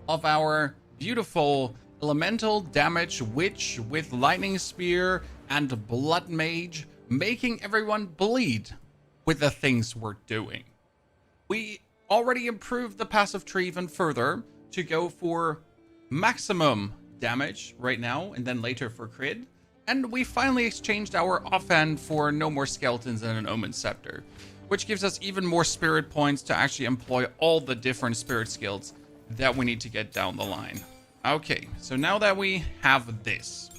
of our beautiful elemental damage witch with lightning spear and blood mage, making everyone bleed with the things we're doing. We already improved the passive tree even further to go for maximum damage right now and then later for crit. And we finally exchanged our offhand for no more skeletons and an omen scepter, which gives us even more spirit points to actually employ all the different spirit skills that we need to get down the line. Okay, so now that we have this,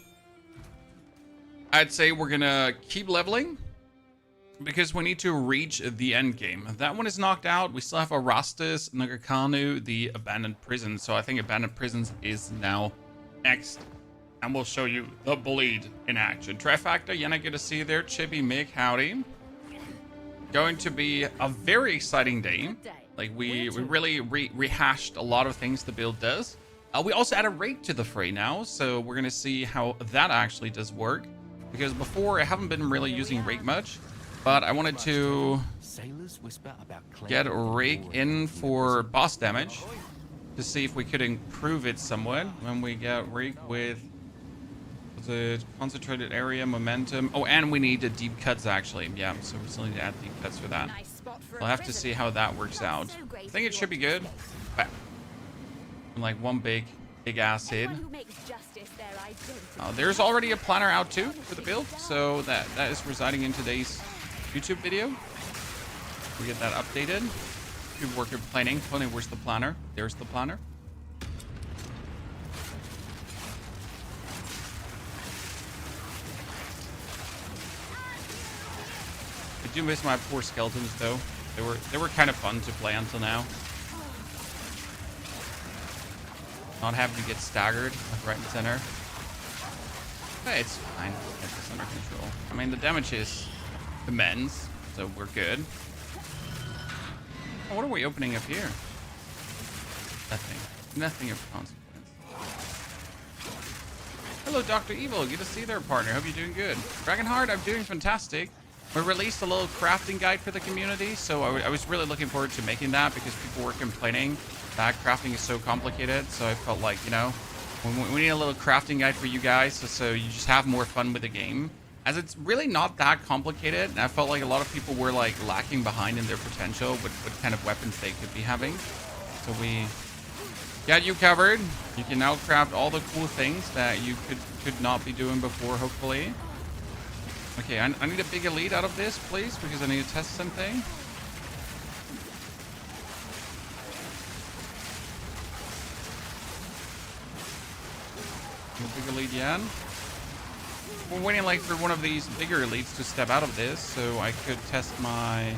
I'd say we're gonna keep leveling because we need to reach the end game. That one is knocked out. We still have Arastas, Nagakanu, the abandoned prison. So I think abandoned prisons is now next. And we'll show you the bleed in action. Trifactor, Yenna, good to see you there. Chibi, Mick, howdy. Going to be a very exciting day. Like, we really rehashed a lot of things the build does. We also add a rate to the fray now, so we're going to see how that actually does work. Because before, I haven't been really using rate much. But I wanted to get rake in for boss damage to see if we could improve it somewhat when we get rake with the concentrated area, momentum. Oh, and we need the deep cuts actually. Yeah, so we still need to add deep cuts for that. We'll have to see how that works out. I think it should be good. But like one big ass hit. There's already a planner out too for the build, so that is residing in today's YouTube video. We get that updated. Good work of planning. Tony, where's the planner? There's the planner. I do miss my poor skeletons though. They were kind of fun to play until now. Not having to get staggered left, right, and center. But it's fine. It's under control. I mean, the damage is immense, so we're good. Oh, what are we opening up here? Nothing of consequence. Hello, Dr. Evil. Good to see you there, partner. Hope you're doing good. Dragonheart, I'm doing fantastic. We released a little crafting guide for the community, so I was really looking forward to making that because people were complaining that crafting is so complicated. So I felt like, you know, we need a little crafting guide for you guys so you just have more fun with the game. As it's really not that complicated, and I felt like a lot of people were like lacking behind in their potential with what kind of weapons they could be having. So we got you covered. You can now craft all the cool things that you could not be doing before, hopefully. Okay, I need a big elite out of this, please, because I need to test something. No big elite yet. We're waiting like for one of these bigger elites to step out of this so I could test my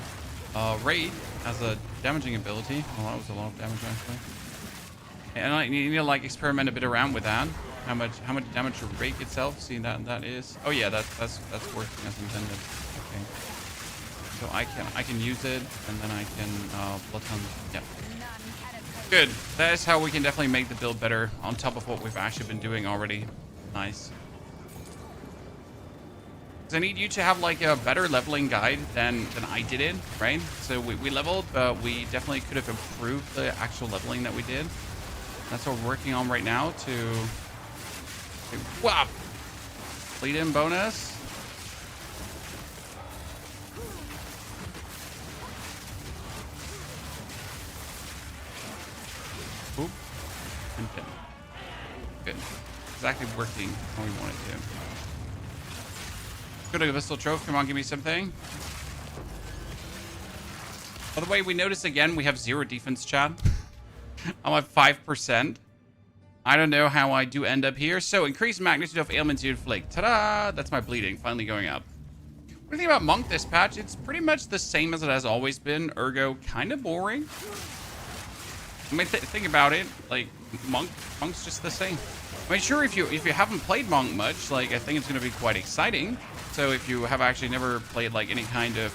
raid as a damaging ability. Well, that was a lot of damage actually. And I need to like experiment a bit around with that. How much damage to rake itself? See that is. Oh yeah, that's working as intended. Okay. So I can use it and then I can blood hunt. Yeah. Good. That is how we can definitely make the build better on top of what we've actually been doing already. Nice. I need you to have like a better leveling guide than I did it, right? So we leveled, but we definitely could have improved the actual leveling that we did. That's what we're working on right now to wow, bleed in bonus. Oop. Okay. Good. Exactly working how we want it to. Go to Abyssal Trophy. Come on, give me something. By the way, we notice again we have 0 defense, chat. I'm at 5%. I don't know how I do end up here. So, increased magnitude of ailments you inflict. Ta-da! That's my bleeding finally going up. What do you think about Monk this patch? It's pretty much the same as it has always been. Ergo, kind of boring. I mean, think about it. Like, Monk's just the same. I mean, sure, if you haven't played Monk much, like, I think it's going to be quite exciting. So if you have actually never played like any kind of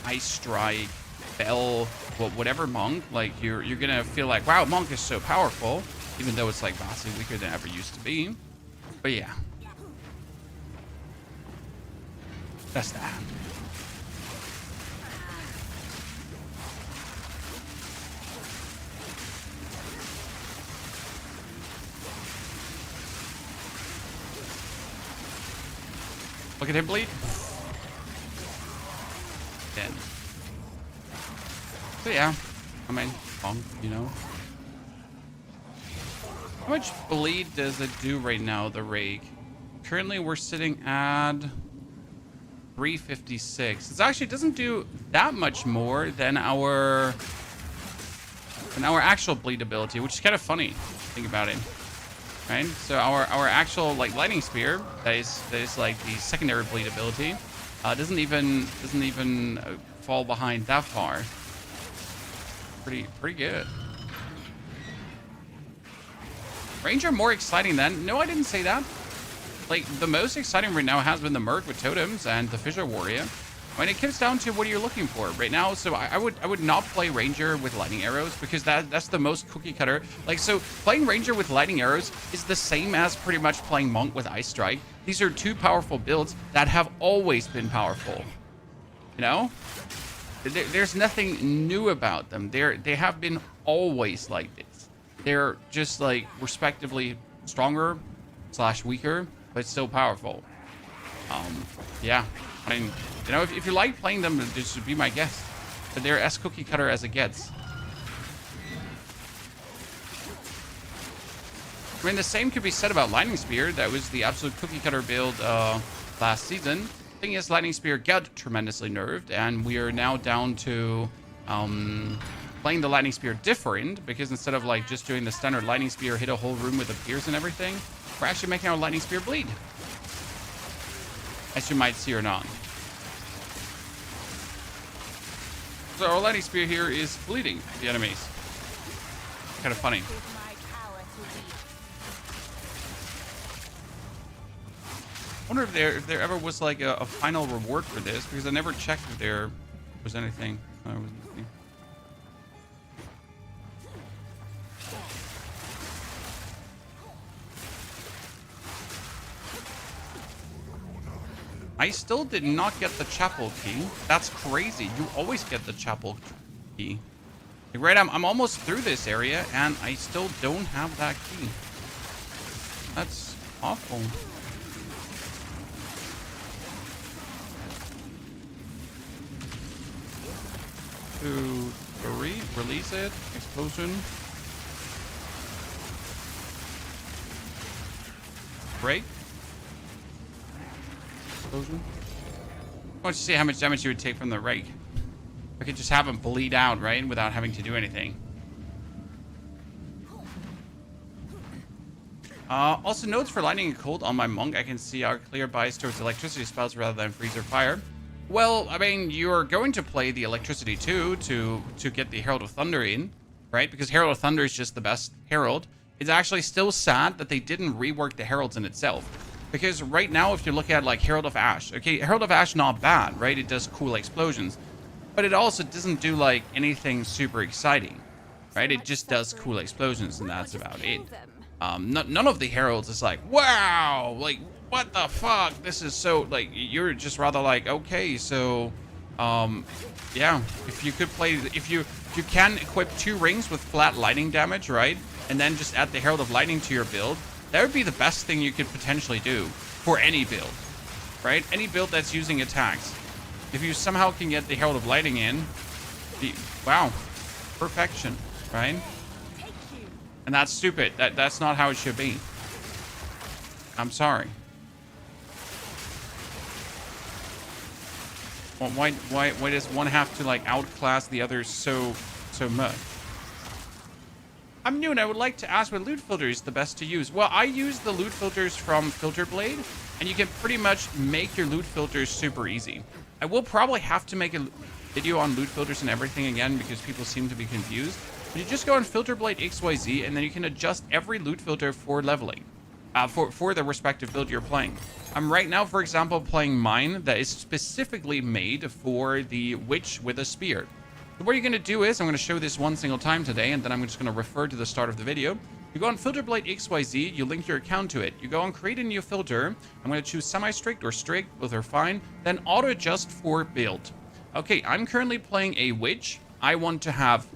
Ice Strike, Bell, whatever Monk, like you're gonna feel like, wow, Monk is so powerful, even though it's like vastly weaker than it ever used to be. But yeah, that's that. Look at him bleed. Dead. So yeah, I mean, you know. How much bleed does it do right now, the rake? Currently, we're sitting at 356. It actually doesn't do that much more than our actual bleed ability, which is kind of funny. Think about it, right? So our actual like lightning spear, that is like the secondary bleed ability, doesn't even fall behind that far. Pretty good. Ranger more exciting then? No, I didn't say that. Like, the most exciting right now has been the Merc with totems and the Fissure Warrior. I mean, it comes down to what you're looking for right now. So I would not play Ranger with lightning arrows because that's the most cookie cutter. Like, so playing Ranger with lightning arrows is the same as pretty much playing Monk with Ice Strike. These are two powerful builds that have always been powerful. You know? There's nothing new about them. They have been always like this. They're just like respectively stronger / weaker, but still powerful. Yeah. I mean, you know, if you like playing them, just be my guest. But they're as cookie cutter as it gets. I mean, the same could be said about Lightning Spear. That was the absolute cookie cutter build last season. Thing is, Lightning Spear got tremendously nerfed, and we are now down to playing the Lightning Spear different, because instead of like just doing the standard Lightning Spear, hit a whole room with the Pierce and everything, we're actually making our Lightning Spear bleed. As you might see or not. So our Lightning Spear here is bleeding the enemies. Kind of funny. I wonder if there ever was like a final reward for this, because I never checked if there was anything. There was nothing. I still did not get the chapel key. That's crazy. You always get the chapel key. Right, I'm almost through this area, and I still don't have that key. That's awful. 2, 3, release it. Explosion. Break. Explosion. I want to see how much damage you would take from the rake. I could just have him bleed out, right? Without having to do anything. Also, notes for lightning and cold on my monk. I can see our clear bias towards electricity spells rather than freeze or fire. Well, I mean, you're going to play the electricity too to get the Herald of Thunder in, right? Because Herald of Thunder is just the best herald. It's actually still sad that they didn't rework the heralds in itself. Because right now, if you look at like Herald of Ash, okay, Herald of Ash not bad, right? It does cool explosions, but it also doesn't do like anything super exciting, right? It just does cool explosions, and that's about it. None of the heralds is like, wow, like what the fuck? This is so like, you're just rather like, okay, so yeah, if you could play, if you can equip 2 rings with flat lightning damage, right, and then just add the Herald of Lightning to your build, that would be the best thing you could potentially do for any build, right? Any build that's using attacks. If you somehow can get the Herald of Lightning in, wow, perfection, right? And that's stupid. That's not how it should be. I'm sorry. Well, why does one have to like outclass the others so much? I'm new and I would like to ask what loot filter is the best to use. Well, I use the loot filters from Filter Blade, and you can pretty much make your loot filters super easy. I will probably have to make a video on loot filters and everything again because people seem to be confused. But you just go on Filter Blade XYZ, and then you can adjust every loot filter for leveling, for the respective build you're playing. I'm right now, for example, playing mine that is specifically made for the Witch with a Spear. So what you're going to do is, I'm going to show this one single time today, and then I'm just going to refer to the start of the video. You go on Filter Blade XYZ, you link your account to it. You go on Create a New Filter. I'm going to choose Semi-Strict or Strict, both are fine. Then Auto Adjust for Build. Okay, I'm currently playing a Witch. I want to have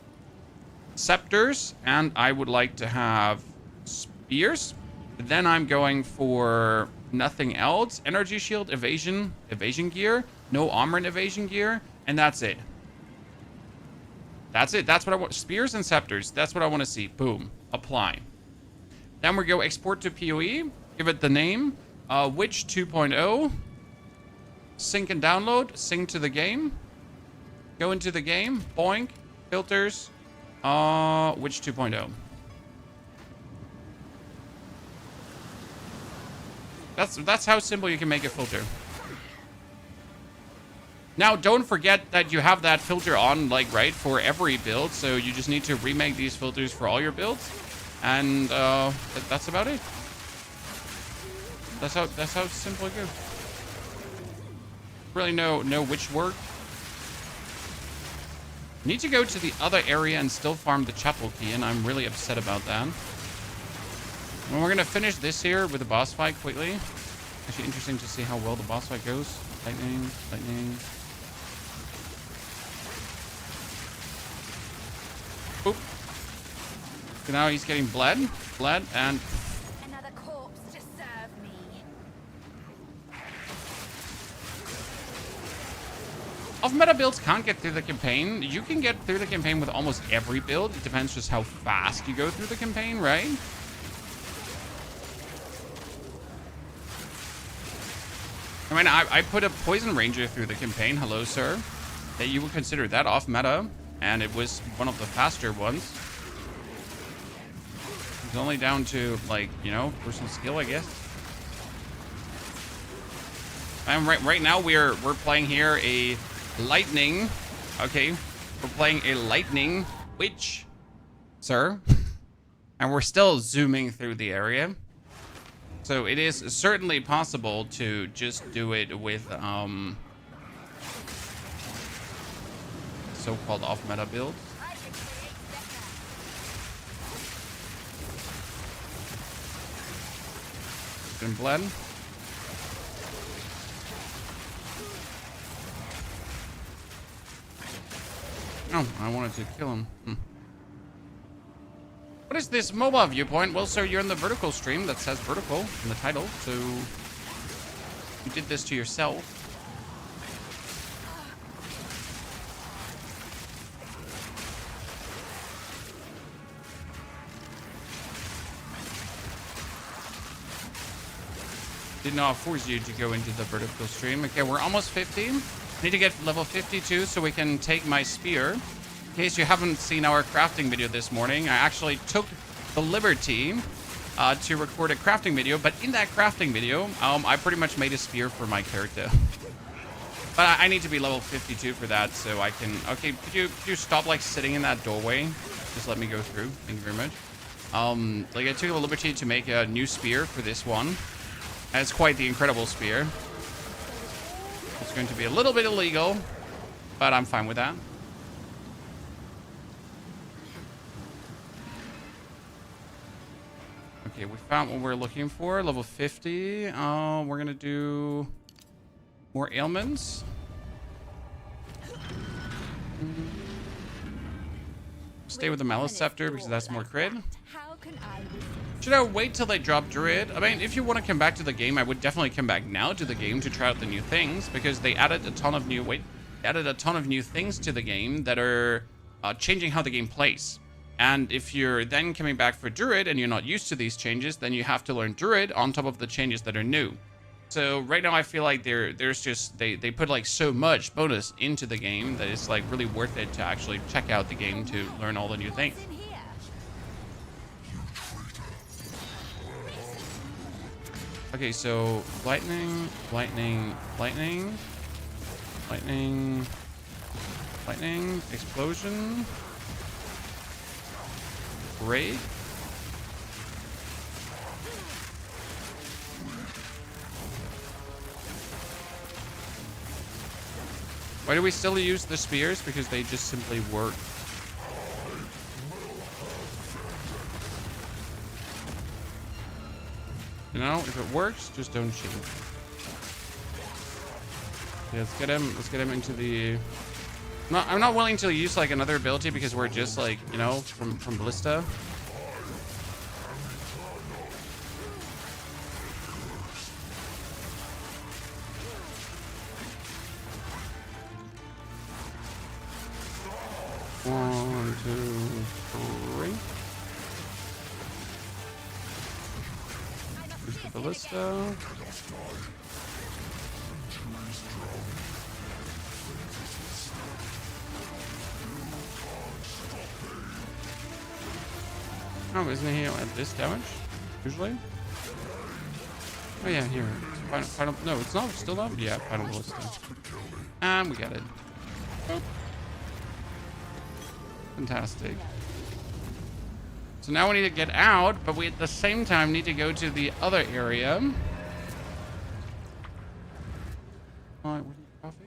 scepters, and I would like to have spears. But then I'm going for nothing else. Energy shield, evasion gear, no armor and evasion gear, and that's it. That's it. That's what I want. Spears and scepters. That's what I want to see. Boom. Apply. Then we go export to POE. Give it the name. Witch 2.0. Sync and download. Sync to the game. Go into the game. Boink. Filters. Witch 2.0. That's how simple you can make a filter. Now, don't forget that you have that filter on, like, right, for every build. So you just need to remake these filters for all your builds. And that's about it. That's how simple it goes. Really no witch work. Need to go to the other area and still farm the chapel key, and I'm really upset about that. And we're gonna finish this here with a boss fight quickly. Actually interesting to see how well the boss fight goes. Lightning, lightning. Boop. So now he's getting bled, and another corpse to serve me. off-meta builds can't get through the campaign. You can get through the campaign with almost every build. It depends just how fast you go through the campaign, right? I mean, I put a Poison Ranger through the campaign. Hello, sir. That you would consider that off-meta, and it was one of the faster ones. It's only down to, like, you know, personal skill, I guess. And right now we're playing here a lightning. Okay, we're playing a lightning witch, sir, and we're still zooming through the area. So it is certainly possible to just do it with so-called off-meta builds. Been bled. Oh, I wanted to kill him. What is this mobile viewpoint? Well, sir, you're in the vertical stream that says vertical in the title, so you did this to yourself. Did not force you to go into the vertical stream. Okay, we're almost 50. Need to get level 52 so we can take my spear. In case you haven't seen our crafting video this morning, I actually took the liberty to record a crafting video, but in that crafting video, I pretty much made a spear for my character. But I need to be level 52 for that, so I can... Okay, could you stop, like, sitting in that doorway? Just let me go through. Thank you very much. Like, I took the liberty to make a new spear for this one. And it's quite the incredible spear. It's going to be a little bit illegal, but I'm fine with that. Okay, we found what we're looking for. Level 50. We're gonna do more ailments. Stay with the Malice Scepter because that's more crit. Should I wait till they drop Druid? I mean, if you want to come back to the game, I would definitely come back now to the game to try out the new things, because they added a ton of new things to the game that are changing how the game plays. And if you're then coming back for Druid and you're not used to these changes, then you have to learn Druid on top of the changes that are new. So right now I feel like there's just they put like so much bonus into the game that it's like really worth it to actually check out the game to learn all the new things. Okay, so lightning, lightning, lightning, lightning, lightning, explosion, raid. Why do we still use the spears? Because they just simply work. You know, if it works, just don't cheat. Yeah, let's get him into the... No, I'm not willing to use like another ability because we're just like, you know, from Ballista. 2, 3. Use the ballista. Oh, isn't he at this damage? Usually? Oh yeah, here. Final, no, it's not still up? Yeah, final ballista. And we got it. Oh. Fantastic. So now we need to get out, but we at the same time need to go to the other area. Alright, where's my coffee?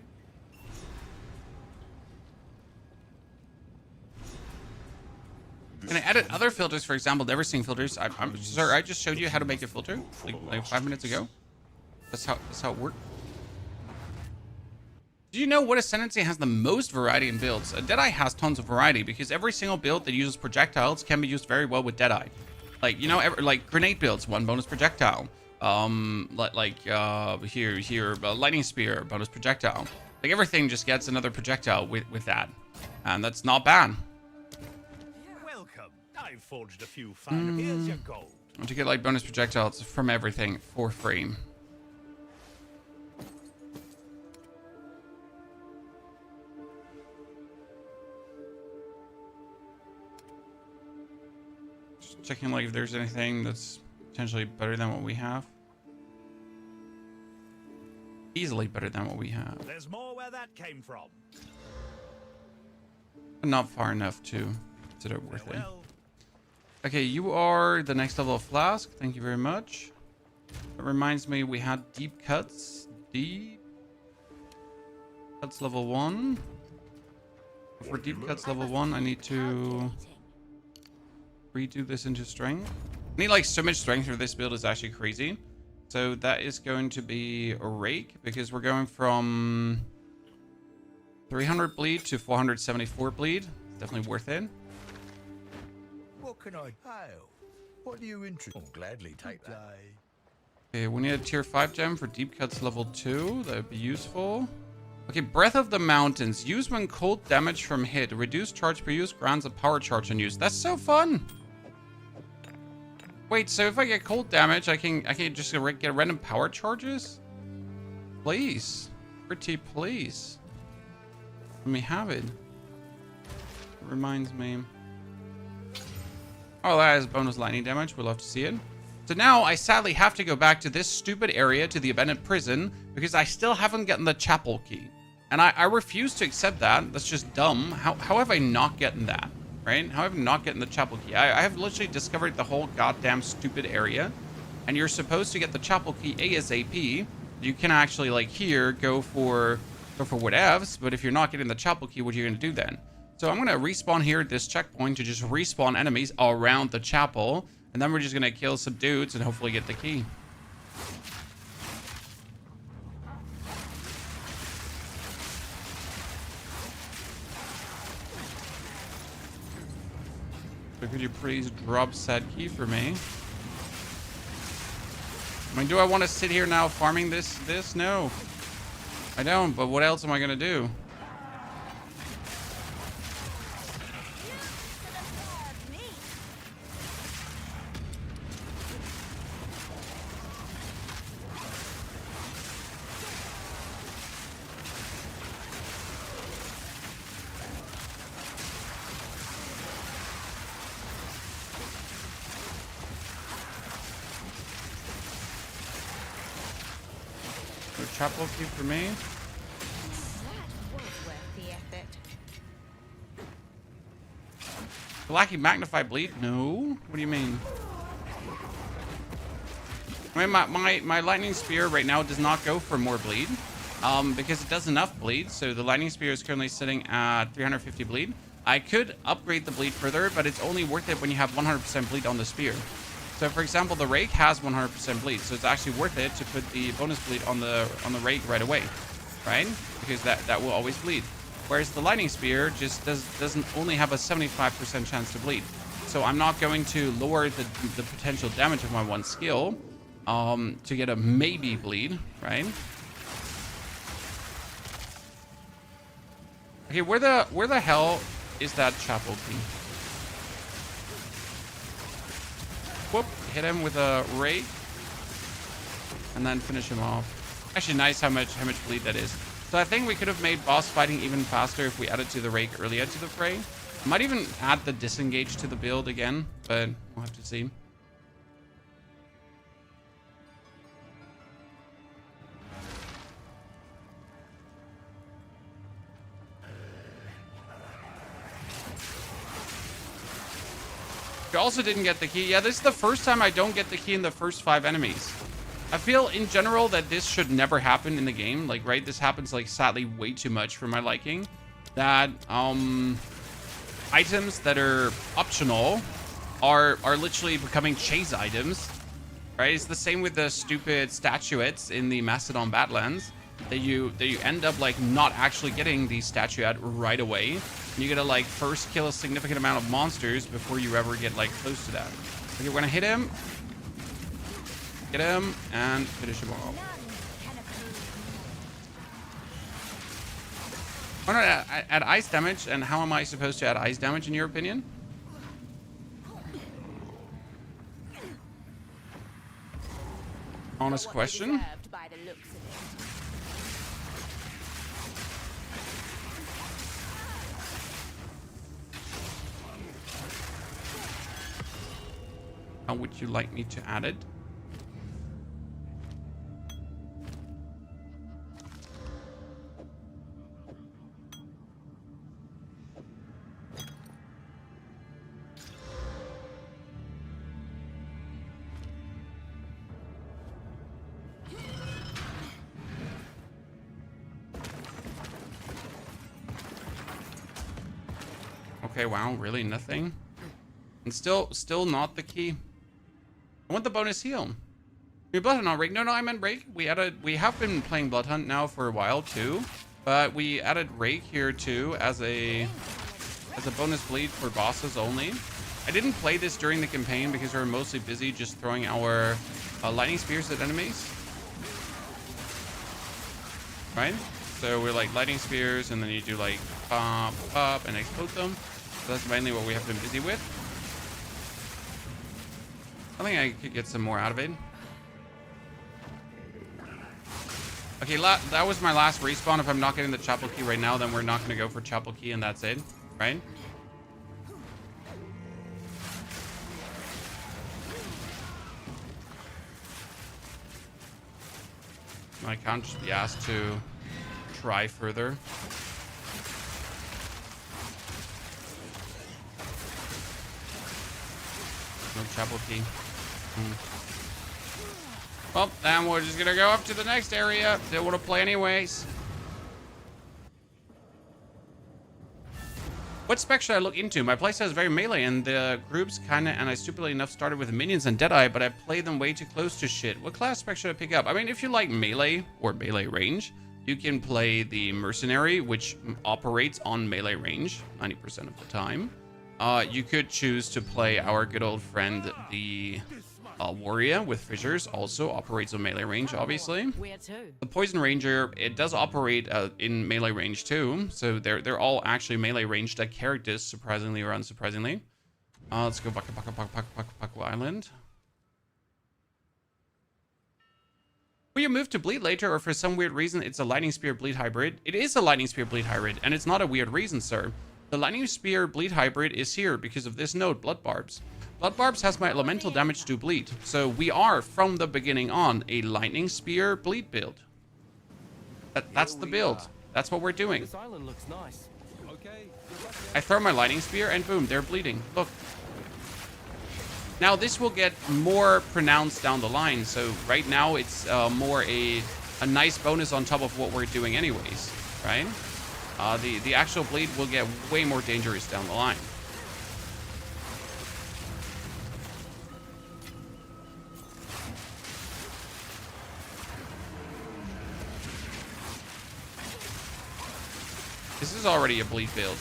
Can I edit other filters, for example, never seeing filters? I'm sorry, I just showed you how to make a filter like 5 minutes ago. That's how it worked. Do you know what Ascendancy has the most variety in builds? Deadeye has tons of variety because every single build that uses projectiles can be used very well with Deadeye. Like, you know, like grenade builds, 1 bonus projectile. Here, lightning spear, bonus projectile. Like everything just gets another projectile with that, and that's not bad. Welcome. I've forged a few fine. Here's your gold. To get like bonus projectiles from everything for free. Just checking like if there's anything that's potentially better than what we have. Easily better than what we have. There's more where that came from. But not far enough to consider it worth it. Well. Okay, you are the next level of flask. Thank you very much. That reminds me, we had deep cuts. Deep cuts level 1. For deep cuts level 1, I need to redo this into strength. I need like so much strength for this build is actually crazy. So that is going to be a rake because we're going from 300 bleed to 474 bleed. Definitely worth it. What can I hail? What are you interested? I'll gladly take that. Okay, we need a tier 5 gem for deep cuts level 2. That would be useful. Okay, Breath of the Mountains. Use when cold damage from hit. Reduce charge per use. Grants a power charge on use. That's so fun. Wait, so if I get cold damage, I can just get random power charges? Please. Pretty please. Let me have it. It reminds me. Oh, that is bonus lightning damage. We'll love to see it. So now I sadly have to go back to this stupid area, to the abandoned prison, because I still haven't gotten the chapel key. And I refuse to accept that. That's just dumb. How have I not gotten that? Right? How have I not gotten the chapel key? I have literally discovered the whole goddamn stupid area. And you're supposed to get the chapel key ASAP. You can actually, like, here, go for whatevs. But if you're not getting the chapel key, what are you going to do then? So I'm going to respawn here at this checkpoint to just respawn enemies around the chapel. And then we're just going to kill some dudes and hopefully get the key. So could you please drop said key for me? I mean, do I want to sit here now farming this? No. I don't, but what else am I going to do? Chapel key for me. That was worth the effort. Lacking magnify bleed? No. What do you mean? I mean, my lightning spear right now does not go for more bleed, because it does enough bleed. So the lightning spear is currently sitting at 350 bleed. I could upgrade the bleed further, but it's only worth it when you have 100% bleed on the spear. So for example, the rake has 100% bleed, so it's actually worth it to put the bonus bleed on the rake right away, right? Because that will always bleed. Whereas the lightning spear just doesn't only have a 75% chance to bleed. So I'm not going to lower the potential damage of my one skill to get a maybe bleed, right? Okay, where the hell is that chapel key? Whoop, hit him with a rake. And then finish him off. Actually, nice how much bleed that is. So I think we could have made boss fighting even faster if we added to the rake earlier to the fray. Might even add the disengage to the build again, but we'll have to see. You also didn't get the key. Yeah, this is the first time I don't get the key in the first 5 enemies. I feel in general that this should never happen in the game. Like, right, this happens like sadly way too much for my liking. That items that are optional are literally becoming chase items. Right? It's the same with the stupid statuettes in the Macedon Badlands. That you end up like not actually getting the statuette right away. You gotta like first kill a significant amount of monsters before you ever get like close to that. Okay, we're gonna hit him. Get him and finish him off. Why not add ice damage? And how am I supposed to add ice damage in your opinion? Honest question. How would you like me to add it? Okay, wow, really nothing. And still not the key. I want the bonus heal. Your Blood Hunt on Rake. No, I meant Rake. We have been playing Blood Hunt now for a while too, but we added Rake here too as a bonus bleed for bosses only. I didn't play this during the campaign because we were mostly busy just throwing our lightning spears at enemies. Right? So we're like lightning spears, and then you do like pop, pop, and explode them. So that's mainly what we have been busy with. I think I could get some more out of it. Okay, that was my last respawn. If I'm not getting the chapel key right now, then we're not going to go for chapel key, and that's it, right? I can't just be asked to try further. No chapel key. Well, then we're just gonna go up to the next area. Still want to play anyways. What spec should I look into? My playstyle is very melee, and the groups kinda, and I stupidly enough started with minions and Deadeye, but I played them way too close to shit. What class spec should I pick up? I mean, if you like melee or melee range, you can play the Mercenary, which operates on melee range 90% of the time. You could choose to play our good old friend, the Warrior with Fissures, also operates on melee range, obviously. The Poison Ranger, it does operate in melee range too, so they're all actually melee ranged characters, surprisingly or unsurprisingly. Let's go Paku Island. Will you move to Bleed later, or for some weird reason it's a Lightning Spear Bleed hybrid? It is a Lightning Spear Bleed hybrid, and it's not a weird reason, sir. The Lightning Spear Bleed hybrid is here because of this node, Blood Barbs. Blood Barbs has my elemental damage to bleed, so we are, from the beginning on, a Lightning Spear Bleed build. That's the build. That's what we're doing. This island looks nice. Okay. I throw my Lightning Spear, and boom, they're bleeding. Look. Now, this will get more pronounced down the line, so right now it's more a nice bonus on top of what we're doing anyways, right? The actual bleed will get way more dangerous down the line. This is already a bleed build.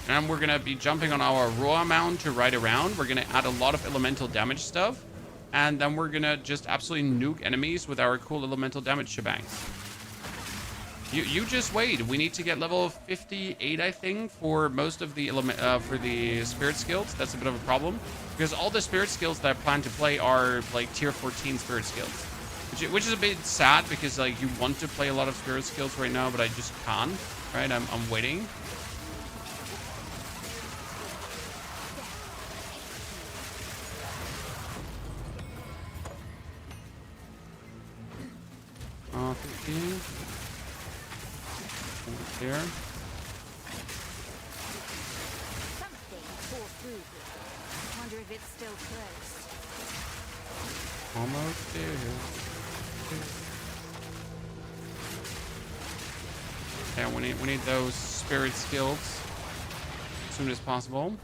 And we're going to be jumping on our Rhoa Mount to ride around. We're going to add a lot of elemental damage stuff. And then we're going to just absolutely nuke enemies with our cool elemental damage shebangs. You just wait. We need to get level 58, I think, for most of the for the spirit skills. That's a bit of a problem because all the spirit skills that I plan to play are like tier 14 spirit skills, which is a bit sad because like you want to play a lot of spirit skills right now, but I just can't. Right? I'm waiting. Oh, 15. There. Something tore through here. Wonder if it's still closed. Almost there. Yeah, we need those spirit skills as soon as possible.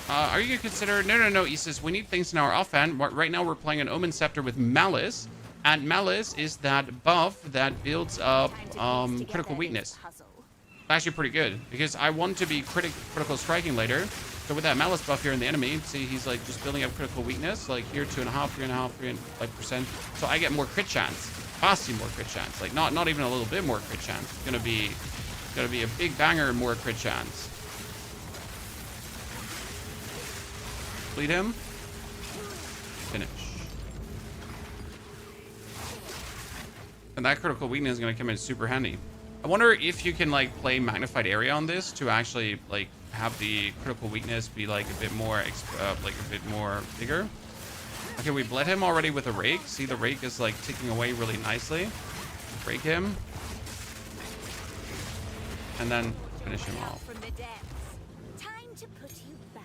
Are you gonna consider? No, Isis. We need things in our offhand. Right now, we're playing an Omen Scepter with Malice, and Malice is that buff that builds up critical weakness. Actually, pretty good because I want to be critical striking later. So with that Malice buff here in the enemy, see he's like just building up critical weakness, like here 2.5, 3.5, 3% So I get more crit chance, vastly more crit chance. Like not even a little bit more crit chance. It's gonna be a big banger, more crit chance. Bleed him. Finish. And that critical weakness is going to come in super handy. I wonder if you can like play magnified area on this to actually like have the critical weakness be like a bit more bigger. Okay, we bled him already with a rake. See, the rake is like ticking away really nicely. Break him. And then finish him off. From the depths. Time to put you back.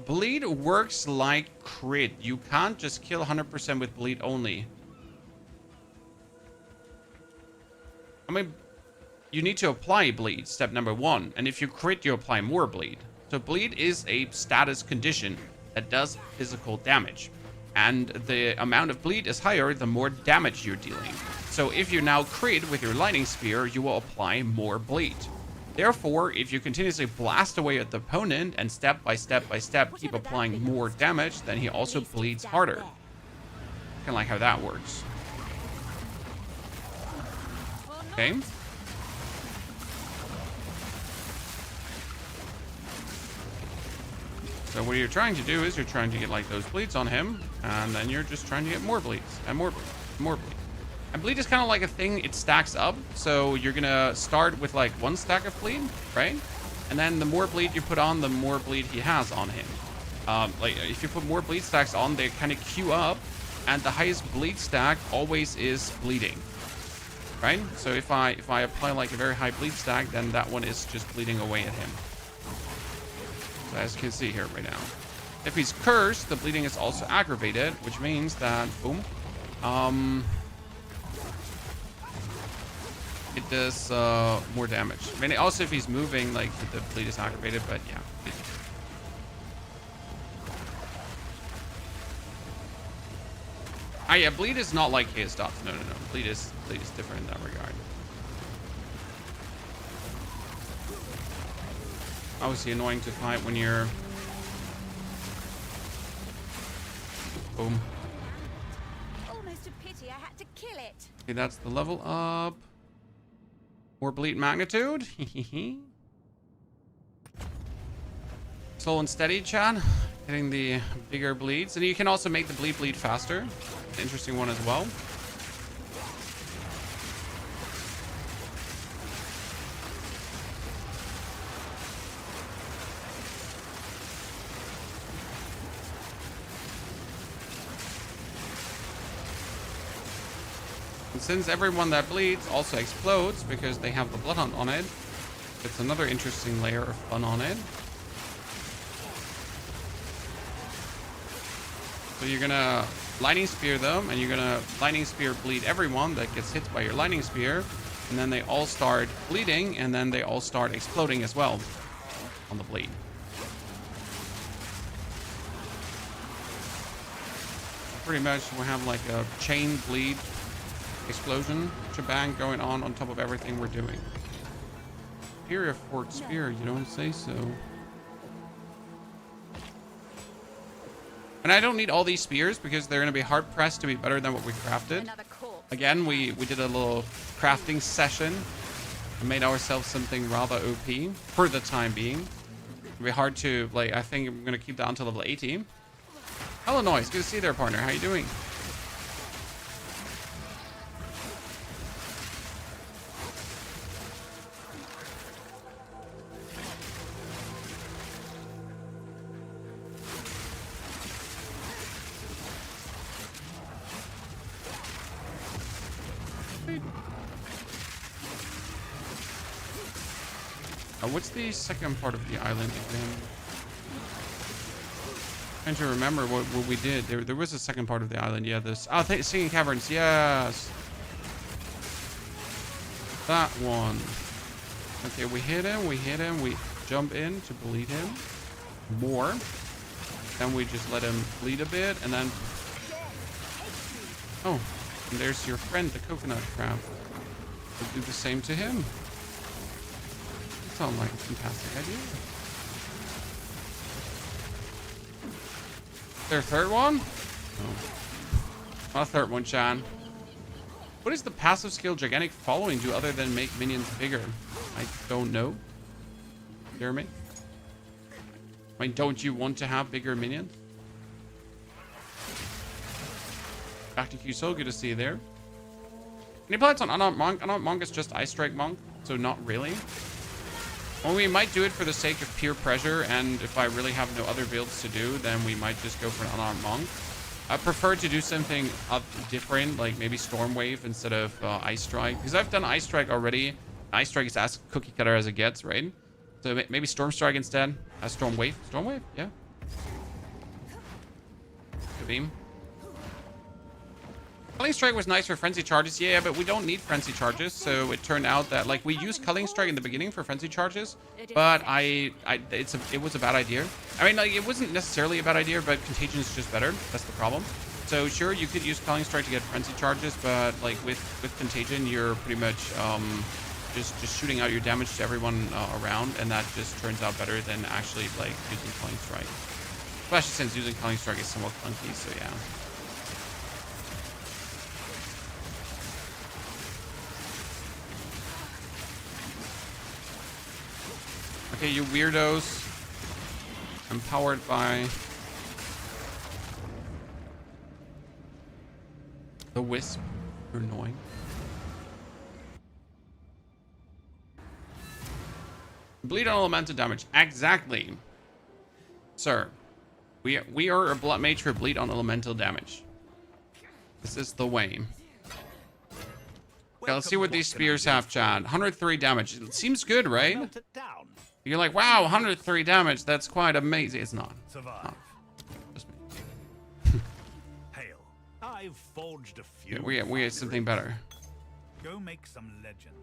Bleed works like crit. You can't just kill 100% with bleed only. I mean, you need to apply bleed, step number 1. And if you crit, you apply more bleed. So bleed is a status condition that does physical damage. And the amount of bleed is higher, the more damage you're dealing. So if you now crit with your lightning spear, you will apply more bleed. Therefore, if you continuously blast away at the opponent and step by step keep applying more damage, then he also bleeds harder. Kind of like how that works. Okay. So what you're trying to do is you're trying to get like those bleeds on him, and then you're just trying to get more bleeds and more bleeds, more bleeds. And bleed is kind of like a thing, it stacks up. So you're gonna start with like 1 stack of bleed, right? And then the more bleed you put on, the more bleed he has on him. Like if you put more bleed stacks on, they kind of queue up, and the highest bleed stack always is bleeding, right? So if I apply like a very high bleed stack, then that one is just bleeding away at him. So as you can see here right now. If he's cursed, the bleeding is also aggravated, which means that, boom, it does more damage. I mean, also if he's moving, like the bleed is aggravated, but yeah. Yeah, bleed is not like his dots. No. Bleed is different in that regard. Obviously annoying to fight when you're... Boom. Almost a pity I had to kill it. Okay, that's the level up. More bleed magnitude. Slow and steady, Chad. Getting the bigger bleeds. And you can also make the bleed faster. An interesting one as well. And since everyone that bleeds also explodes because they have the blood hunt on it, it's another interesting layer of fun on it. So you're gonna lightning spear them, and you're gonna lightning spear bleed everyone that gets hit by your lightning spear, and then they all start bleeding, and then they all start exploding as well on the bleed. Pretty much we have like a chain bleed explosion shebang going on top of everything we're doing. Superior forked spear, you don't say so. And I don't need all these spears because they're going to be hard pressed to be better than what we crafted. Another corpse. Again, we did a little crafting session and made ourselves something rather OP for the time being. It'll be hard to, like, I think I'm going to keep that until level 80. Hello, Noise. Good to see you there, partner. How you doing? What's the second part of the island again? Trying to remember what we did. There was a second part of the island. Yeah, this. Oh, Singing Caverns. Yes. That one. Okay, we hit him. We jump in to bleed him more. Then we just let him bleed a bit, and then. Oh, and there's your friend, the coconut crab. We'll do the same to him. Sounds like a fantastic idea. Their third one? Oh. Not a third one, Sean. What does the passive skill Gigantic Following do other than make minions bigger? I don't know. Jeremy? I mean, don't you want to have bigger minions? Back to QSO, good to see you there. Any plans on Unarmed Monk? Unarmed Monk is just Ice Strike Monk, so not really. Well, we might do it for the sake of peer pressure, and if I really have no other builds to do, then we might just go for an Unarmed Monk. I prefer to do something different, like maybe Storm Wave instead of Ice Strike, because I've done Ice Strike already. Ice Strike is as cookie cutter as it gets, right? So maybe Storm Strike instead. Storm Wave. Storm Wave, yeah. Good beam. Culling Strike was nice for Frenzy Charges, yeah, but we don't need Frenzy Charges, so it turned out that, like, we used Culling Strike in the beginning for Frenzy Charges, but it was a bad idea. I mean, like, it wasn't necessarily a bad idea, but Contagion is just better. That's the problem. So, sure, you could use Culling Strike to get Frenzy Charges, but, like, with Contagion, you're pretty much just shooting out your damage to everyone around, and that just turns out better than actually, like, using Culling Strike. Especially since using Culling Strike is somewhat clunky, so yeah. Okay, you weirdos. I'm powered by the Wisp. You're annoying. Bleed on elemental damage. Exactly. Sir. We are a Blood Mage for bleed on elemental damage. This is the way. Okay, let's see what these spears have, Chad. 103 damage. It seems good, right? You're like, wow, 103 damage. That's quite amazing. It's not. Survive. Not. Just me. Hail. I've forged a few. We had something better. Go make some legend.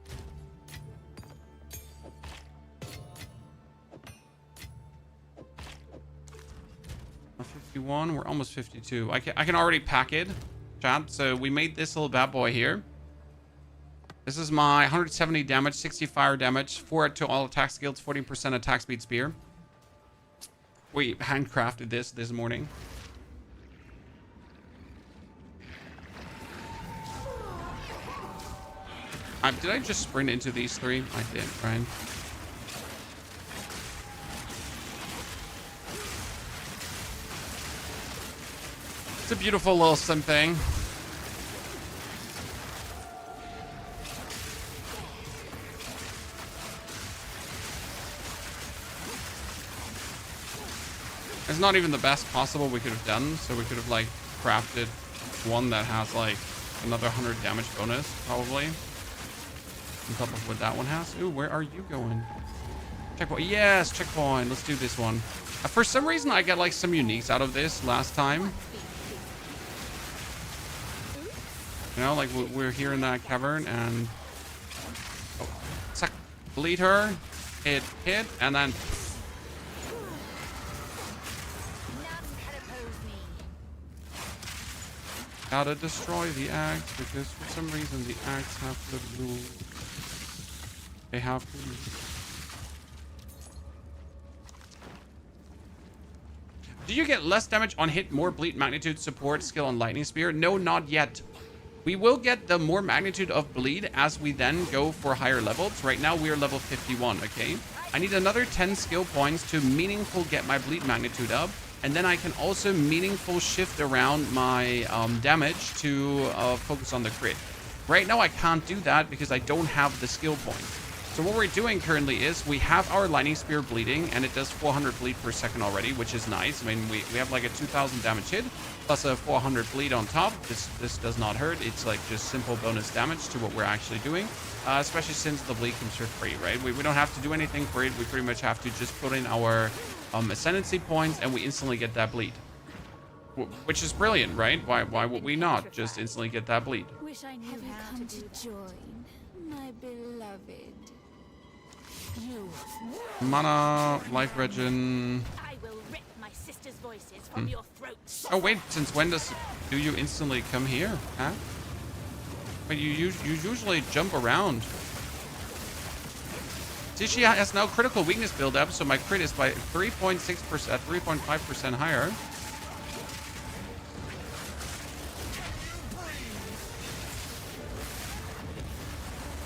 We're 51. We're almost 52. I can already pack it, chat. So we made this little bad boy here. This is my 170 damage, 60 fire damage, 4 to all attack skills, 14% attack speed spear. We handcrafted this morning. Did I just sprint into these three? I did, right? It's a beautiful little something. It's not even the best possible we could have done, so we could have, like, crafted one that has, like, another 100 damage bonus, probably. On top of what that one has. Ooh, where are you going? Checkpoint. Yes, checkpoint. Let's do this one. For some reason, I got, like, some uniques out of this last time. You know, like, we're here in that cavern, and... Oh, suck. Bleed her. Hit, and then... Gotta destroy the axe, because for some reason the axe have to lose. They have to lose. Do you get less damage on hit, more bleed magnitude support skill on lightning spear? No, not yet. We will get the more magnitude of bleed as we then go for higher levels. Right now we are level 51, okay? I need another 10 skill points to meaningful get my bleed magnitude up. And then I can also meaningful shift around my damage to focus on the crit. Right now I can't do that because I don't have the skill points. So what we're doing currently is we have our lightning spear bleeding and it does 400 bleed per second already, which is nice. I mean, we have like a 2000 damage hit plus a 400 bleed on top. This does not hurt. It's like just simple bonus damage to what we're actually doing, especially since the bleed comes for free, right? We don't have to do anything for it. We pretty much have to just put in our ascendancy points and we instantly get that bleed, which is brilliant, right? Why would we not just instantly get that bleed? Wish I knew how to join, my beloved. You. Mana, life regen. I will rip my sister's voices from your throats. Oh wait, since when do you instantly come here? Huh? But you usually jump around. See, she has now critical weakness build up, so my crit is by 3.6%, 3.5% higher.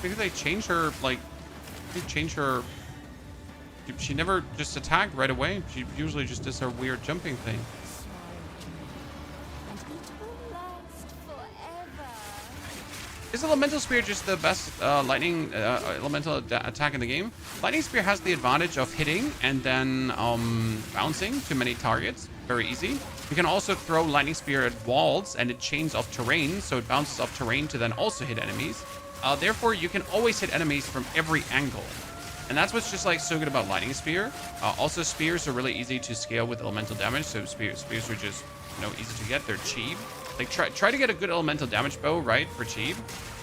Maybe they change her, like, she never just attacked right away. She usually just does her weird jumping thing. And it will last forever. Is Elemental Spear just the best lightning elemental attack in the game? Lightning Spear has the advantage of hitting and then bouncing to many targets. Very easy. You can also throw Lightning Spear at walls and it chains off terrain, so it bounces off terrain to then also hit enemies. Therefore, you can always hit enemies from every angle. And that's what's just like so good about Lightning Spear. Also, spears are really easy to scale with elemental damage, so spears are just, you know, easy to get. They're cheap. Like try to get a good elemental damage bow, right, for cheap.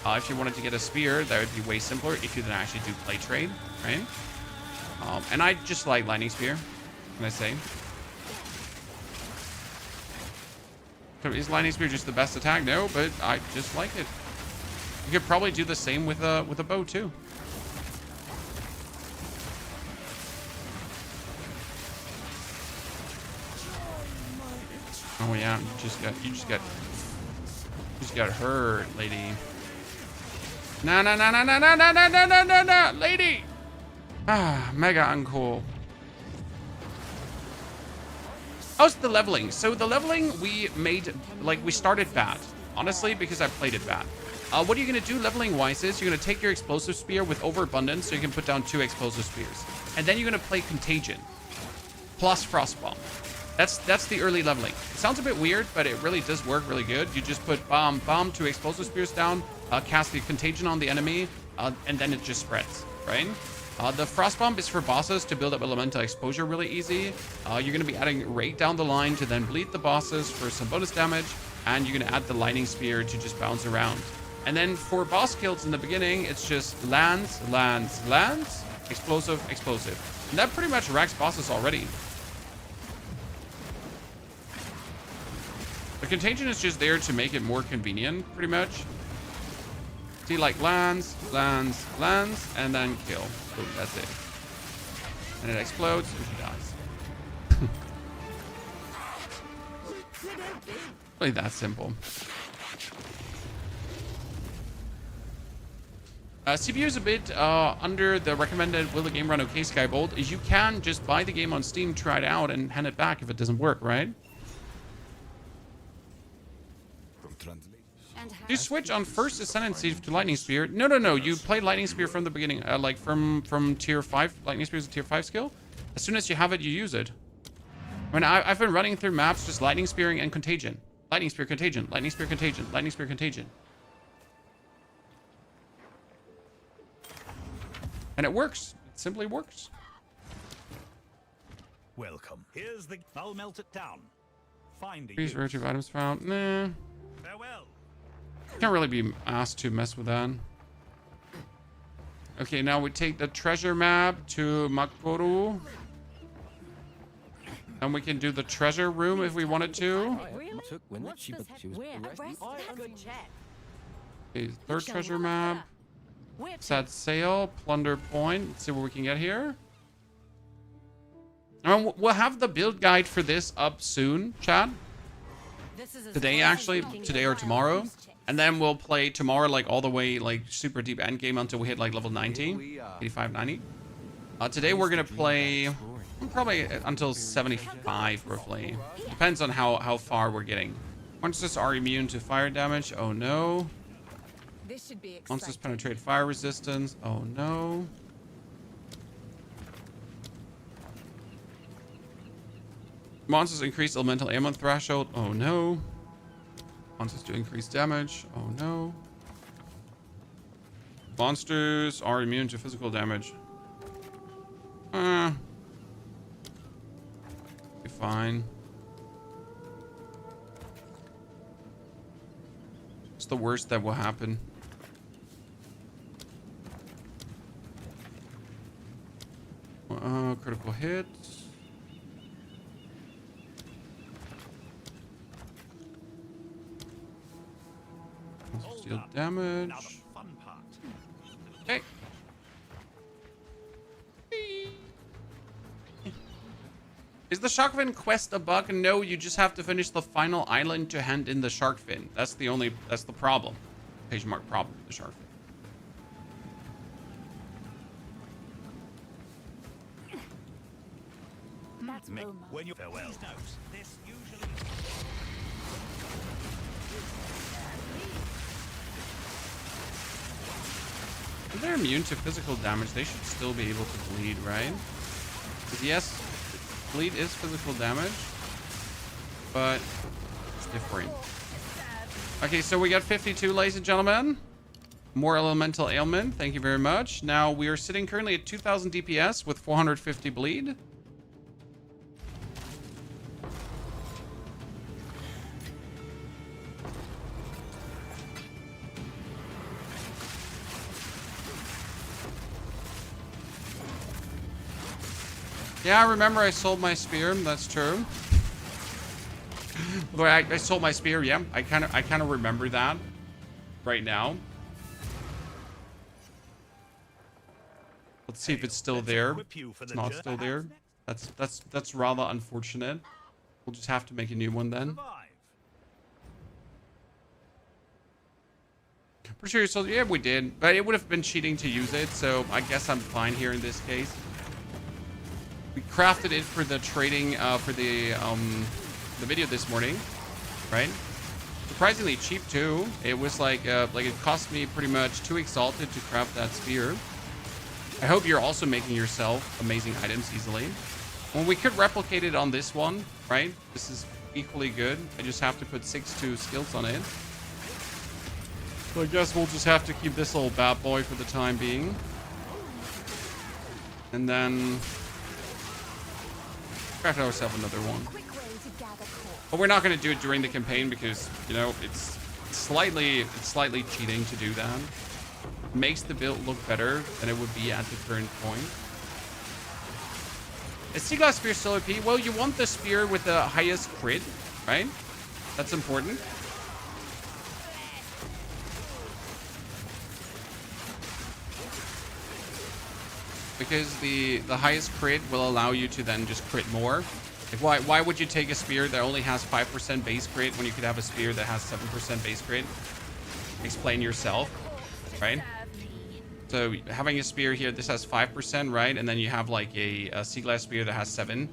If you wanted to get a spear, that would be way simpler if you then actually do play trade, right? And I just like Lightning Spear, can I say? So is Lightning Spear just the best attack? No, but I just like it. You could probably do the same with a bow too. Oh yeah, you just got hurt, lady. No, lady. Ah, mega uncool. How's the leveling? So the leveling we made, like, we started bad, honestly, because I played it bad. What are you gonna do leveling wise is you're gonna take your explosive spear with overabundance, so you can put down 2 explosive spears, and then you're gonna play contagion plus frostbomb. That's the early leveling. It sounds a bit weird, but it really does work really good. You just put bomb, 2 explosive spears down, cast the contagion on the enemy, and then it just spreads, right? The frostbomb is for bosses to build up elemental exposure really easy. You're gonna be adding rate down the line to then bleed the bosses for some bonus damage, and you're gonna add the lightning spear to just bounce around. And then for boss kills in the beginning, it's just lands, explosive. And that pretty much racks bosses already. The contagion is just there to make it more convenient, pretty much. See, like lands, and then kill. Boom, that's it. And it explodes, and she dies. Really that simple. CPU is a bit under the recommended will the game run okay Skybolt. Is you can just buy the game on Steam, try it out, and hand it back if it doesn't work, right? Do you switch on first Ascendancy to Lightning Spear? No. You play Lightning Spear from the beginning, like from tier 5. Lightning Spear is a tier 5 skill. As soon as you have it, you use it. I mean, I've been running through maps just Lightning Spearing and Contagion. Lightning Spear, Contagion. Lightning Spear, Contagion. Lightning Spear, Contagion. And it works. It simply works. Welcome. Here's the... I'll melt it down. Find Please you. retrieve items found. Nah. Farewell. Can't really be asked to mess with that. Okay, now we take the treasure map to Makuru. And we can do the treasure room if we wanted to. Really? When What's she this was Arastas? arrested. Good check. Okay, third treasure map. Set sail, plunder point. Let's see what we can get here. We'll have the build guide for this up soon, Chad. Today, actually. Today or tomorrow. And then we'll play tomorrow, like, all the way, like, super deep endgame until we hit, like, level 90. 85, 90. Today, we're going to play probably until 75, roughly. Depends on how far we're getting. Monsters are immune to fire damage. Oh, no. This should be Monsters exciting. penetrate fire resistance. Oh, no. Monsters increase elemental ailment threshold. Oh, no. Monsters do increase damage. Oh, no. Monsters are immune to physical damage. Be fine. It's the worst that will happen. Critical hit. Deal damage. Now the fun part. Okay. Is the shark fin quest a bug? No, you just have to finish the final island to hand in the shark fin. That's the problem. Page mark problem, the shark fin. That's Rhoa Mount. When you farewell. Notes. This usually. If they're immune to physical damage, they should still be able to bleed, right? Because yes, bleed is physical damage, but it's different. Okay, so we got 52, ladies and gentlemen. More elemental ailment. Thank you very much. Now we are sitting currently at 2000 DPS with 450 bleed. Yeah, I remember I sold my spear. That's true. I sold my spear. Yeah, I kind of remember that right now. Let's see if it's still there. It's not still there. That's rather unfortunate. We'll just have to make a new one then. Pretty sure you sold. Yeah, we did, but it would have been cheating to use it. So I guess I'm fine here in this case. We crafted it for the trading for the video this morning, right? Surprisingly cheap too. It was like it cost me pretty much 2 exalted to craft that spear. I hope you're also making yourself amazing items easily. Well, we could replicate it on this one, right? This is equally good. I just have to put 6-2 skills on it. So I guess we'll just have to keep this little bad boy for the time being. And then craft ourselves another one. But we're not going to do it during the campaign because, you know, it's slightly cheating to do that. It makes the build look better than it would be at the current point. Is Sea Glass Spear still OP? Well, you want the spear with the highest crit, right? That's important. Because the highest crit will allow you to then just crit more. Like why would you take a spear that only has 5% base crit when you could have a spear that has 7% base crit? Explain yourself, right? So having a spear here, this has 5%, right? And then you have like a Sea Glass Spear that has 7.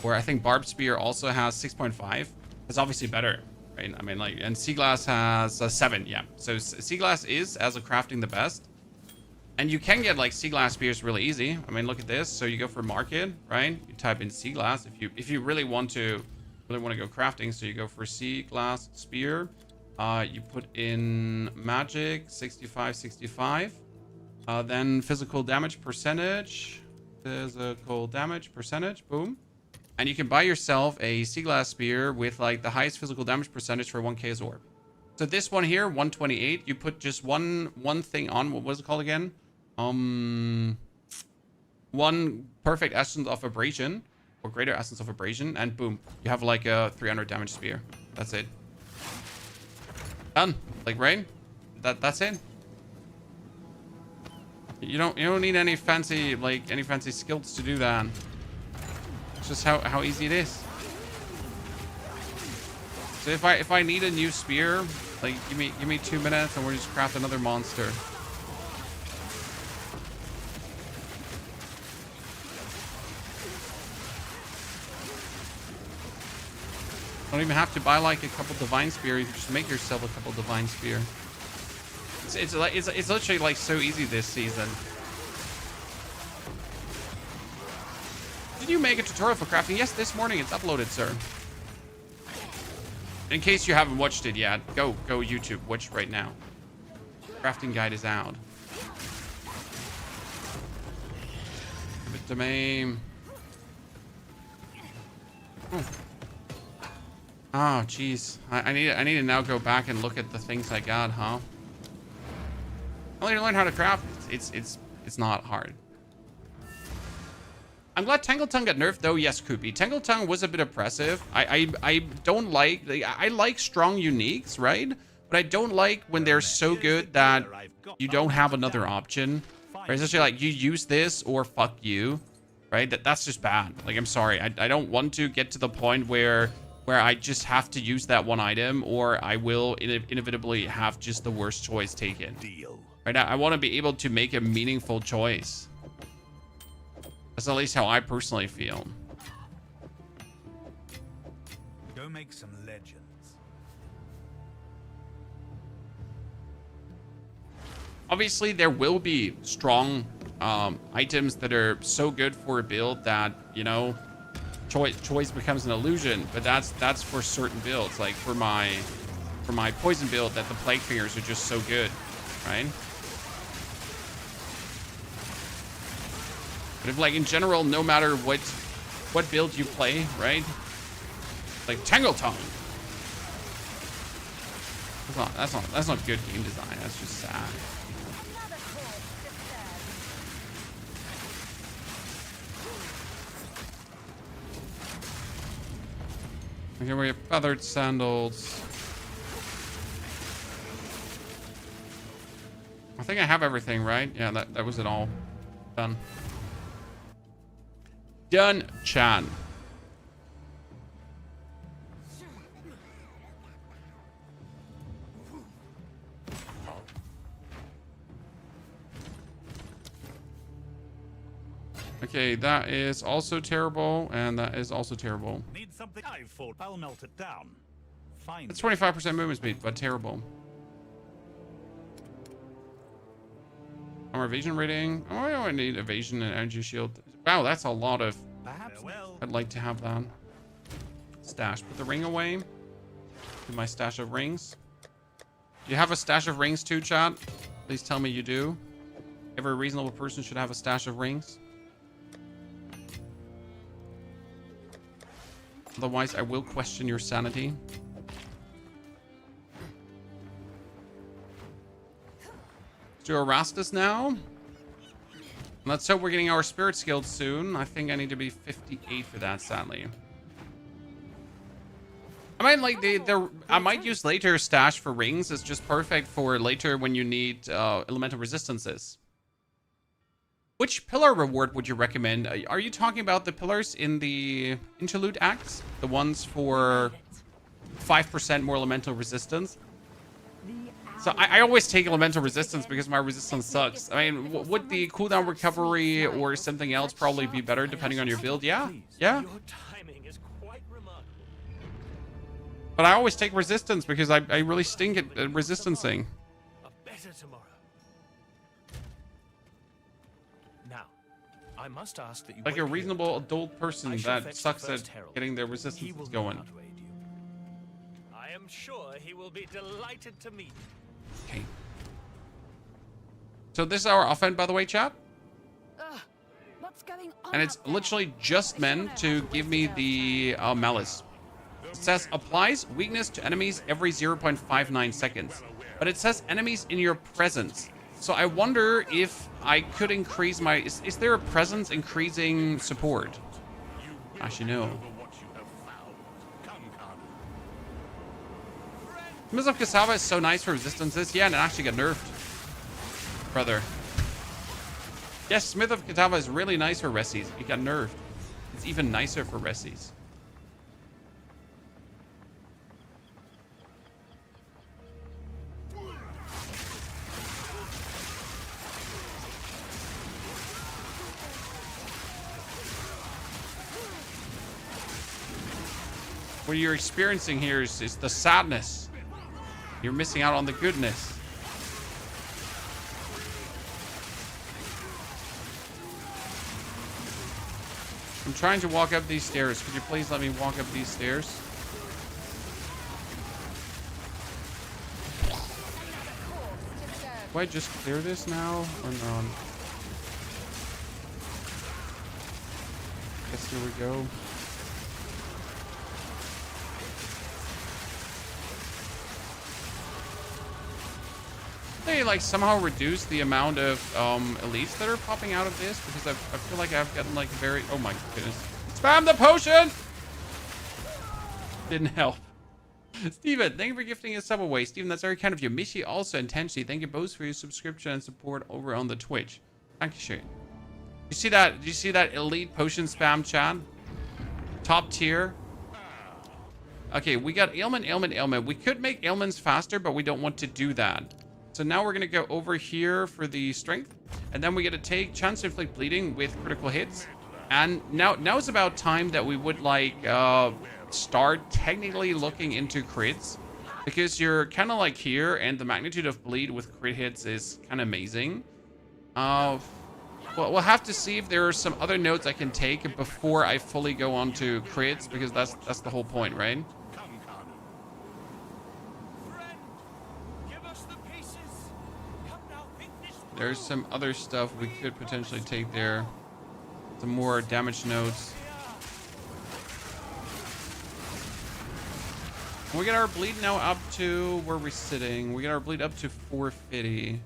Where I think Barbed Spear also has 6.5. It's obviously better, right? I mean, like, and Sea Glass has 7, yeah. So Sea Glass is, as a crafting, the best. And you can get like Sea Glass Spears really easy. I mean, look at this. So you go for market, right? You type in Sea Glass if you really want to go crafting. So you go for Sea Glass Spear. You put in magic 65. Then physical damage percentage. Physical damage percentage. Boom. And you can buy yourself a Sea Glass Spear with like the highest physical damage percentage for 1k as orb. So this one here, 128. You put just one thing on. What was it called again? One perfect essence of abrasion or greater essence of abrasion, and boom, you have like a 300 damage spear. That's it. Done. Like, right? That's it. You don't need any fancy skills to do that. It's just how easy it is. So if I need a new spear, like give me 2 minutes and we'll just craft another monster. Don't even have to buy like a couple divine spear. You can just make yourself a couple divine spear. It's literally like so easy this season. Did you make a tutorial for crafting? Yes, this morning it's uploaded, sir. In case you haven't watched it yet, go YouTube, watch right now. Crafting guide is out. Give it to me. Oh, jeez. I need to now go back and look at the things I got, huh? I need to learn how to craft. It's not hard. I'm glad Tangle Tongue got nerfed, though. Yes, Koopy. Tangle Tongue was a bit oppressive. I don't like... I like strong uniques, right? But I don't like when they're so good that you don't have another option. Right? Especially like, you use this or fuck you. Right? That's just bad. Like, I'm sorry. I don't want to get to the point where I just have to use that one item, or I will inevitably have just the worst choice taken. Right? I want to be able to make a meaningful choice. That's at least how I personally feel. Go make some legends. Obviously, there will be strong items that are so good for a build that, you know, choice becomes an illusion. But that's for certain builds. Like for my poison build, that the plague fingers are just so good, right? But if, like, in general, no matter what build you play, right? Like Tangle Tongue. That's not good game design. That's just sad. Okay, we have feathered sandals. I think I have everything, right? Yeah, that was it all. Done. Done, Chan. Okay, that is also terrible, and that is also terrible. Need something? I'll melt it down. Fine. It's 25% movement speed, but terrible. Our evasion rating. Oh, I need evasion and energy shield. Wow, that's a lot of... Perhaps I'd like to have that. Stash. Put the ring away. Do my stash of rings. Do you have a stash of rings too, chat? Please tell me you do. Every reasonable person should have a stash of rings. Otherwise, I will question your sanity. Let's do Arastas now. Let's hope we're getting our spirit skilled soon. I think I need to be 58 for that, sadly. I might like I might use later stash for rings. It's just perfect for later when you need elemental resistances. Which pillar reward would you recommend? Are you talking about the pillars in the interlude acts? The ones for 5% more elemental resistance? So I always take elemental resistance because my resistance sucks. I mean, would the cooldown recovery or something else probably be better depending on your build? Yeah, yeah. Your timing is quite remarkable. But I always take resistance because I really stink at resistancing. A better tomorrow. Now, I must ask that you Like wait a here. reasonable adult person I shall that fetch the sucks at first herald. getting their He resistance will know going. how to aid you. I am sure he will be delighted to meet you. Okay. So this is our offhand, by the way, chat. What's going on? And it's literally just meant to give me the malice. It says applies weakness to enemies every 0.59 seconds. But it says enemies in your presence. So I wonder if I could increase my... Is there a presence increasing support? Actually, no. Smith of Cassava is so nice for resistances. Yeah, and it actually got nerfed. Brother. Yes, Smith of Cassava is really nice for resties. It got nerfed. It's even nicer for Ressis. What you're experiencing here is the sadness. You're missing out on the goodness. I'm trying to walk up these stairs. Could you please let me walk up these stairs? Do I just clear this now or not? Guess here we go. They like somehow reduce the amount of elites that are popping out of this, because I feel like I've gotten like very, oh my goodness, spam the potion. Didn't help. Steven, thank you for gifting a sub away. Steven, that's very kind of you. Mishi also intentionally, thank you both for your subscription and support over on the Twitch. Thank you, Shane. You see that? Did you see that elite potion spam, chat? Top tier. Okay, we got ailment, ailment, ailment. We could make ailments faster, but we don't want to do that. So now we're going to go over here for the strength. And then we get to take chance to inflict bleeding with critical hits. And now is about time that we would like start technically looking into crits. Because you're kind of like here, and the magnitude of bleed with crit hits is kind of amazing. Well, we'll have to see if there are some other notes I can take before I fully go on to crits. Because that's the whole point, right? There's some other stuff we could potentially take there. Some more damage notes. We get our bleed now up to, where are we sitting? We get our bleed up to 450.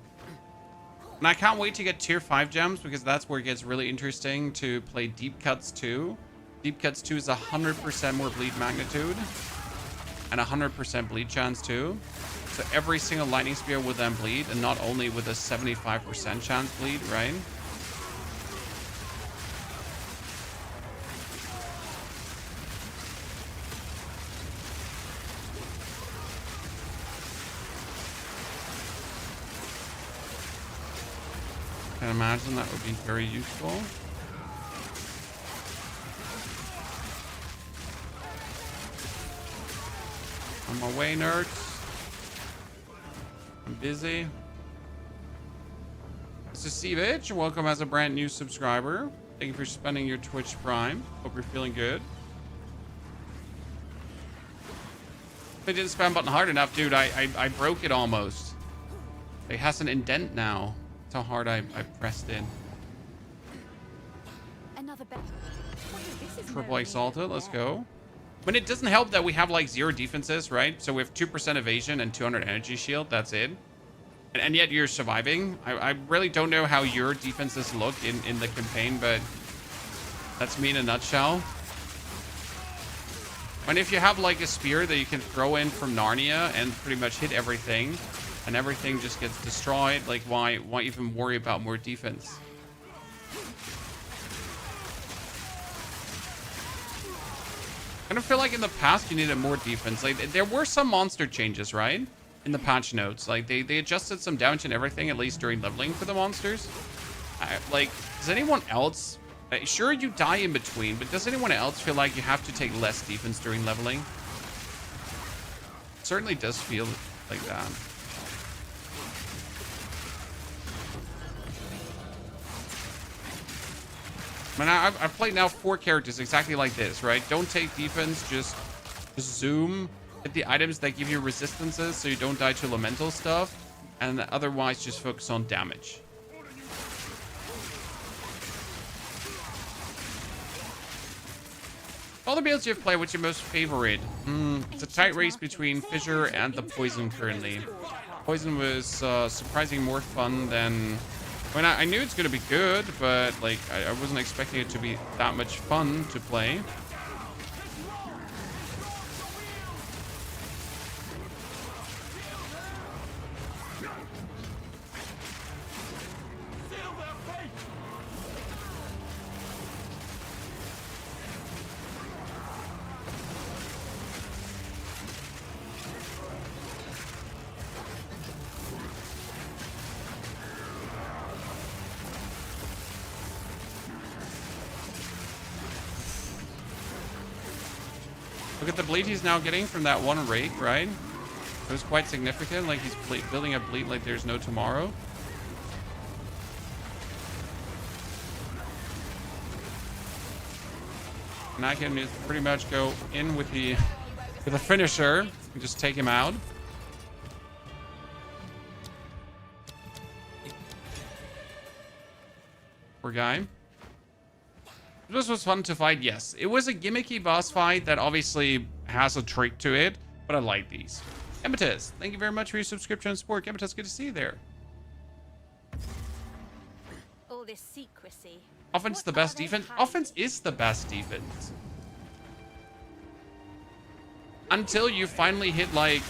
And I can't wait to get tier 5 gems, because that's where it gets really interesting to play Deep Cuts 2. Deep Cuts 2 is 100% more bleed magnitude. And 100% bleed chance too. So every single lightning spear will then bleed, and not only with a 75% chance bleed, right? I can imagine that would be very useful. On my way, nerds. I'm busy. This is Stevich. Welcome as a brand new subscriber. Thank you for spending your Twitch Prime. Hope you're feeling good. If I didn't spam button hard enough, dude, I broke it almost. It has an indent now. That's how hard I pressed in. Triple exalted. Let's go. But it doesn't help that we have like 0 defenses, right? So we have 2% evasion and 200 energy shield. That's it. And yet you're surviving. I really don't know how your defenses look in the campaign, but that's me in a nutshell. And if you have like a spear that you can throw in from Narnia and pretty much hit everything, and everything just gets destroyed, like why even worry about more defense? I kind of feel like in the past you needed more defense. Like there were some monster changes, right? In the patch notes, like they adjusted some damage and everything, at least during leveling for the monsters. Like, does anyone else? Sure, you die in between, but does anyone else feel like you have to take less defense during leveling? It certainly does feel like that. I mean, I've played now 4 characters exactly like this, right? Don't take defense, just zoom, hit the items that give you resistances so you don't die to elemental stuff, and otherwise just focus on damage. All the builds you've played, what's your most favorite? It's a tight race between Fissure and the Poison currently. Poison was surprisingly more fun than... I mean, I knew it's going to be good, but like I wasn't expecting it to be that much fun to play. Look at the bleed he's now getting from that one rake, right? It was quite significant. Like, he's building a bleed like there's no tomorrow. And I can just pretty much go in with the finisher and just take him out. Poor guy. This was fun to fight, yes. It was a gimmicky boss fight that obviously has a trick to it, but I like these. Amethyst, thank you very much for your subscription and support. Amethyst, good to see you there. All this secrecy. Offense is the best defense. Offense is the best defense. Until you finally hit like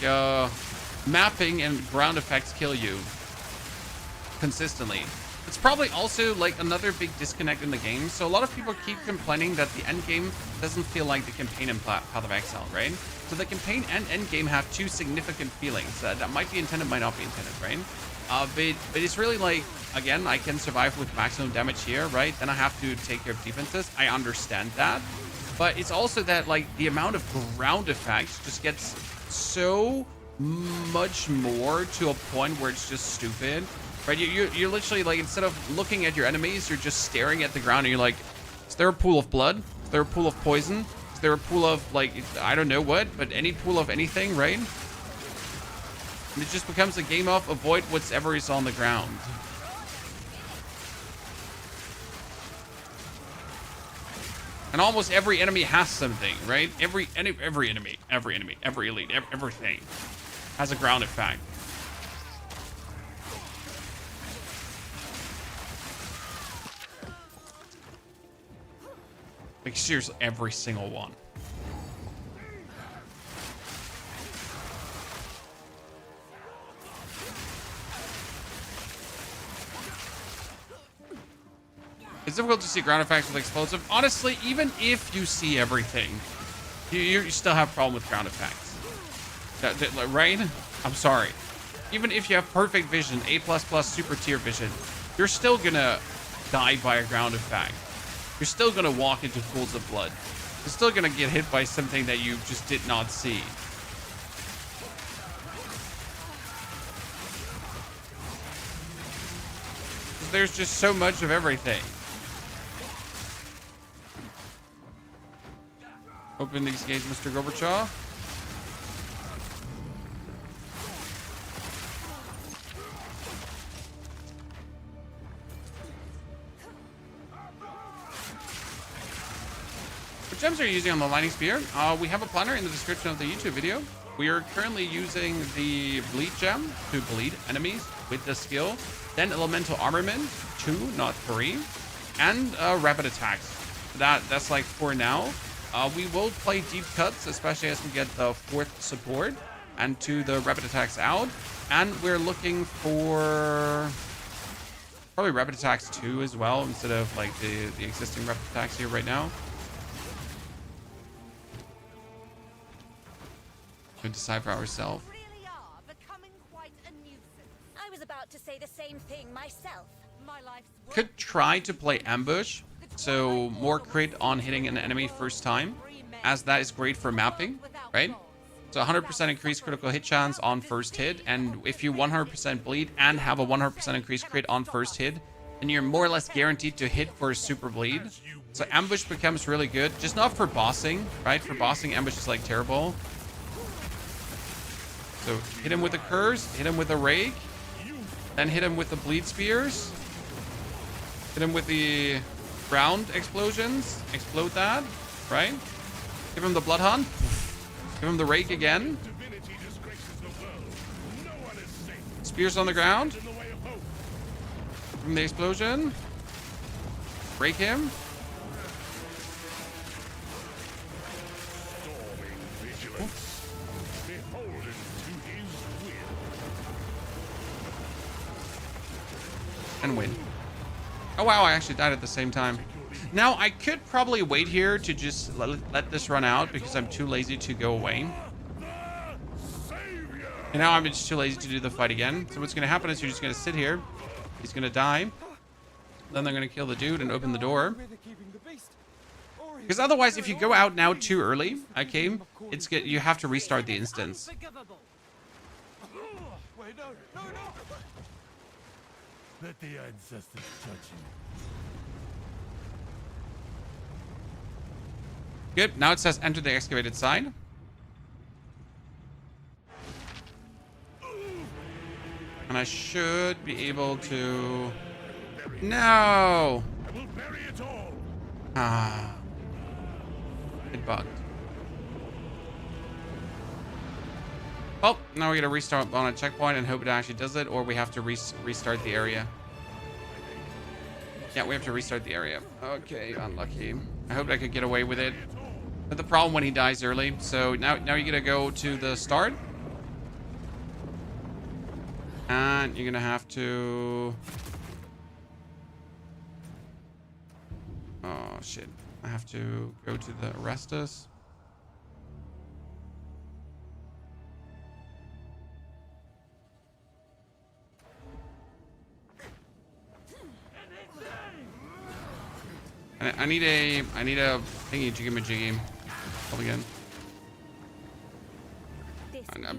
mapping and ground effects kill you consistently. It's probably also like another big disconnect in the game. So a lot of people keep complaining that the end game doesn't feel like the campaign in Path of Exile, right? So the campaign and end game have two significant feelings that might be intended, might not be intended, right? But it's really like, again, I can survive with maximum damage here, right? Then I have to take care of defenses. I understand that. But it's also that like the amount of ground effects just gets so much more to a point where it's just stupid. Right, you're literally like, instead of looking at your enemies, you're just staring at the ground and you're like, is there a pool of blood? Is there a pool of poison? Is there a pool of like, I don't know what, but any pool of anything, right? And it just becomes a game of avoid whatever is on the ground. And almost every enemy has something, right? Every enemy, every elite, everything has a ground effect. Like, seriously, every single one. It's difficult to see ground effects with explosive. Honestly, even if you see everything, you still have a problem with ground effects. Right? I'm sorry. Even if you have perfect vision, A++ super tier vision, you're still gonna die by a ground effect. You're still going to walk into pools of blood. You're still going to get hit by something that you just did not see. There's just so much of everything. Open these gates, Mr. Gorbachev. What gems are you using on the Lightning Spear? We have a planner in the description of the YouTube video. We are currently using the Bleed gem to bleed enemies with the skill. Then Elemental Armament, 2, not 3. And Rapid Attacks. That's like for now. We will play Deep Cuts, especially as we get the 4th support. And to the Rapid Attacks out. And we're looking for probably Rapid Attacks 2 as well, instead of like the existing Rapid Attacks here right now. To decipher ourselves. Really are becoming quite a nuisance. I was about to say the same thing myself. My life's work. Could try to play ambush, so more crit on hitting an enemy first time, as that is great for mapping, right? So 100% increased critical hit chance on first hit, and if you 100% bleed and have a 100% increased crit on first hit, then you're more or less guaranteed to hit for a super bleed. So ambush becomes really good, just not for bossing, right? For bossing, ambush is like terrible. So hit him with a curse, hit him with a rake, then hit him with the bleed spears, hit him with the ground explosions, explode that, right? Give him the blood hunt, give him the rake again. Spears on the ground. Give him the explosion. Rake him. And win. Oh wow, I actually died at the same time. Now I could probably wait here to just let this run out because I'm too lazy to go away. And now I'm just too lazy to do the fight again. So what's gonna happen is you're just gonna sit here. He's gonna die. Then they're gonna kill the dude and open the door. Because otherwise, if you go out now too early, okay, you have to restart the instance. Wait, no. Let the ancestors judge you. Good. Now it says enter the excavated site. And I should be able to... No! I will bury it all. Ah. It bugged. Well, now we gotta restart on a checkpoint and hope it actually does it, or we have to restart the area. Yeah, we have to restart the area. Okay, unlucky. I hoped I could get away with it. But the problem when he dies early. So now you're gonna go to the start. And you're gonna have to... Oh, shit. I have to go to the Arastas. I need a thingy jiggy Hold again.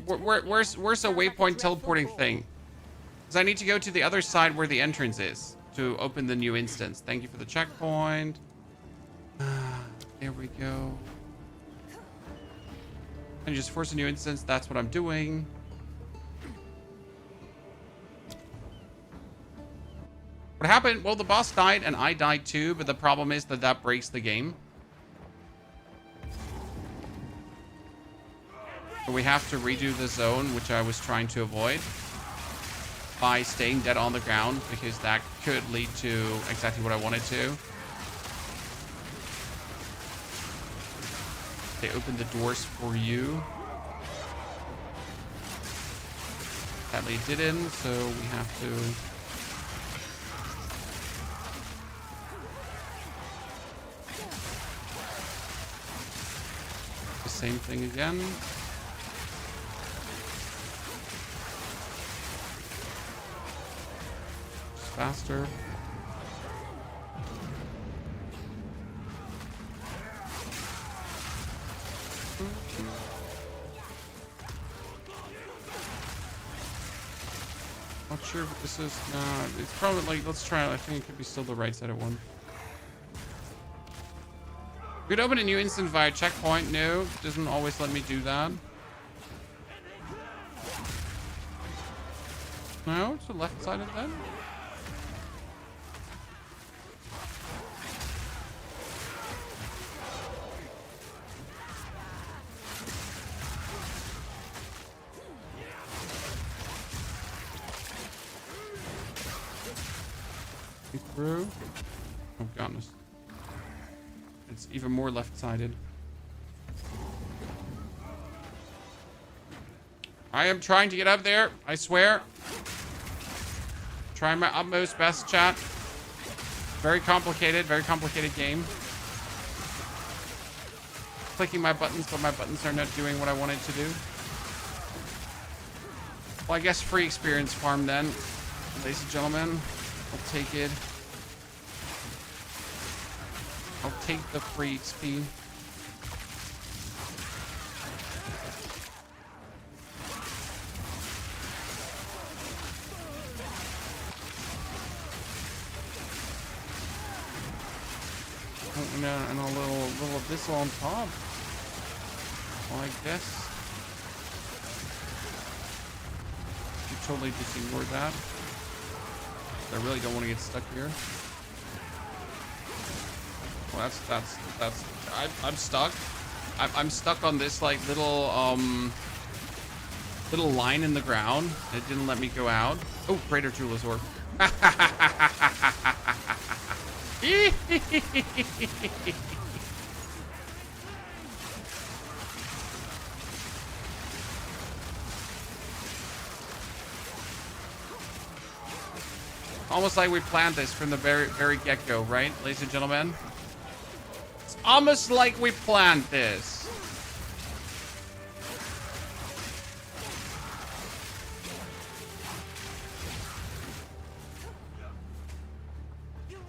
Where's a waypoint teleporting thing? Because I need to go to the other side where the entrance is to open the new instance. Thank you for the checkpoint. There we go. And just force a new instance. That's what I'm doing. What happened? Well, the boss died and I died too, but the problem is that breaks the game. So we have to redo the zone, which I was trying to avoid by staying dead on the ground, because that could lead to exactly what I wanted to. They opened the doors for you. Sadly it didn't, so we have to... the same thing again. Just faster. Not sure if this is... Nah, it's probably like... Let's try it. I think it could be still the right side of one. We could open a new instance via checkpoint. No, it doesn't always let me do that. No, it's the left side of that. Through. Oh goodness. It's even more left-sided. I am trying to get up there, I swear. Trying my utmost best, chat. Very complicated game. Clicking my buttons, but my buttons are not doing what I wanted to do. Well, I guess free experience farm then, ladies and gentlemen. I'll take it. I'll take the free XP. Oh, and a little Abyssal on top. Well, I guess. You totally just ignored that. I really don't want to get stuck here. Well, I'm stuck. I'm stuck on this like little line in the ground. It didn't let me go out. Oh, Greater Jewel's Orb. Almost like we planned this from the very get-go, right, ladies and gentlemen? It's almost like we planned this.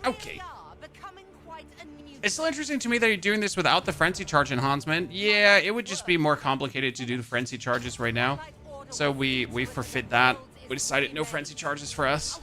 Okay. Becoming quite a It's still interesting to me that you're doing this without the frenzy charge enhancement. Yeah, it would just be more complicated to do the frenzy charges right now. So we forfeit that. We decided no frenzy charges for us.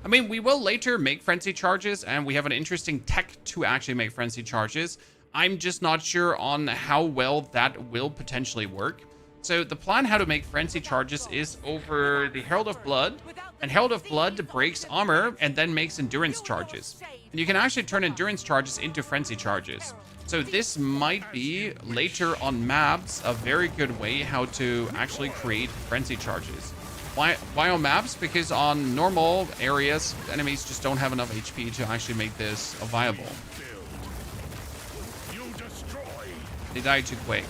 I mean, we will later make frenzy charges, and we have an interesting tech to actually make frenzy charges. I'm just not sure on how well that will potentially work. So the plan how to make frenzy charges is over the Herald of Blood, and Herald of Blood breaks armor and then makes endurance charges. And you can actually turn endurance charges into frenzy charges. So this might be later on maps a very good way how to actually create frenzy charges. Why on maps? Because on normal areas, enemies just don't have enough HP to actually make this viable. They die too quick.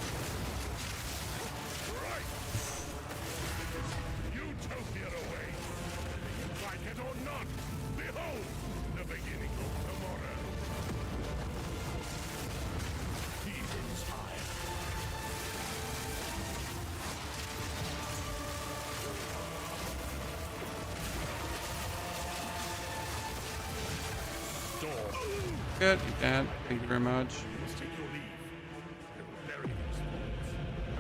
Good, you can. Thank you very much.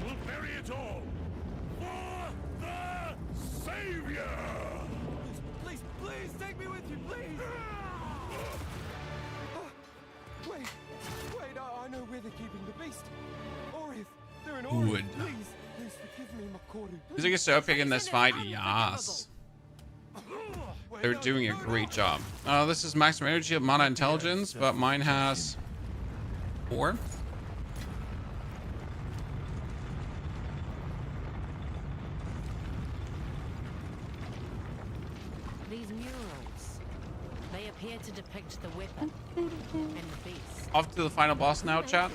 We'll bury it all for the Savior. Please, please take me with you, please. Wait, I know where they're keeping the beast. Or if they're in order, Wood. please forgive me, Makoru. Is it so big in this fight? Yes. They're doing a great job. This is maximum energy of mana intelligence, but mine has 4. These murals, they appear to depict the weapon and the beast. Off to the final boss now, chat.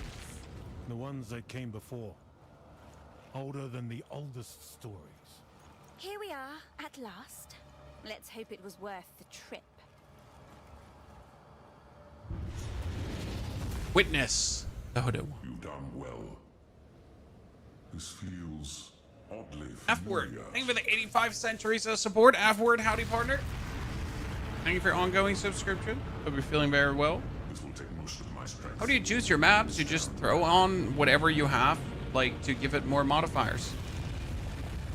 The ones that came before. Older than the oldest stories. Here we are, at last. Let's hope it was worth the trip. Witness the hoodoo. You done well. This feels oddly F-word. familiar. Thank you for the 85 centuries of support. F-word, howdy partner. Thank you for your ongoing subscription. Hope you're feeling very well. This will take most of my strength. How do you choose your maps? You just throw on whatever you have, like, to give it more modifiers.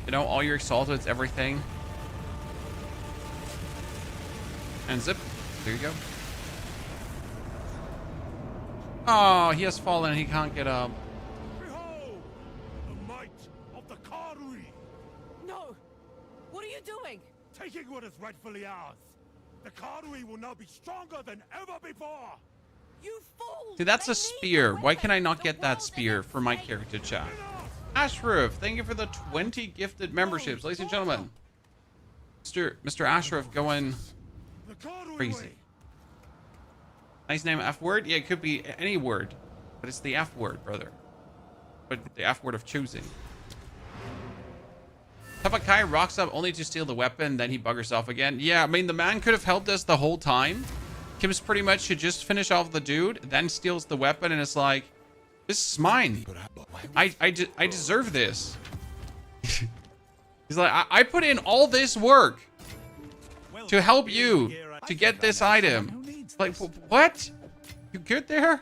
You know, all your exalted, everything. And zip. There you go. Oh, he has fallen. He can't get up. Behold, the might of the Karui, No! What are you doing? taking what is rightfully ours. The Karui will now be stronger than ever before. You fool! See, that's a spear. Why can I not get that spear for my character chat? Ashraf, thank you for the 20 gifted memberships, ladies and gentlemen. Mr. Ashraf going The Karui crazy. way. Nice name, F-word? Yeah, it could be any word, but it's the F-word, brother. But the F-word of choosing. Tabakai rocks up only to steal the weapon, then he buggers off again. Yeah, I mean, the man could have helped us the whole time. Kim's pretty much should just finish off the dude, then steals the weapon, and it's like, this is mine. I deserve this. He's like, I put in all this work to help you to get this item. Like, what? You good there?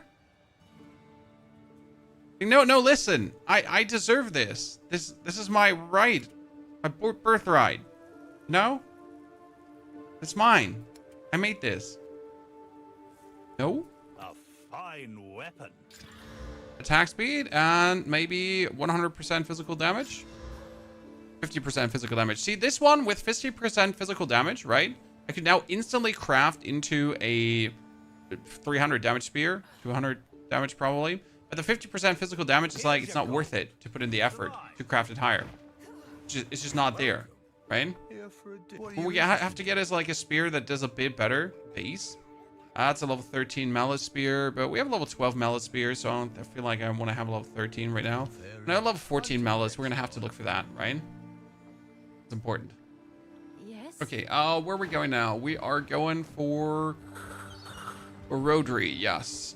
No, listen. I deserve this. This is my right. My birthright. No? It's mine. I made this. No? A fine weapon. Attack speed and maybe 100% physical damage. 50% physical damage. See, this one with 50% physical damage, right? I could now instantly craft into a 300 damage spear. 200 damage probably. But the 50% physical damage is like, it's not worth it to put in the effort to craft it higher. It's just not there, right? What we have to get is like a spear that does a bit better base. That's a level 13 mallet spear, but we have a level 12 mallet spear, so I feel like I want to have a level 13 right now. And I have level 14 mallets. We're going to have to look for that, right? It's important. Yes? Okay, where are we going now? We are going for Rodri. Yes,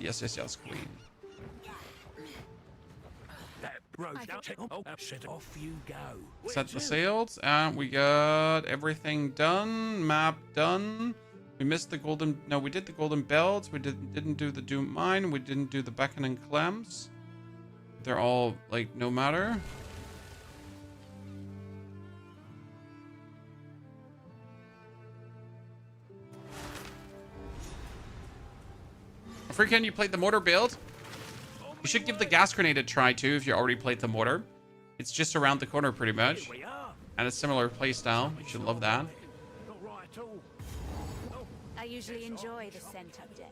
queen. Off you go. Set the sails, and we got everything done. Map done. We missed the golden... No, we did the golden belts. We didn't do the doomed mine. We didn't do the beckoning clams. They're all, like, no matter. Freaking, you played the mortar build? You should give the gas grenade a try, too, if you already played the mortar. It's just around the corner, pretty much. And a similar playstyle. You should love that. I usually enjoy the scent of death,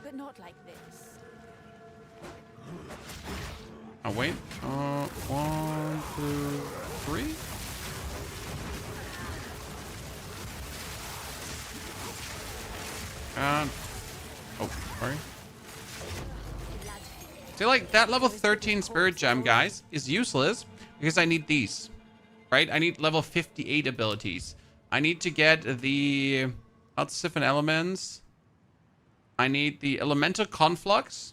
but not like this. Oh, wait. 1, 2, 3? And... Oh, sorry. See, like, that level 13 spirit gem, guys, is useless because I need these, right? I need level 58 abilities. I need to get the Siphon Elements. I need the Elemental Conflux.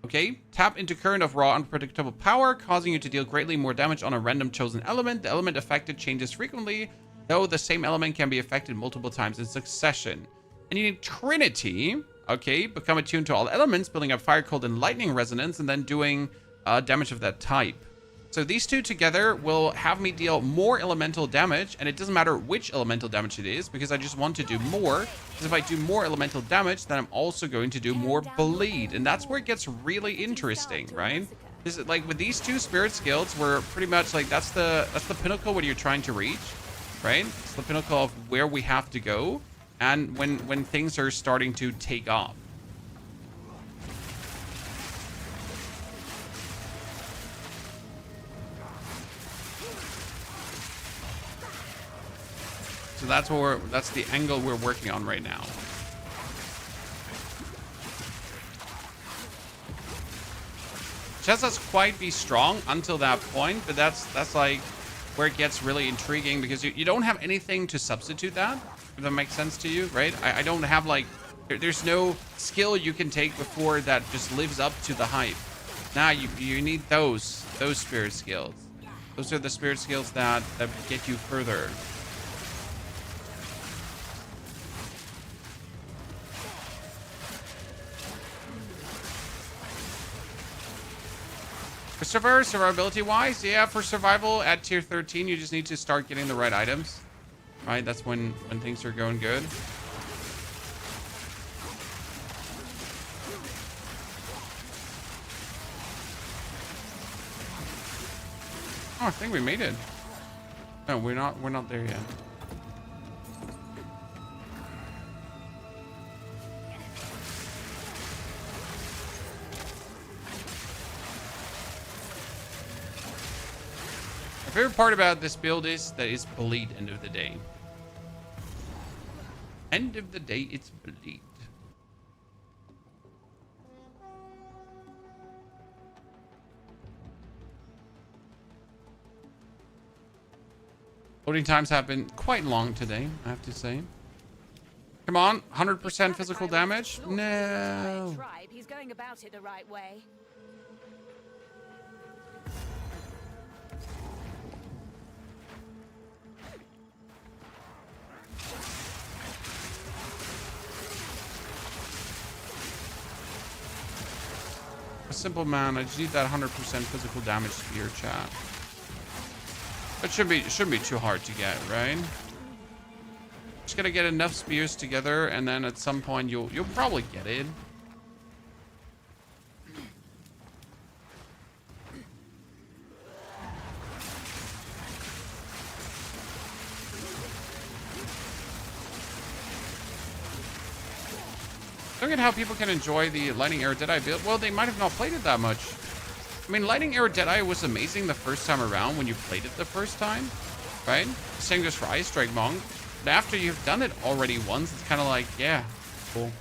Okay, tap into current of raw unpredictable power, causing you to deal greatly more damage on a random chosen element. The element affected changes frequently, though the same element can be affected multiple times in succession. And you need Trinity. Okay, become attuned to all elements, building up fire, cold, and lightning resonance, and then doing damage of that type. So these two together will have me deal more elemental damage, and it doesn't matter which elemental damage it is, because I just want to do more. Because if I do more elemental damage, then I'm also going to do more bleed, and that's where it gets really interesting, right? Is it like with these two spirit skills, we're pretty much like that's the pinnacle what you're trying to reach, right? It's the pinnacle of where we have to go, and when things are starting to take off. So that's the angle we're working on right now. Chess doesn't quite be strong until that point, but that's like where it gets really intriguing because you don't have anything to substitute that, if that makes sense to you, right? I don't have like, there's no skill you can take before that just lives up to the hype. Now you need those spirit skills. Those are the spirit skills that get you further. For survivability wise, yeah, for survival at tier 13, you just need to start getting the right items. Right? That's when things are going good. Oh, I think we made it. No, we're not there yet. My favorite part about this build is that it's bleed end of the day. End of the day, it's bleed. Loading times have been quite long today, I have to say. Come on, 100% physical damage? No. He's going about it the right way. A simple man, I just need that 100% physical damage spear, chat. It shouldn't be too hard to get, right? Just gotta get enough spears together, and then at some point you'll probably get it. Look at how people can enjoy the Lightning Arrow Deadeye build. Well, they might have not played it that much. I mean, Lightning Arrow Deadeye was amazing the first time around when you played it the first time, right? Same goes for Ice Strike Monk. But after you've done it already once, it's kind of like, yeah, cool.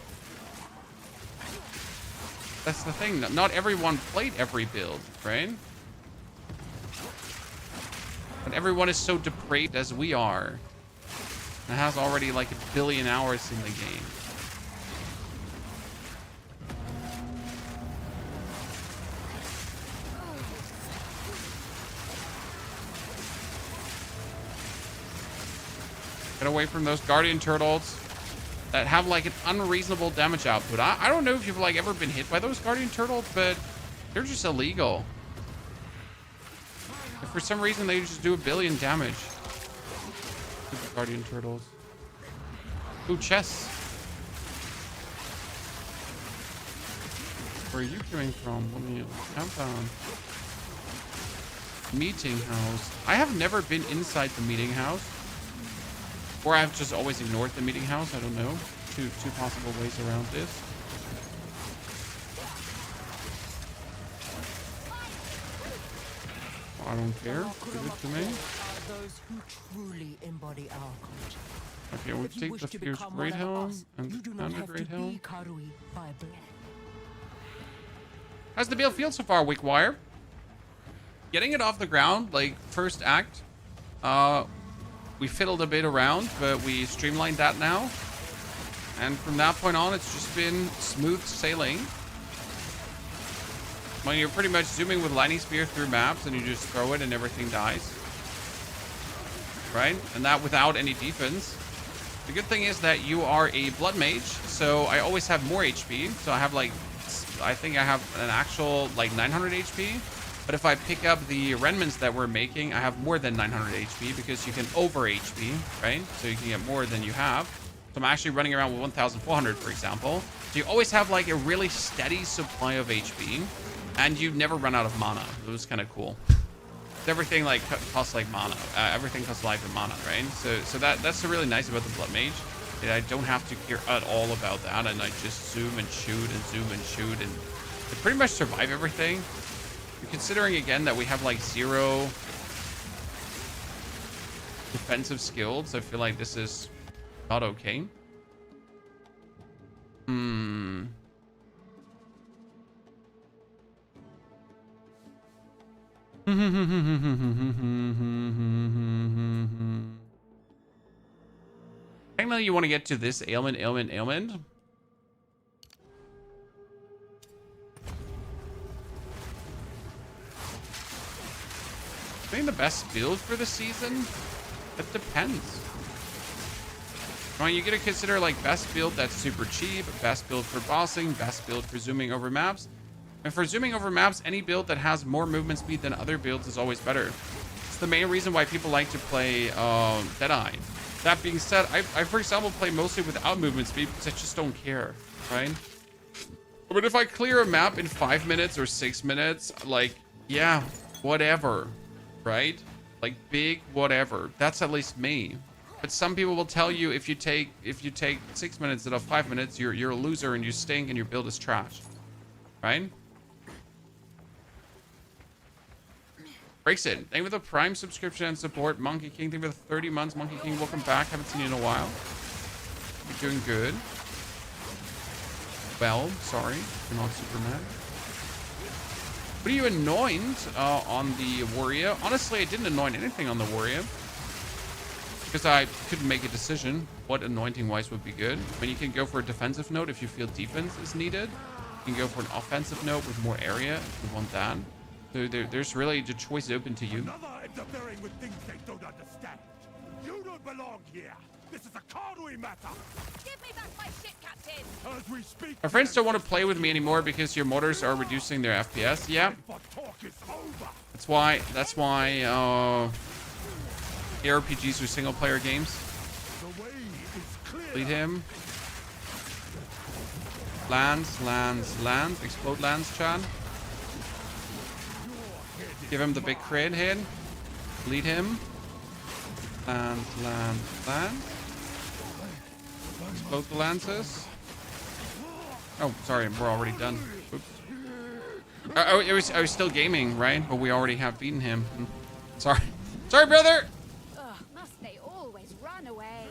That's the thing. Not everyone played every build, right? But everyone is so depraved as we are. And has already like 1 billion hours in the game. Get away from those guardian turtles. that have like an unreasonable damage output. I don't know if you've like ever been hit by those guardian turtles, but they're just illegal. If for some reason they just do 1 billion damage. Stupid guardian turtles. Ooh, chests. Where are you coming from? Let me compound. Meeting house. I have never been inside the meeting house. Or I've just always ignored the meeting house. I don't know. Two possible ways around this. I don't care. Give it to me. Those who truly embody our culture. Okay, we'll take the Fierce Great Helm and the Thunder Great Helm. How's the build feel so far, Wickwire? Getting it off the ground, like first act, we fiddled a bit around, but we streamlined that now. And from that point on, it's just been smooth sailing. Well, you're pretty much zooming with lightning spear through maps and you just throw it and everything dies. Right? And that without any defense. The good thing is that you are a blood mage, so I always have more HP. So I have like, I think I have an actual like 900 HP. But if I pick up the renmans that we're making, I have more than 900 HP because you can over HP, right? So you can get more than you have. So I'm actually running around with 1,400, for example. So you always have like a really steady supply of HP and you never run out of mana. It was kind of cool. Everything like costs like mana. Everything costs life and mana, right? So that's really nice about the Blood Mage. I don't have to care at all about that, and I just zoom and shoot and zoom and shoot, and I pretty much survive everything. Considering again that we have like 0 defensive skills, I feel like this is not okay. Technically, you want to get to this ailment. I think the best build for the season? It depends. Right, you gotta consider like best build that's super cheap, best build for bossing, best build for zooming over maps. And for zooming over maps, any build that has more movement speed than other builds is always better. It's the main reason why people like to play Deadeye. That being said, I for example play mostly without movement speed because I just don't care, right? But if I clear a map in 5 minutes or 6 minutes, like, yeah, whatever. Right? Like big whatever. That's at least me. But some people will tell you if you take 6 minutes instead of 5 minutes, you're a loser and you stink and your build is trash. Right? Breaks it. Thank you for the Prime subscription and support. Monkey King, thank you for the 30 months. Monkey King, welcome back. Haven't seen you in a while. You're doing good. Well, sorry. You're not Superman. What are you anoint on the warrior? Honestly, I didn't anoint anything on the warrior because I couldn't make a decision what anointing wise would be good. I mean, you can go for a defensive note if you feel defense is needed. You can go for an offensive note with more area if you want that. So there's really the choice open to you. Another interfering with things they don't understand. You don't belong here. This is a Cardui matter. Give me back my ship, Captain. As we speak, My friends don't want to play with me anymore because your mortars are reducing their FPS. Yeah. talk is over. That's why ARPGs are single player games. The way is clear. Lead him. Lands. Explode lands, Chan. Give him the big crit hit. Lead him. Land. Explode the lances. Oh, sorry, we're already done. Oops. I was still gaming, right? But we already have beaten him. Sorry, brother. Ugh, must they always run away?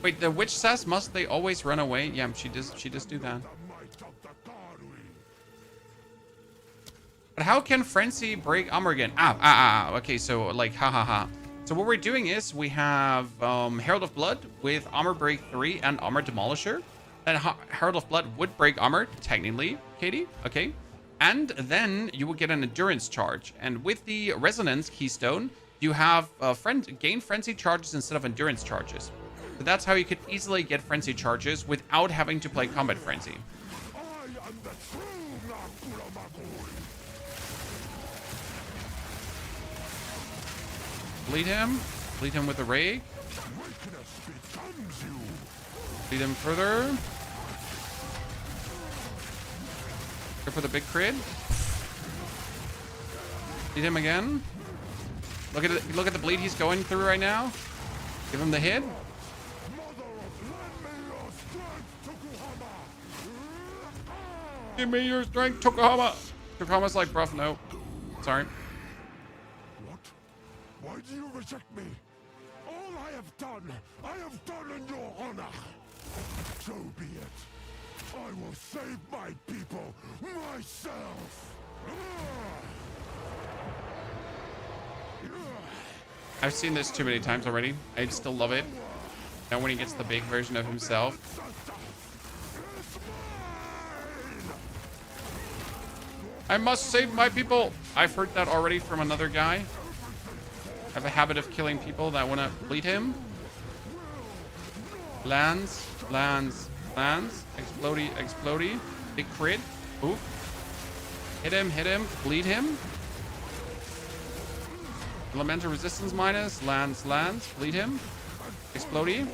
Wait, the witch says, "Must they always run away?" Yeah, she does do that. But how can Frenzy break armor again? Okay, so like, ha. So what we're doing is we have Herald of Blood with armor break 3 and armor demolisher. And Herald of Blood would break armor, technically, Katie. Okay. And then you will get an endurance charge. And with the resonance keystone, you have gain frenzy charges instead of endurance charges. So that's how you could easily get frenzy charges without having to play combat frenzy. I am the true Nakuramagui. Bleed him. Bleed him with the rake. Weakness becomes you. Bleed him further. Go for the big crit. Bleed him again. Look at it. Look at the bleed he's going through right now. Give him the hit. Mother of Give me your strength, Tokuhama. Tokuhama's like, bruv, no. Sorry. What? Why do you reject me? All I have done in your honor. So be it. I will save my people myself. I've seen this too many times already. I still love it. Now when he gets the big version of himself. I must save my people. I've heard that already from another guy. I have a habit of killing people that want to bleed him. Lands, lands, lands. Explodey, explodey. Big crit. Ooh. Hit him, bleed him. Elemental resistance minus. Lands, lands. Bleed him. Explodey.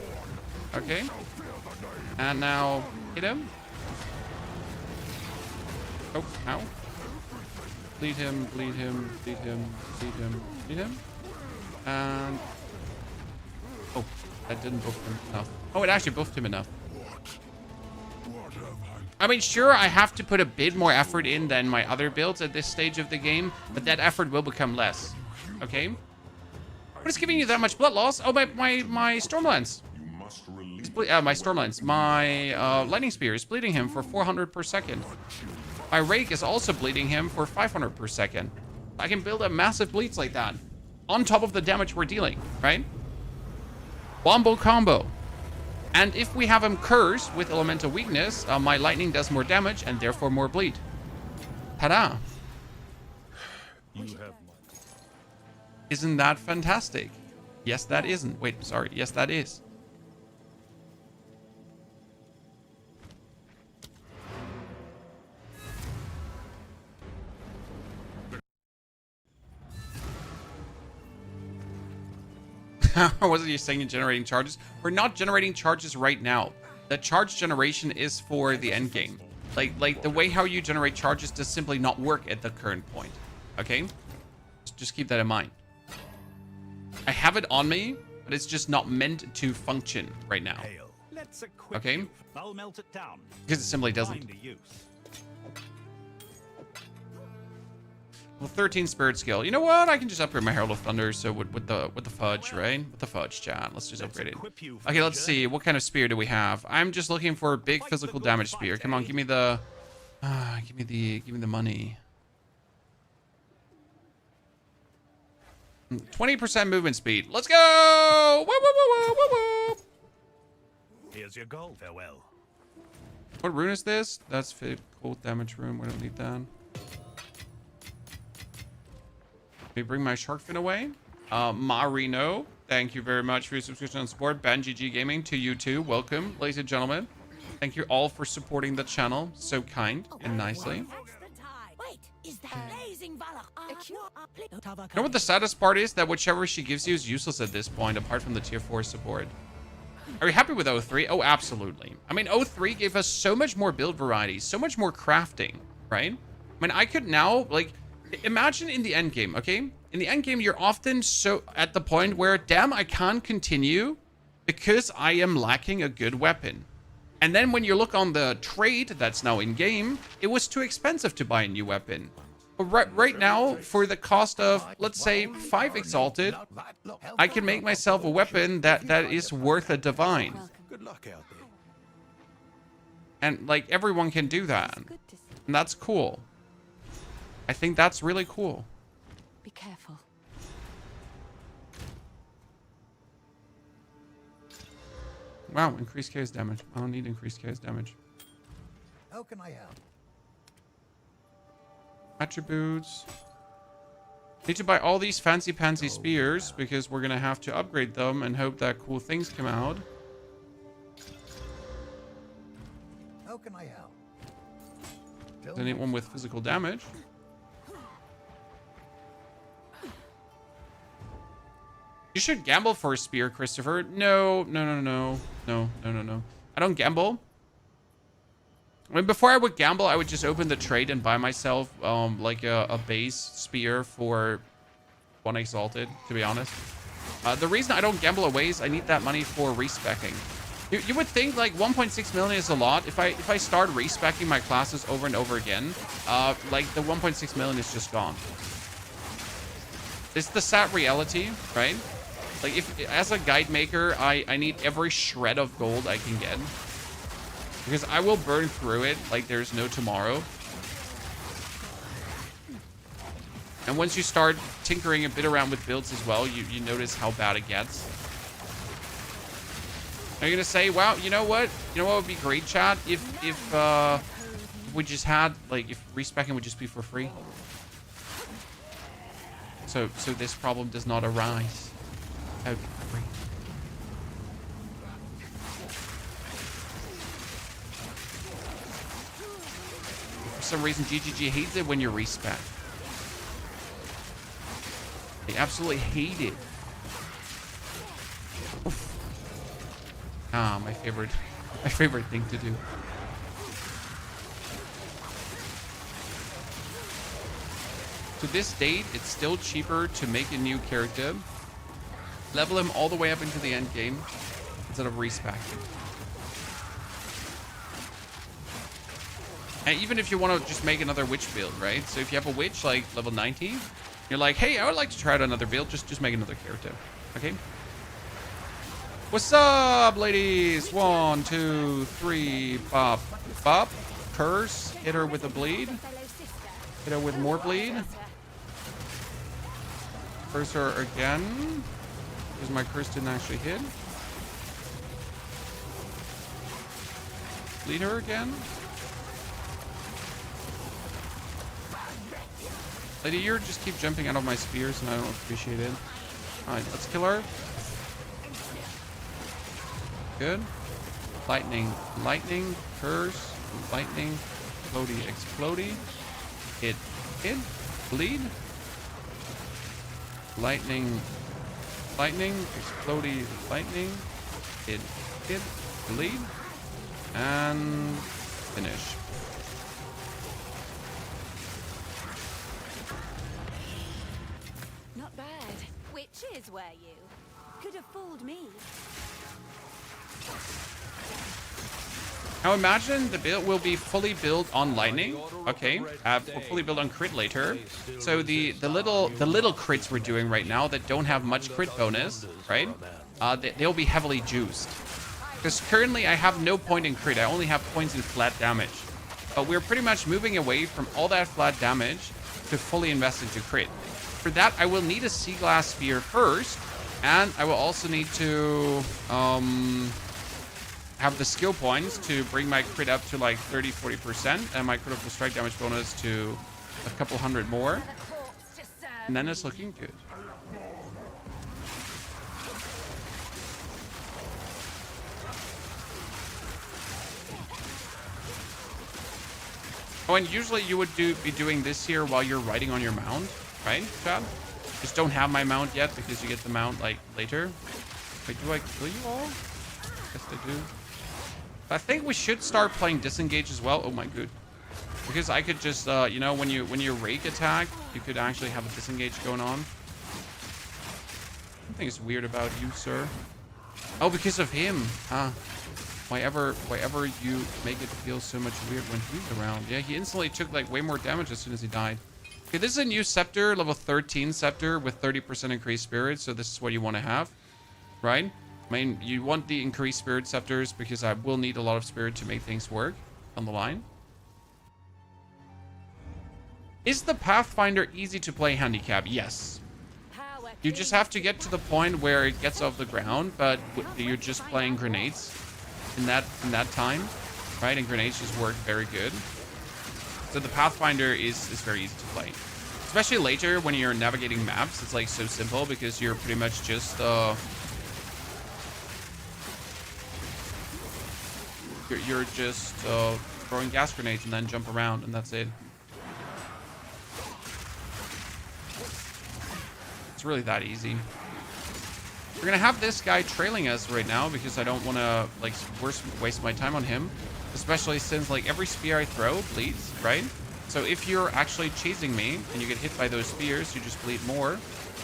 Okay. And now hit him. Oh, ow. Bleed him, bleed him, bleed him, bleed him, bleed him. And... oh, that didn't buff him enough. Oh, it actually buffed him enough. I mean, sure, I have to put a bit more effort in than my other builds at this stage of the game, but that effort will become less. Okay? What is giving you that much blood loss? Oh, my Stormlance. My Stormlance. My Lightning Spear is bleeding him for 400 per second. My Rake is also bleeding him for 500 per second. I can build up massive bleeds like that. On top of the damage we're dealing, right? Wombo combo. And if we have him cursed with elemental weakness, my lightning does more damage and therefore more bleed. Ta-da. Isn't that fantastic? Yes, that isn't. Wait, sorry. Yes, that is. Wasn't you saying you're generating charges? We're not generating charges right now. The charge generation is for the end game. Like the way how you generate charges does simply not work at the current point. Okay? Just keep that in mind. I have it on me, but it's just not meant to function right now. Okay? I'll melt it down. Because it simply doesn't. Well, 13 spirit skill. You know what? I can just upgrade my Herald of Thunder. So with the fudge, right? With the fudge, chat. Let's just upgrade it. Okay, let's see. What kind of spear do we have? I'm just looking for a big physical damage spear. Come on, give me the give me the money. 20% movement speed. Let's go! Woo, woo, woo, woo, woo, woo. Here's your goal. Farewell. What rune is this? That's cold damage rune. We don't need that. Let me bring my shark fin away. Marino, thank you very much for your subscription and support. BanGG Gaming, to you too. Welcome, ladies and gentlemen. Thank you all for supporting the channel so kind and nicely. You know what the saddest part is? That whichever she gives you is useless at this point, apart from the tier 4 support. Are you happy with 03? Oh, absolutely. I mean, 03 gave us so much more build variety, so much more crafting, right? I mean, I could now, like, imagine in the end game, okay? In the end game, you're often so at the point where, damn, I can't continue because I am lacking a good weapon. And then when you look on the trade that's now in game, it was too expensive to buy a new weapon. But right now, for the cost of, let's say, 5 Exalted, I can make myself a weapon that is worth a Divine. Good luck out there. And, like, everyone can do that. And that's cool. I think that's really cool. Be careful. Wow, increased chaos damage. I don't need increased chaos damage. How can I help? Attributes. Need to buy all these fancy spears because we're gonna have to upgrade them and hope that cool things come out. can I help? Tell Is anyone with physical damage? You should gamble for a spear, Christopher. No. I don't gamble. I mean, before I would gamble, I would just open the trade and buy myself like a base spear for 1 exalted, to be honest. The reason I don't gamble away is I need that money for respecking. You would think like 1.6 million is a lot. If I start respecking my classes over and over again, like the 1.6 million is just gone. It's the sad reality, right? Like if as a guide maker, I need every shred of gold I can get. Because I will burn through it like there's no tomorrow. And once you start tinkering a bit around with builds as well, you notice how bad it gets. Are you gonna say, wow, you know what? You know what would be great, chat? If we just had, like, if respecking would just be for free. So this problem does not arise. That would be great. For some reason, GGG hates it when you respec. They absolutely hate it. Oof. Ah, my favorite thing to do. To this date, it's still cheaper to make a new character, level him all the way up into the end game, instead of respecking. And even if you want to just make another witch build, right? So if you have a witch like level 90, you're like, hey, I would like to try out another build. Just make another character. Okay. What's up, ladies? 1, 2, 3. Bop. Bop. Curse. Hit her with a bleed. Hit her with more bleed. Curse her again. Because my curse didn't actually hit. Bleed her again. Lady, you just keep jumping out of my spears and I don't appreciate it. Alright, let's kill her. Good. Lightning. Lightning. Curse. Lightning. Explodey. Explodey. Hit. Hit. Bleed. Lightning. Lightning. Explodey. Lightning. Hit. Hit. Bleed. And finish. Not bad. Witches, were you? Could have fooled me. Now imagine the build will be fully built on lightning. Okay, fully built on crit later. So the little crits we're doing right now that don't have much crit bonus, right? They'll be heavily juiced. Because currently I have no point in crit. I only have points in flat damage. But we're pretty much moving away from all that flat damage to fully invest into crit. For that, I will need a sea glass spear first, and I will also need to have the skill points to bring my crit up to like 30-40% and my critical strike damage bonus to a couple hundred more. And then it's looking good. Oh, and usually you would be doing this here while you're riding on your mount, right, Chad? Just don't have my mount yet because you get the mount like later. Wait, do I kill you all? Yes, I do. I think we should start playing disengage as well. Oh my god. Because I could just, you know, when you rake attack, you could actually have a disengage going on. Something is weird about you, sir. Oh, because of him. Huh. Why ever you make it feel so much weird when he's around. Yeah, he instantly took like way more damage as soon as he died. Okay, this is a new scepter, level 13 scepter with 30% increased spirit. So this is what you want to have, right? I mean, you want the increased spirit scepters because I will need a lot of spirit to make things work on the line. Is the Pathfinder easy to play handicap? Yes. You just have to get to the point where it gets off the ground, but you're just playing grenades in that time, right? And grenades just work very good. So the Pathfinder is very easy to play. Especially later when you're navigating maps, it's like so simple because you're pretty much just you're just throwing gas grenades and then jump around, and that's it. It's really that easy. We're gonna have this guy trailing us right now because I don't want to like waste my time on him, especially since like every spear I throw bleeds, right? So if you're actually chasing me and you get hit by those spears, you just bleed more,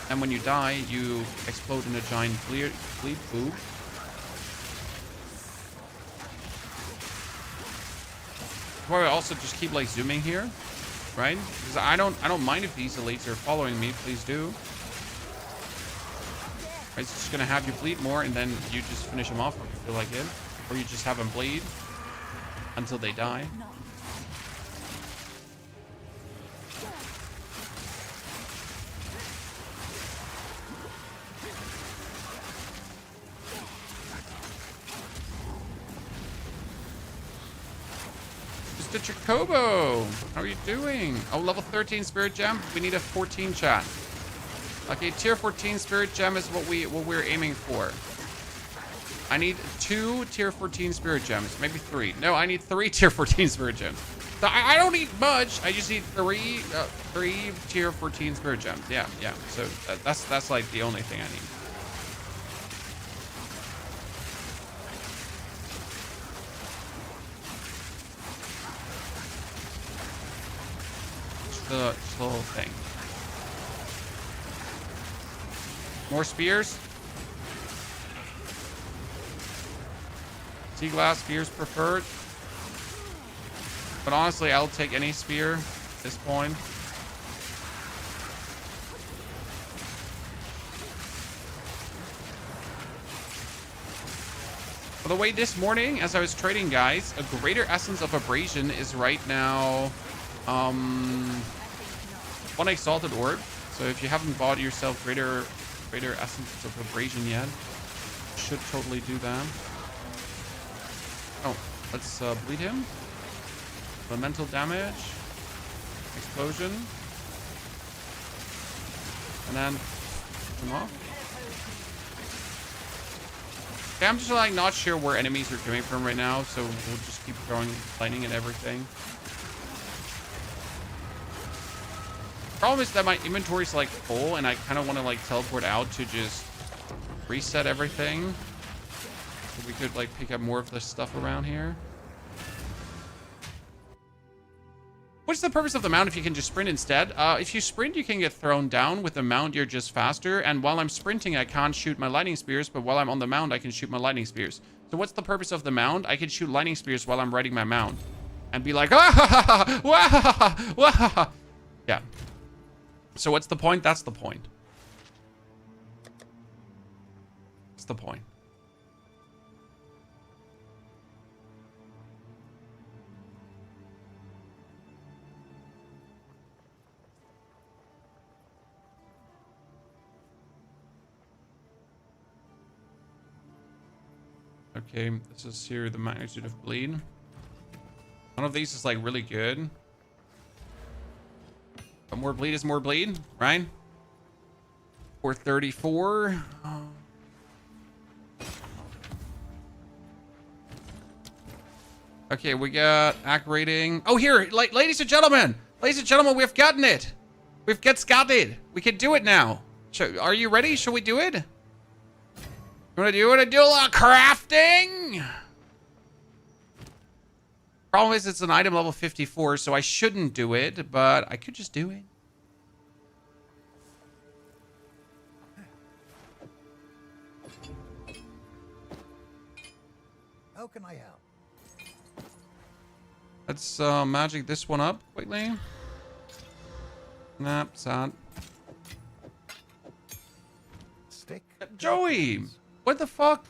and when you die, you explode in a giant bleed pool. That's why I also just keep like zooming here, right? Because I don't mind if these elites are following me. Please do. It's just gonna have you bleed more, and then you just finish them off if you feel like it, or you just have them bleed until they die. Mr. Chocobo, how are you doing? Oh, level 13 spirit gem. We need a 14 chat. Okay, tier 14 spirit gem is what we're aiming for. I need 2 tier 14 spirit gems, maybe 3. No, I need 3 tier 14 spirit gems. So I don't need much. I just need 3 tier 14 spirit gems. Yeah. So that's like the only thing I need. Just the whole thing. More spears. Sea glass spears preferred. But honestly, I'll take any spear at this point. By the way, this morning, as I was trading, guys, a greater essence of abrasion is right now 1 exalted orb. So if you haven't bought yourself greater essence of abrasion yet, should totally do that. Oh, let's bleed him. Elemental damage, explosion, and then come off. Okay, I'm just like not sure where enemies are coming from right now, so we'll just keep throwing lightning and everything. Problem is that my inventory is like full, and I kind of want to like teleport out to just reset everything. So we could like pick up more of the stuff around here. What's the purpose of the mount if you can just sprint instead? If you sprint, you can get thrown down. With the mount, you're just faster. And while I'm sprinting, I can't shoot my lightning spears, but while I'm on the mount, I can shoot my lightning spears. So what's the purpose of the mount? I can shoot lightning spears while I'm riding my mount and be like, ah, ha, ha, ha, wah, ha, ha, wah, ha, ha. Yeah. So what's the point? That's the point. That's the point. Okay, this is here the magnitude of bleed. One of these is like really good. But more bleed is more bleed, right? 434. Okay, we got act rating. Oh, here, ladies and gentlemen, we've gotten it. We've got it. We can do it now. Are you ready? Shall we do it? You wanna do a lot of crafting? Problem is it's an item level 54, so I shouldn't do it, but I could just do it. How can I help? Let's magic this one up quickly. Nah, sad. Stick. Joey! What the fuck?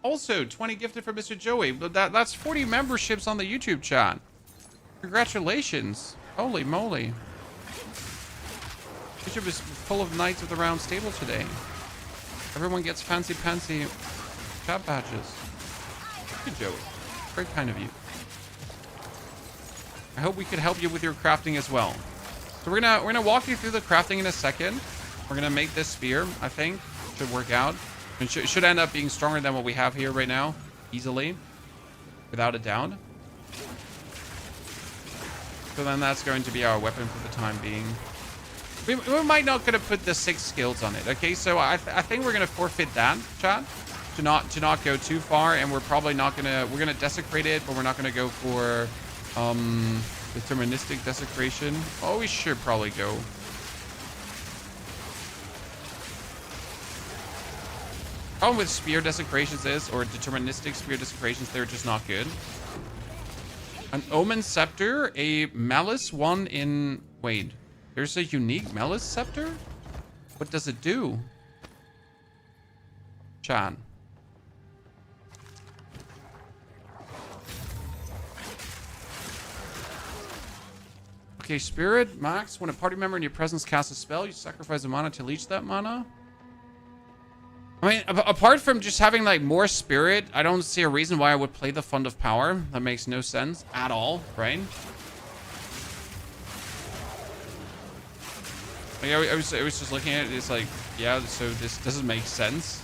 Also, 20 gifted for Mr. Joey. That's 40 memberships on the YouTube chat. Congratulations. Holy moly. YouTube is full of Knights of the Round Table today. Everyone gets fancy chat badges. Thank you, Joey. Very kind of you. I hope we could help you with your crafting as well. So we're gonna walk you through the crafting in a second. We're gonna make this spear, I think. Should work out. It should end up being stronger than what we have here right now, easily. without a doubt. So then that's going to be our weapon for the time being. We might not gonna put the 6 skills on it. Okay, so I think we're gonna forfeit that, chat, to not go too far, and we're probably not gonna, we're gonna desecrate it, but we're not gonna go for deterministic desecration. Oh, we should probably go. Problem with spear desecrations is, or deterministic spear desecrations, they're just not good. An Omen Scepter, a Malice one in... Wait, there's a unique Malice Scepter? What does it do? Chan. Okay, Spirit, Max. When a party member in your presence casts a spell, you sacrifice a mana to leech that mana. I mean, apart from just having like more spirit, I don't see a reason why I would play the Fund of Power. That makes no sense at all, right? Like, I was just looking at it. It's like, yeah, so this doesn't make sense.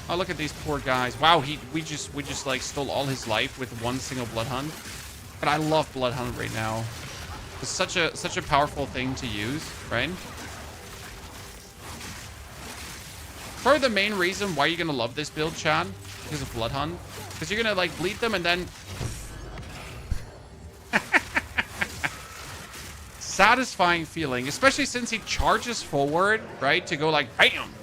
Oh, look at these poor guys. Wow, we just like stole all his life with one single Blood Hunt. But I love Blood Hunt right now. It's such a powerful thing to use, right? Probably the main reason why you're gonna love this build, Chad, because of Blood Hunt. Because you're gonna like bleed them and then satisfying feeling, especially since he charges forward, right, to go like bam.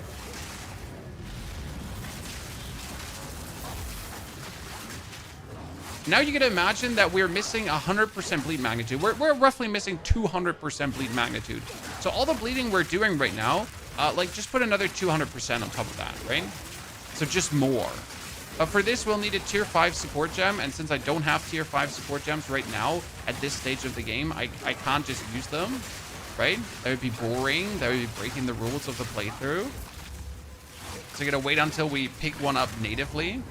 Now you gotta imagine that we're missing 100% bleed magnitude. We're roughly missing 200% bleed magnitude. So all the bleeding we're doing right now, like just put another 200% on top of that, right? So just more. For this, we'll need a tier 5 support gem. And since I don't have tier 5 support gems right now at this stage of the game, I can't just use them, right? That would be boring. That would be breaking the rules of the playthrough. So I gotta wait until we pick one up natively.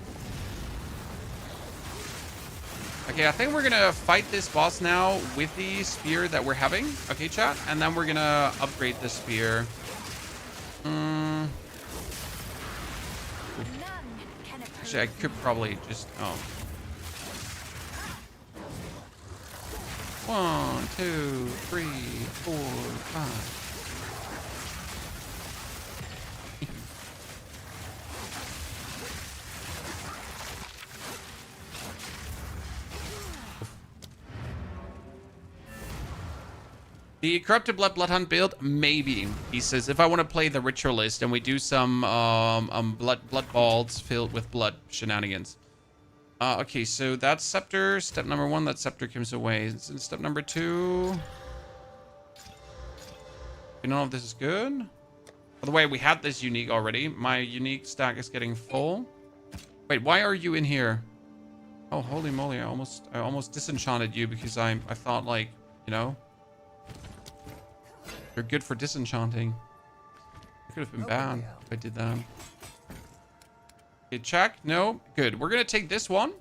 Okay, I think we're gonna fight this boss now with the spear that we're having. Okay, chat, and then we're gonna upgrade the spear. Actually, I could probably just... Oh. 1, 2, 3, 4, 5. The Corrupted Blood Hunt build, maybe. He says, if I want to play the Ritualist and we do some blood balls filled with blood shenanigans. Okay, so that's Scepter. Step number 1, that Scepter comes away. Step number 2. You know if this is good? By the way, we had this unique already. My unique stack is getting full. Wait, why are you in here? Oh, holy moly! I almost disenchanted you because I thought, like, you know, you're good for disenchanting. It could have been bad if I did that. Okay, check. No, good. We're gonna take this one,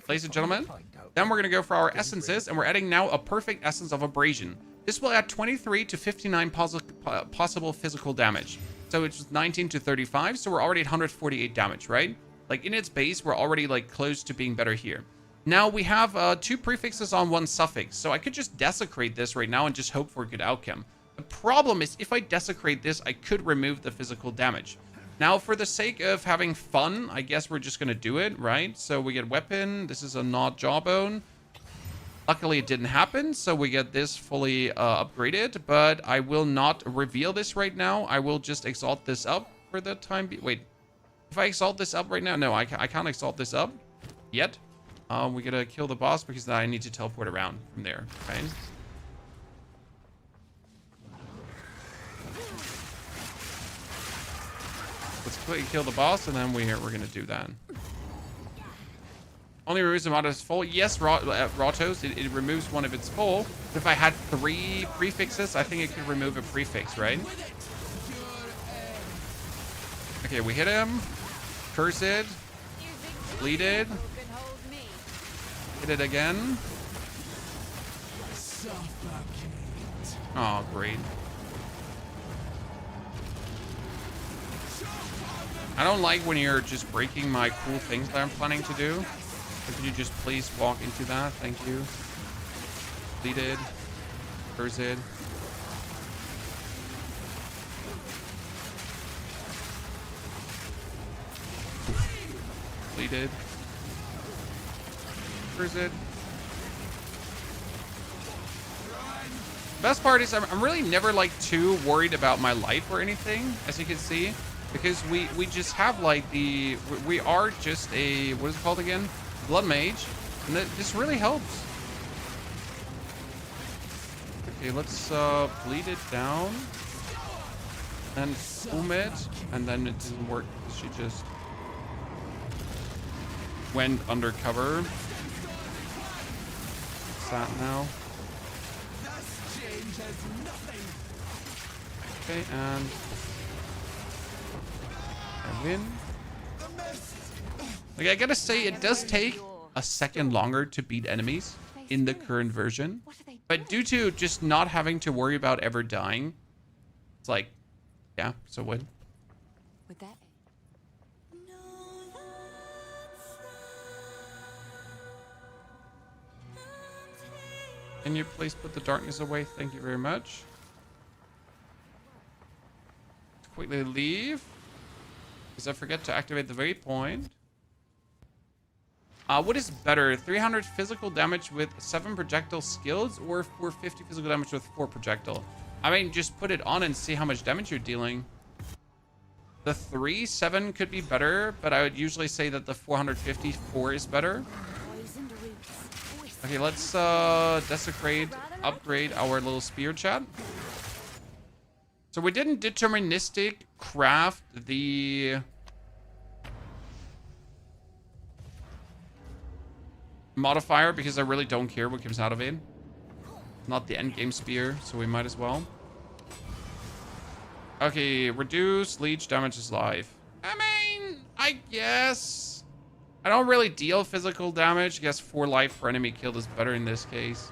ladies and gentlemen. Then we're gonna go for our essences, and we're adding now a perfect essence of abrasion. This will add 23 to 59 possible physical damage. So it's 19 to 35. So we're already at 148 damage, right? Like in its base, we're already like close to being better here. Now we have 2 prefixes on 1 suffix. So I could just desecrate this right now and just hope for a good outcome. The problem is if I desecrate this, I could remove the physical damage. Now, for the sake of having fun, I guess we're just going to do it, right? So we get weapon. This is a gnawed jawbone. Luckily, it didn't happen, so we get this fully upgraded. But I will not reveal this right now. I will just exalt this up for the time being. Wait, if I exalt this up right now? No, I can't exalt this up yet. We got to kill the boss because I need to teleport around from there, right? Let's quickly kill the boss, and then we're gonna do that. Only removes a mod of its full. Yes, Rautos, it removes one of its full. But if I had 3 prefixes, I think it could remove a prefix, right? Okay, we hit him. Curse it. Bleed it. Hit it again. Oh, great. I don't like when you're just breaking my cool things that I'm planning to do. So could you just please walk into that? Thank you. Completed. Cursed. Completed. Cursed. Best part is I'm really never like too worried about my life or anything, as you can see, because we just have like we are just a, what is it called again? Blood Mage, and this really helps. Okay, let's bleed it down and boom it, and then it didn't work because she just went undercover. Sat now. Okay, and I win. Like, I gotta say, it does take a second longer to beat enemies in the current version, but due to just not having to worry about ever dying, it's like, yeah, so win. With that. Can you please put the darkness away? Thank you very much. Quickly leave, because I forget to activate the very point. What is better, 300 physical damage with 7 projectile skills, or 450 physical damage with 4 projectile? I mean, just put it on and see how much damage you're dealing. The 3-7 could be better, but I would usually say that the 454 is better. Okay, let's desecrate, upgrade our little spear, chat. So we didn't deterministic craft the modifier because I really don't care what comes out of it. Not the endgame spear, so we might as well. Okay, reduce leech damage is life. I mean, I guess. I don't really deal physical damage. I guess 4 life per enemy killed is better in this case.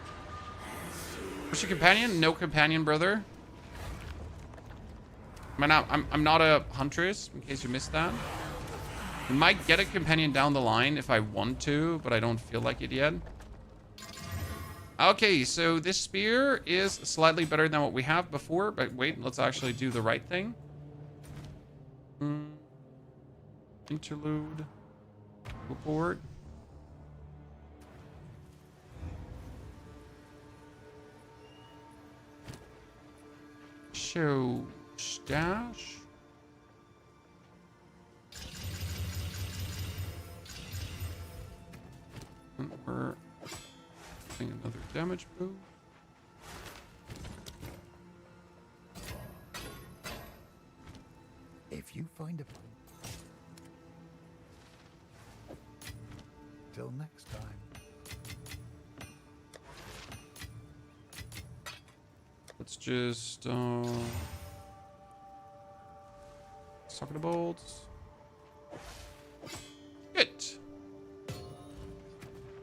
What's your companion? No companion, brother. I'm not a huntress, in case you missed that. I might get a companion down the line if I want to, but I don't feel like it yet. Okay, so this spear is slightly better than what we have before, but wait, let's actually do the right thing. Interlude. Report. Show stash. And we're getting another damage boost. If you find a... Till next time. Let's just suck the bolts. Good.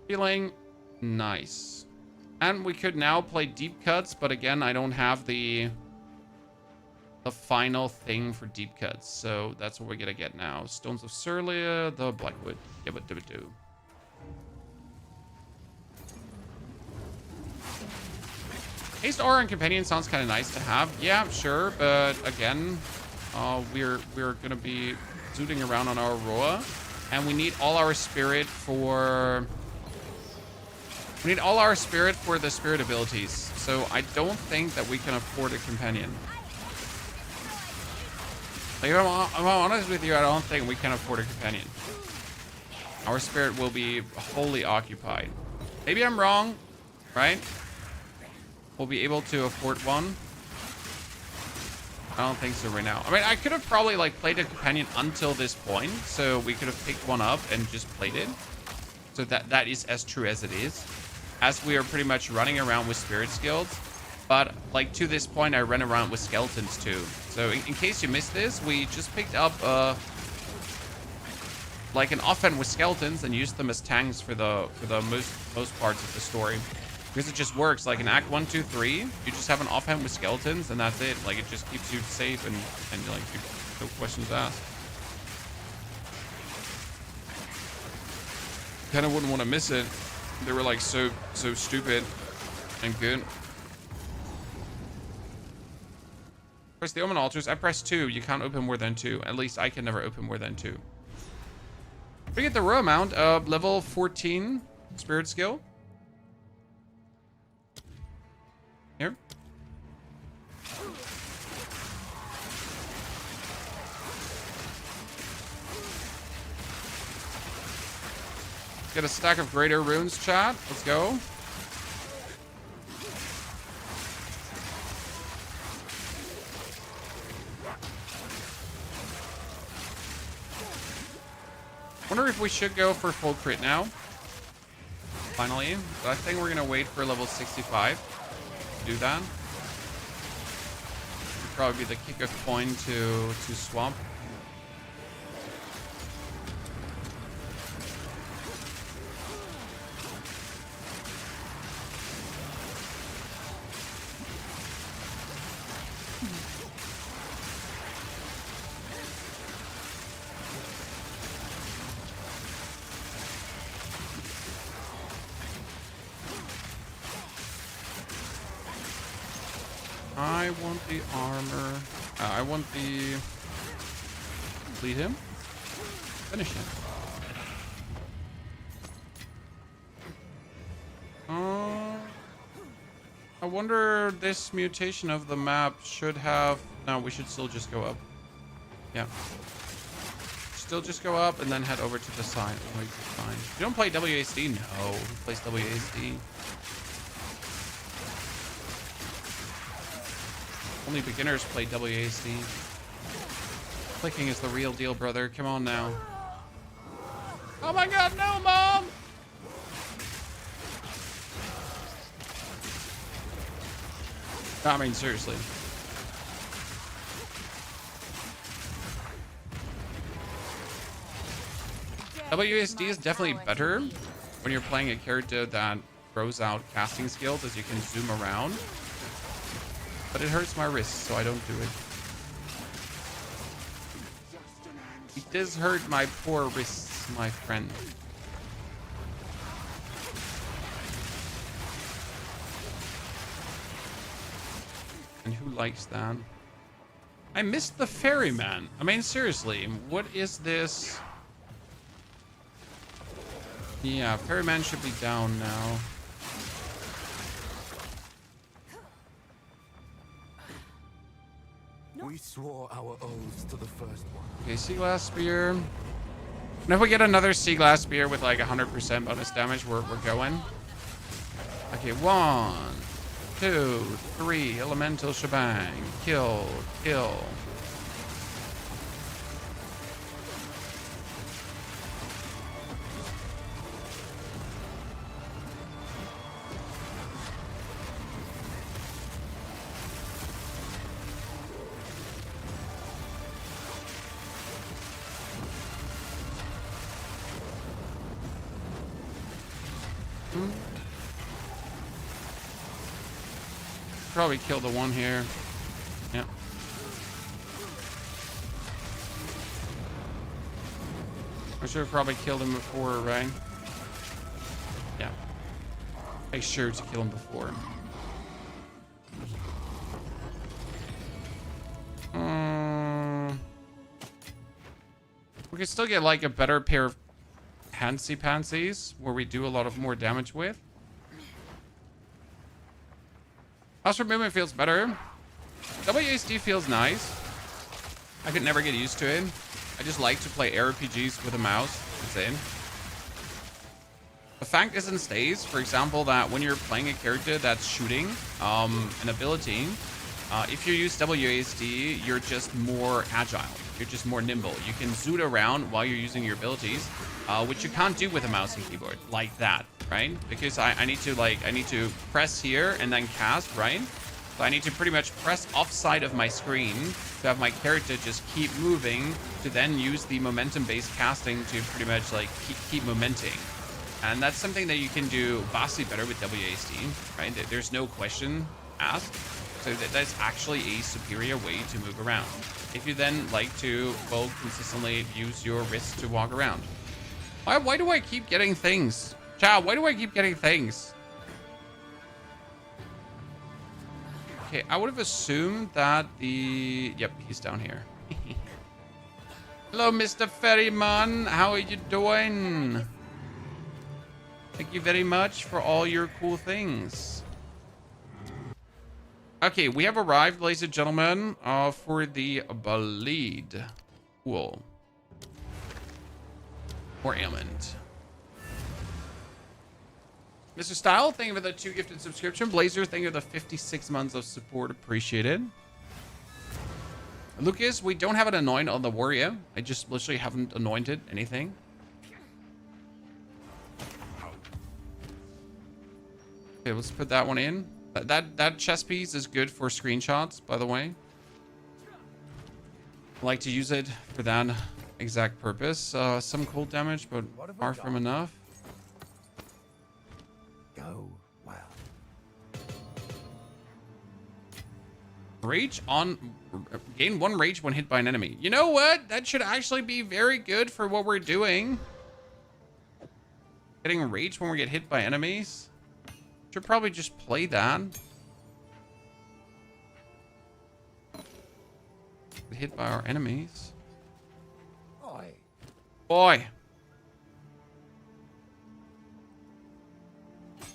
Feeling nice. And we could now play deep cuts, but again, I don't have the final thing for deep cuts, so that's what we're gonna get now. Stones of Surlia, the Blackwood. Yeah, but do. Haste aura and companion sounds kind of nice to have. Yeah, sure, but again, we're gonna be zooting around on our Rhoa, and we need all our spirit for the spirit abilities. So I don't think that we can afford a companion. Like, if I'm honest with you, I don't think we can afford a companion. Our spirit will be wholly occupied. Maybe I'm wrong, right? We'll be able to afford one. I don't think so right now. I mean, I could have probably like played a companion until this point, so we could have picked one up and just played it. So that is as true as it is, as we are pretty much running around with spirit skills. But like to this point, I ran around with skeletons too. So in case you missed this, we just picked up like an offhand with skeletons and used them as tanks for the most parts of the story. Because it just works. Like in Act 1, 2, 3, you just have an offhand with skeletons and that's it. Like it just keeps you safe and like no questions asked. Kind of wouldn't want to miss it. They were like so stupid and good. Press the Omen Altars. I press 2. You can't open more than 2. At least I can never open more than 2. We get the Rhoa Mount, level 14 spirit skill. Here. Get a stack of greater runes, chat. Let's go. Wonder if we should go for full crit now. Finally. But I think we're gonna wait for level 65 to do that. Would probably be the kick of coin to swap. I want the armor. I want the... Lead him. Finish him. I wonder this mutation of the map should have... No, we should still just go up. Yeah. Still just go up and then head over to the side. Oh, you're fine. You don't play WASD? No. Who plays WASD? Only beginners play WASD. Clicking is the real deal, brother. Come on now. Oh my god, no, Mom! I mean, seriously. WASD is definitely better when you're playing a character that throws out casting skills as you can zoom around. But it hurts my wrists, so I don't do it. It does hurt my poor wrists, my friend. And who likes that? I missed the ferryman. I mean, seriously, what is this? Yeah, ferryman should be down now. We swore our oaths to the first one. Okay, sea glass spear. And if we get another sea glass spear with like 100% bonus damage, we're going. Okay, 1, 2, 3, elemental shebang. Kill, kill. Probably kill the one here. Yeah. I should have probably killed him before, right? Yeah. Make sure to kill him before. We could still get like a better pair of pantsy pantsies where we do a lot of more damage with. Astral movement feels better. WASD feels nice. I could never get used to it. I just like to play RPGs with a mouse. That's it. The fact is and stays, for example, that when you're playing a character that's shooting an ability, if you use WASD, you're just more agile. You're just more nimble. You can zoot around while you're using your abilities, which you can't do with a mouse and keyboard like that, right? Because I need to press here and then cast, right? So I need to pretty much press offside of my screen to have my character just keep moving to then use the momentum-based casting to pretty much like keep momenting. And that's something that you can do vastly better with WASD, right? There's no question asked. So that's actually a superior way to move around. If you then like to, well, consistently use your wrist to walk around. Why do I keep getting things? Chat, why do I keep getting things? Okay, I would have assumed that the... Yep, he's down here. Hello, Mr. Ferryman. How are you doing? Thank you very much for all your cool things. Okay, we have arrived, ladies and gentlemen, for the bleed. Cool. More ailment. Mr. Style, thank you for the 2 gifted subscription. Blazer, thank you for the 56 months of support. Appreciated. Lucas, we don't have an anoint on the warrior. I just literally haven't anointed anything. Okay, let's put that one in. That chest piece is good for screenshots, by the way. I like to use it for that exact purpose. Some cold damage, but far from enough. Go well. Rage on... Gain 1 rage when hit by an enemy. You know what? That should actually be very good for what we're doing. Getting rage when we get hit by enemies. Should probably just play that. Hit by our enemies. Boy.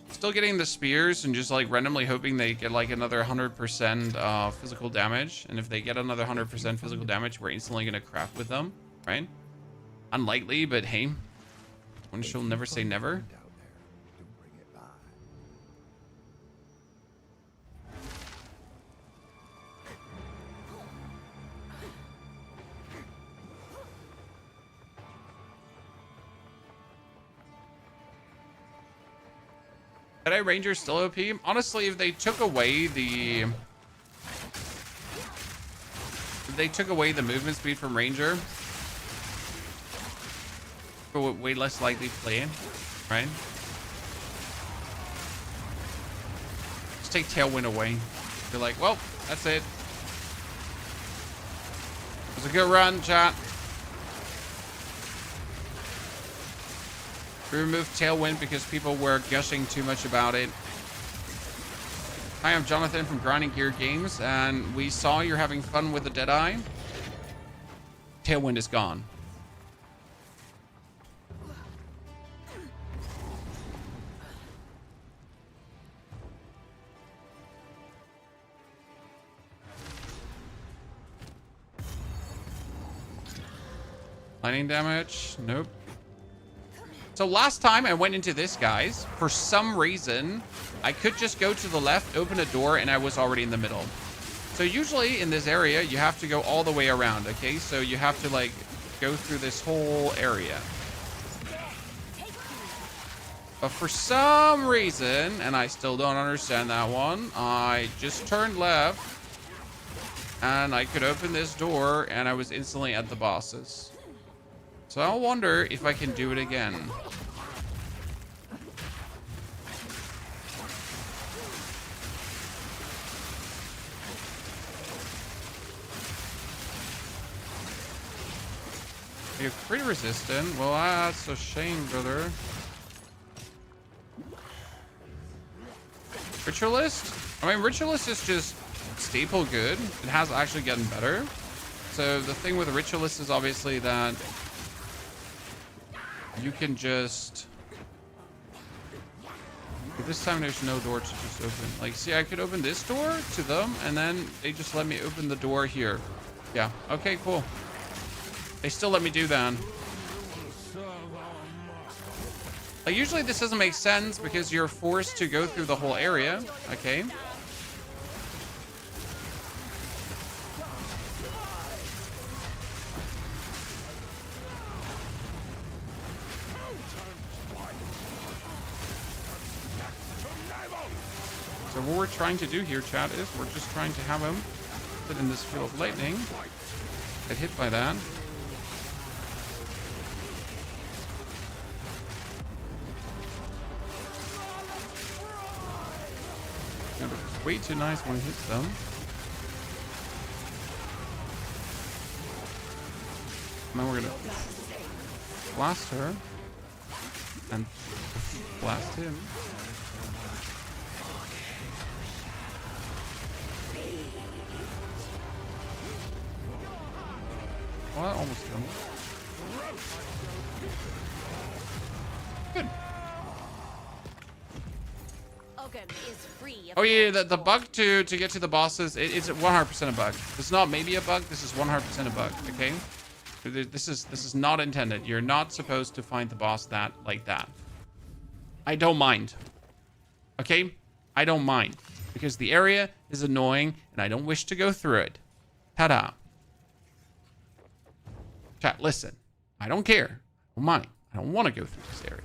Still getting the spears and just like randomly hoping they get like another 100% physical damage. And if they get another 100% physical damage, we're instantly going to craft with them, right? Unlikely, but hey, one shall never say never. Jedi Ranger still OP? Honestly, if they took away the... If they took away the movement speed from Ranger, we're way less likely to play it, right? Just take Tailwind away. You're like, well, that's it. It was a good run, chat. We removed Tailwind because people were gushing too much about it. Hi, I'm Jonathan from Grinding Gear Games, and we saw you're having fun with the Deadeye. Tailwind is gone. Lightning damage? Nope. So last time I went into this, guys, for some reason, I could just go to the left, open a door, and I was already in the middle. So usually in this area, you have to go all the way around, okay? So you have to, like, go through this whole area. But for some reason, and I still don't understand that one, I just turned left, and I could open this door, and I was instantly at the bosses. So I wonder if I can do it again. You're crit resistant? Well, that's a shame, brother. Ritualist? I mean, Ritualist is just staple good. It has actually gotten better. So the thing with Ritualist is obviously that you can just... This time there's no door to just open. Like, see, I could open this door to them, and then they just let me open the door here. Yeah, okay, cool. They still let me do that. Like, usually this doesn't make sense because you're forced to go through the whole area. Okay. So what we're trying to do here, chat, is we're just trying to have him sit in this field of lightning, get hit by that. It's way too nice when it hits them. And then we're gonna blast her. And blast him. Well, that almost killed me. Good. Oh yeah, the bug to get to the bosses, it's 100% a bug. It's not maybe a bug, this is 100% a bug, okay? This is not intended. You're not supposed to find the boss like that. I don't mind. Okay? I don't mind. Because the area is annoying and I don't wish to go through it. Ta-da. Chat, listen. I don't care. I don't mind. I don't want to go through this area.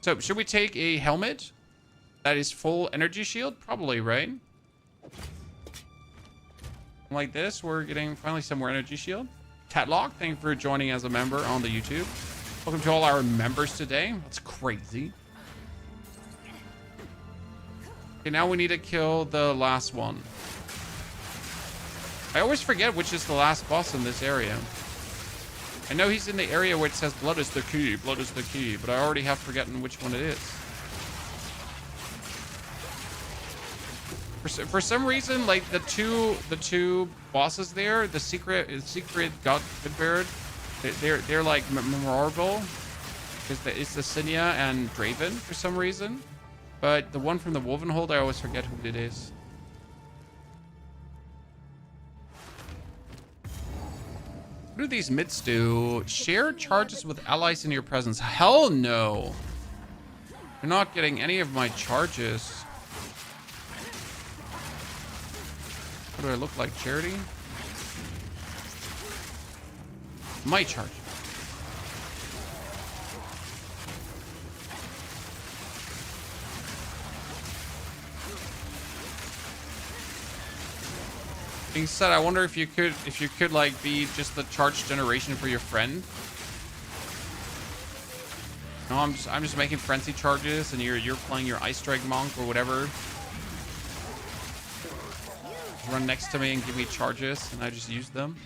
So, should we take a helmet that is full energy shield? Probably, right? Like this, we're getting finally some more energy shield. Tatlock, thank you for joining as a member on the YouTube. Welcome to all our members today. That's crazy. Okay, now we need to kill the last one. I always forget which is the last boss in this area. I know he's in the area where it says blood is the key, but I already have forgotten which one it is. For some reason, like the two bosses there, the secret God Goodbeard, they're like memorable because it's the Sinia and Draven for some reason, but the one from the Wolvenhold, I always forget who it is. What do these mids do? Share charges with allies in your presence. Hell no. You're not getting any of my charges. What do I look like, Charity? My charge. Being said, I wonder if you could like be just the charge generation for your friend. No, I'm just making frenzy charges, and you're playing your Ice Strike Monk or whatever. Run next to me and give me charges, and I just use them.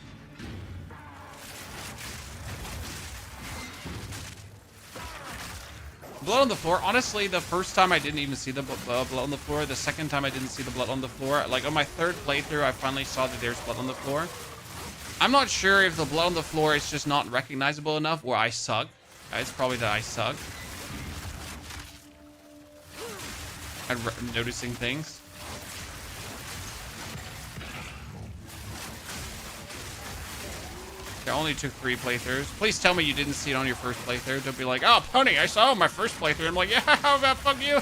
Blood on the floor. Honestly, the first time I didn't even see the blood on the floor. The second time I didn't see the blood on the floor. Like on my third playthrough, I finally saw that there's blood on the floor. I'm not sure if the blood on the floor is just not recognizable enough or I suck. It's probably that I suck at noticing things. I only took 3 playthroughs. Please tell me you didn't see it on your first playthrough. Don't be like, oh, Pony, I saw it on my first playthrough. I'm like, yeah, how about fuck you?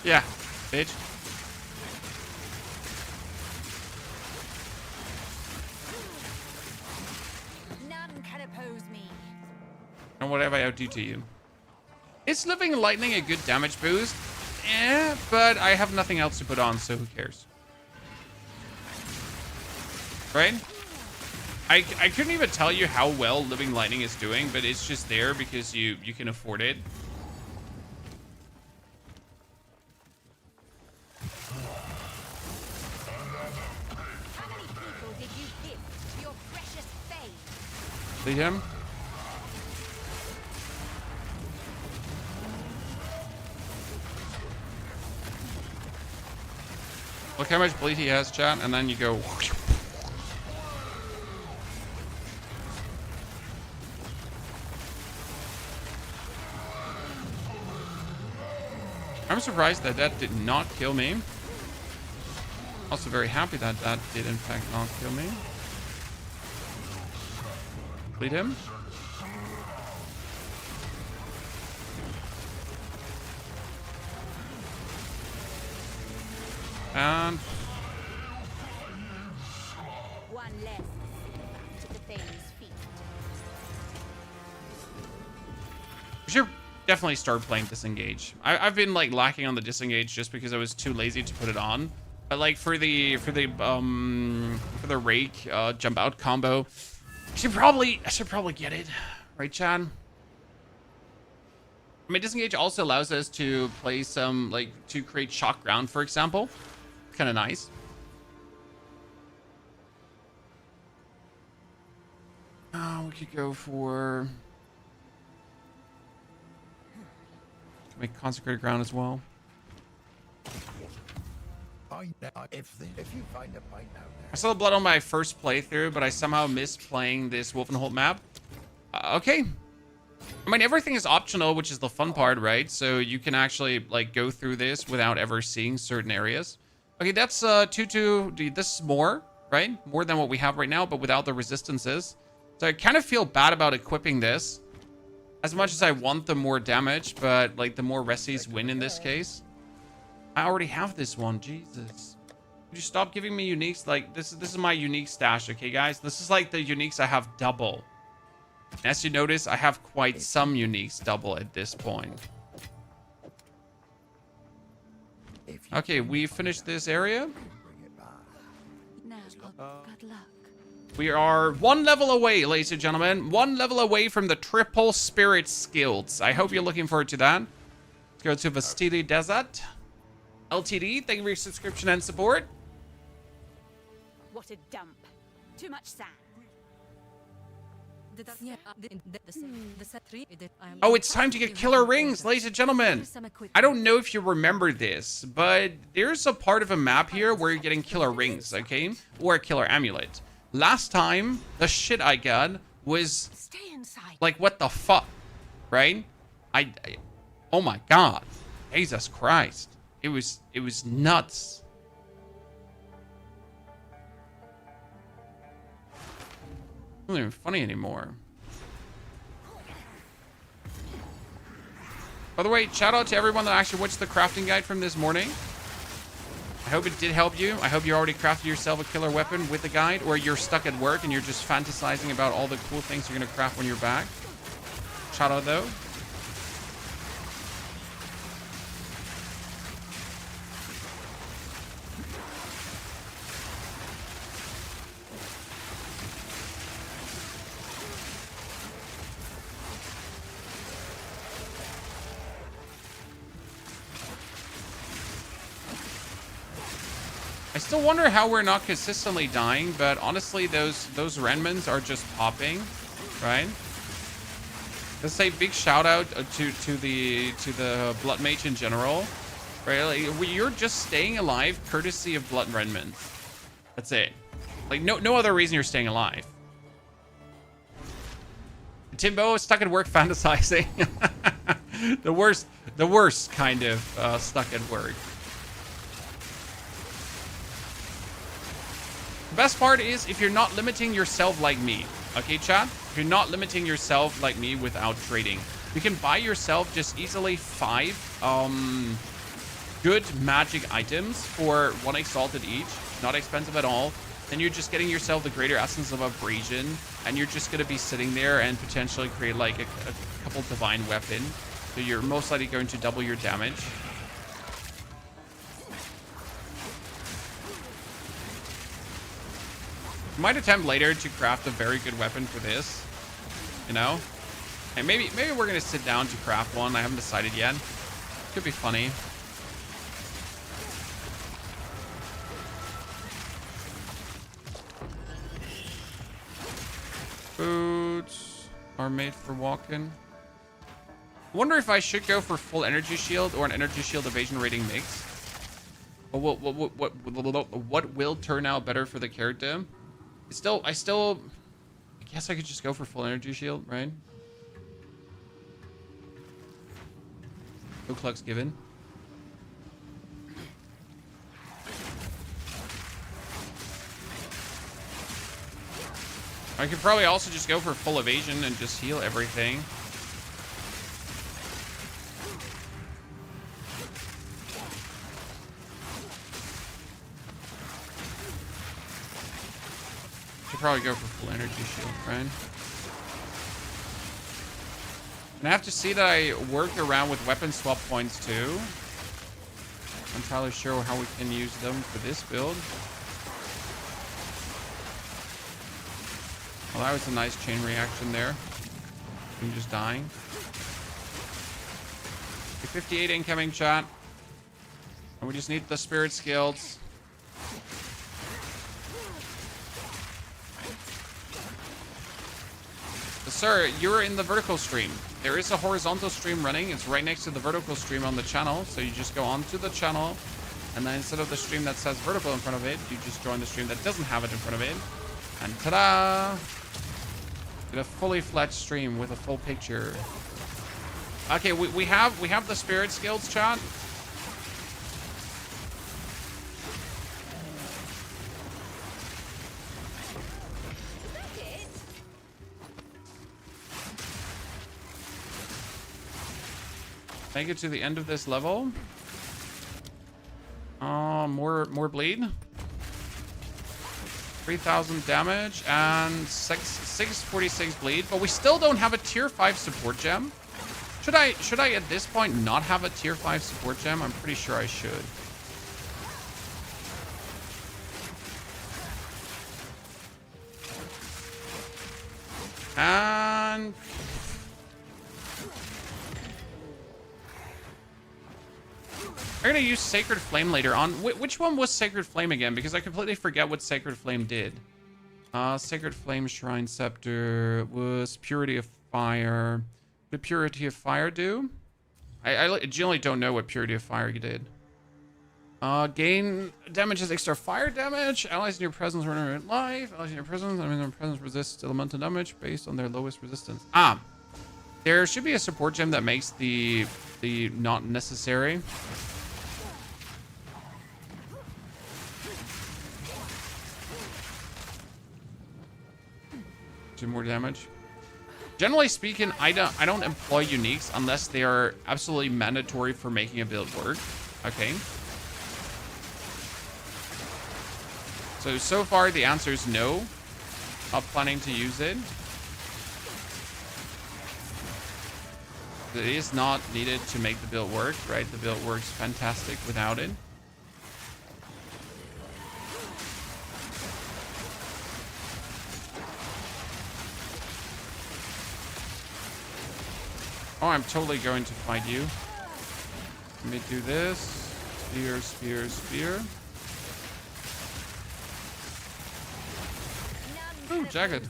Yeah, bitch. None can oppose me. And what have I outdo to you? Is Living Lightning a good damage boost? Eh, but I have nothing else to put on, so who cares? Right? I couldn't even tell you how well Living Lightning is doing, but it's just there because you can afford it. See him? Look how much bleed he has, chat, and then you go. I'm surprised that that did not kill me. Also very happy that that did in fact not kill me. Bleed him. And One less to the Thane's feet. we should definitely start playing disengage. I've been like lacking on the disengage just because I was too lazy to put it on. But like for the rake jump out combo, I should probably get it, right, Chad? I mean, disengage also allows us to play some, like, to create shock ground, for example. Kind of nice. Oh, we could go for... Make consecrated ground as well. If you find a pint out there. I saw the blood on my first playthrough, but I somehow missed playing this Wolfenholt map. Okay. I mean, everything is optional, which is the fun part, right? So you can actually, like, go through this without ever seeing certain areas. Okay, that's 2-2. This is more, right? More than what we have right now, but without the resistances. So I kind of feel bad about equipping this. As much as I want the more damage, but, like, the more resties win in this case. I already have this one. Jesus. Could you stop giving me uniques? Like, this is my unique stash, okay, guys? This is, like, the uniques I have double. As you notice, I have quite some uniques double at this point. Okay, we finished this area. Now, good luck. We are 1 level away, ladies and gentlemen. 1 level away from the triple spirit skills. I hope you're looking forward to that. Let's go to Vastili Desert. LTD, thank you for your subscription and support. What a dump. Too much sand. Oh, it's time to get killer rings, ladies and gentlemen. I don't know if you remember this, but there's a part of a map here where you're getting killer rings, okay? Or a killer amulet. Last time, the shit I got was like, what the fuck, right? Oh my God, Jesus Christ. It was nuts. Not even funny anymore. By the way, shout out to everyone that actually watched the crafting guide from this morning. I hope it did help you. I hope you already crafted yourself a killer weapon with the guide, or you're stuck at work and you're just fantasizing about all the cool things you're gonna craft when you're back. Shout out though. I still wonder how we're not consistently dying, but honestly, those renmans are just popping, right? Let's say big shout out to the Blood Mage in general, right? Like, you're just staying alive courtesy of Blood renmans. That's it. Like no other reason you're staying alive. Timbo is stuck at work fantasizing. the worst kind of stuck at work. The best part is if you're not limiting yourself like me, okay, chat? If you're not limiting yourself like me without trading, you can buy yourself just easily 5 good magic items for 1 exalted each, not expensive at all. Then you're just getting yourself the greater essence of abrasion, and you're just gonna be sitting there and potentially create like a couple divine weapon. So you're most likely going to double your damage. Might attempt later to craft a very good weapon for this, you know, and maybe we're gonna sit down to craft one. I haven't decided yet. Could be funny. Boots are made for walking. Wonder if I should go for full energy shield or an energy shield evasion rating mix. What will turn out better for the character? I guess I could just go for full energy shield, right? No clucks given. I could probably also just go for full evasion and just heal everything. Probably go for full energy shield, right? And I have to see that I work around with weapon swap points too. I'm not entirely sure how we can use them for this build. Well, that was a nice chain reaction there. I'm just dying. 58 incoming, chat. And we just need the spirit skills. sir, you're in the vertical stream. There is a horizontal stream running. It's right next to the vertical stream on the channel. So you just go onto the channel, and then instead of the stream that says vertical in front of it, you just join the stream that doesn't have it in front of it. And ta-da! Get a fully fledged stream with a full picture. Okay, we have the spirit skills, chat. Make it to the end of this level. More bleed. 3,000 damage and 646 bleed, but we still don't have a tier 5 support gem. Should I at this point not have a tier 5 support gem? I'm pretty sure I should. And I'm gonna use Sacred Flame later on. Which one was Sacred Flame again? Because I completely forget what Sacred Flame did. Sacred Flame Shrine Scepter was Purity of Fire. What did Purity of Fire do? I generally don't know what Purity of Fire did. Gain damages extra fire damage. Allies in your presence regenerate life. Allies in your presence, resist elemental damage based on their lowest resistance. There should be a support gem that makes the not necessary. Do more damage. Generally speaking, I don't employ uniques unless they are absolutely mandatory for making a build work. Okay. So far the answer is no. Not planning to use it. It is not needed to make the build work, right? The build works fantastic without it. Oh, I'm totally going to fight you. Let me do this. Spear, spear, spear. Ooh, jagged.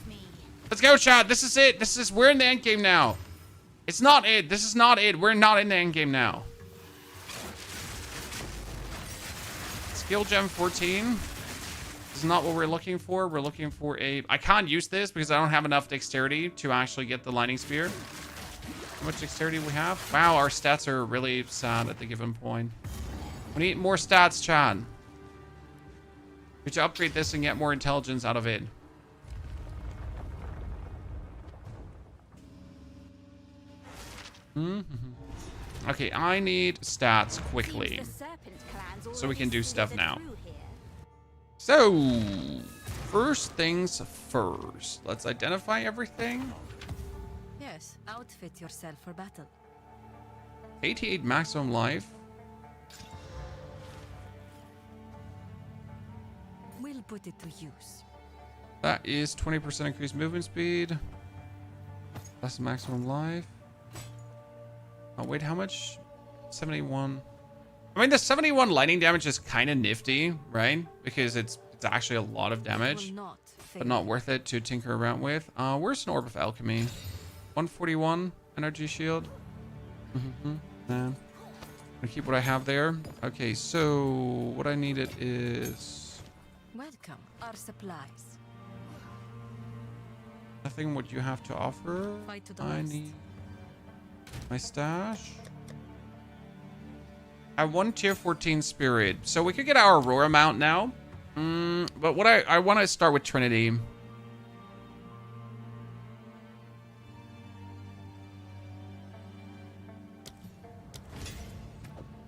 Let's go, chat. This is it. We're in the end game now. It's not it. This is not it. We're not in the end game now. Skill gem 14. This is not what we're looking for. We're looking for I can't use this because I don't have enough dexterity to actually get the lightning spear. How much dexterity we have? Wow, our stats are really sad at the given point. We need more stats, chat. We should upgrade this and get more intelligence out of it. Okay, I need stats quickly so we can do stuff now. So, first things first. Let's identify everything. Yes, outfit yourself for battle. 88 maximum life. We'll put it to use. That is 20% increased movement speed. That's maximum life. Oh, wait, how much? 71. I mean, the 71 lightning damage is kind of nifty, right? Because it's actually a lot of damage, but not worth it to tinker around with. Where's an Orb of Alchemy? 141 energy shield. Yeah. I'm gonna keep what I have there. Okay, so what I needed is... Welcome, our supplies. Nothing what you have to offer. I need my stash. I have one tier 14 spirit. So we could get our Rhoa Mount now. But what I want to start with Trinity.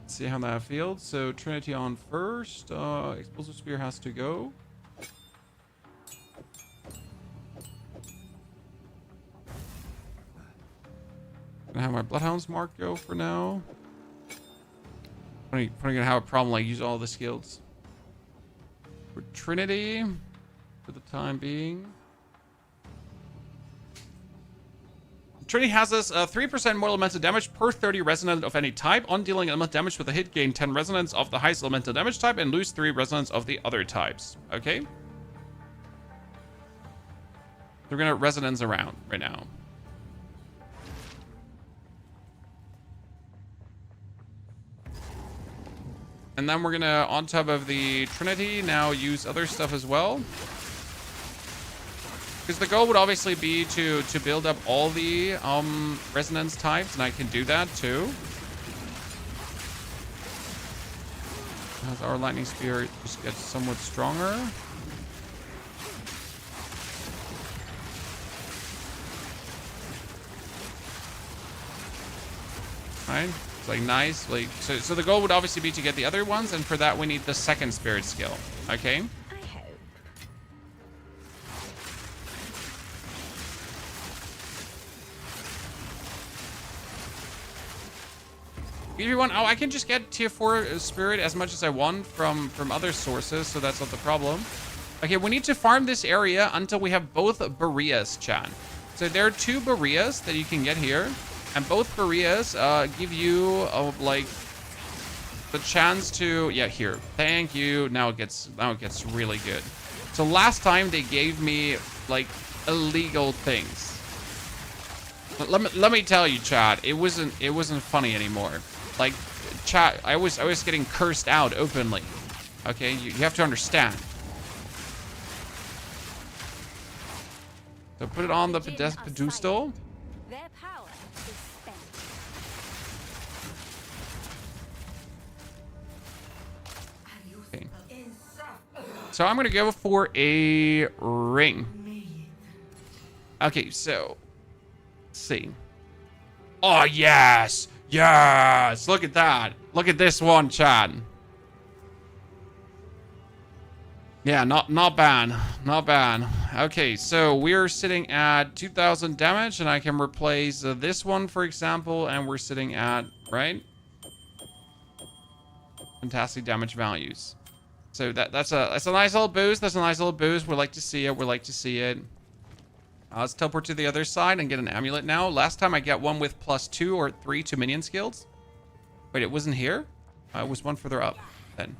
See how that feels. So Trinity on first. Explosive Spear has to go. Gonna have my Bloodhounds mark go for now. Probably gonna have a problem like use all the skills. For Trinity, for the time being. Trinity has us 3% more elemental damage per 30 resonance of any type. On dealing elemental damage with a hit, gain 10 resonance of the highest elemental damage type and lose 3 resonance of the other types. Okay? We're gonna resonance around right now. And then we're gonna, on top of the Trinity, now use other stuff as well. Because the goal would obviously be to build up all the resonance types, and I can do that too. As our lightning spear just gets somewhat stronger. Right? It's like nice. Like so the goal would obviously be to get the other ones, and for that we need the second spirit skill. Okay? If you want, I can just get tier 4 spirit as much as I want from other sources, so that's not the problem. Okay, we need to farm this area until we have both Bereas, chat. So there are 2 Bereas that you can get here, and both Bereas give you like the chance to, yeah, here. Thank you. Now it gets really good. So last time they gave me like illegal things. Let me tell you, chat, it wasn't funny anymore. Like, chat, I was getting cursed out openly. Okay, you have to understand. So put it on the pedestal. Their power is spent. Okay. So I'm gonna go for a ring. Okay, so let's see. Oh yes! Yes! Look at that. Look at this one, chat. Yeah, not bad. Not bad. Okay, so we're sitting at 2,000 damage, and I can replace this one, for example, and we're sitting at, right? Fantastic damage values. So that's a nice little boost. That's a nice little boost. We like to see it. We like to see it. Let's teleport to the other side and get an amulet now. Last time I got one with +2 or 3 to minion skills. Wait, it wasn't here? It was one further up then.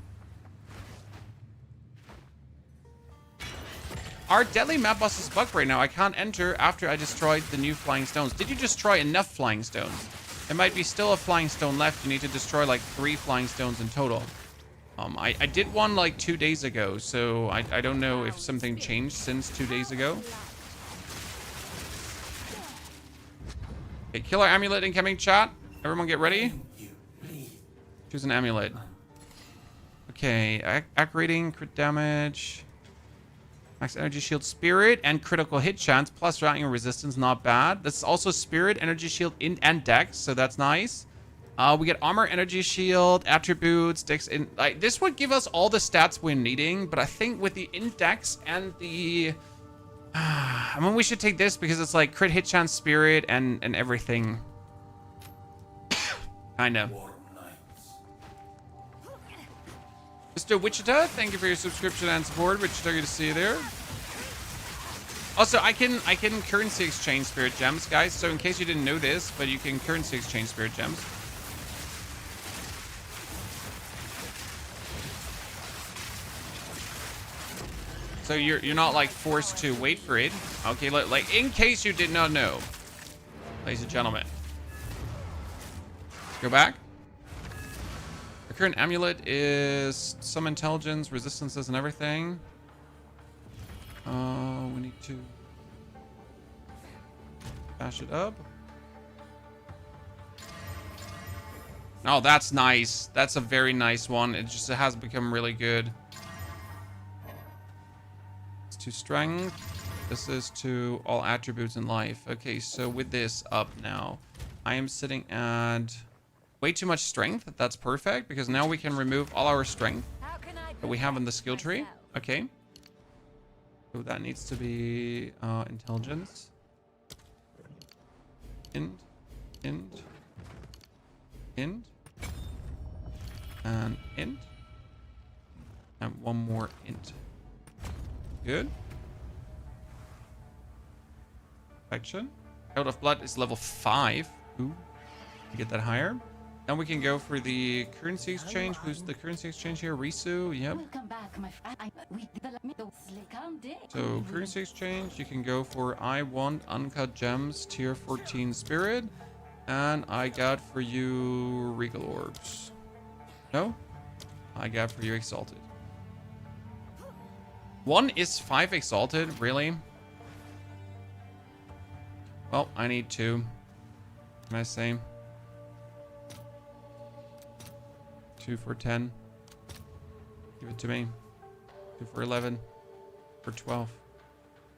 Our deadly map boss is bugged right now. I can't enter after I destroyed the new flying stones. Did you destroy enough flying stones? There might be still a flying stone left. You need to destroy like 3 flying stones in total. I did one like 2 days ago, so I don't know if something changed since 2 days ago. Okay, killer amulet incoming, chat. Everyone get ready. Choose an amulet. Okay, act rating, crit damage, max energy shield, spirit, and critical hit chance, plus routing and resistance, not bad. That's also spirit, energy shield, and dex, so that's nice. We get armor, energy shield, attributes, dex. Like this would give us all the stats we're needing, but I think with the index and the I mean, we should take this because it's like crit hit chance, spirit, and everything. Kind of. Mr. Wichita, thank you for your subscription and support. Wichita, good to see you there. Also, I can currency exchange spirit gems, guys. So in case you didn't know this, but you can currency exchange spirit gems. So you're not like forced to wait for it. Okay, like in case you did not know, ladies and gentlemen. Let's go back. The current amulet is some intelligence, resistances, and everything. We need to bash it up. Oh, that's nice. That's a very nice one. It has become really good. To strength. This is to all attributes in life. Okay, so with this up now, I am sitting at way too much strength. That's perfect because now we can remove all our strength that we have in the skill tree. Okay. So that needs to be intelligence. Int. And int. And one more int. Good. Perfection. Code of Blood is level 5. Ooh. Get that higher. Then we can go for the currency exchange. Who's the currency exchange here? Risu. Yep. So currency exchange. You can go for I want uncut gems, tier 14 spirit. And I got for you regal orbs. No? I got for you exalted. 1 is 5 exalted, really? Well, I need 2. Can I say? 2 for 10. Give it to me. 2 for 11. For 12.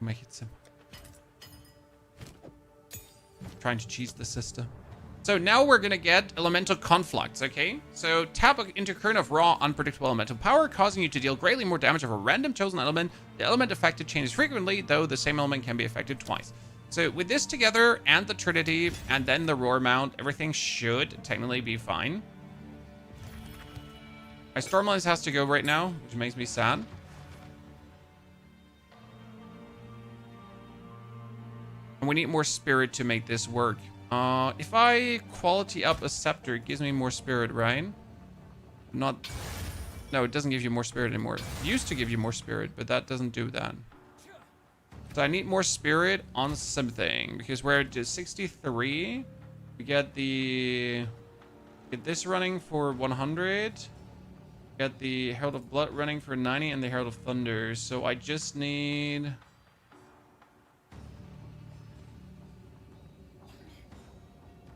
Make it simple. Trying to cheese the system. So now we're gonna get elemental conflicts, okay? So tap into current of raw, unpredictable elemental power, causing you to deal greatly more damage of a random chosen element. The element affected changes frequently, though the same element can be affected twice. So with this together, and the Trinity, and then the Rhoa Mount, everything should technically be fine. My Stormlands has to go right now, which makes me sad. And we need more spirit to make this work. If I quality up a scepter, it gives me more spirit, right? Not... No, it doesn't give you more spirit anymore. It used to give you more spirit, but that doesn't do that. So I need more spirit on something, because we're at 63. We get the... Get this running for 100. Get the Herald of Blood running for 90, and the Herald of Thunder. So I just need...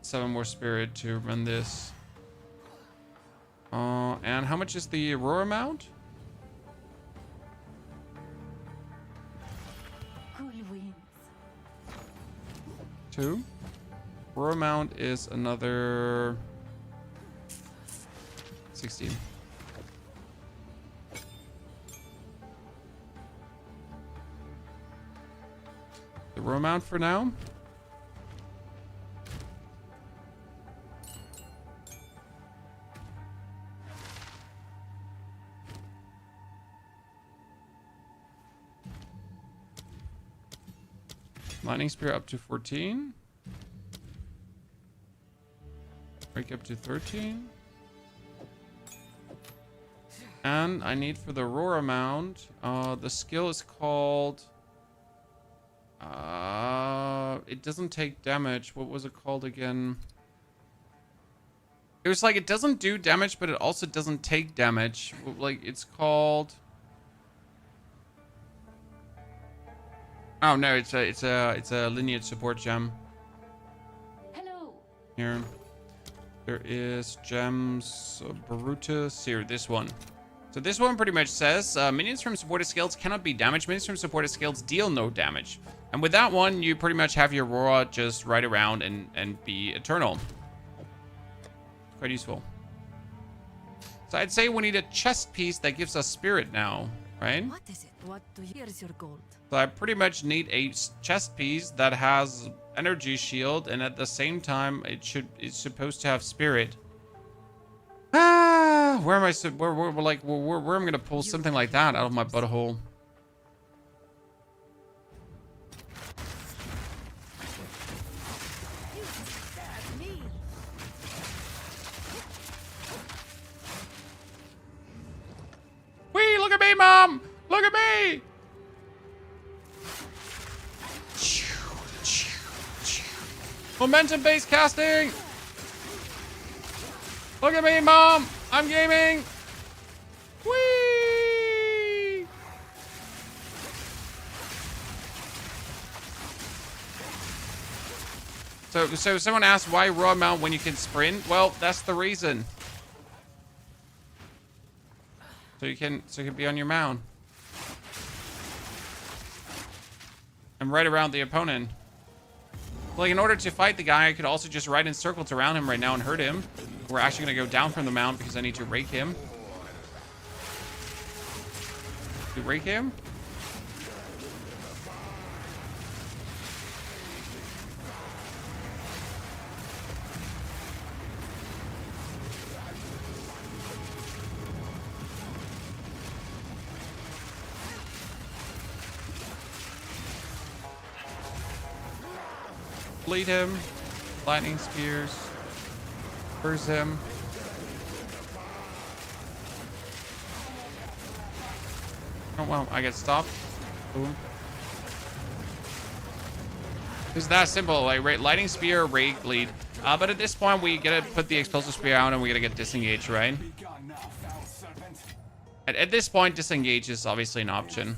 7 more spirit to run this. And how much is the Rhoa Mount? Cool winds. 2. Rhoa Mount is another 16. The Rhoa Mount for now. Lightning Spear up to 14. Break up to 13. And I need for the Rhoa Mount, the skill is called... it doesn't take damage. What was it called again? It was like, it doesn't do damage, but it also doesn't take damage. Like, it's called... Oh no, it's a lineage support gem. Hello. Here. There is gems Brutus. Here, this one. So this one pretty much says minions from supported skills cannot be damaged. Minions from supported skills deal no damage. And with that one, you pretty much have your Rhoa just ride around and be eternal. Quite useful. So I'd say we need a chest piece that gives us spirit now, right? What is it? What do you... Here's your gold. So I pretty much need a chest piece that has energy shield, and at the same time, it's supposed to have spirit. Ah, where am I? Where am I gonna pull something like that out of my butthole? Wee! Look at me, Mom! Look at me! Momentum-based casting! Look at me, Mom! I'm gaming! Whee! So someone asked why Rhoa Mount when you can sprint? Well, that's the reason. So you can be on your mount. And right around the opponent. Like, in order to fight the guy, I could also just ride in circles around him right now and hurt him. We're actually going to go down from the mount because I need to rake him. To rake him? Bleed him. Lightning spears. Burst him. Oh well, I get stopped. Boom. It's that simple. Like lightning spear, rake, bleed. But at this point, we gotta put the explosive spear out and we gotta get disengaged, right? At this point, disengage is obviously an option.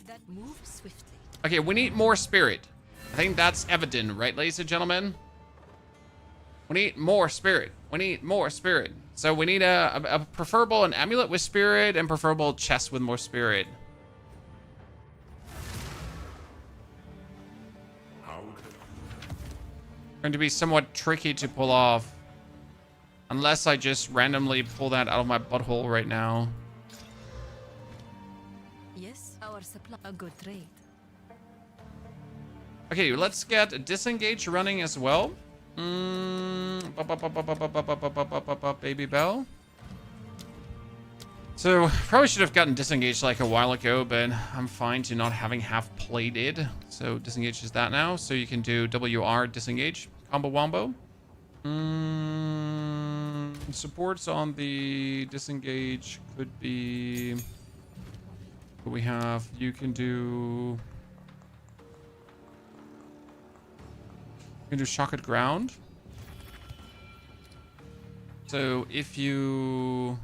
That moved swiftly. Okay, we need more spirit. I think that's evident, right, ladies and gentlemen? We need more spirit. We need more spirit. So we need a preferable an amulet with spirit and preferable chest with more spirit. Going to be somewhat tricky to pull off. Unless I just randomly pull that out of my butthole right now. Yes, our supply a good trade. Okay, let's get disengage running as well. Baby Bell. So, probably should have gotten disengaged like a while ago, but I'm fine to not having half played it. So, disengage is that now. So, you can do WR disengage. Combo wombo. Supports on the disengage could be... What we have? You can do... You can do shock at ground. So if you...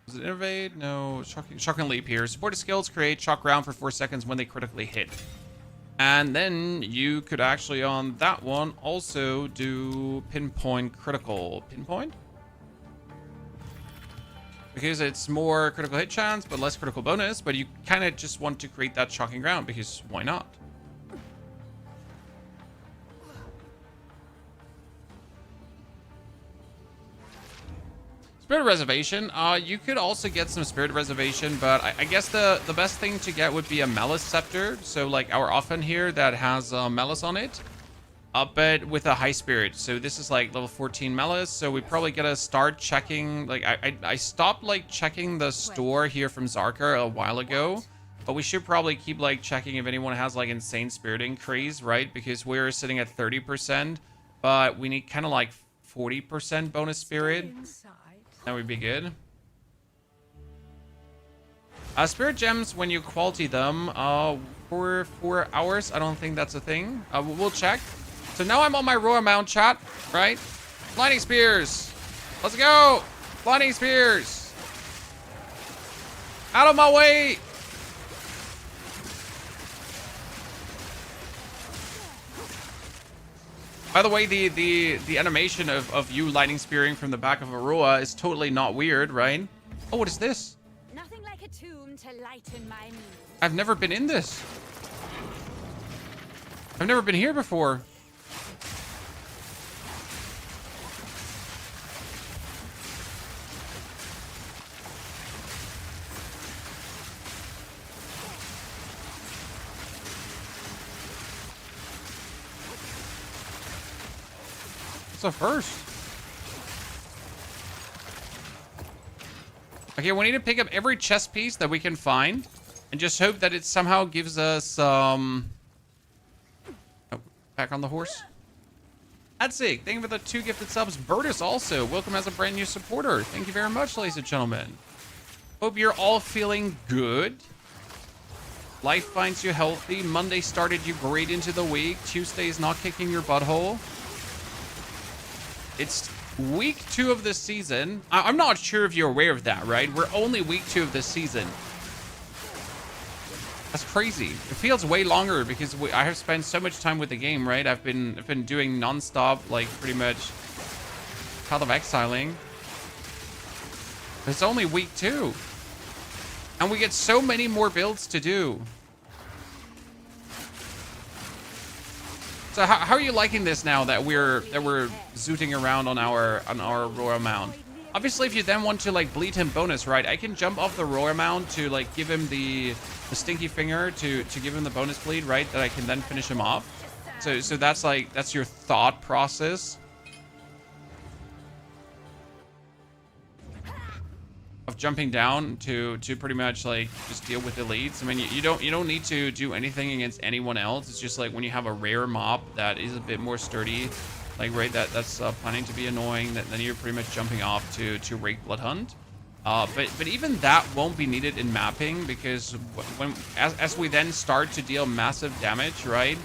Does it innovate? No. Shock and leap here. Supported skills create shock ground for 4 seconds when they critically hit. And then you could actually on that one also do pinpoint critical. Pinpoint? Because it's more critical hit chance, but less critical bonus. But you kind of just want to create that shocking ground because why not? Spirit Reservation. You could also get some Spirit Reservation, but I guess the best thing to get would be a Malice Scepter. So like our Offen here that has Malice on it, but with a high Spirit. So this is like level 14 Malice. So we probably gotta start checking. Like I stopped like checking the store here from Zarkar a while ago, but we should probably keep like checking if anyone has like insane Spirit increase, right? Because we're sitting at 30%, but we need kind of like 40% bonus Spirit. That would be good. Spirit gems, when you quality them, for 4 hours, I don't think that's a thing. We'll check. So now I'm on my Rhoa Mount chat, right? Lightning spears. Let's go. Lightning spears. Out of my way. By the way, the animation of you lightning spearing from the back of a Rhoa is totally not weird, right? Oh, what is this? Nothing like a tomb to lighten my mood. I've never been in this. I've never been here before. It's a first. Okay, we need to pick up every chest piece that we can find and just hope that it somehow gives us oh, back on the horse. That's it. Thank you for the 2 gifted subs. Bertus also, welcome as a brand new supporter. Thank you very much, ladies and gentlemen. Hope you're all feeling good. Life finds you healthy. Monday started you great into the week. Tuesday is not kicking your butthole. It's week 2 of this season. I'm not sure if you're aware of that, right? We're only week 2 of this season. That's crazy. It feels way longer because I have spent so much time with the game, right? I've been doing non-stop, like pretty much Path of Exiling. It's only week 2. And we get so many more builds to do. So how are you liking this now that we're zooting around on our Rhoa Mount? Obviously, if you then want to like bleed him bonus, right? I can jump off the Rhoa Mount to like give him the stinky finger to give him the bonus bleed, right? That I can then finish him off. So that's your thought process of jumping down to pretty much like just deal with elites. I mean, you don't need to do anything against anyone else. It's just like when you have a rare mob that is a bit more sturdy, like right that's planning to be annoying, then you're pretty much jumping off to rake blood hunt. But even that won't be needed in mapping because as we then start to deal massive damage, right?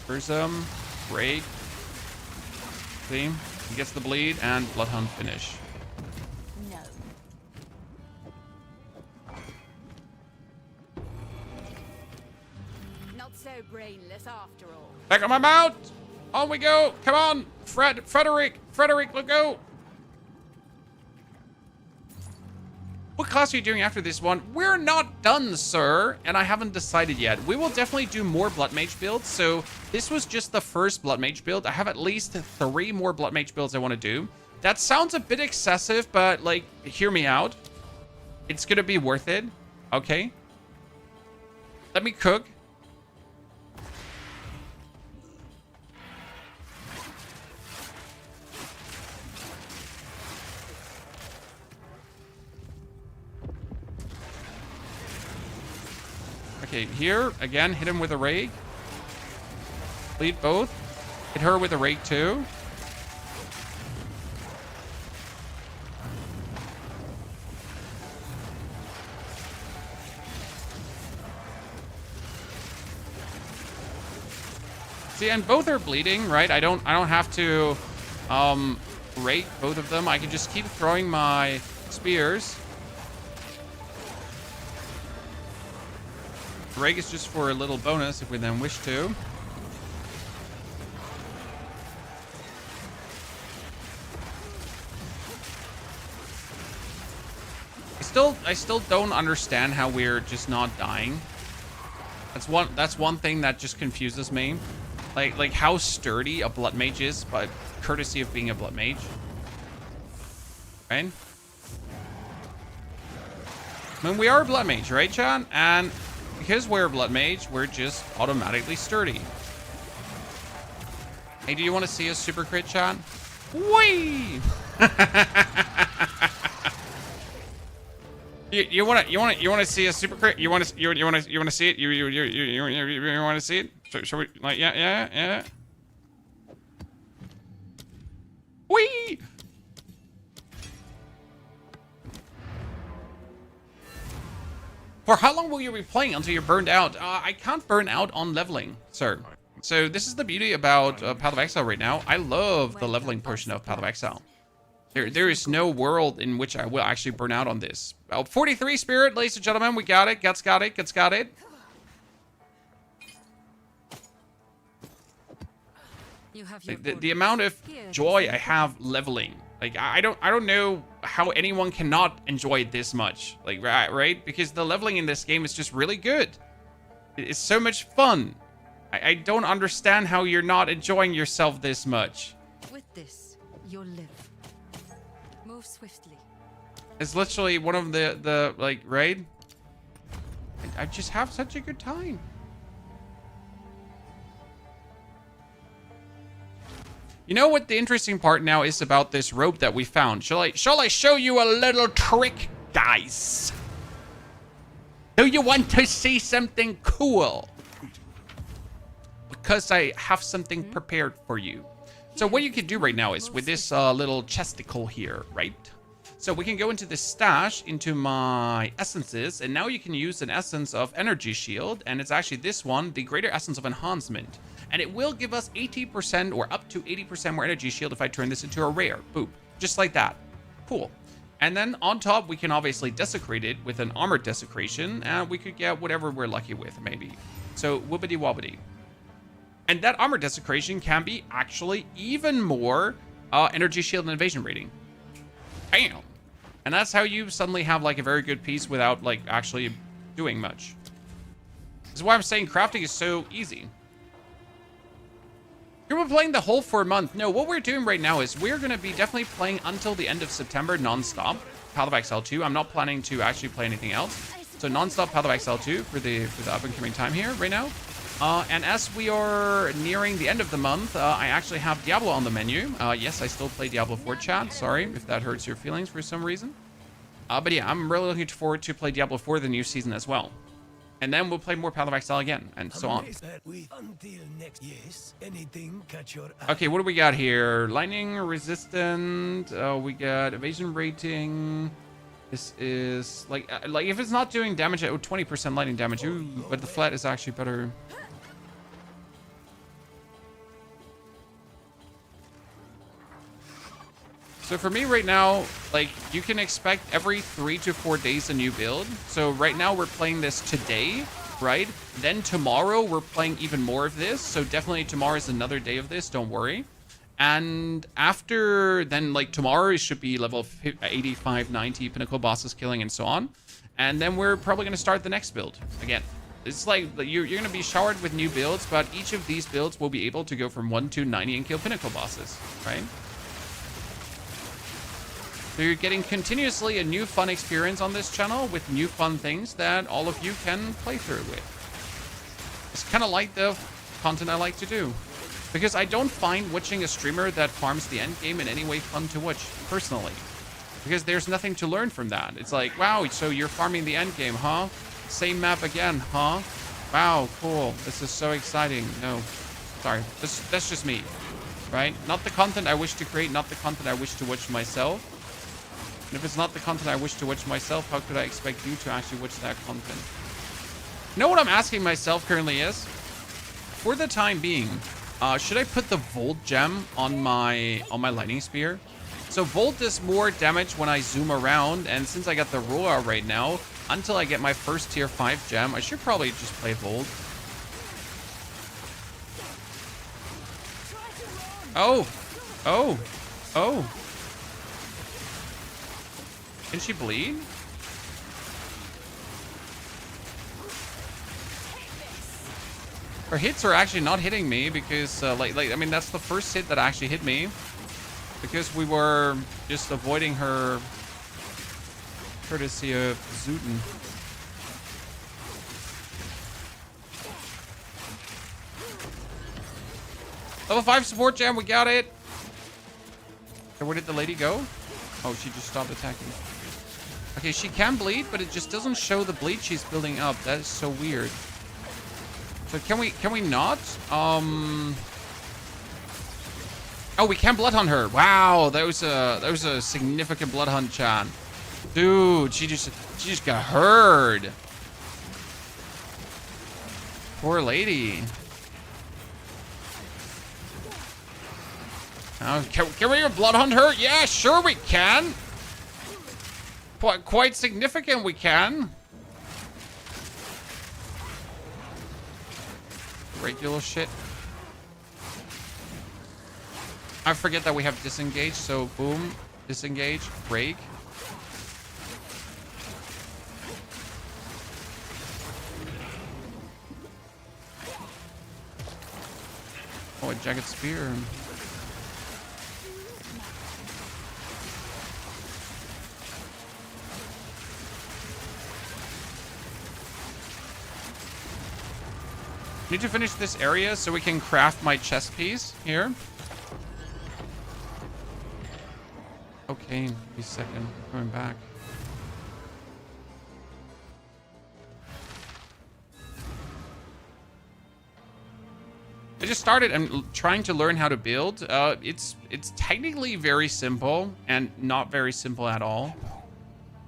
Prism, rake, see, he gets the bleed and blood hunt finish. so brainless after all. Back on my mount. On we go. Come on. Frederick, let's go. What class are you doing after this one? We're not done, sir. And I haven't decided yet. We will definitely do more Blood Mage builds. So this was just the first Blood Mage build. I have at least 3 more Blood Mage builds I want to do. That sounds a bit excessive, but like, hear me out. It's going to be worth it. Okay. Let me cook. Okay, here, again, hit him with a rake. Bleed both. Hit her with a rake too. See, and both are bleeding, right? I don't have to rake both of them. I can just keep throwing my spears. Rake is just for a little bonus if we then wish to. I still don't understand how we're just not dying. That's one thing that just confuses me. Like how sturdy a Blood Mage is, but courtesy of being a Blood Mage. Right? I mean, we are a Blood Mage, right, Chan? And because we're a Blood Mage, we're just automatically sturdy. Hey, do you want to see a super crit, Chan? Whee! you want to see a super crit? You want to see it? You want to see it? Shall we? Like, yeah. Whee! For how long will you be playing until you're burned out? I can't burn out on leveling, sir. So this is the beauty about Path of Exile right now. I love the leveling portion of Path of Exile. There is no world in which I will actually burn out on this. 43 spirit, ladies and gentlemen. We got it. Guts got it. Guts got it. The amount of joy I have leveling. Like, I don't know how anyone cannot enjoy it this much. Like, right? Because the leveling in this game is just really good. It's so much fun. I don't understand how you're not enjoying yourself this much. With this, you'll live. Move swiftly. It's literally one of the like, right? I just have such a good time. You know what the interesting part now is about this rope that we found? Shall I show you a little trick, guys? Do you want to see something cool? Because I have something prepared for you. So what you can do right now is with this little chesticle here, right? So we can go into the stash, into my essences, and now you can use an essence of energy shield, and it's actually this one, the greater essence of enhancement. And it will give us 80% or up to 80% more energy shield if I turn this into a rare. Boop. Just like that. Cool. And then on top, we can obviously desecrate it with an armored desecration, and we could get whatever we're lucky with, maybe. So, whoopity wobbity. And that armored desecration can be actually even more energy shield and evasion rating. Bam! And that's how you suddenly have like a very good piece without like actually doing much. This is why I'm saying crafting is so easy. You're playing the whole 4 month. No, what we're doing right now is we're going to be definitely playing until the end of September non-stop. Path of Exile 2. I'm not planning to actually play anything else. So non-stop Path of Exile 2 for the up and coming time here right now. And as we are nearing the end of the month, I actually have Diablo on the menu. Yes, I still play Diablo 4, chat. Sorry if that hurts your feelings for some reason. But yeah, I'm really looking forward to play Diablo 4 the new season as well. And then we'll play more Path of Exile again, and so on. Okay, what do we got here? Lightning resistant. We got evasion rating. This is like if it's not doing damage at 20% lightning damage, ooh, but the flat is actually better. So for me right now, like you can expect every 3 to 4 days a new build. So right now we're playing this today, right? Then tomorrow we're playing even more of this. So definitely tomorrow is another day of this. Don't worry. And after then, like tomorrow, it should be level 85, 90 Pinnacle bosses killing and so on. And then we're probably going to start the next build again. It's like you're going to be showered with new builds, but each of these builds will be able to go from 1 to 90 and kill Pinnacle bosses, right? So you're getting continuously a new fun experience on this channel with new fun things that all of you can play through with. It's kind of like the content I like to do. Because I don't find watching a streamer that farms the end game in any way fun to watch, personally. Because there's nothing to learn from that. It's like, wow, so you're farming the end game, huh? Same map again, huh? Wow, cool. This is so exciting. No, sorry. That's just me, right? Not the content I wish to create, not the content I wish to watch myself. And if it's not the content I wish to watch myself, how could I expect you to actually watch that content? You know what I'm asking myself currently is, for the time being, should I put the Volt gem on my lightning spear? So Volt does more damage when I zoom around, and since I got the Rhoa right now, until I get my first tier 5 gem, I should probably just play Volt. Oh! Oh! Oh! Can she bleed? Her hits are actually not hitting me because, I mean, that's the first hit that actually hit me. Because we were just avoiding her courtesy of Zootin. Level 5 support gem, we got it. So where did the lady go? Oh, she just stopped attacking. Okay, she can bleed, but it just doesn't show the bleed she's building up. That is so weird. So can we not? Oh, we can blood hunt her. Wow, that was a significant blood hunt, Chan. Dude, she just got heard. Poor lady. Can we blood hunt her? Yeah, sure we can. Quite significant we can. Regular shit. I forget that we have disengage, so boom, disengage, break. Oh, a jagged spear. Need to finish this area so we can craft my chest piece here. Okay, give me a second. Coming back. I just started and trying to learn how to build. It's technically very simple and not very simple at all.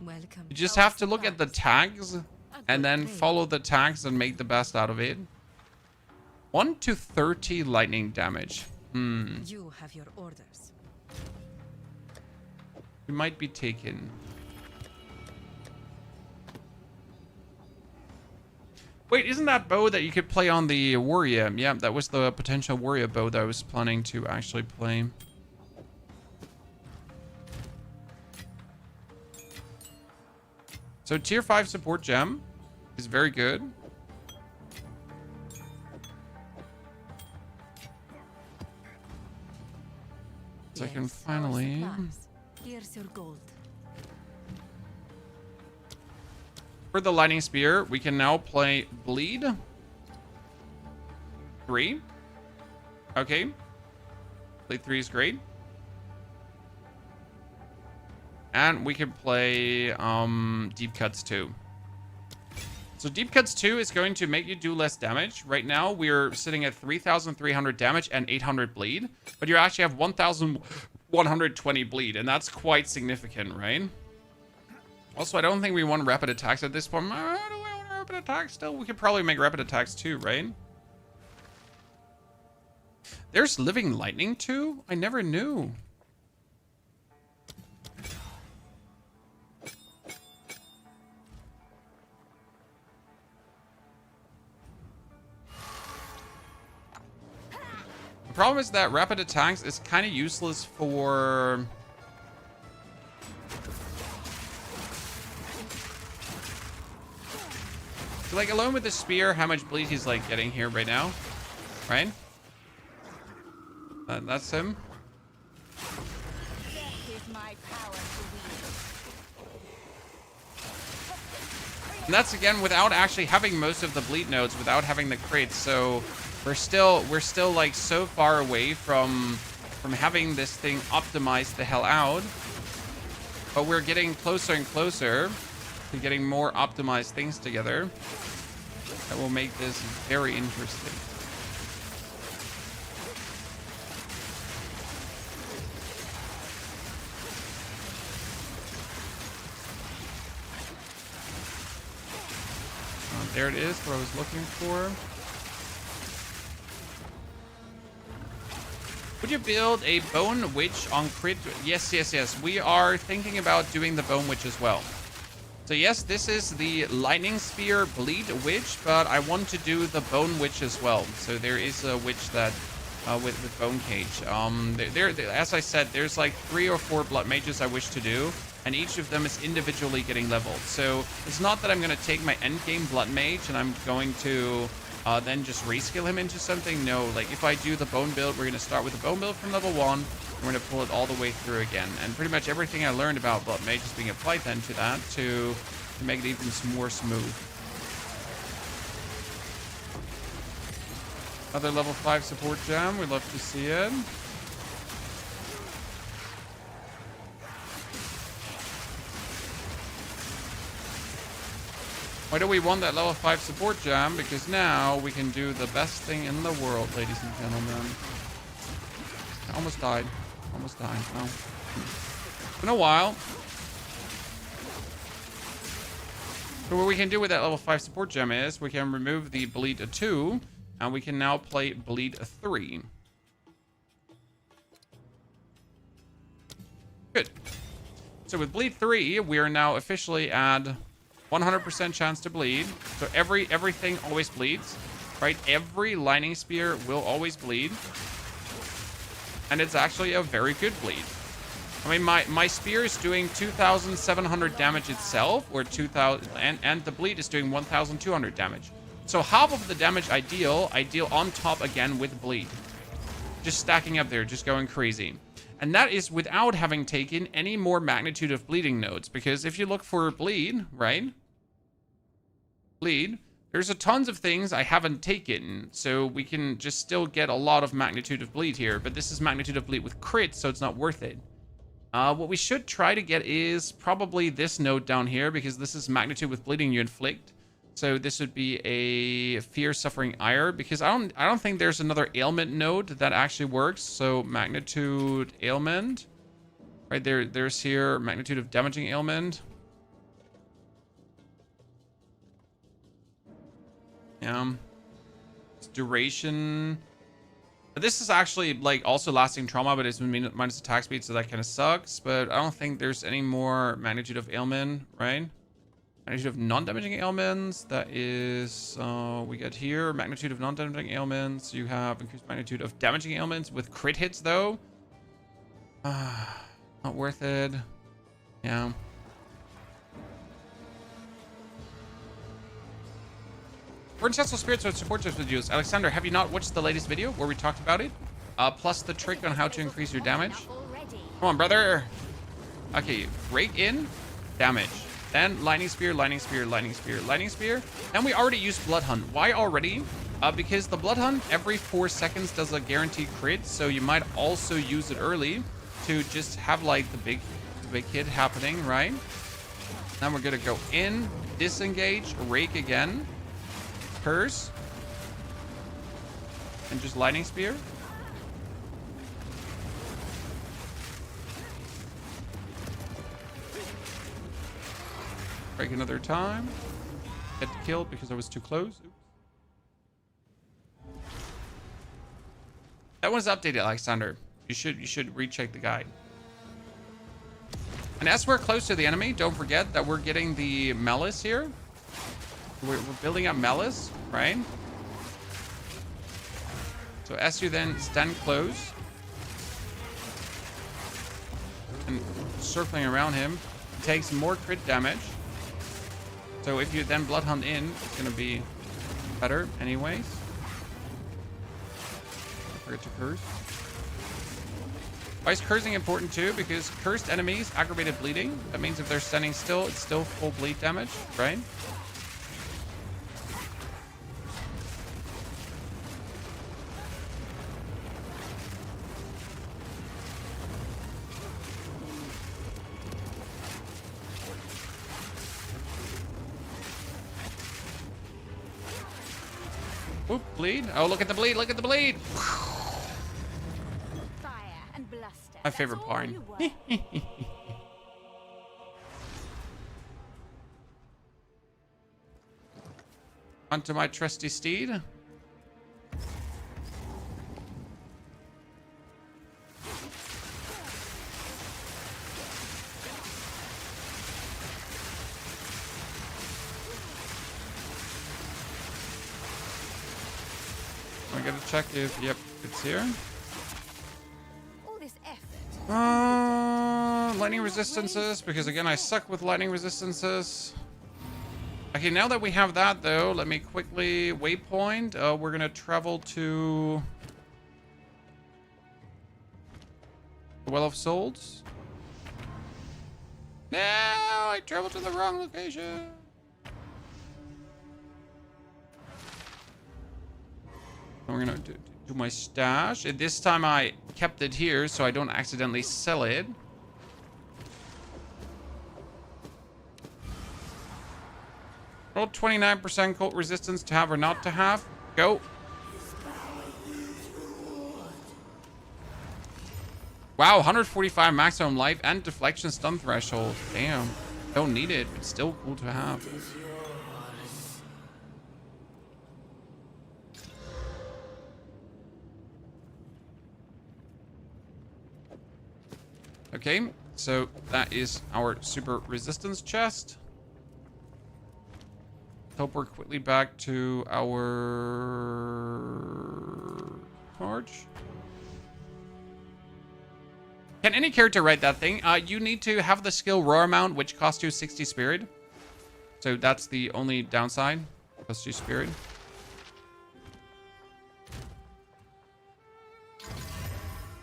Welcome. You just have to look at the tags and then follow the tags and make the best out of it. 1 to 30 lightning damage. You have your orders. We might be taken. Wait, isn't that bow that you could play on the warrior? Yeah, that was the potential warrior bow that I was planning to actually play. So tier 5 support gem is very good. So I can finally... Here's your gold. For the lightning spear, we can now play bleed. 3. Okay. Bleed 3 is great. And we can play deep cuts 2. So deep cuts 2 is going to make you do less damage. Right now, we're sitting at 3,300 damage and 800 bleed. But you actually have 1,120 bleed, and that's quite significant, right? Also, I don't think we want rapid attacks at this point. Do we want rapid attacks still? We could probably make rapid attacks too, right? There's living lightning too? I never knew. problem is that rapid attacks is kind of useless for... like, alone with the spear, how much bleed he's, like, getting here right now. Right? That's him. And that's, again, without actually having most of the bleed nodes, without having the crits. So we're still like, so far away from having this thing optimized the hell out. But we're getting closer and closer to getting more optimized things together. That will make this very interesting. There it is, what I was looking for. Would you build a Bone Witch on crit? Yes, yes, yes. We are thinking about doing the Bone Witch as well. So yes, this is the Lightning Spear Bleed Witch, but I want to do the Bone Witch as well. So there is a witch that, with Bone Cage. As I said, there's like 3 or 4 Blood Mages I wish to do, and each of them is individually getting leveled. So it's not that I'm going to take my endgame Blood Mage and I'm going to then just reskill him into something. No, like if I do the Bone build, we're going to start with the Bone build from level 1. We're going to pull it all the way through again. And pretty much everything I learned about Blood Mage is being applied then to that to make it even more smooth. Another level 5 support gem. We'd love to see it. Why do we want that level 5 support gem? Because now we can do the best thing in the world, ladies and gentlemen. I almost died. Almost died. Oh. It's been a while. So what we can do with that level 5 support gem is we can remove the Bleed 2, and we can now play Bleed 3. Good. So with Bleed 3, we are now officially at 100% chance to bleed. So everything always bleeds, right? Every Lightning Spear will always bleed. And it's actually a very good bleed. I mean, my spear is doing 2,700 damage itself, or 2,000, and the bleed is doing 1,200 damage. So half of the damage I deal on top again with bleed. Just stacking up there, just going crazy. And that is without having taken any more magnitude of bleeding nodes. Because if you look for bleed, right? Bleed. There's a tons of things I haven't taken. So we can just still get a lot of magnitude of bleed here. But this is magnitude of bleed with crits, so it's not worth it. What we should try to get is probably this node down here. Because this is magnitude with bleeding you inflict. So this would be a Fear, Suffering, Ire, because I don't think there's another ailment node that actually works. So magnitude ailment, right there. There's here magnitude of damaging ailment. Yeah, it's duration. But this is actually like also lasting trauma, but it's minus attack speed, so that kind of sucks. But I don't think there's any more magnitude of ailment, right? Magnitude of non-damaging ailments, that is, we get here, magnitude of non-damaging ailments. You have increased magnitude of damaging ailments with crit hits, though. Not worth it. Yeah. For Ancestral Spirits with support tips videos, Alexander, have you not watched the latest video where we talked about it? Plus the trick on how to increase your damage. Come on, brother. Okay, rake in, damage. Then Lightning Spear, Lightning Spear, Lightning Spear, Lightning Spear. And we already used Blood Hunt. Why already? Because the Blood Hunt every 4 seconds does a guaranteed crit. So you might also use it early to just have like the big hit happening, right? Then we're gonna go in, disengage, rake again, curse, and just Lightning Spear. Break another time. Get killed because I was too close. Oops. That one's updated, Alexander. You should recheck the guide. And as we're close to the enemy, don't forget that we're getting the Malice here. We're building up Malice, right? So as you then stand close and circling around him, he takes more crit damage. So if you then blood hunt in, it's gonna be better anyways. Don't forget to curse. Why is cursing important too? Because cursed enemies aggravated bleeding. That means if they're standing still, it's still full bleed damage, right? Oop, bleed. Oh, look at the bleed. Look at the bleed. Fire and bluster. My favorite part. Onto my trusty steed. I gotta check if, yep, it's here. All this effort. Lightning resistances, because again, I suck with lightning resistances. Okay, now that we have that though, let me quickly waypoint. We're gonna travel to the Well of Souls. No, I traveled to the wrong location. We're gonna do my stash. And this time I kept it here so I don't accidentally sell it. Roll 29% cult resistance to have or not to have. Go. Wow, 145 maximum life and deflection stun threshold. Damn. Don't need it. It's still cool to have. Okay, so that is our super resistance chest. Teleport quickly back to our charge. Can any character write that thing? You need to have the skill Rhoa Mount, which costs you 60 spirit. So that's the only downside. Costs you spirit.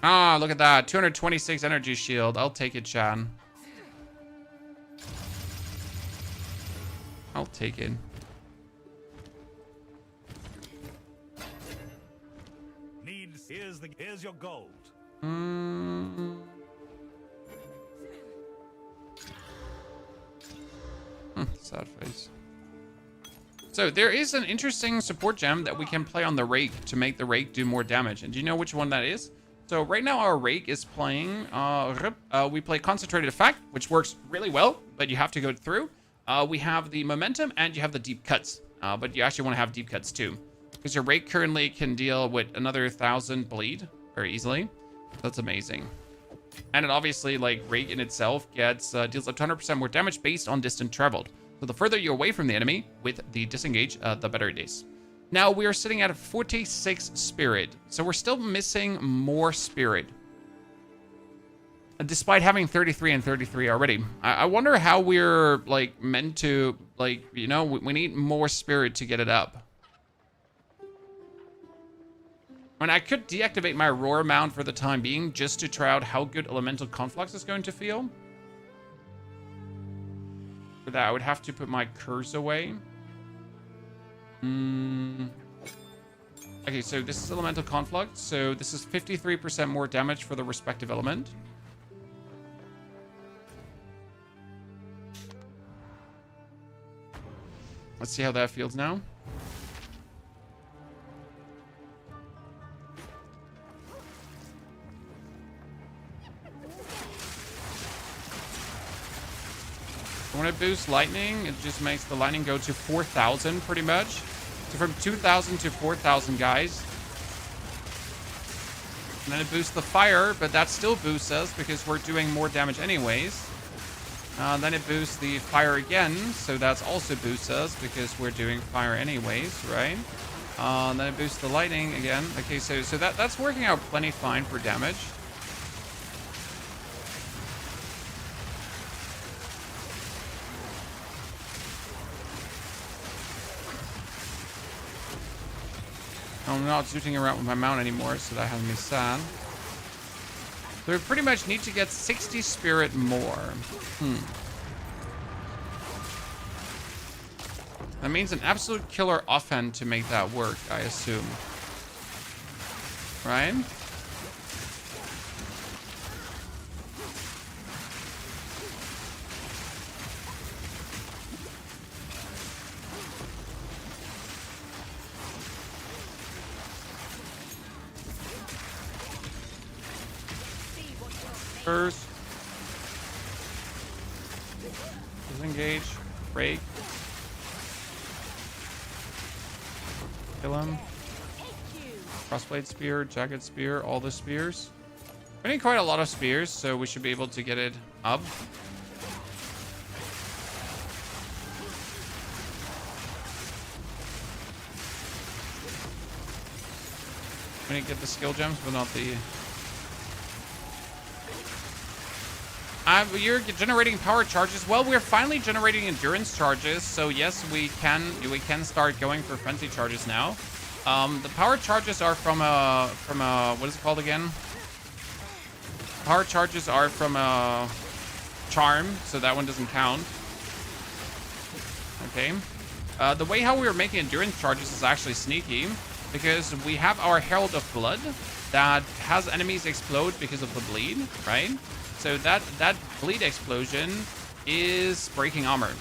Ah, look at that. 226 energy shield. I'll take it, Chan. I'll take it. Here's your gold. Sad face. So there is an interesting support gem that we can play on the rake to make the rake do more damage. And do you know which one that is? So right now our rake is playing, we play Concentrated Effect, which works really well, but you have to go through. We have the Momentum and you have the Deep Cuts, but you actually want to have Deep Cuts too. Because your rake currently can deal with another 1,000 bleed very easily. That's amazing. And it obviously, like, rake in itself gets, deals up to 100% more damage based on distance traveled. So the further you're away from the enemy with the disengage, the better it is. Now, we are sitting at 46 spirit. So we're still missing more spirit. Despite having 33 and 33 already. I wonder how we're, like, meant to, like, you know, we need more spirit to get it up. I mean, I could deactivate my Rhoa Mount for the time being just to try out how good Elemental Conflux is going to feel. For that, I would have to put my curse away. Okay, so this is Elemental Conflux. So this is 53% more damage for the respective element. Let's see how that feels now. When it boosts lightning, it just makes the lightning go to 4,000 pretty much. So from 2,000 to 4,000, guys. And then it boosts the fire, but that still boosts us because we're doing more damage anyways. Then it boosts the fire again, so that's also boosts us because we're doing fire anyways, right? Then it boosts the lightning again. Okay, so that's working out plenty fine for damage. I'm not zooting around with my mount anymore, so that has me sad. So we pretty much need to get 60 spirit more. That means an absolute killer offhand to make that work, I assume. Right? First. Disengage. Break. Kill him. Crossblade spear, jagged spear, all the spears. We need quite a lot of spears, so we should be able to get it up. We need to get the skill gems, but not the... You're generating power charges. Well, we're finally generating endurance charges, so yes, we can start going for frenzy charges now. The power charges are from a what is it called again? Power charges are from a charm, so that one doesn't count. Okay. The way how we are making endurance charges is actually sneaky, because we have our Herald of Blood that has enemies explode because of the bleed, right? So that bleed explosion is breaking armor.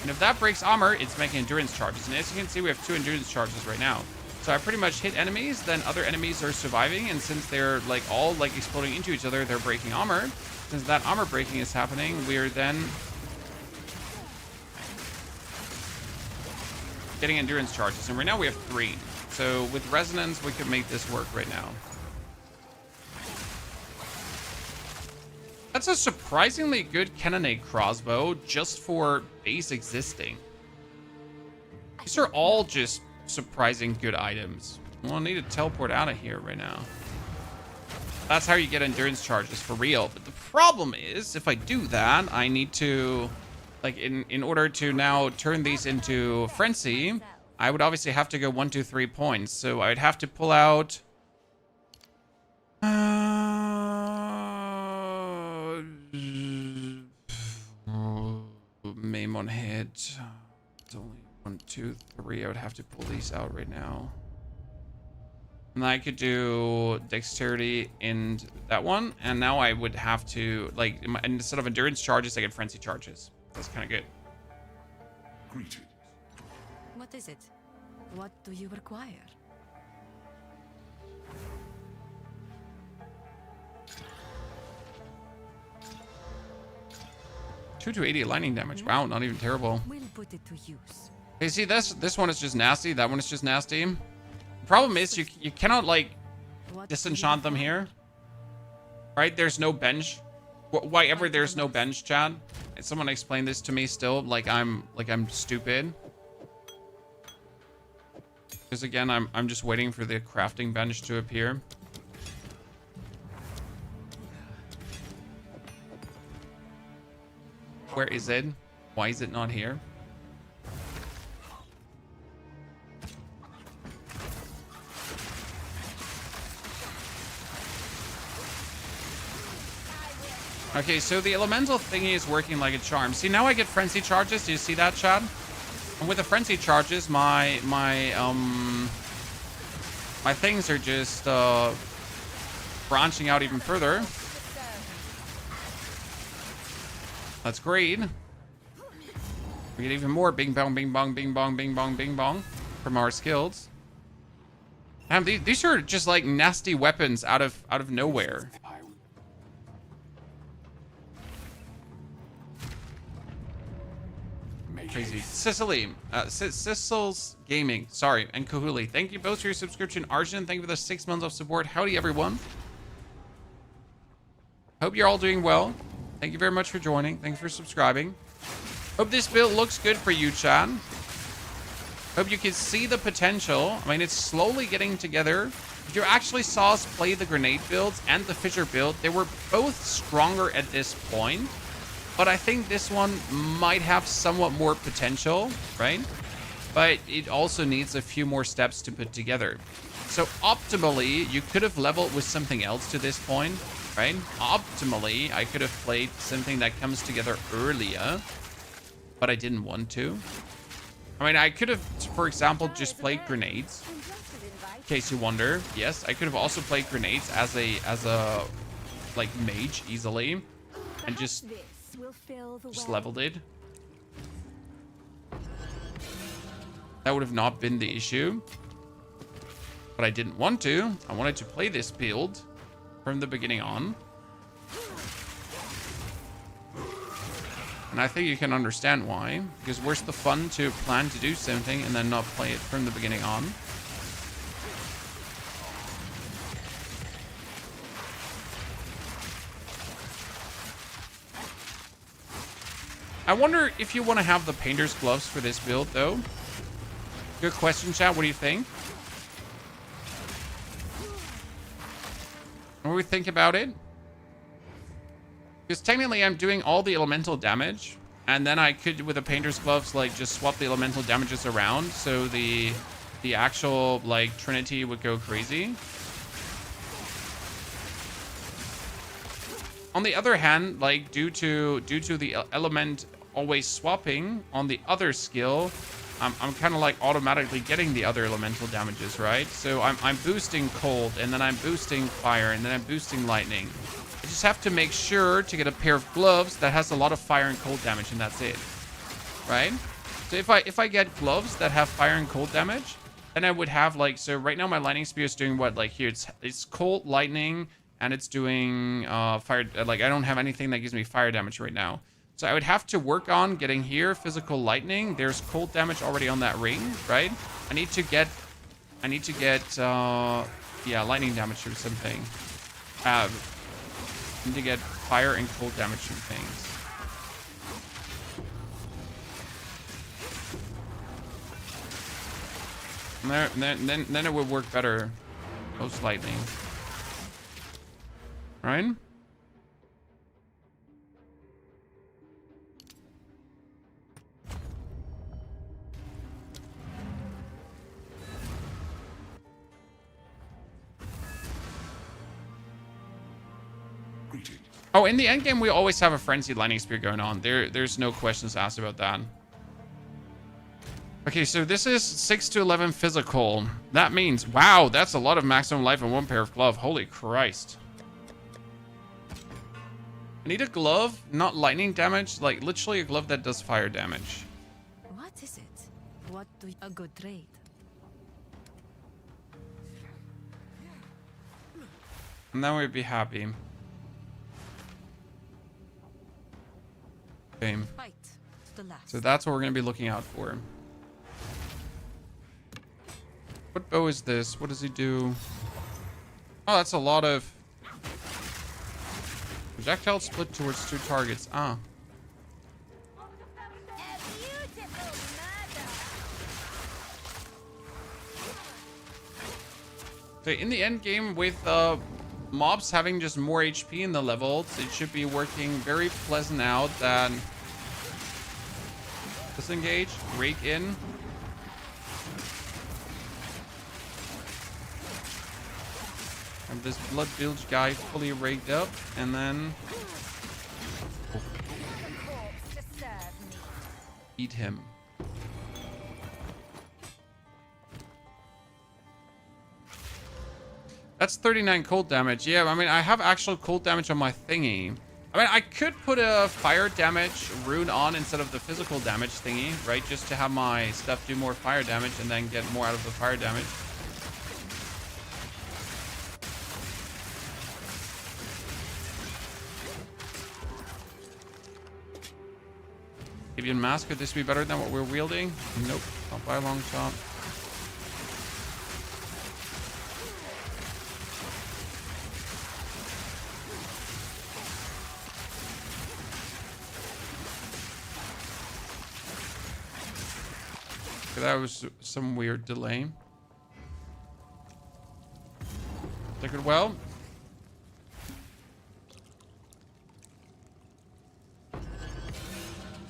And if that breaks armor, it's making endurance charges. And as you can see, we have 2 endurance charges right now. So I pretty much hit enemies, then other enemies are surviving. And since they're like all like exploding into each other, they're breaking armor. Since that armor breaking is happening, we're then getting endurance charges. And right now we have 3. So with resonance, we can make this work right now. That's a surprisingly good cannonade crossbow just for base existing. These are all just surprising good items. We'll need to teleport out of here right now. That's how you get endurance charges for real. But the problem is, if I do that, I need to, like, in order to now turn these into frenzy, I would obviously have to go 1, 2, 3 points. So I'd have to pull out... Maim on hit. It's only 1, 2, 3. I would have to pull these out right now. And I could do dexterity in that one. And now I would have to, like, instead of endurance charges, I get frenzy charges. That's kind of good. Greetings. What is it? What do you require? 280 lightning damage. Wow, not even terrible. We'll put it to use. Okay, see, this one is just nasty. That one is just nasty. The problem is you cannot, like, disenchant them here. Right? There's no bench. Why ever there's no bench, Chad? And someone explain this to me still, like I'm stupid. Because again, I'm just waiting for the crafting bench to appear. Where is it? Why is it not here? Okay, so the elemental thingy is working like a charm. See, now I get frenzy charges. Do you see that, Chad? And with the frenzy charges, my things are just branching out even further. That's great. We get even more bing bong, bing bong, bing bong, bing bong, bing bong from our skills. Damn, these are just like nasty weapons out of nowhere. Crazy. Sicily, Sicil's Gaming, sorry, and Kahuli. Thank you both for your subscription. Arjun, thank you for the 6 months of support. Howdy, everyone. Hope you're all doing well. Thank you very much for joining. Thanks for subscribing. Hope this build looks good for you, Chad. Hope you can see the potential. I mean, it's slowly getting together. If you actually saw us play the grenade builds and the fissure build, they were both stronger at this point. But I think this one might have somewhat more potential, right? But it also needs a few more steps to put together. So optimally, you could have leveled with something else to this point, right? Optimally, I could have played something that comes together earlier, but I didn't want to. I mean, I could have, for example, just played grenades. In case you wonder, yes, I could have also played grenades as a like mage easily, and just leveled it. That would have not been the issue, but I didn't want to. I wanted to play this build from the beginning on. And I think you can understand why, because where's the fun to plan to do something and then not play it from the beginning on? I wonder if you want to have the painter's gloves for this build, though. Good question, chat. What do you think? What do we think about it? Because technically I'm doing all the elemental damage, and then I could, with the painter's gloves, like just swap the elemental damages around, so the actual like Trinity would go crazy. On the other hand, like due to the element always swapping on the other skill, I'm kind of like automatically getting the other elemental damages, right? So I'm boosting cold, and then I'm boosting fire, and then I'm boosting lightning. I just have to make sure to get a pair of gloves that has a lot of fire and cold damage, and that's it, right? So if I get gloves that have fire and cold damage, then I would have like, so right now my lightning spear is doing what? Like here, it's cold, lightning, and it's doing fire. Like I don't have anything that gives me fire damage right now. So I would have to work on getting here physical lightning. There's cold damage already on that ring, right? I need to get yeah, lightning damage or something. I need to get fire and cold damage from things. And then it would work better, most likely. Right? Oh, in the endgame, we always have a frenzied lightning spear going on. There's no questions asked about that. Okay, so this is 6 to 11 physical. That means, wow, that's a lot of maximum life in one pair of glove. Holy Christ. I need a glove, not lightning damage, like literally a glove that does fire damage. What is it? What do you... A good trade. And then we'd be happy. Okay. Fight to the last. So that's what we're going to be looking out for. What bow is this? What does he do? Oh, that's a lot of... Projectile split towards 2 targets. Ah. So in the end game, with mobs having just more HP in the levels, it should be working very pleasant out. That disengage, rake in. Have this blood bilge guy fully raked up, and then eat him. That's 39 cold damage. Yeah, I mean, I have actual cold damage on my thingy. I mean, I could put a fire damage rune on instead of the physical damage thingy, right? Just to have my stuff do more fire damage and then get more out of the fire damage. Avian Mask, could this be better than what we're wielding? Nope, not by a long shot. Okay, that was some weird delay. Took it well.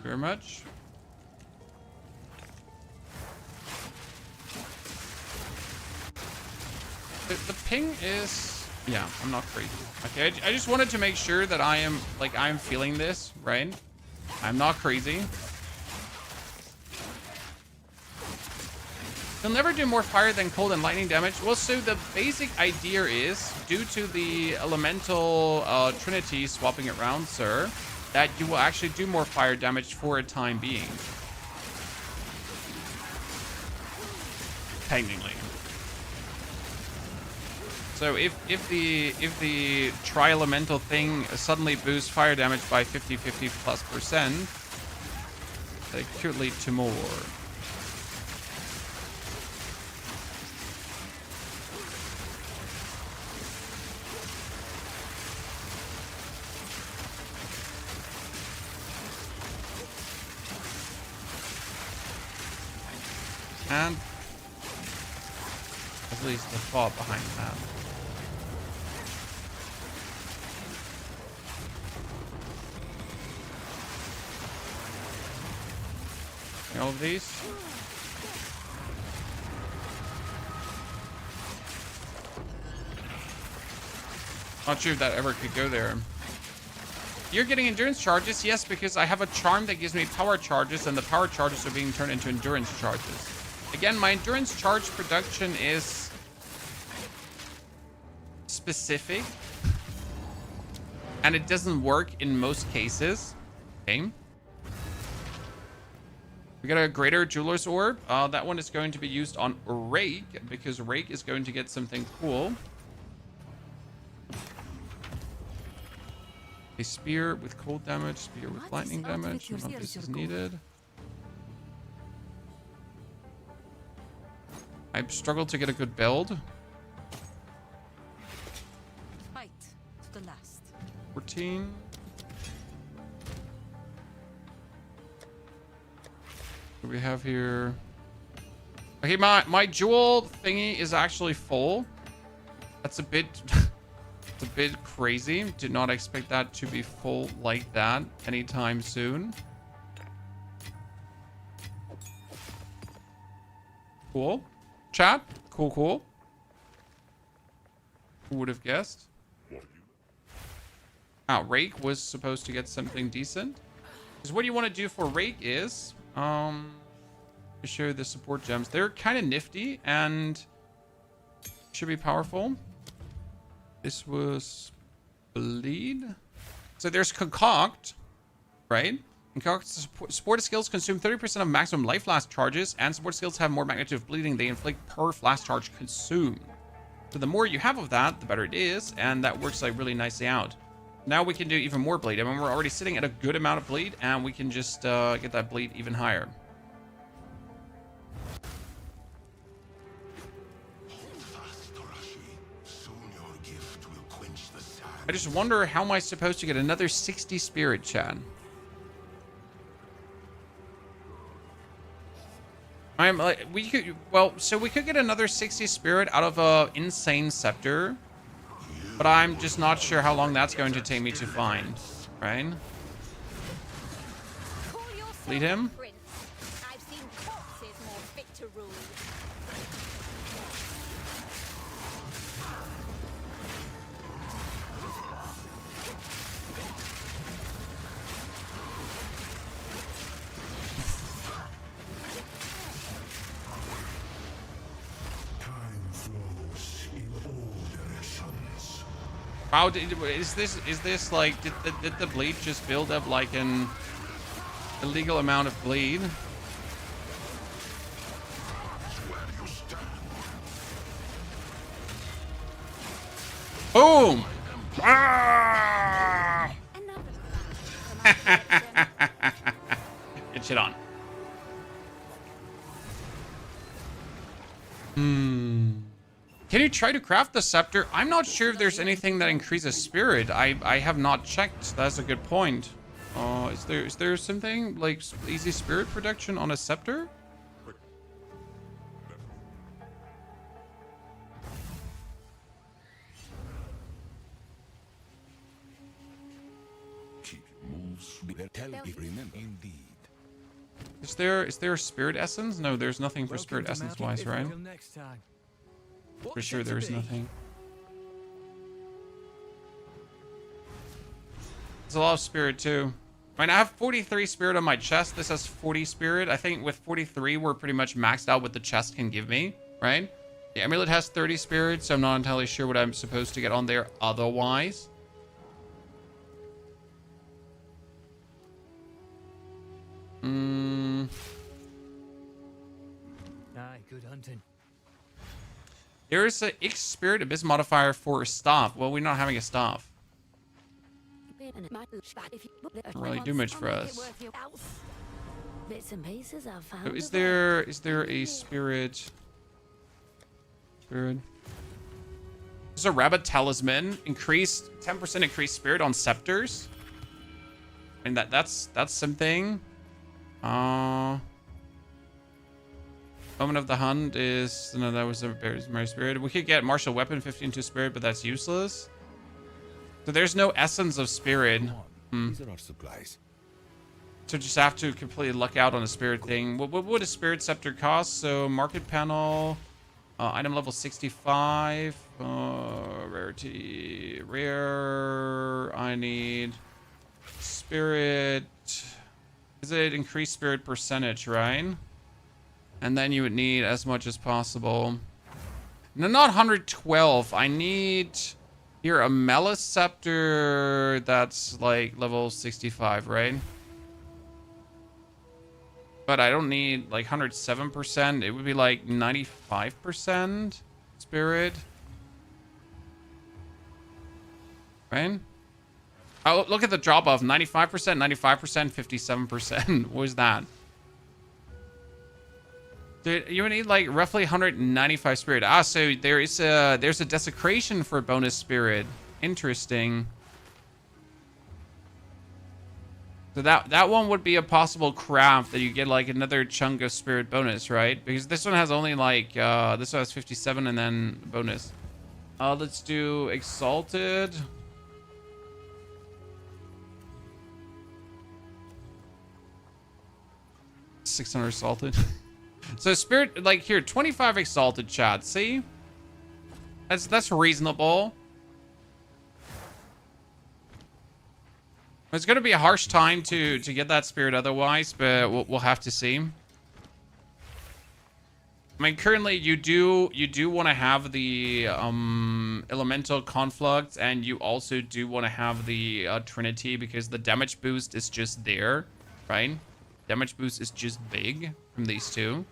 Very much. The ping is, yeah, I'm not crazy. Okay, I just wanted to make sure that I'm feeling this, right? I'm not crazy. You'll never do more fire than cold and lightning damage. Well, so the basic idea is, due to the elemental trinity swapping it around, sir, that you will actually do more fire damage for a time being. Technically. So if the tri-elemental thing suddenly boosts fire damage by 50+ %, it could lead to more. And at least the thought behind that. All of these. Not sure if that ever could go there. You're getting endurance charges? Yes, because I have a charm that gives me power charges, and the power charges are being turned into endurance charges. Again, my endurance charge production is specific, and it doesn't work in most cases. Okay. We got a greater jeweler's orb. That one is going to be used on Rake, because Rake is going to get something cool. A spear with cold damage, spear with lightning damage. None of this is needed. I struggled to get a good build. Fight to the last. 14. What do we have here? Okay, my jewel thingy is actually full. That's a bit it's a bit crazy. Did not expect that to be full like that anytime soon. Cool. Chat. Cool, cool. Who would have guessed? Rake was supposed to get something decent. Because what you want to do for Rake is show the support gems. They're kind of nifty and should be powerful. This was bleed. So there's concoct, right? Concoct support skills consume 30% of maximum life flask charges, and support skills have more magnitude of bleeding they inflict per flask charge consumed. So the more you have of that, the better it is, and that works like really nicely out. Now we can do even more bleed. I mean, we're already sitting at a good amount of bleed, and we can just get that bleed even higher. I just wonder, how am I supposed to get another 60 spirit, Chad? I'm like, we could get another 60 spirit out of a insane scepter, but I'm just not sure how long that's going to take me to find, right? Lead him. I've seen corpses more fit to rule. Wow, is this like, did the bleed just build up like an illegal amount of bleed? Boom! Ah! Get shit on. Can you try to craft the scepter? I'm not sure if there's anything that increases spirit. I have not checked. That's a good point. Is there something like easy spirit production on a scepter? be there. Tell me, remember. Indeed. Is there a spirit essence? No, there's nothing for spirit essence wise, right? For sure there's nothing. There's a lot of spirit too. I mean, I have 43 spirit on my chest. This has 40 spirit. I think with 43, we're pretty much maxed out what the chest can give me, right? The amulet has 30 spirit, so I'm not entirely sure what I'm supposed to get on there otherwise. Aye, good hunting. There is a X spirit abyss modifier for a staff. Well, we're not having a staff. Doesn't really do much for us. Bits and pieces I've found. So is there a spirit? Spirit. There's a rabbit talisman. Increased 10% increased spirit on scepters. And that's something. Moment of the Hunt is no, that was a very spirit. We could get martial weapon 15 to spirit, but that's useless. So there's no essence of spirit. These are our supplies. So just have to completely luck out on a spirit thing. What would a spirit scepter cost? So market panel, item level 65, rarity, rare. I need spirit. Is it increased spirit percentage, right? And then you would need as much as possible. No, not 112. I need here a Malice scepter that's like level 65, right? But I don't need like 107%. It would be like 95% spirit. Right? Oh, look at the drop off. 95%, 95%, 57%. What was that? Dude, you would need like roughly 195 spirit. Ah, so there's a desecration for bonus spirit. Interesting. So that one would be a possible craft that you get like another chunk of spirit bonus, right? Because this one has only like this one has 57 and then bonus. Let's do exalted. $600 exalted. So spirit, like here, 25 exalted, chat. See, that's reasonable. It's gonna be a harsh time to get that spirit otherwise, but we'll have to see. I mean, currently you do want to have the elemental conflict, and you also do want to have the Trinity, because the damage boost is just there, right? Damage boost is just big from these two.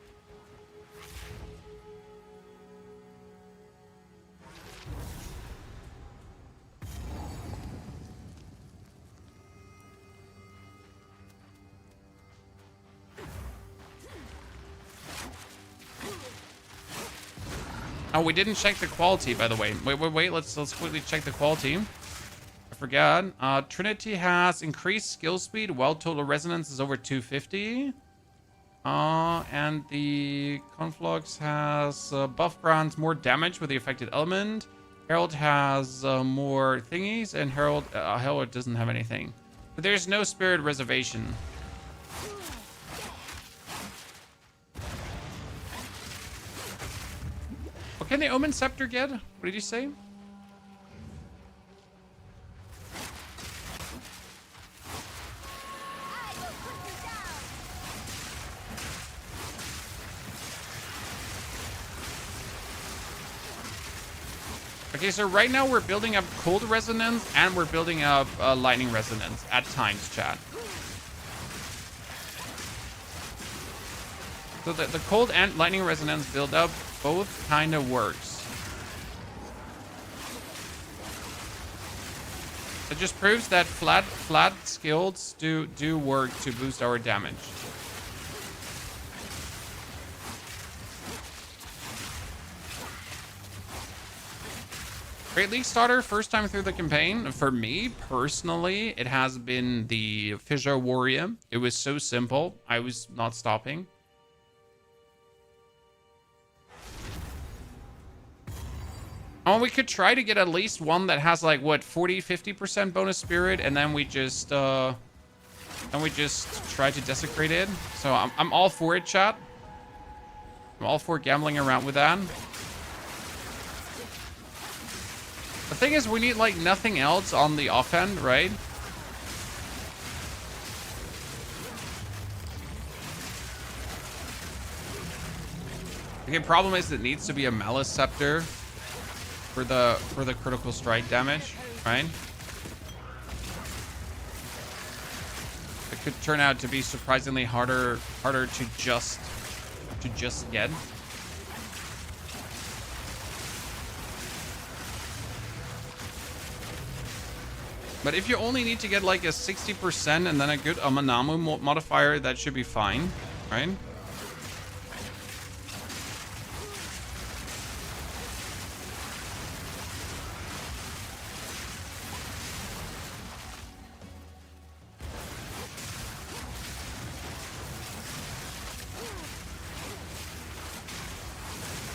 Oh, we didn't check the quality, by the way. Wait. Let's quickly check the quality. I forgot. Trinity has increased skill speed while total resonance is over 250. And the Conflux has buff grants more damage with the affected element. Herald has more thingies, and Herald doesn't have anything. But there's no spirit reservation. What can the Omen Scepter get? What did you say? Okay, so right now we're building up cold resonance and we're building up lightning resonance at times, chat. So the cold and lightning resonance build up both kind of works. It just proves that flat skills do work to boost our damage. Great League starter, first time through the campaign. For me, personally, it has been the Fissure Warrior. It was so simple. I was not stopping. Oh, we could try to get at least one that has like, what, 40-50% bonus spirit, and then we just And we just try to desecrate it. So I'm all for it, chat. I'm all for gambling around with that. The thing is, we need like nothing else on the offhand, right? Okay, problem is it needs to be a malice scepter for the critical strike damage, right? It could turn out to be surprisingly harder to just get. But if you only need to get like a 60% and then a good Amanamu modifier, that should be fine, right?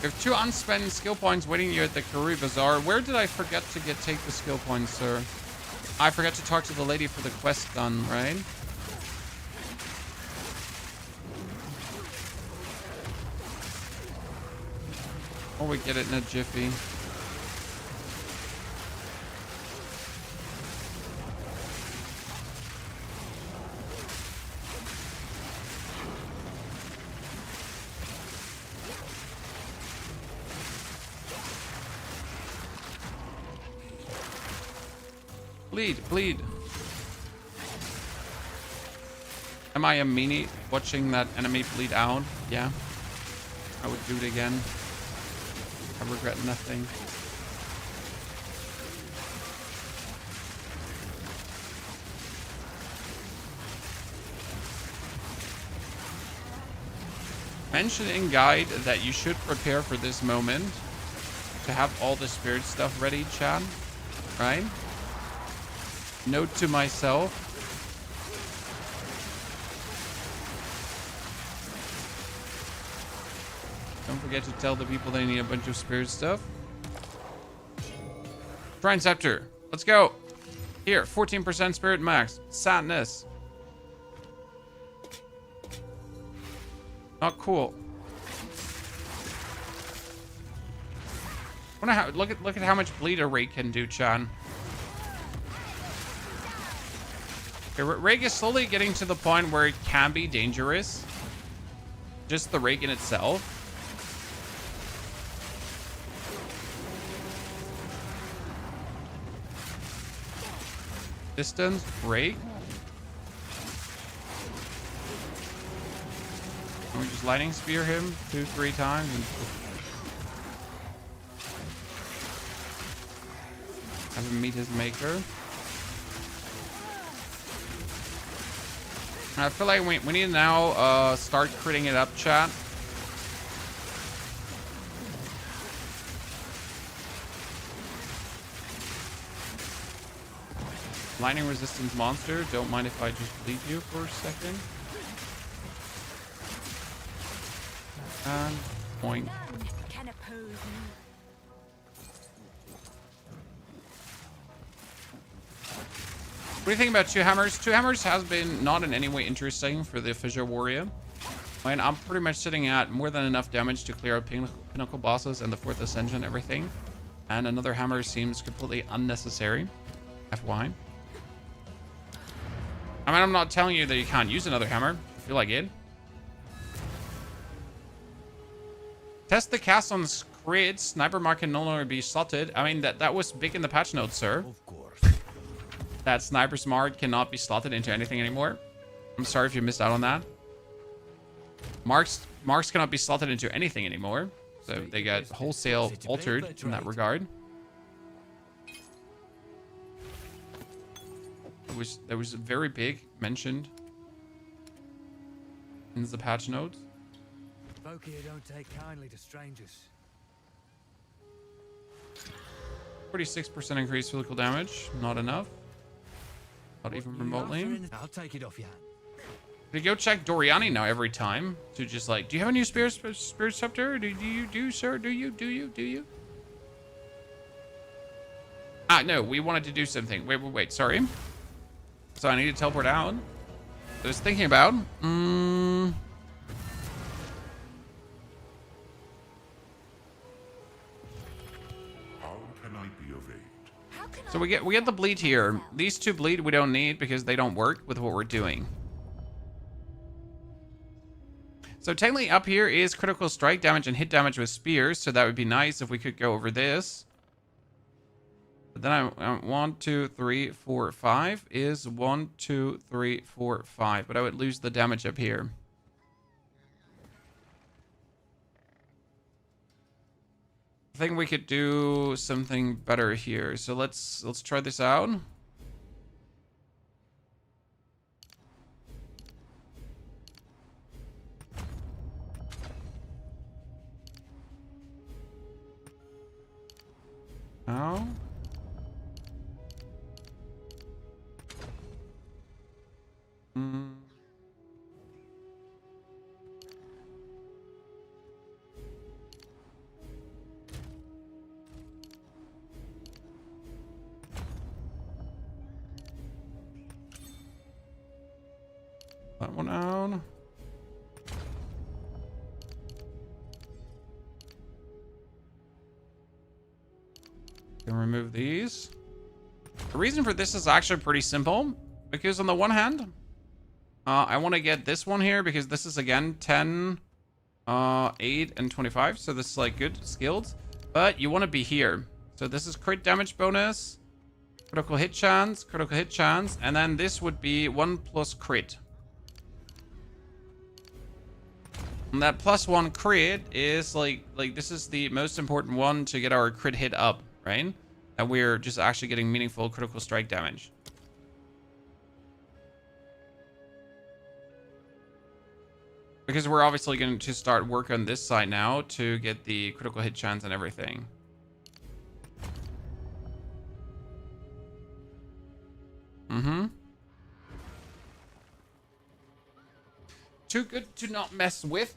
You have 2 unspent skill points waiting you at the Karui Bazaar. Where did I forget to take the skill points, sir? I forgot to talk to the lady for the quest done, right? Or we get it in a jiffy. Bleed. Am I a meanie watching that enemy bleed out? Yeah. I would do it again. I regret nothing. Mention in guide that you should prepare for this moment to have all the spirit stuff ready, Chad. Right? Note to myself. Don't forget to tell the people they need a bunch of spirit stuff. Shrine Scepter. Let's go. Here, 14% spirit max. Sadness. Not cool. Look at how much bleed a rake can do, Chan. Okay, rake is slowly getting to the point where it can be dangerous. Just the rake in itself. Distance, rake. Can we just lightning spear him 2-3 times? And have him meet his maker. I feel like we need to now start critting it up, chat. Lightning resistance monster. Don't mind if I just bleed you for a second. And point. Can oppose me. What do you think about Two Hammers? Two Hammers has been not in any way interesting for the Fissure Warrior. And I'm pretty much sitting at more than enough damage to clear out Pinnacle bosses and the 4th Ascension and everything. And another hammer seems completely unnecessary. FY. I mean, I'm not telling you that you can't use another hammer. I feel like it. Test the cast on crit. Sniper mark can no longer be slotted. I mean, that was big in the patch notes, sir. Of course. That Sniper Smart cannot be slotted into anything anymore. I'm sorry if you missed out on that. Marks cannot be slotted into anything anymore. So they got wholesale altered in that regard. That was very big mentioned in the patch notes. Folk here don't take kindly to strangers. 46% increased physical damage. Not enough. Not even remotely. I'll take it off your hand. We go check Doriani now every time to just like, do you have a new spirit scepter? Do you, sir? Do you? Ah, no, we wanted to do something. Wait, sorry. So I need to teleport out. I was thinking about. How can I be of aid? So we get the bleed here. These two bleed we don't need because they don't work with what we're doing. So technically up here is critical strike damage and hit damage with spears. So that would be nice if we could go over this. But then I 1, 2, 3, 4, 5 is 1, 2, 3, 4, 5. But I would lose the damage up here. I think we could do something better here. So let's try this out. Oh. That one out. Can remove these. The reason for this is actually pretty simple, because on the one hand, I want to get this one here because this is again 10, 8, and 25. So this is like good skilled, but you want to be here. So this is crit damage bonus, critical hit chance, and then this would be 1 plus crit. And that +1 crit is like this is the most important one to get our crit hit up, right? And we're just actually getting meaningful critical strike damage. Because we're obviously going to start work on this side now to get the critical hit chance and everything. Too good to not mess with.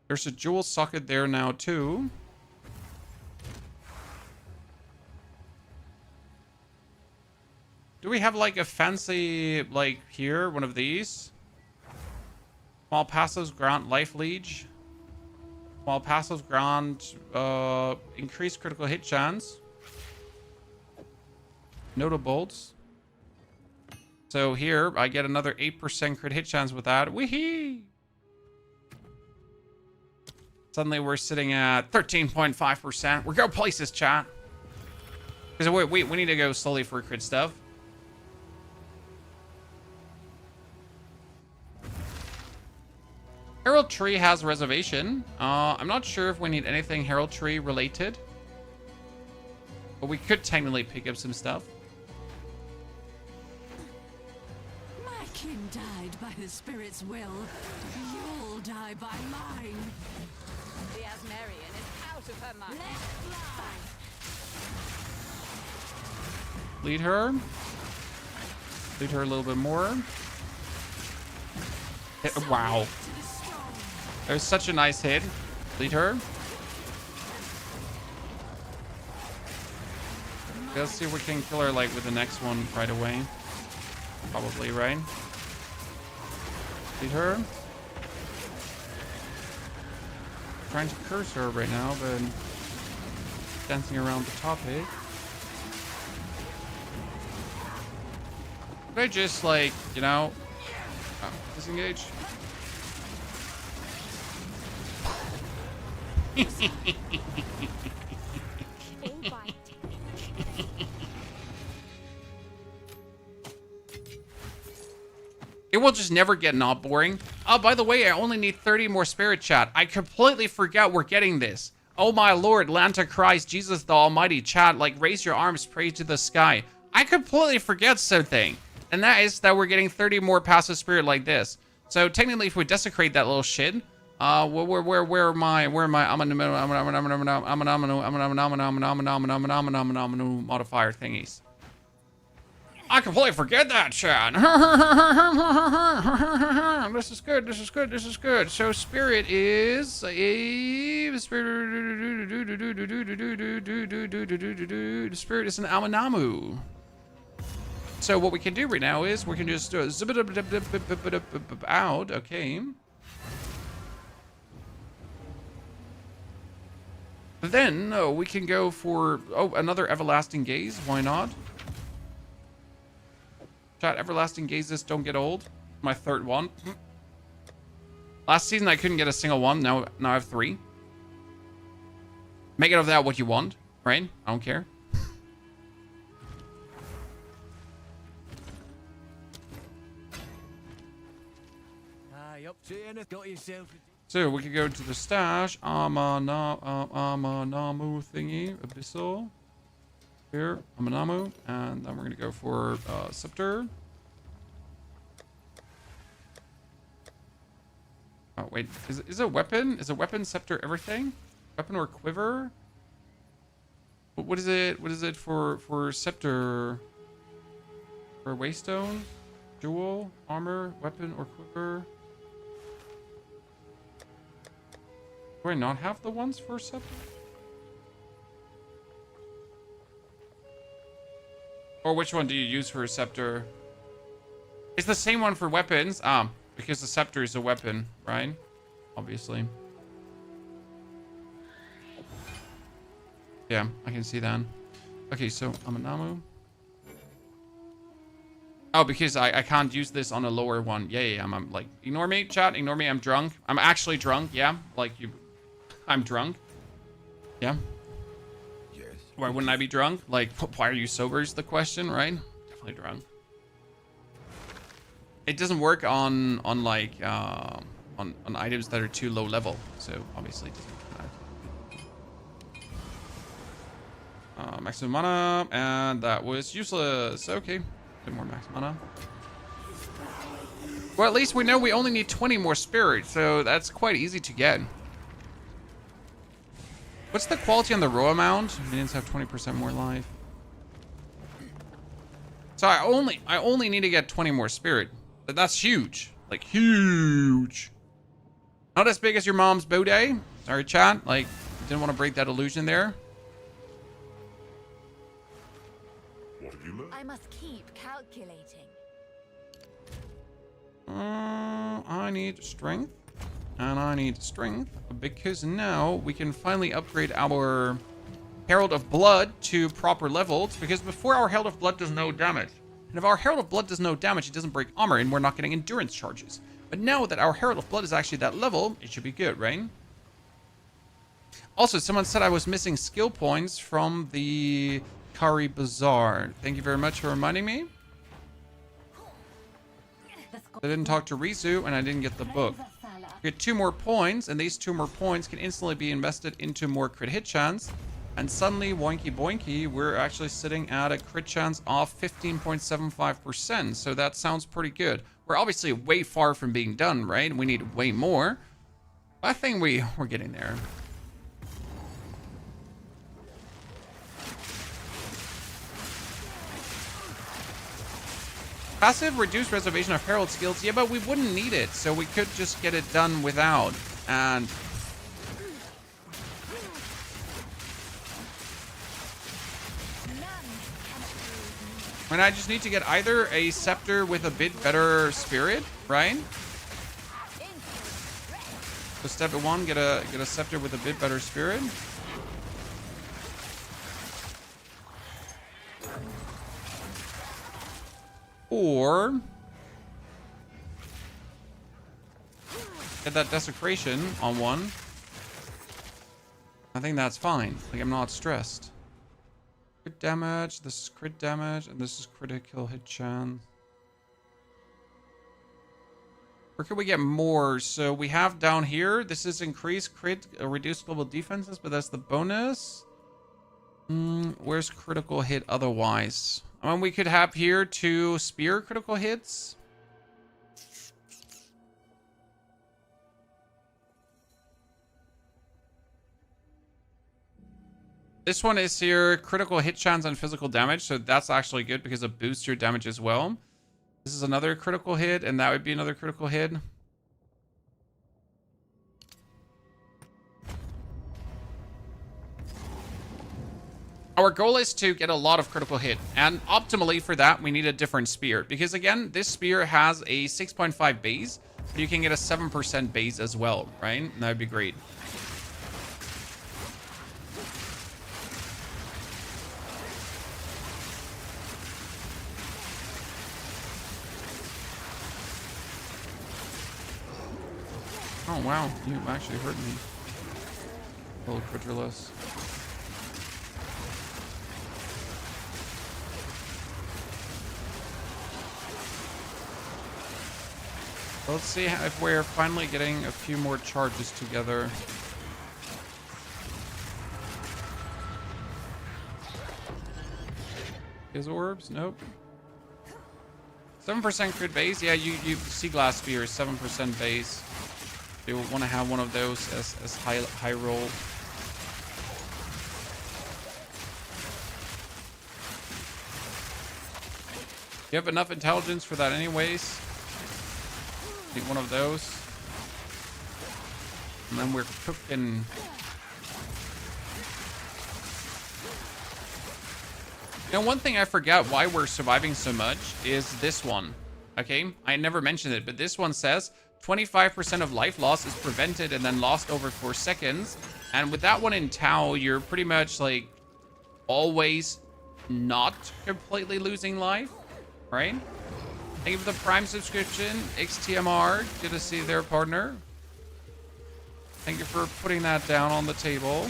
There's a jewel socket there now too. Do we have like a fancy, like here, one of these? Small passives grant life leech. Small passives grant increased critical hit chance. Notables. So here I get another 8% crit hit chance with that. Wee-hee! Suddenly we're sitting at 13.5%. We're going places, chat. Because we need to go slowly for crit stuff. Herald Tree has reservation. I'm not sure if we need anything Herald Tree related. But we could technically pick up some stuff. My kin died by the spirit's will. You'll die by mine. The Asmarian is out of her mind. Let's fly. Lead her. Lead her a little bit more. Wow. That was such a nice hit. Lead her. Let's see if we can kill her like with the next one right away. Probably, right? Lead her. Trying to curse her right now, but dancing around the topic. Could I just like, you know, disengage? It will just never get not boring. Oh, by the way, I only need 30 more spirit chat. I completely forgot we're getting this. Oh my lord, Lanta Christ, Jesus the Almighty, chat, like raise your arms, pray to the sky. I completely forget something. And that is that we're getting 30 more passive spirit like this. So technically if we desecrate that little shit, where am I? I'm a modifier thingies. I completely forget that, chat. This is good. This is good. This is good. So spirit is a spirit. Spirit is an Amanamu. So what we can do right now is we can just do out. Okay. Then we can go for another everlasting gaze. Why not? Chat, everlasting gazes don't get old. My third one. Last season I couldn't get a single one. Now I have 3. Make it of that what you want, right? I don't care. So we could go to the stash. Amanamu thingy. Abyssal. Here. Amanamu. And then we're going to go for scepter. Oh, wait. Is a weapon? Is a weapon scepter everything? Weapon or quiver? What is it? What is it for scepter? For waystone? Jewel? Armor? Weapon or quiver? Do I not have the ones for scepter? Or which one do you use for a scepter? It's the same one for weapons. Because the scepter is a weapon, right? Obviously. Yeah, I can see that. Okay, so Amanamu. Oh, because I can't use this on a lower one. Yeah, I'm like, ignore me, chat. Ignore me. I'm drunk. I'm actually drunk. Yeah, like you. I'm drunk. Yeah. Yes. Why wouldn't I be drunk? Like, why are you sober is the question, right? Definitely drunk. It doesn't work on like on items that are too low level, so obviously it doesn't matter. Maximum mana, and that was useless. Okay, bit more max mana. Well, at least we know we only need 20 more spirit, so that's quite easy to get. What's the quality on the Rhoa Mount? Minions have 20% more life. So I only need to get 20 more spirit. But that's huge. Like, huge. Not as big as your mom's bow day. Sorry, chat. Like, didn't want to break that illusion there. What have you learned? I must keep calculating. I need strength. And I need strength. Because now we can finally upgrade our Herald of Blood to proper levels. Because before our Herald of Blood does no damage. And if our Herald of Blood does no damage, it doesn't break armor, and we're not getting endurance charges. But now that our Herald of Blood is actually that level, it should be good, right? Also, someone said I was missing skill points from the Kari Bazaar. Thank you very much for reminding me. I didn't talk to Rizu, and I didn't get the book. We get 2 more points, and these 2 more points can instantly be invested into more crit hit chance. And suddenly, boinky boinky, we're actually sitting at a crit chance of 15.75%. So that sounds pretty good. We're obviously way far from being done, right? We need way more. I think we're getting there. Passive reduced reservation of herald skills. Yeah, but we wouldn't need it. So we could just get it done without. And and I just need to get either a scepter with a bit better spirit, right? So step 1, get a scepter with a bit better spirit. Or get that desecration on one. I think that's fine. Like, I'm not stressed. Crit damage, this is crit damage, and this is critical hit chance. Where can we get more? So we have down here, this is increased crit, reduced global defenses, but that's the bonus. Where's critical hit otherwise? I mean, we could have here 2 spear critical hits. This one is here, critical hit chance and physical damage, so that's actually good because it boosts your damage as well. This is another critical hit, and that would be another critical hit. Our goal is to get a lot of critical hit, and optimally for that, we need a different spear. Because again, this spear has a 6.5 base, but you can get a 7% base as well, right? That would be great. Oh wow, you actually hurt me. Little Critterless. Let's see if we're finally getting a few more charges together. His orbs? Nope. 7% crit base? Yeah, you Sea Glass Spear is 7% base. You want to have one of those as high roll. You have enough intelligence for that anyways. Need one of those. And then we're cooking. Now, one thing I forgot why we're surviving so much is this one. Okay, I never mentioned it, but this one says 25% of life loss is prevented and then lost over 4 seconds. And with that one in Tau, you're pretty much like always not completely losing life, right? Thank you for the Prime subscription, XTMR. Good to see their partner. Thank you for putting that down on the table.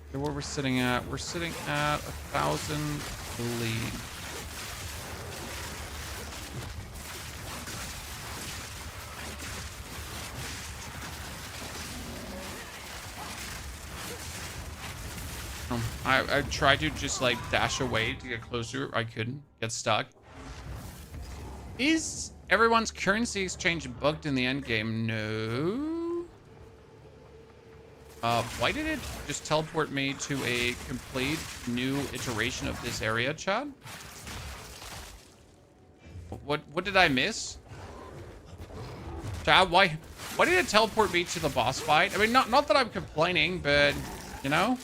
Okay, what we're sitting at? We're sitting at 1,000 bleed. I tried to just like dash away to get closer. I couldn't. Get stuck. Is everyone's currency exchange bugged in the endgame? No. Why did it just teleport me to a complete new iteration of this area, chat? What did I miss? Chat, why did it teleport me to the boss fight? I mean, not that I'm complaining, but you know.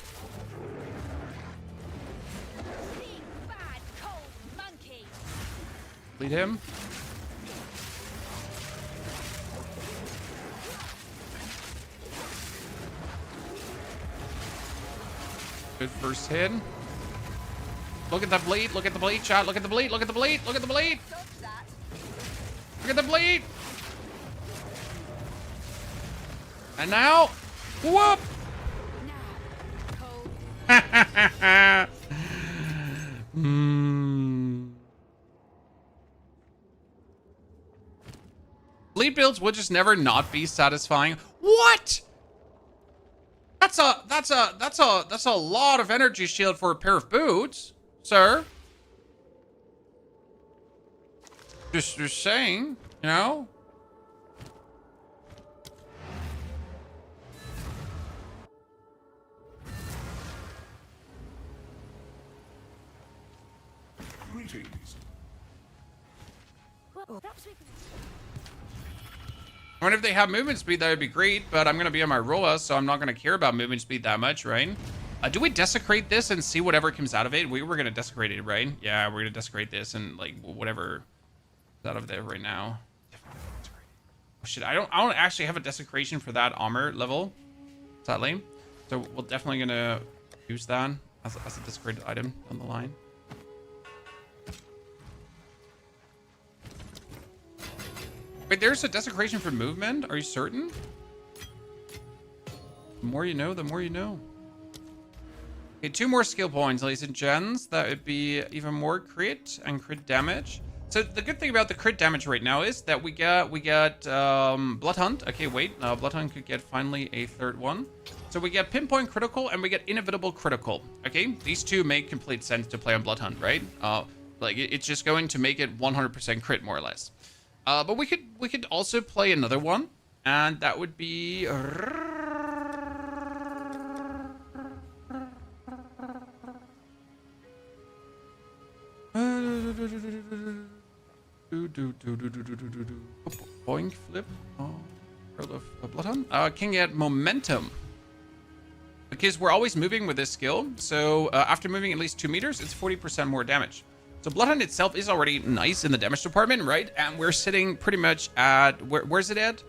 Lead him. Good first hit. Look at the bleed. Look at the bleed, chat. Look at the bleed. Look at the bleed. Look at the bleed. Look at the bleed. And now, whoop. Bleed builds would just never not be satisfying. What? That's a lot of energy shield for a pair of boots, sir. Just saying, you know. Greetings. I wonder if they have movement speed, that would be great, but I'm going to be on my Rhoa, so I'm not going to care about movement speed that much, right? Do we desecrate this and see whatever comes out of it? We were going to desecrate it, right? Yeah, we're going to desecrate this and, like, whatever is out of there right now. Oh, shit, I don't actually have a desecration for that armor level, sadly. So we're definitely going to use that as a desecrated item on the line. Wait, there's a desecration for movement? Are you certain? The more you know, the more you know. Okay, 2 more skill points, ladies and gents. That would be even more crit and crit damage. So the good thing about the crit damage right now is that we got Blood Hunt. Okay, wait, Blood Hunt could get finally a 3rd one. So we get Pinpoint Critical and we get Inevitable Critical. Okay, these 2 make complete sense to play on Blood Hunt, right? Like it's just going to make it 100% crit more or less. But we could also play another one, and that would be Boink, flip. Oh, Pearl of Bloodhound. Can get momentum. Because we're always moving with this skill. So after moving at least 2 meters, it's 40% more damage. So Bloodhound itself is already nice in the damage department, right? And we're sitting pretty much at, where's it at?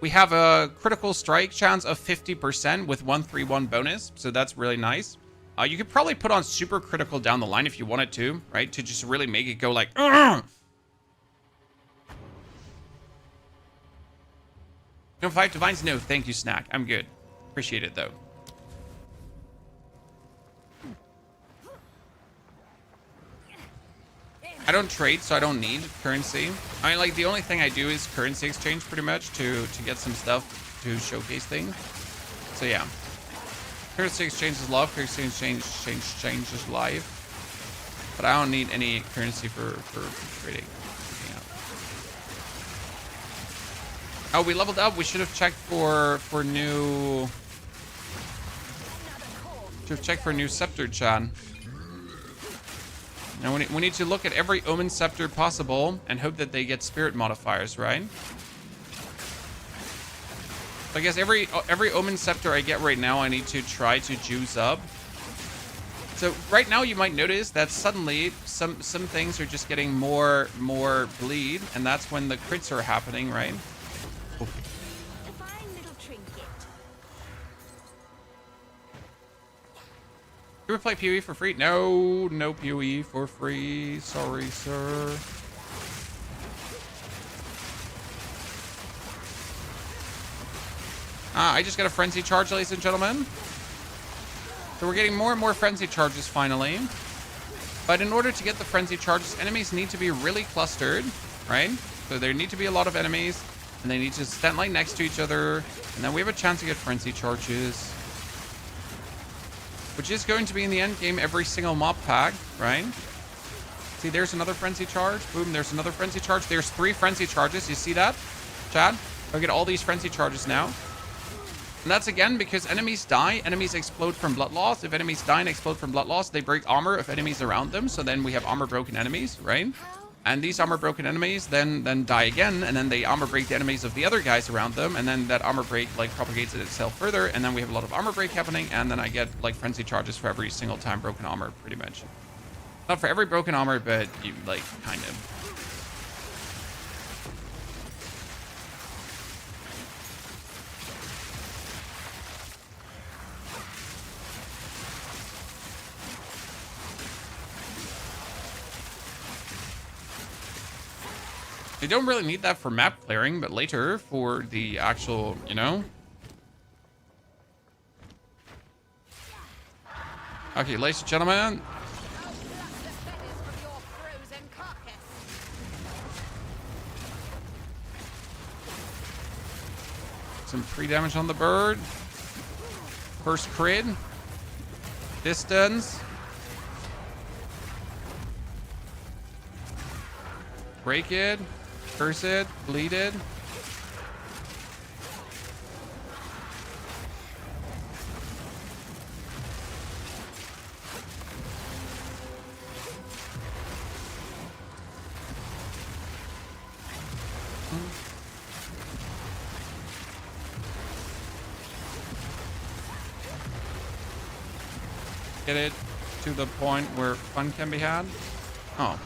We have a critical strike chance of 50% with 131 bonus. So that's really nice. You could probably put on super critical down the line if you wanted to, right? To just really make it go like, ugh! No 5 divines? No, thank you, Snack. I'm good. Appreciate it, though. I don't trade, so I don't need currency. I mean, like, the only thing I do is currency exchange, pretty much, to get some stuff to showcase things. So, yeah. Currency exchange is love. Currency exchange is life. But I don't need any currency for trading. Oh, we leveled up. We should have checked for new... Should have checked for a new scepter, Chan. Now we need to look at every omen scepter possible and hope that they get spirit modifiers, right? So I guess every omen scepter I get right now, I need to try to juice up. So right now you might notice that suddenly some things are just getting more bleed, and that's when the crits are happening, right? Oh. A fine little trinket. Do we play POE for free? No, no POE for free. Sorry, sir. I just got a frenzy charge, ladies and gentlemen. So we're getting more and more frenzy charges finally. But in order to get the frenzy charges, enemies need to be really clustered, right? So there need to be a lot of enemies, and they need to stand like next to each other, and then we have a chance to get frenzy charges. Which is going to be in the end game every single mob pack, right? See, there's another frenzy charge. Boom, there's another frenzy charge. There's 3 frenzy charges. You see that, Chad? I'll get all these frenzy charges now. And that's again because enemies die, enemies explode from blood loss. If enemies die and explode from blood loss, they break armor of enemies around them. So then we have armor broken enemies, right? And these armor broken enemies then die again, and then they armor break the enemies of the other guys around them, and then that armor break like propagates itself further, and then we have a lot of armor break happening, and then I get like frenzy charges for every single time broken armor, pretty much. Not for every broken armor, but you like kind of. You don't really need that for map clearing, but later for the actual, you know. Okay, ladies and gentlemen. Some pre-damage on the bird. First crit. Distance. Break it. Curse it, bleed it. Get it to the point where fun can be had. Oh.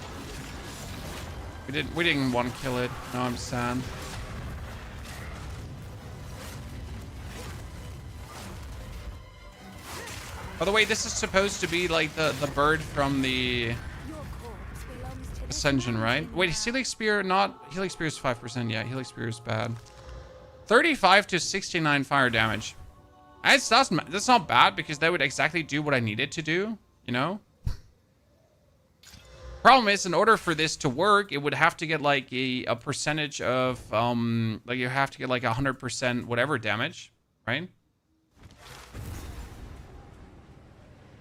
We didn't want to kill it. No, I'm sad. By the way, this is supposed to be like the bird from the Ascension, right? Wait, is Helix Spear not... Helix Spear is 5%. Yeah, Helix Spear is bad. 35 to 69 fire damage. That's not bad because that would exactly do what I needed to do, you know? Problem is, in order for this to work, it would have to get like a percentage of like you have to get like 100% whatever damage, right?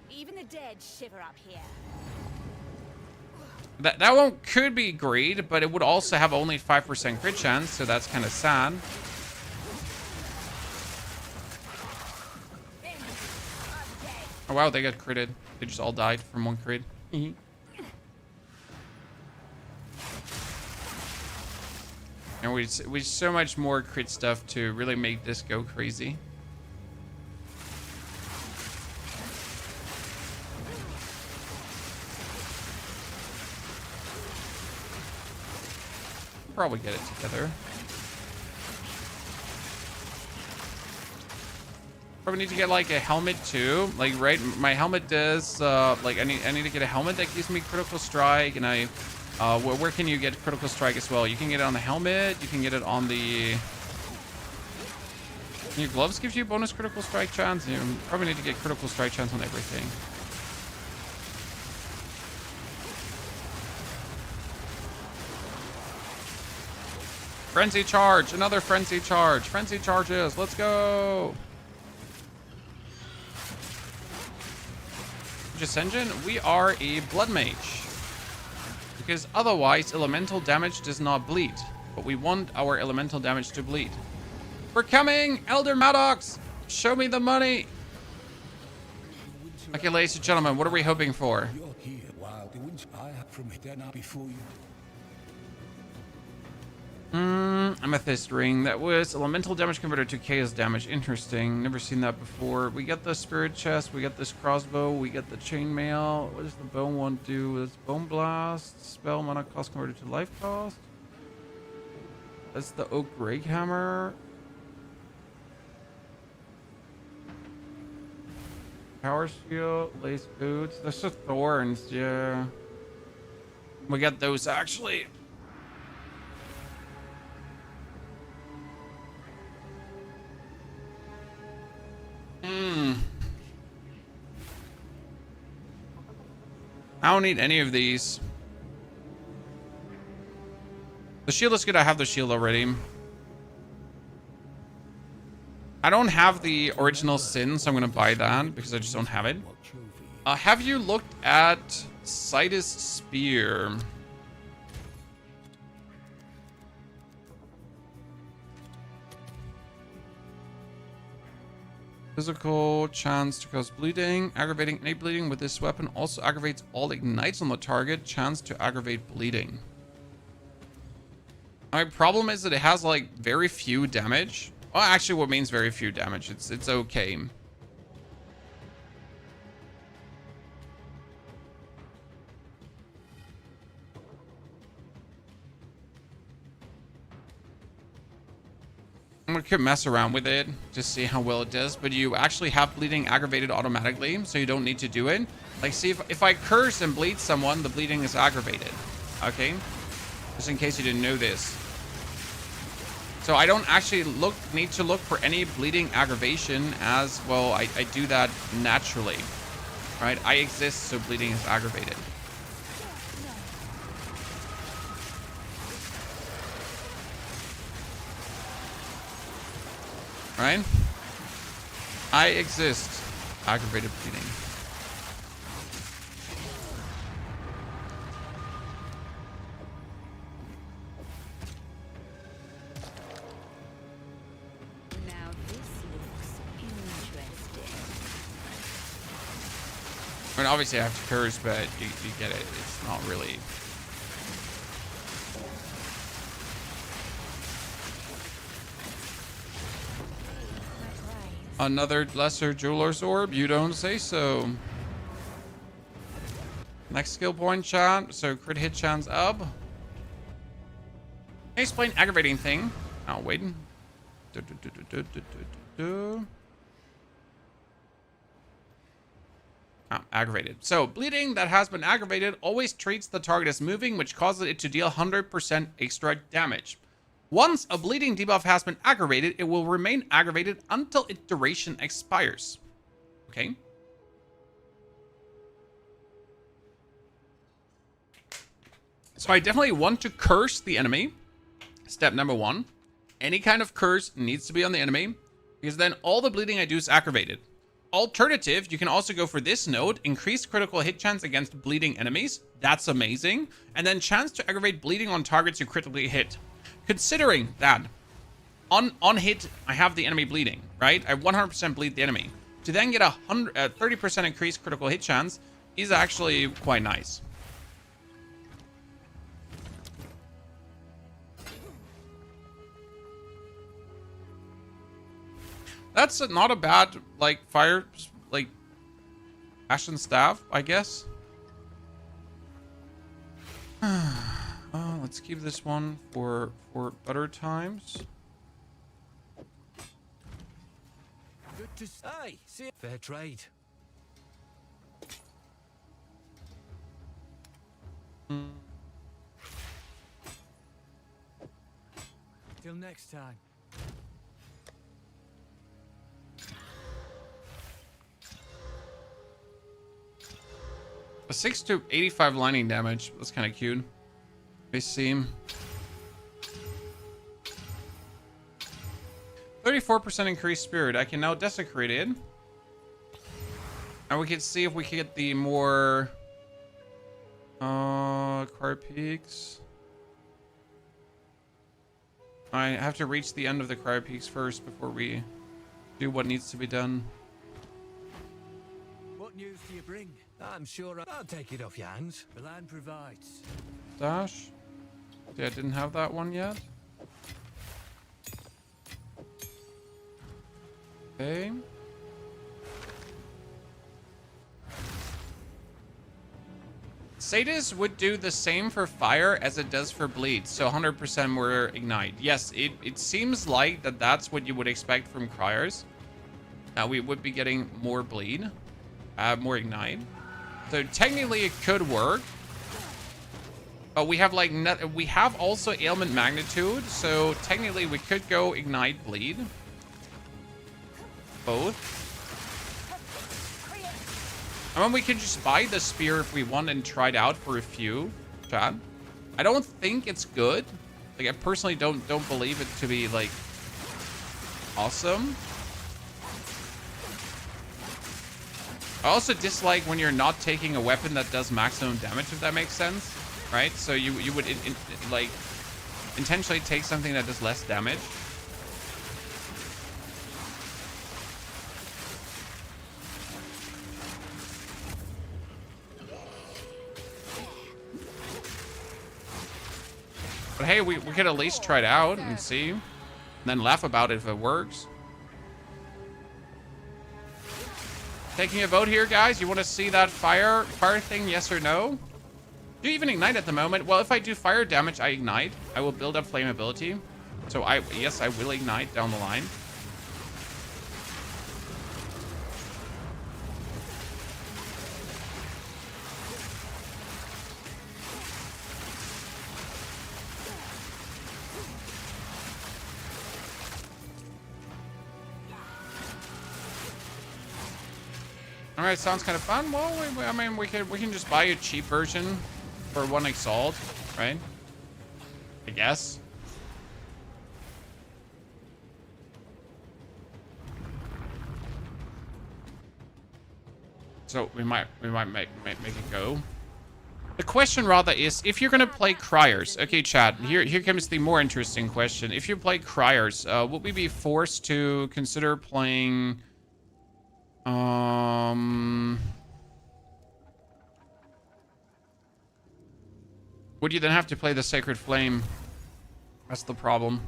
Even the dead shiver up here. That one could be great, but it would also have only 5% crit chance, so that's kind of sad. Oh wow, they got critted. They just all died from one crit. And we so much more crit stuff to really make this go crazy. Probably get it together. Probably need to get like a helmet too. Like, right, my helmet does like I need to get a helmet that gives me critical strike, and I where can you get critical strike as well? You can get it on the helmet, you can get it on the your gloves gives you bonus critical strike chance. You probably need to get critical strike chance on everything. Frenzy charge, another frenzy charge. Frenzy charges, let's go. Ascension, we are a blood mage. Because otherwise, elemental damage does not bleed. But we want our elemental damage to bleed. We're coming! Elder Maddox! Show me the money! Okay, ladies and gentlemen, what are we hoping for? You're here while the winds I have from here now before you. Amethyst ring. That was elemental damage converted to chaos damage. Interesting. Never seen that before. We got the spirit chest. We got this crossbow. We got the chainmail. What does the bone one do? That's bone blast. Spell mana cost converted to life cost. That's the oak rake hammer. Power shield. Lace boots. There's the thorns. Yeah. We got those actually. I don't need any of these. The shield is good. I have the shield already. I don't have the original sin, so I'm going to buy that because I just don't have it. Have you looked at Citus Spear? Physical chance to cause bleeding. Aggravating innate bleeding with this weapon also aggravates all ignites on the target. Chance to aggravate bleeding. My problem is that it has like very few damage. Well, actually, what means very few damage? It's okay. I'm gonna mess around with it to see how well it does, but you actually have bleeding aggravated automatically, so you don't need to do it. Like, see, if I curse and bleed someone, the bleeding is aggravated. Okay? Just in case you didn't know this. So I don't actually need to look for any bleeding aggravation as, well, I do that naturally. Right? I exist, so bleeding is aggravated. Right? I exist. Aggravated bleeding. Now this looks interesting. I mean, obviously I have to curse, but you get it. It's not really... Another lesser jeweler's orb? You don't say so. Next skill point, chat. So crit hit chance up. Can I explain aggravating thing? Oh, wait. Aggravated. So bleeding that has been aggravated always treats the target as moving, which causes it to deal 100% extra damage. Once a bleeding debuff has been aggravated, it will remain aggravated until its duration expires. Okay? So I definitely want to curse the enemy. Step number 1. Any kind of curse needs to be on the enemy, because then all the bleeding I do is aggravated. Alternative, you can also go for this node, increase critical hit chance against bleeding enemies. That's amazing. And then chance to aggravate bleeding on targets you critically hit. Considering that on hit, I have the enemy bleeding, right? I 100% bleed the enemy. To then get a 30% increased critical hit chance is actually quite nice. That's not a bad, like, fire, like, ashen staff, I guess. Let's keep this one for better times. Good to say. See, fair trade. Till next time. A 6 to 85 lightning damage. That's kind of cute. They seem 34% increased spirit. I can now desecrate it. And we can see if we can get the more Cryo Peaks. I have to reach the end of the Cryo Peaks first before we do what needs to be done. What news do you bring? I'm sure I'll take it off your hands. The land provides. Dash. Yeah, I didn't have that one yet. Okay. Sadis would do the same for fire as it does for bleed, so 100% more ignite. Yes, it seems like that's what you would expect from Cryers. Now we would be getting more bleed, more ignite. So technically it could work. But we have like we have also ailment magnitude, so technically we could go ignite bleed. Both. I mean, we could just buy the spear if we want and try it out for a few. Chad, I don't think it's good. Like, I personally don't believe it to be like awesome. I also dislike when you're not taking a weapon that does maximum damage, if that makes sense, right? So you would like intentionally take something that does less damage. But hey, we could at least try it out and see, and then laugh about it if it works. Taking a vote here, guys. You want to see that fire thing, yes or no? Do you even ignite at the moment? Well, if I do fire damage, I ignite. I will build up flammability. So yes, I will ignite down the line. All right, sounds kind of fun. Well, I mean, we can just buy a cheap version for 1 exalt, right? I guess. So we might make it go. The question rather is, if you're gonna play Cryers, okay, chat. Here comes the more interesting question. If you play Cryers, will we be forced to consider playing? Would you then have to play the Sacred Flame? That's the problem.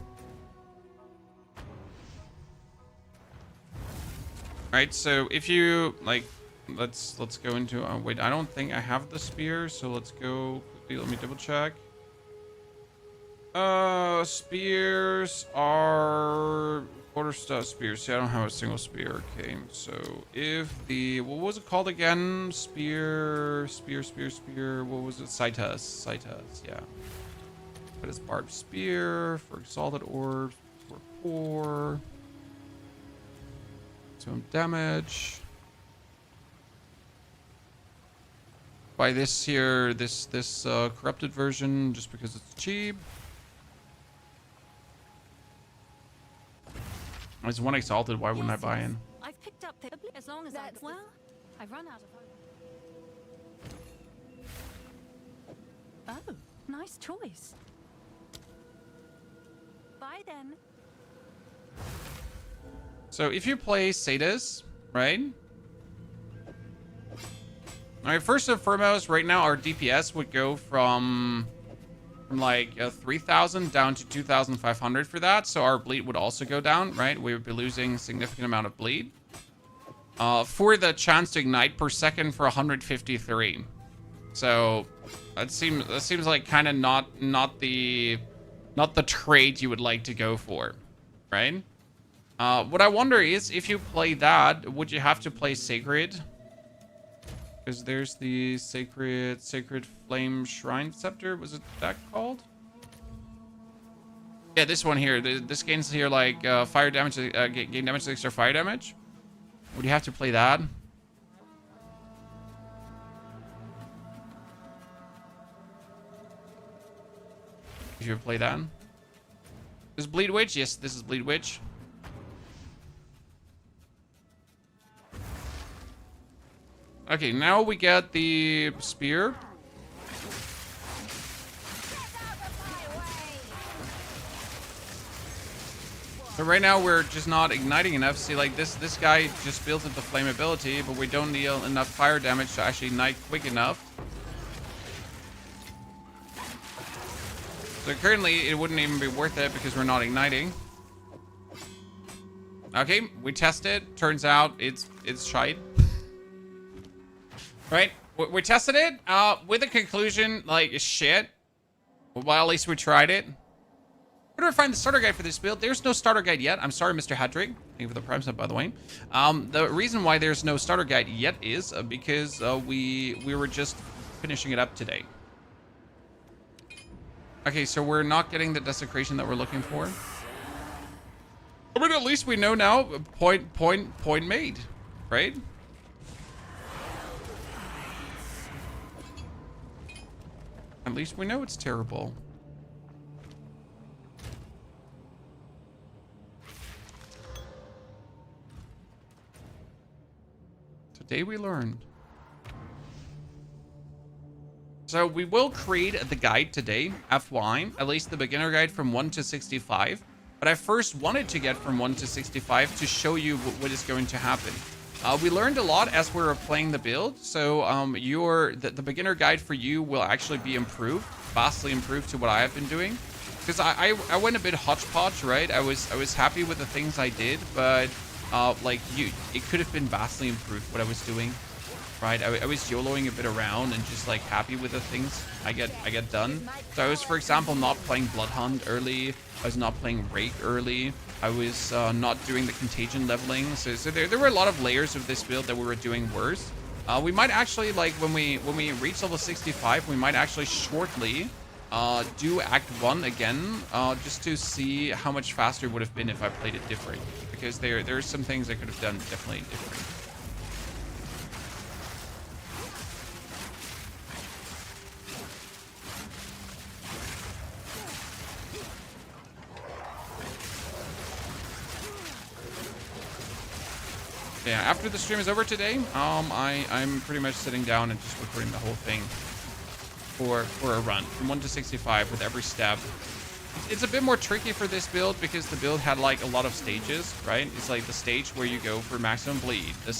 Right, so if you like, let's go into wait, I don't think I have the spear, so let's go quickly. Let me double check. Spears are quarterstaff spears. See, I don't have a single spear. Okay, so if the, what was it called again? Spear. What was it? Citus, yeah. But it's barbed spear for exalted orbs for 4. Some damage. Buy this here, this corrupted version, just because it's cheap. It's 1 exalted. Why wouldn't I buy in? I've picked up the as long as that's well. I've run out of hope. Oh, nice choice. Bye then. So if you play Sadis, right? All right. First and foremost, right now our DPS would go from from like 3,000 down to 2,500 for that. So our bleed would also go down, right? We would be losing a significant amount of bleed. For the chance to ignite per second for 153. So that seems like kind of not the trade you would like to go for, right? What I wonder is, if you play that, would you have to play Sacred? Because there's the Sacred Flame Shrine Scepter. Was it that called? Yeah, this one here. This gains here like fire damage, gain damage to extra fire damage. Would you have to play that? If you would play that. This is Bleed Witch? Yes, this is Bleed Witch. Okay, now we get the spear. So right now we're just not igniting enough. See, like this guy just builds up the flammability, but we don't deal enough fire damage to actually ignite quick enough. So currently it wouldn't even be worth it because we're not igniting. Okay, we test it. Turns out it's shite. Right? We tested it with a conclusion like shit. Well, at least we tried it. Where do I find the starter guide for this build? There's no starter guide yet. I'm sorry, Mr. Hadrick. Thank you for the prime sub, by the way. The reason why there's no starter guide yet is because we were just finishing it up today. Okay, so we're not getting the desecration that we're looking for. I mean, at least we know now. Point made, right? At least we know it's terrible. Today we learned. So we will create the guide today, FY, at least the beginner guide from 1 to 65. But I first wanted to get from 1 to 65 to show you what is going to happen. We learned a lot as we were playing the build, so the beginner guide for you will actually be improved, vastly improved to what I have been doing. Because I went a bit hodgepodge, right? I was happy with the things I did, but it could have been vastly improved what I was doing, right? I was YOLOing a bit around and just like happy with the things I get done. So I was, for example, not playing Bloodhound early. I was not playing Rake early. I was not doing the contagion leveling. So there were a lot of layers of this build that we were doing worse. We might actually, like, when we reach level 65, we might actually shortly do Act 1 again, just to see how much faster it would have been if I played it different. Because there are some things I could have done definitely different. Yeah, after the stream is over today, I'm pretty much sitting down and just recording the whole thing for a run from 1 to 65 with every step. It's a bit more tricky for this build because the build had like a lot of stages, right? It's like the stage where you go for maximum bleed, the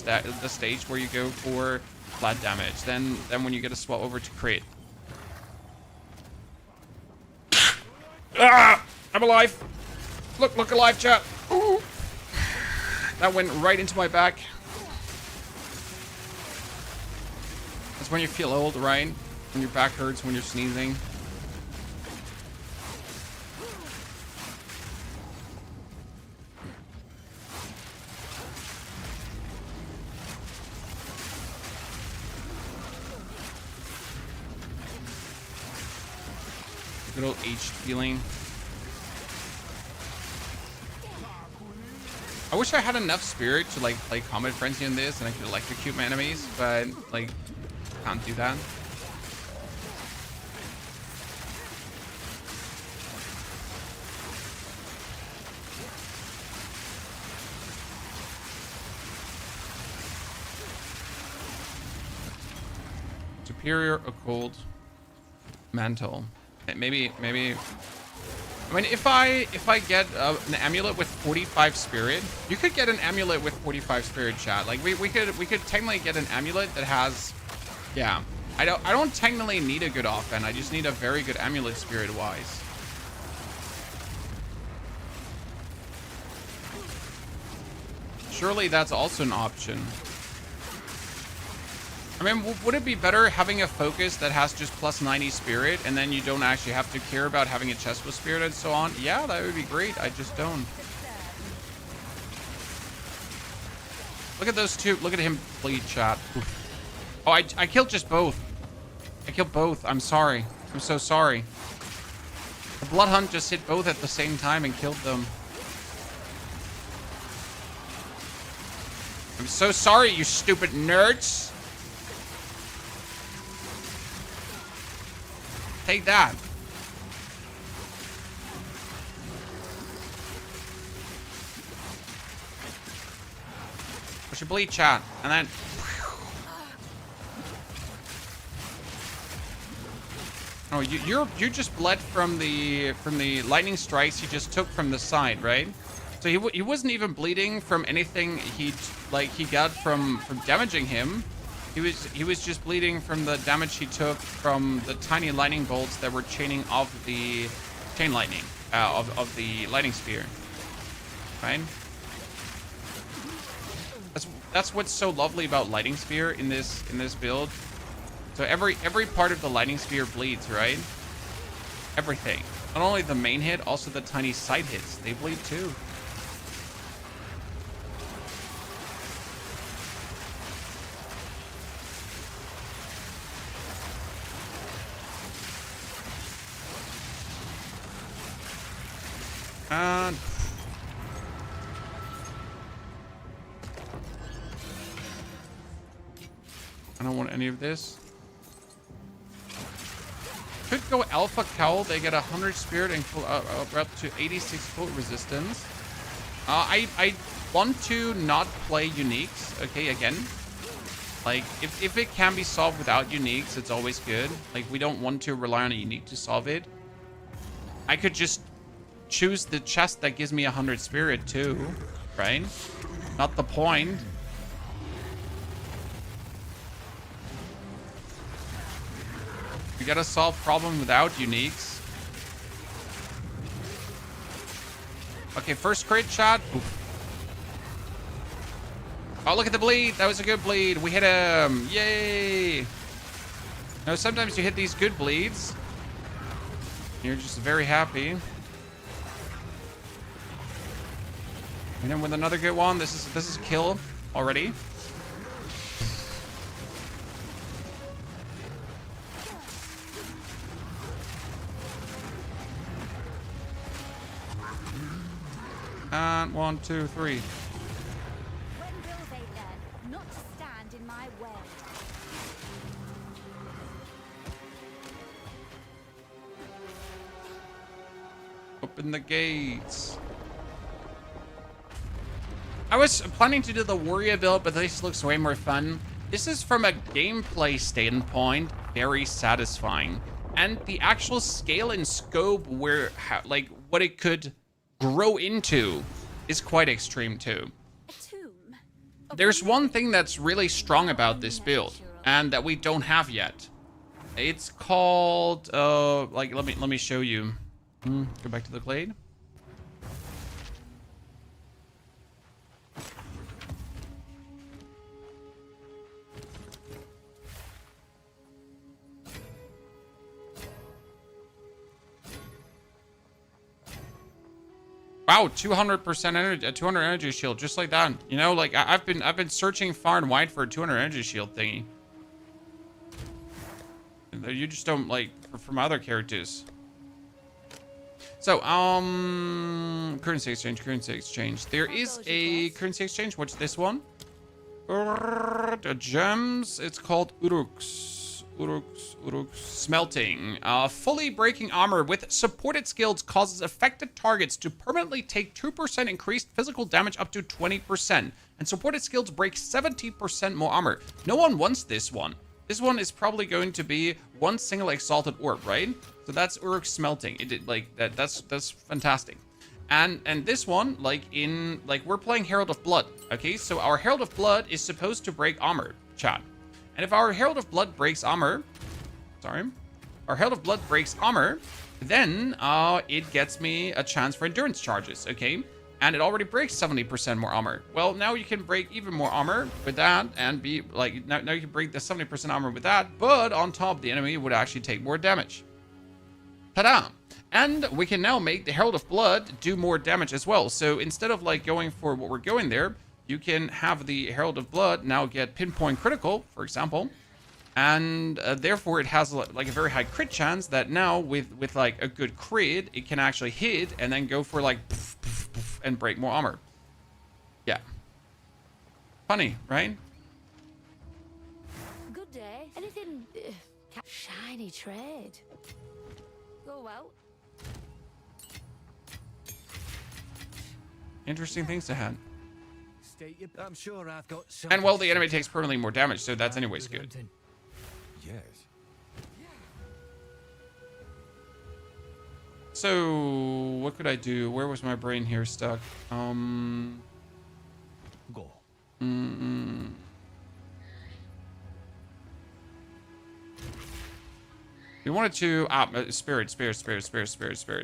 stage where you go for flat damage, then when you get a swap over to crit. Ah, I'm alive. Look alive, chat. Ooh. That went right into my back. That's when you feel old, right? When your back hurts, when you're sneezing. Good old aged feeling. I wish I had enough spirit to like play Combat Frenzy in this and I could electrocute my enemies, but like can't do that. Superior Occult Mantle. Maybe. I mean, if I get an amulet with 45 spirit, you could get an amulet with 45 spirit, chat. Like we could technically get an amulet that has, yeah, I don't technically need a good offhand. I just need a very good amulet spirit wise. Surely that's also an option. I mean, would it be better having a focus that has just plus 90 spirit and then you don't actually have to care about having a chest with spirit and so on? Yeah, that would be great. I just don't. Look at those two. Look at him bleed, chat. Oof. Oh, I killed just both. I killed both. I'm sorry. I'm so sorry. The Blood Hunt just hit both at the same time and killed them. I'm so sorry, you stupid nerds. Take that. Push your bleed, chat, and then. Oh, you just bled from the lightning strikes he just took from the side, right? So he wasn't even bleeding from anything he got from damaging him. He was just bleeding from the damage he took from the tiny lightning bolts that were chaining off the chain lightning of the lightning spear, right? That's what's so lovely about lightning spear in this build. So every part of the lightning spear bleeds, right? Everything. Not only the main hit, also the tiny side hits. They bleed too. And I don't want any of this. Could go Alpha Cowl. They get 100 spirit and up to 86 full resistance. I want to not play uniques. Okay, again. Like, if it can be solved without uniques, it's always good. Like, we don't want to rely on a unique to solve it. I could just choose the chest that gives me 100 spirit too, right? Not the point. We gotta solve problem without uniques. Okay, first crit shot. Oof. Oh, look at the bleed. That was a good bleed. We hit him. Yay. Now, sometimes you hit these good bleeds. You're just very happy. And then with another good one, this is a kill already. And 1, 2, 3. When will they learn not to stand in my way? Open the gates. I was planning to do the warrior build, but this looks way more fun. This is, from a gameplay standpoint, very satisfying. And the actual scale and scope where, like, what it could grow into is quite extreme too. There's one thing that's really strong about this build, and that we don't have yet. It's called, like, let me show you. Go back to the glade. Wow, 200% energy, 200 energy shield, just like that. You know, like I've been searching far and wide for a 200 energy shield thingy. You just don't like from other characters. So, currency exchange. There is a currency exchange. What's this one? Gems. It's called Uruk's smelting. Fully breaking armor with supported skills causes affected targets to permanently take 2% increased physical damage up to 20%. And supported skills break 70% more armor. No one wants this one. This one is probably going to be one single exalted orb, right? So that's Uruk smelting. It did like that. That's fantastic. And this one, like we're playing Herald of Blood. Okay, so our Herald of Blood is supposed to break armor, chat. And if our Herald of Blood breaks armor, our Herald of Blood breaks armor, then it gets me a chance for endurance charges, okay? And it already breaks 70% more armor. Well, now you can break even more armor with that and be like, now you can break the 70% armor with that, but on top, the enemy would actually take more damage. Ta-da! And we can now make the Herald of Blood do more damage as well. So instead of like going for what we're going there, you can have the Herald of Blood now get pinpoint critical, for example. And therefore it has like a very high crit chance that now with like a good crit, it can actually hit and then go for like and break more armor. Yeah. Funny, right? Good day. Anything shiny trade? Go out. Interesting things to have. I'm sure I've got some. And well, the enemy takes permanently more damage, so that's anyways good. Yes. So what could I do? Where was my brain here stuck? Go. We wanted to spirit.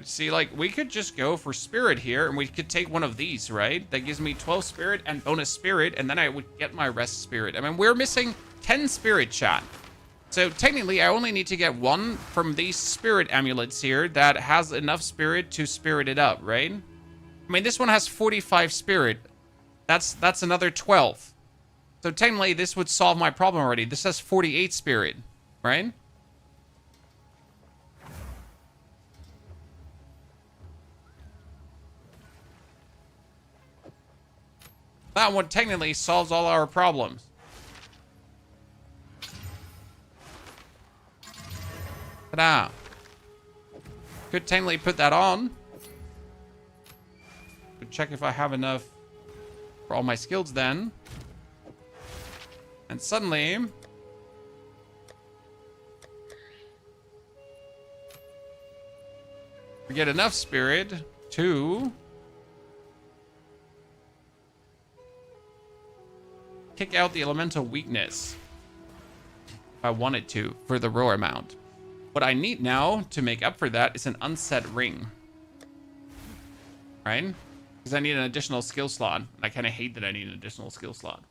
See, like we could just go for spirit here, and we could take one of these, right? That gives me 12 spirit and bonus spirit, and then I would get my rest spirit. I mean, we're missing 10 spirit, chat. So technically, I only need to get one from these spirit amulets here that has enough spirit to spirit it up, right? I mean, this one has 45 spirit. That's another 12. So technically, this would solve my problem already. This has 48 spirit, right? That one technically solves all our problems. Ta-da. Could technically put that on. Could check if I have enough for all my skills then. And suddenly... we get enough spirit to... kick out the elemental weakness. If I wanted to, for the Rhoa Mount. What I need now to make up for that is an unset ring. Right? Because I need an additional skill slot. I kind of hate that I need an additional skill slot.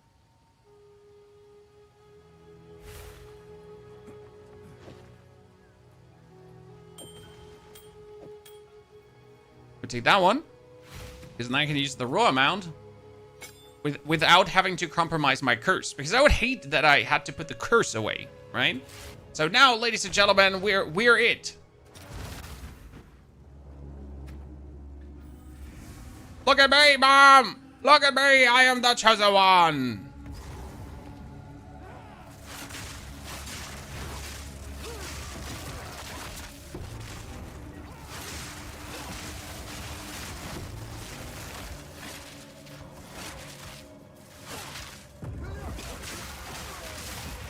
We'll take that one. Because then I can use the Rhoa Mount without having to compromise my curse. Because I would hate that I had to put the curse away, right? So now, ladies and gentlemen, we're it. Look at me, Mom! Look at me! I am the chosen one!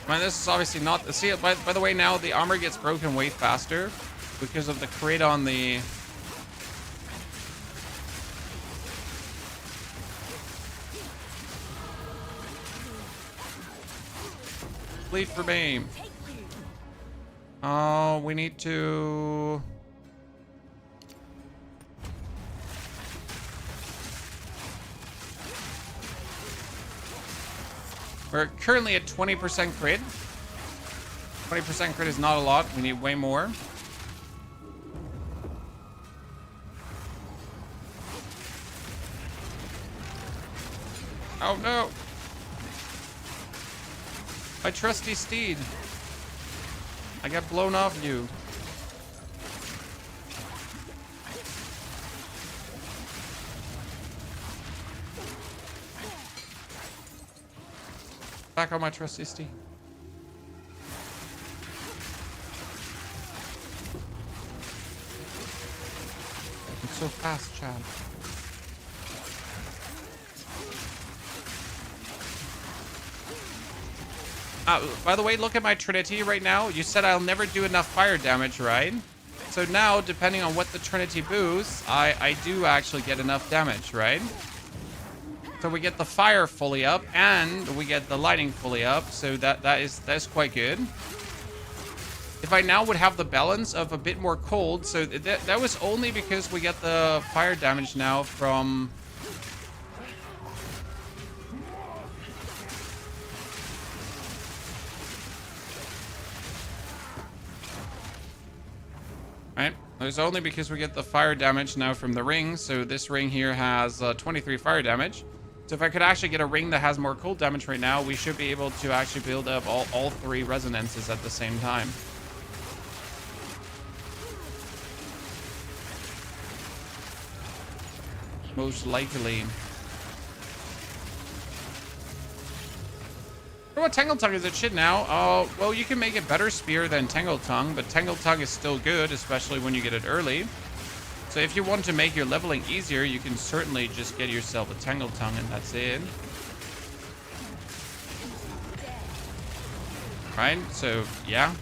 Man, this is obviously not... See, by the way, now the armor gets broken way faster because of the crit on the... Leave for Bame. Oh, we need to... We're currently at 20% crit. 20% crit is not a lot. We need way more. Oh no! My trusty steed. I got blown off you. Back on my trusty steed. I'm so fast, Chad. By the way, look at my Trinity right now. You said I'll never do enough fire damage, right? So now, depending on what the Trinity boosts, I do actually get enough damage, right? So we get the fire fully up and we get the lighting fully up. So that's quite good. If I now would have the balance of a bit more cold, so that was only because we get the fire damage now from... Right? It's only because we get the fire damage now from the ring. So this ring here has 23 fire damage. So if I could actually get a ring that has more cold damage right now, we should be able to actually build up all 3 resonances at the same time. Most likely. What Tangle Tongue is it shit now? Oh, well, you can make it better spear than Tangle Tongue, but Tangle Tongue is still good, especially when you get it early. So if you want to make your leveling easier, you can certainly just get yourself a Tangle Tongue and that's it. Right? So, yeah.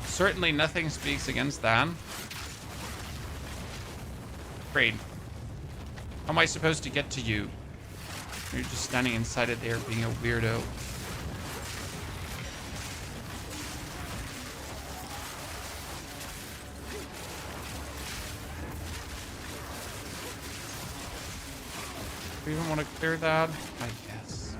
Certainly nothing speaks against that. Great. How am I supposed to get to you? You're just standing inside it there being a weirdo. Do you even want to clear that? I guess.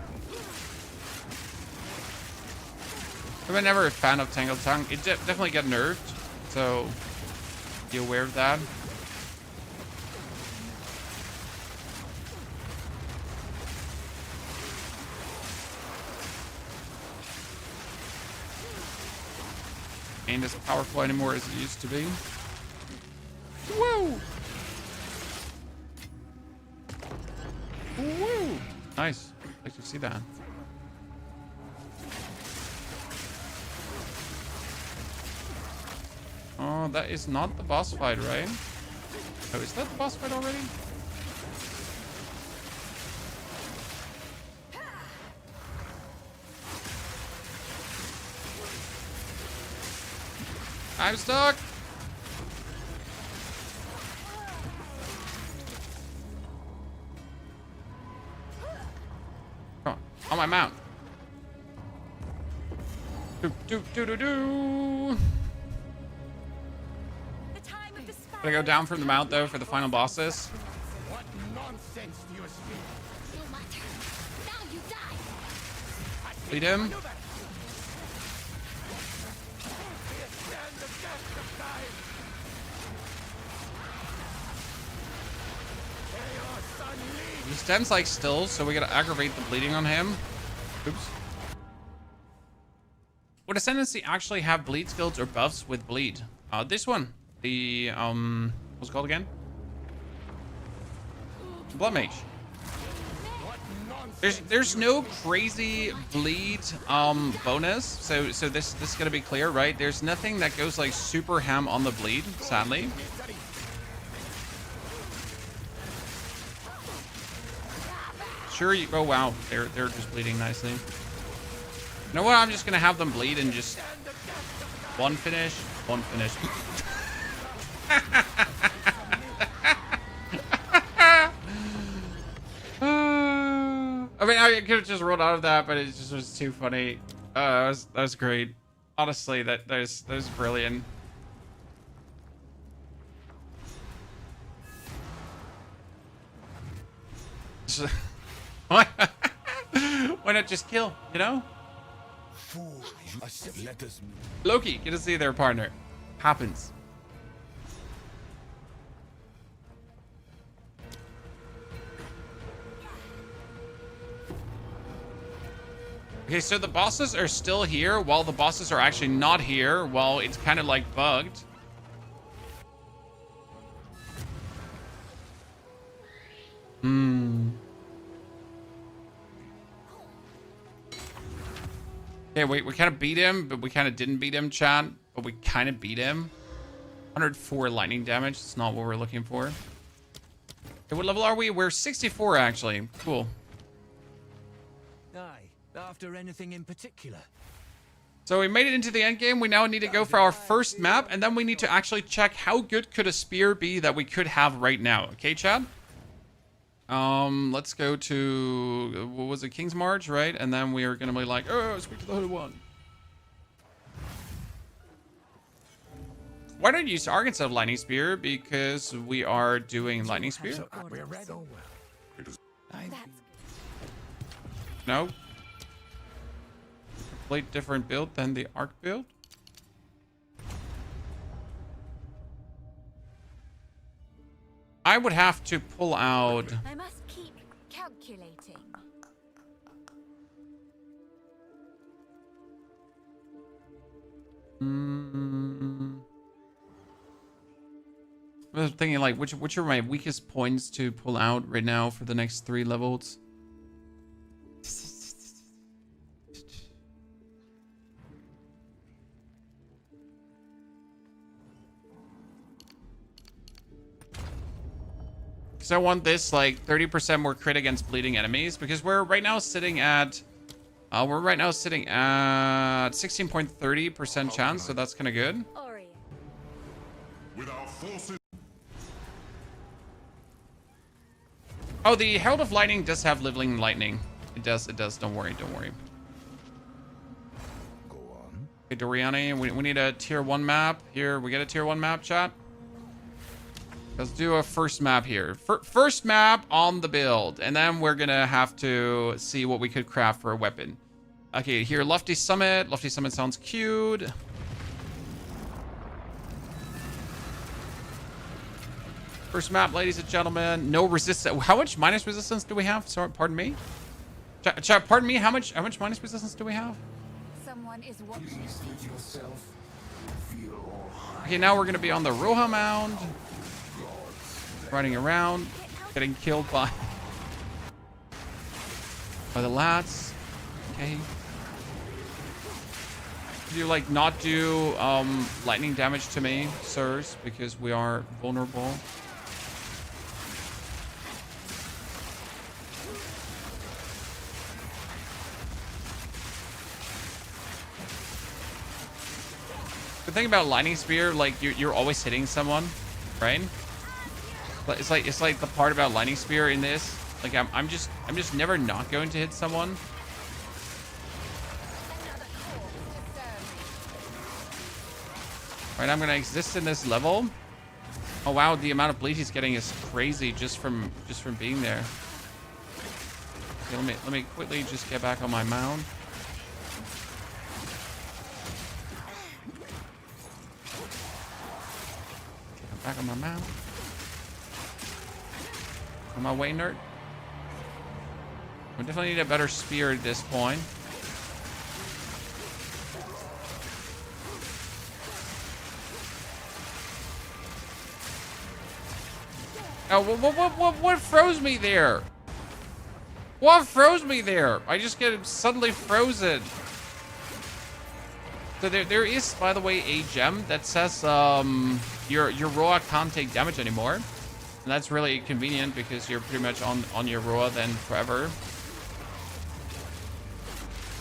I'm never a fan of Tangle Tongue. It definitely got nerfed, so be aware of that. Ain't as powerful anymore as it used to be. Woo! Woo! Nice. Like to see that. Oh, that is not the boss fight, right? Oh, is that the boss fight already? I'm stuck. Come on my mount. Do. Gotta go down from the mount though for the final bosses. What nonsense do you speak? No matter. Now you die. Lead him. He stands like still, so we gotta aggravate the bleeding on him. Oops. Would Ascendancy actually have bleed skills or buffs with bleed? This one. The what's it called again? Blood Mage. There's no crazy bleed bonus, so this is gonna be clear, right? There's nothing that goes like super ham on the bleed, sadly. Sure, oh wow, they're just bleeding nicely. You know what? I'm just gonna have them bleed and just one finish. I mean, I could have just rolled out of that, but it just was too funny. That was great. Honestly, that was brilliant. Why not just kill, you know? Loki, get to see their partner. Happens. Okay, so the bosses are still here while the bosses are actually not here. Well, it's kind of like bugged. Okay, wait, we kind of beat him, but we kind of didn't beat him, chat. But we kind of beat him. 104 lightning damage. That's not what we're looking for. Okay, what level are we? We're 64, actually. Cool. Aye, after anything in particular? So we made it into the end game. We now need to go for our first map, and then we need to actually check how good could a spear be that we could have right now. Okay, Chad? Let's go to, what was it, King's March, right? And then we are gonna be like, oh, speak to the Holy One. Why don't you use Arc instead of Lightning Spear? Because we are doing Lightning Spear. We're ready. No. Complete different build than the Arc build. I would have to pull out. I must keep calculating. I was thinking like which are my weakest points to pull out right now for the next 3 levels. Because I want this like 30% more crit against bleeding enemies, because we're right now sitting at 16.30% chance, so that's kind of good. With our forces. Oh, the Herald of Lightning does have Living Lightning. It does. Don't worry. Go on. Okay, Doriani, we need a tier 1 map. Here, we get a tier 1 map, chat. Let's do a first map here. First map on the build. And then we're going to have to see what we could craft for a weapon. Okay, here, Lofty Summit. Lofty Summit sounds cute. First map, ladies and gentlemen. No resistance. How much minus resistance do we have? Sorry, pardon me. Chat, pardon me. How much minus resistance do we have? Someone is watching. Okay, now we're going to be on the Rhoa Mount. Running around, getting killed by the lats. Okay. Could you like not do lightning damage to me, sirs, because we are vulnerable? The thing about lightning spear, like you're always hitting someone, right? But it's like the part about lightning spear in this. Like I'm just never not going to hit someone. Right, I'm gonna exist in this level. Oh wow, the amount of bleed he's getting is crazy just from being there. Okay, let me quickly just get back on my mound. Get back on my mound. On my way, nerd. We definitely need a better spear at this point. Oh, what froze me there? What froze me there? I just get suddenly frozen. So there is, by the way, a gem that says your Rhoa can't take damage anymore. And that's really convenient because you're pretty much on your Rhoa then forever.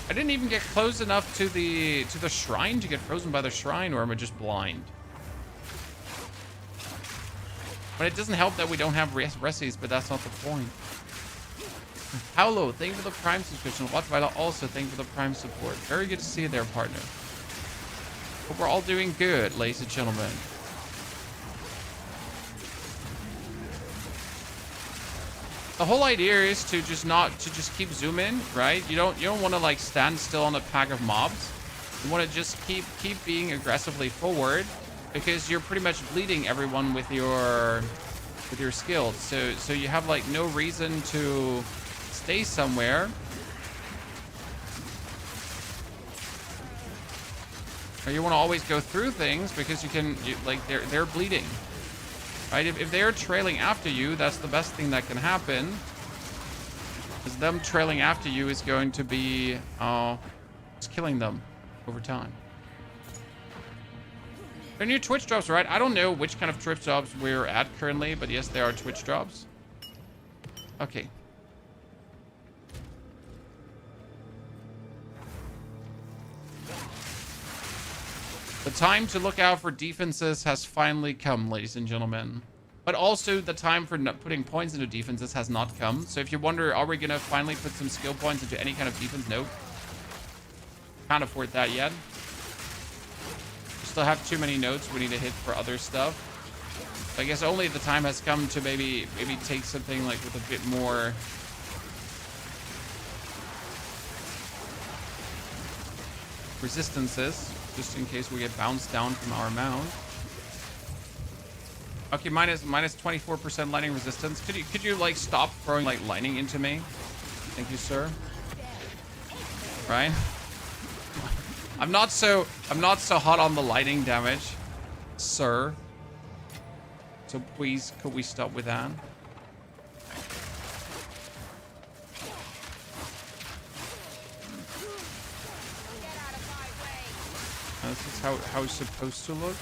I didn't even get close enough to the shrine to get frozen by the shrine, or am I just blind? But it doesn't help that we don't have Resties, but that's not the point. Paolo, thank you for the Prime subscription. Wattweiler also thank you for the Prime support. Very good to see you there, partner. Hope we're all doing good, ladies and gentlemen. The whole idea is to just keep zooming, right? You don't want to like stand still on a pack of mobs. You want to just keep being aggressively forward, because you're pretty much bleeding everyone with your skills. So you have like no reason to stay somewhere. Or you want to always go through things because they're bleeding. Right? If they're trailing after you, that's the best thing that can happen. Because them trailing after you is going to be just killing them over time. They're new Twitch drops, right? I don't know which kind of Twitch drops we're at currently, but yes, they are Twitch drops. Okay. The time to look out for defenses has finally come, ladies and gentlemen. But also the time for putting points into defenses has not come. So if you wonder, are we going to finally put some skill points into any kind of defense? Nope. Can't afford that yet. We still have too many nodes we need to hit for other stuff. I guess only the time has come to maybe take something like with a bit more resistances, just in case we get bounced down from our mount. Okay, minus 24% lightning resistance. Could you like stop throwing like lightning into me? Thank you, sir. Right? I'm not so hot on the lightning damage, sir. So please, could we stop with that? This is how it's supposed to look.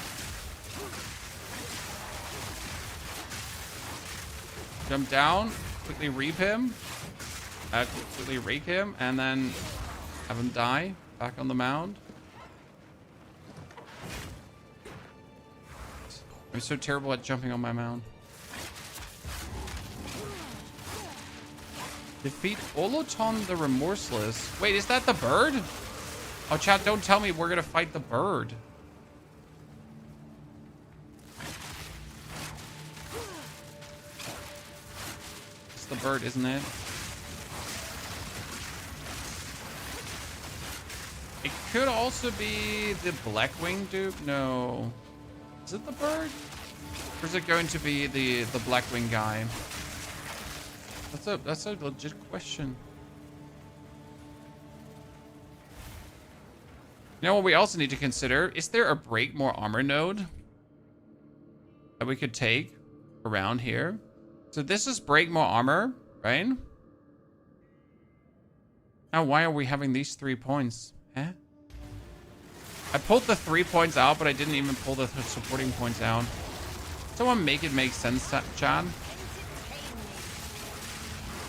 Jump down, quickly reap him, quickly rake him, and then have him die back on the mound. I'm so terrible at jumping on my mound. Defeat Oloton the Remorseless. Wait, is that the bird? Oh, chat, don't tell me we're gonna fight the bird. It's the bird, isn't it? It could also be the Blackwing Duke. No. Is it the bird? Or is it going to be the Blackwing guy? That's a legit question. You know what we also need to consider? Is there a break more armor node that we could take around here? So this is break more armor, right? Now why are we having these 3 points? Eh? I pulled the 3 points out, but I didn't even pull the supporting points out. Someone make it make sense, Chad.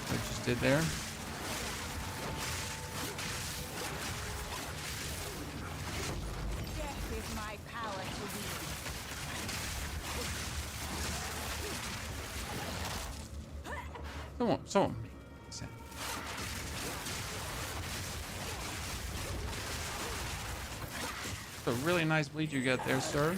What I just did there. Someone make sense. It's a really nice bleed you get there, sir.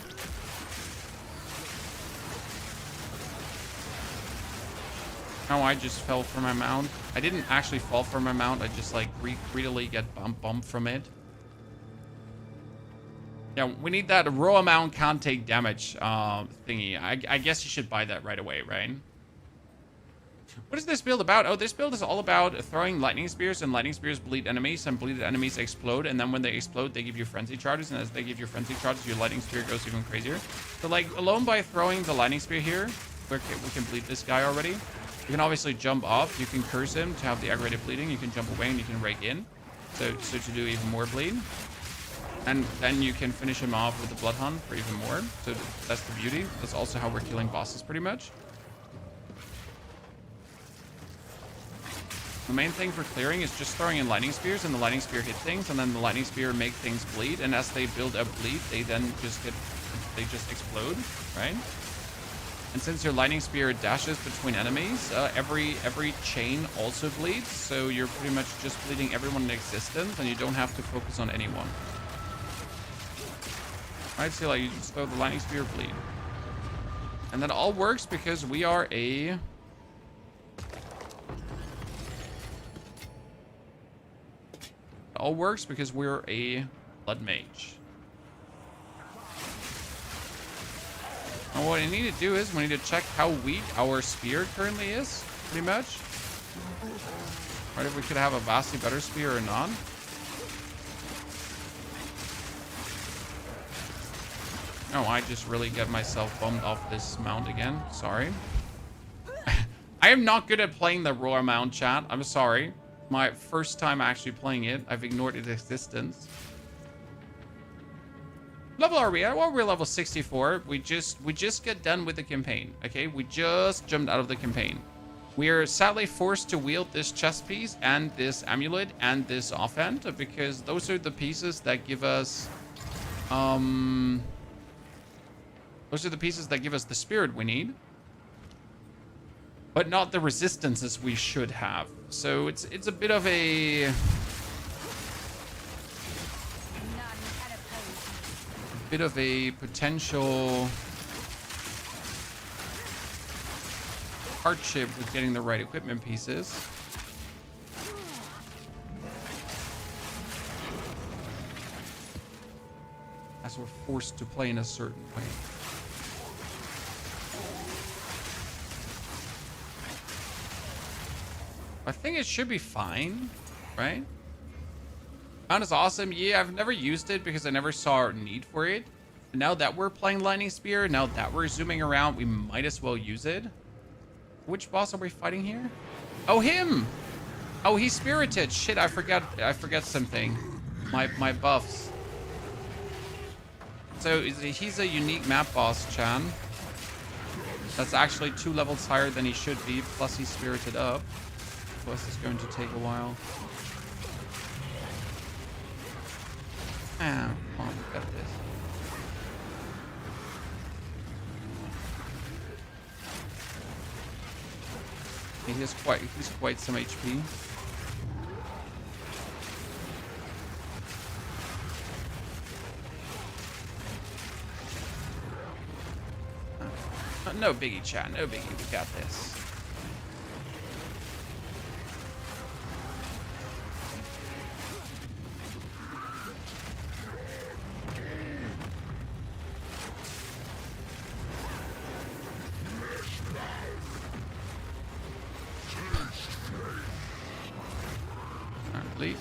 Oh, I just fell from my mount. I didn't actually fall from my mount. I just like greedily get bumped from it. Yeah, we need that Rhoa Mount can't take damage thingy. I guess you should buy that right away, right? What is this build about? Oh, this build is all about throwing lightning spears, and lightning spears bleed enemies, and bleeded enemies explode, and then when they explode, they give you frenzy charges, and as they give you frenzy charges, your lightning spear goes even crazier. So, like, alone by throwing the lightning spear here, we can bleed this guy already. You can obviously jump off, you can curse him to have the aggravated bleeding, you can jump away, and you can rake in, so to do even more bleed. And then you can finish him off with the Blood Hunt for even more, so that's the beauty. That's also how we're killing bosses, pretty much. The main thing for clearing is just throwing in lightning spears, and the lightning spear hit things, and then the lightning spear make things bleed, and as they build up bleed, they then just explode, right? And since your lightning spear dashes between enemies, every chain also bleeds, so you're pretty much just bleeding everyone in existence, and you don't have to focus on anyone. Right, so like you just throw the lightning spear, bleed. And that all works because we are a... It all works because we're a Blood Mage. And what we need to do is we need to check how weak our spear currently is, pretty much. Right, if we could have a vastly better spear or not. Oh, I just really get myself bummed off this mount again. Sorry. I am not good at playing the Rhoa Mount, chat. I'm sorry. My first time actually playing it, I've ignored its existence. Level are we at? Well, we're level 64. We just get done with the campaign. Okay, we just jumped out of the campaign. We are sadly forced to wield this chest piece and this amulet and this offhand because those are the pieces that give us those are the pieces that give us the spirit we need. but not the resistances we should have. So it's a bit of a potential hardship with getting the right equipment pieces. As we're forced to play in a certain way. I think it should be fine, right? Mount is awesome. Yeah, I've never used it because I never saw a need for it. But now that we're playing Lightning Spear, now that we're zooming around, we might as well use it. Which boss are we fighting here? Oh, him! Oh, he's spirited. Shit, I forgot something. My buffs. So he's a unique map boss, Chan. That's actually 2 levels higher than he should be. Plus he's spirited up. Plus it's going to take a while. Ah, come on, we got this. He's quite some HP. No biggie, chat. No biggie. We got this. Leave.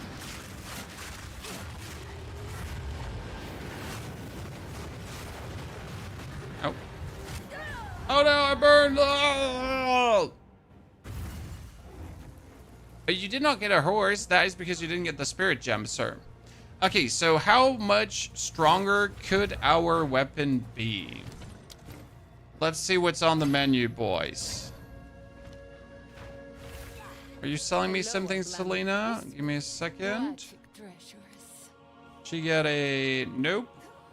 Oh. Oh no, I burned! Oh! But you did not get a horse. That is because you didn't get the spirit gem, sir. Okay, so how much stronger could our weapon be? Let's see what's on the menu, boys. Are you selling me something, Selena? Give me a second. She got a nope,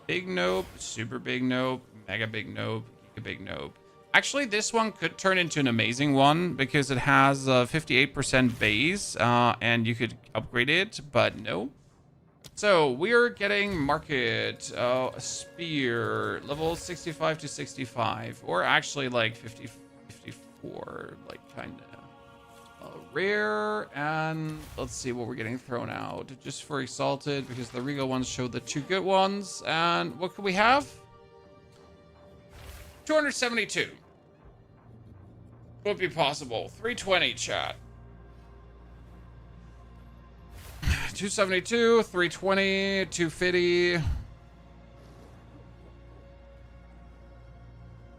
big nope, super big nope, mega big nope, giga big nope. Actually, this one could turn into an amazing one because it has 58% base and you could upgrade it, but no. So we're getting market, a spear, level 65 to 65, or actually like 50, 54, like kind of. Rare, and let's see what we're getting thrown out. Just for Exalted, because the Regal ones showed the 2 good ones. And what could we have? 272. Would be possible. 320, chat. 272, 320, 250.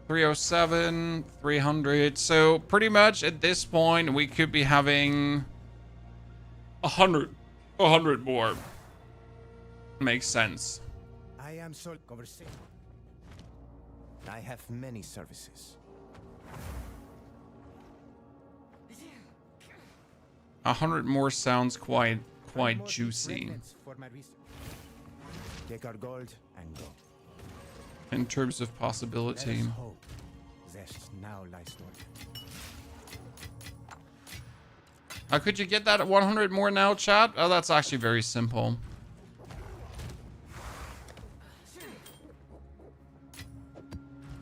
307, 300. So pretty much at this point we could be having 100 more. Makes sense. I am so conversation. I have many services. 100 more sounds quite juicy. Take our gold and go. In terms of possibility. How could you get that at 100 more now, chat? Oh, that's actually very simple.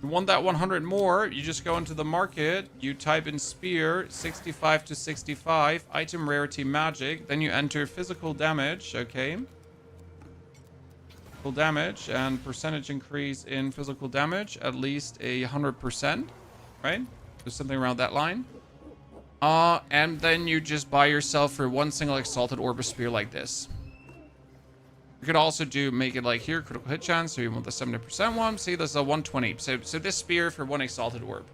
You want that 100 more, you just go into the market, you type in spear, 65 to 65, item rarity magic, then you enter physical damage, okay? Physical damage and percentage increase in physical damage, at least 100%, right? There's something around that line. And then you just buy yourself for 1 single exalted orb of spear like this. You could also make it like here, critical hit chance, so you want the 70% one. See, there's a 120. So this spear for 1 exalted orb.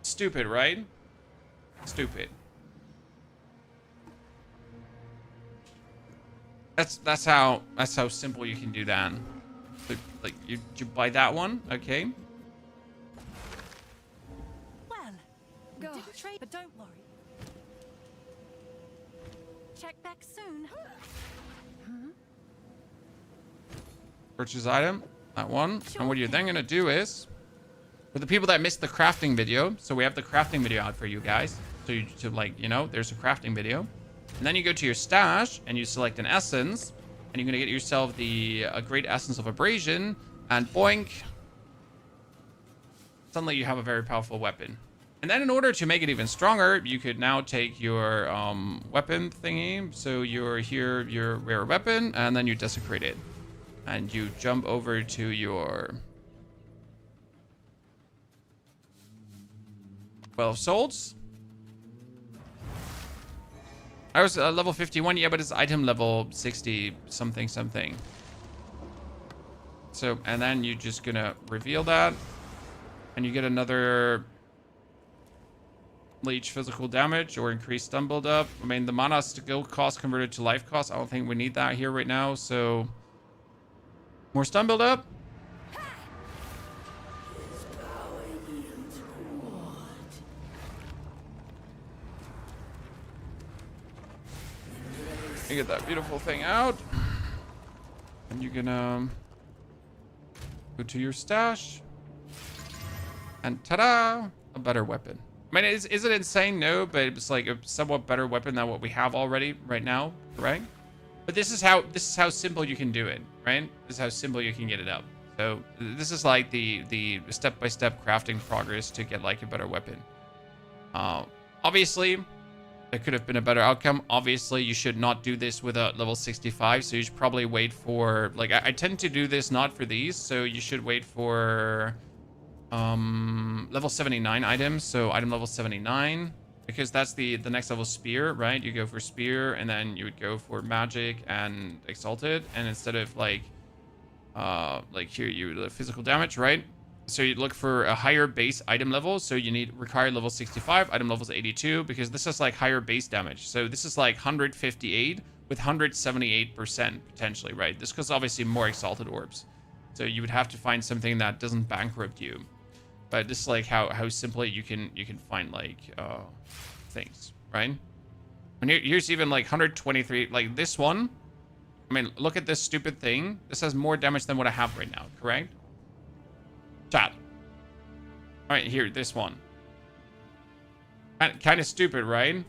Stupid, right? Stupid. That's how simple you can do that. So, like you buy that one, okay? Well, go trade, but don't worry. Check back soon. Purchase item, that one. And what you're then gonna do is For the people that missed the crafting video, so we have the crafting video out for you guys. So you to like, you know, there's a crafting video. And then you go to your stash and you select an essence, and you're gonna get yourself a great essence of abrasion, and boink. Suddenly you have a very powerful weapon. And then in order to make it even stronger, you could now take your weapon thingy. So you're here, your rare weapon, and then you desecrate it. And you jump over to your 12 souls. I was level 51, yeah, but it's item level 60 something something. So, and then you're just gonna reveal that. And you get another leech physical damage or increased stun build up. I mean, the mana skill cost converted to life cost. I don't think we need that here right now. So, more stun build up. You get that beautiful thing out. And you're gonna go to your stash. And ta-da! A better weapon. I mean, is it insane? No, but it's like a somewhat better weapon than what we have already right now, right? But this is how simple you can do it, right? This is how simple you can get it up. So this is like the step-by-step crafting progress to get like a better weapon. Obviously, there could have been a better outcome. Obviously, you should not do this with a level 65. So you should probably wait for, like, I tend to do this not for these. So you should wait for level 79 items. So item level 79, because that's the next level spear, right? You go for spear, and then you would go for magic and exalted. And instead of like here, you would physical damage, right? So you look for a higher base item level. So you need required level 65, item levels 82, because this is like higher base damage. So this is like 158 with 178% potentially, right? This goes obviously more exalted orbs. So you would have to find something that doesn't bankrupt you. But this is like how simply you can find like things, right? And here's even like 123, like this one. I mean, look at this stupid thing. This has more damage than what I have right now, correct? Chat. All right, here, this one. Kind of stupid, right?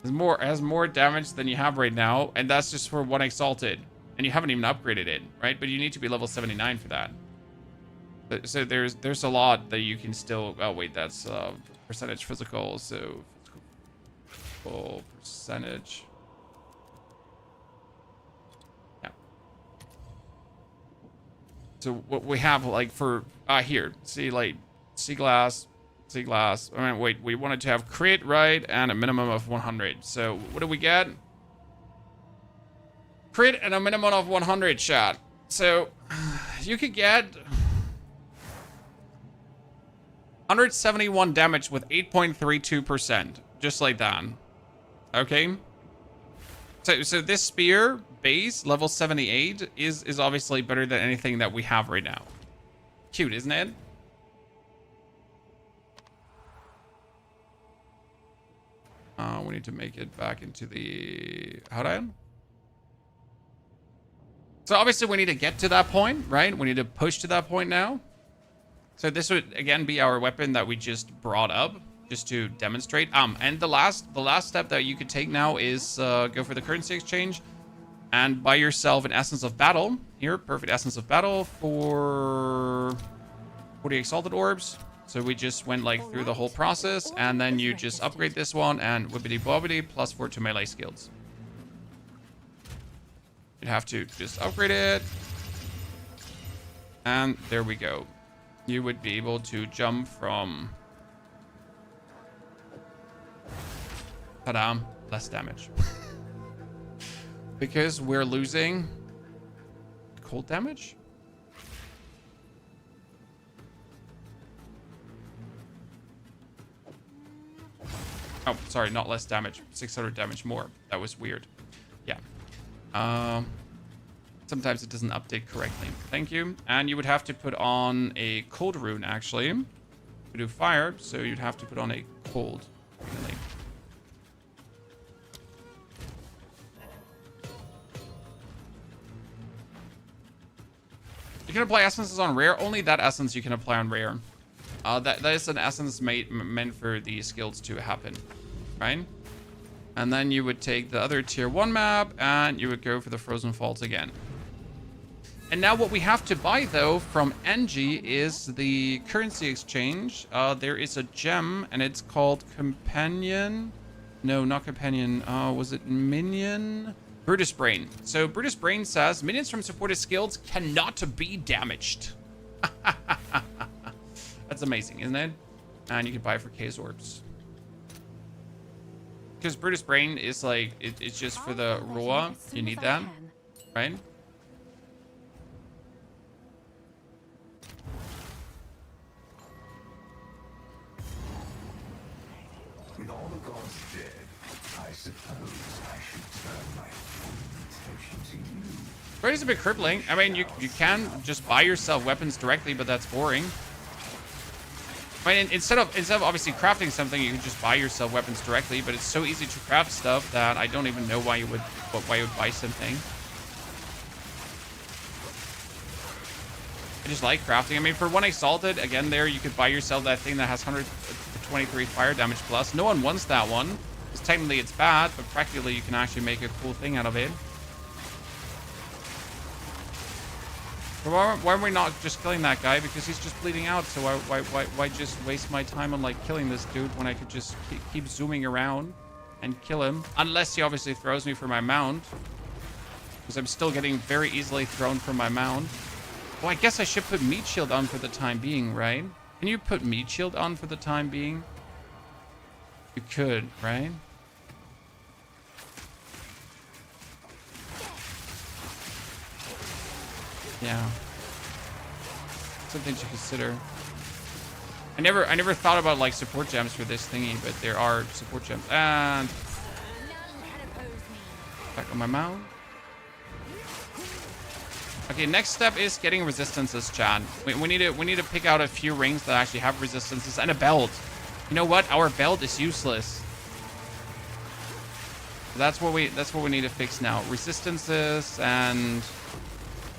Has more damage than you have right now, and that's just for one exalted, and you haven't even upgraded it, right? But you need to be level 79 for that. So there's a lot that you can still. Oh wait, that's percentage physical. So physical percentage. So what we have like for here, see like sea glass. I mean, wait, we wanted to have crit, right, and a minimum of 100. So what do we get? Crit and a minimum of 100 shot. So you could get 171 damage with 8.32%, just like that. Okay. So this spear base level 78 is obviously better than anything that we have right now. Cute, isn't it? We need to make it back into the Howdown. So obviously we need to get to that point, right? We need to push to that point now. So this would again be our weapon that we just brought up, just to demonstrate. And the last step that you could take now is go for the currency exchange and buy yourself an Essence of Battle. Here, perfect Essence of Battle for 40 Exalted Orbs. So we just went like through the whole process, and then you just upgrade this one and whippity bobbity +4 to melee skills. You'd have to just upgrade it. And there we go. You would be able to jump from... Ta-da! Less damage. Because we're losing... cold damage? Oh, sorry, not less damage. 600 damage more. That was weird. Yeah. Sometimes it doesn't update correctly. Thank you. And you would have to put on a cold rune, actually. We do fire, so you'd have to put on a cold. Really. You can apply essences on rare. Only that essence you can apply on rare. That is an essence meant for these skills to happen, right? And then you would take the other tier 1 map and you would go for the Frozen Falls again. And now what we have to buy, though, from NG is the currency exchange. There is a gem, and it's called Companion. No, not Companion. Was it Minion? Brutus Brain. So Brutus Brain says, minions from supported skills cannot be damaged. That's amazing, isn't it? And you can buy it for K's orbs. Because Brutus Brain is like, it's just for the Rhoa. You need that, right? With all the gods dead, I suppose I should turn my full attention to you. Right, is a bit crippling. I mean, you can just buy yourself weapons directly, but that's boring. I mean, instead of obviously crafting something, you can just buy yourself weapons directly. But it's so easy to craft stuff that I don't even know why you would buy something. I just like crafting. I mean, for one exalted, again, there you could buy yourself that thing that has 123 fire damage plus. No one wants that one, because technically it's bad, but practically you can actually make a cool thing out of it. Why are we not just killing that guy? Because he's just bleeding out, so why just waste my time on, like, killing this dude when I could just keep zooming around and kill him? Unless he obviously throws me for my mount. Because I'm still getting very easily thrown from my mount. Oh, I guess I should put meat shield on for the time being, right? Can you put meat shield on for the time being? You could, right? Yeah. Something to consider. I never thought about like support gems for this thingy, but there are support gems. And back on my mount. Okay, next step is getting resistances, Chad. We need to pick out a few rings that actually have resistances and a belt. You know what? Our belt is useless. That's what we need to fix now. Resistances and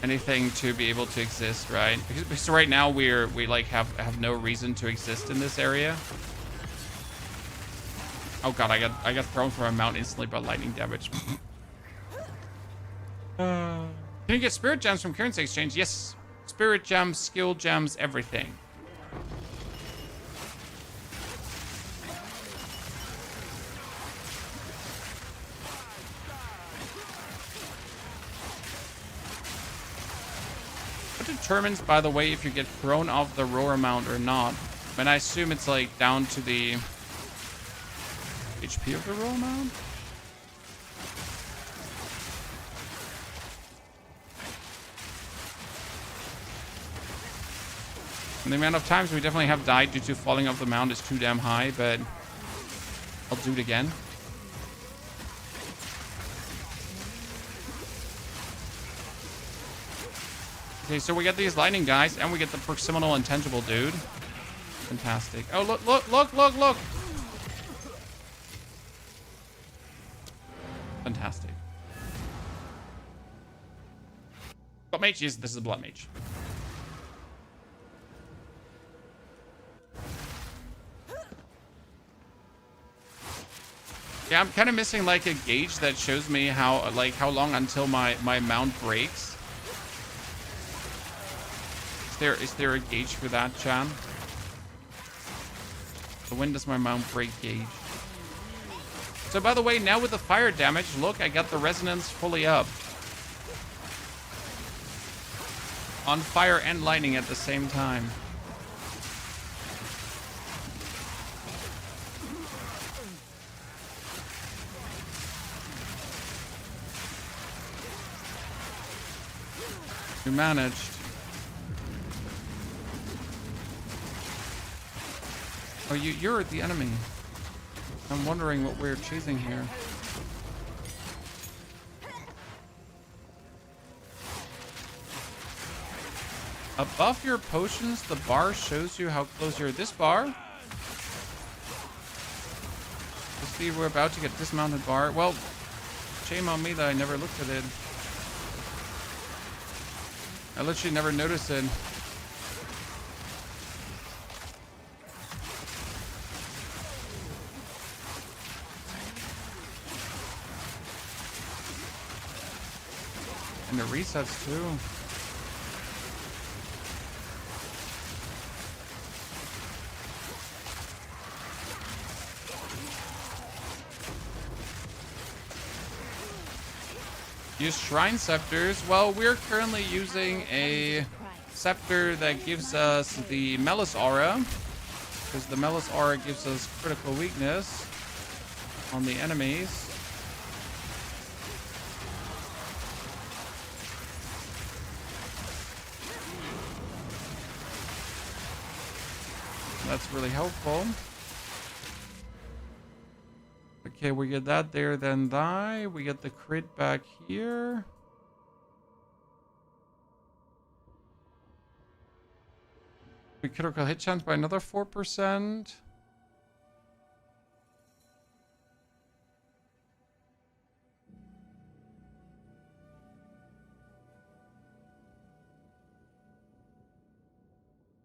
anything to be able to exist, right? Because right now we like have no reason to exist in this area. Oh god, I got thrown from a mount instantly by lightning damage. Can you get spirit gems from currency exchange? Yes. Spirit gems, skill gems, everything. What determines, by the way, if you get thrown off the Rhoa Mount or not? I mean, I assume it's like down to the HP of the Rhoa Mount. And the amount of times we definitely have died due to falling off the mount is too damn high, but I'll do it again. Okay, so we get these lightning guys, and we get the proximal intangible dude. Fantastic. Oh, look, look, look, look, look! Fantastic. Blood Mage, yes, this is a Blood Mage. Yeah, I'm kind of missing like a gauge that shows me how long until my mount breaks. Is there a gauge for that, Chan? So when does my mount break gauge? So by the way, now with the fire damage, look, I got the resonance fully up. On fire and lightning at the same time. We managed. Oh, you're the enemy. I'm wondering what we're chasing here. Above your potions, the bar shows you how close you're. This bar? Let's see, we're about to get dismounted bar. Well, shame on me that I never looked at it. I literally never noticed it. And the resets too. Use shrine scepters. Well, we're currently using a scepter that gives us the Melis aura, because the Melis aura gives us critical weakness on the enemies. That's really helpful. Okay, we get that there, then die. We get the crit back here. We critical hit chance by another 4%.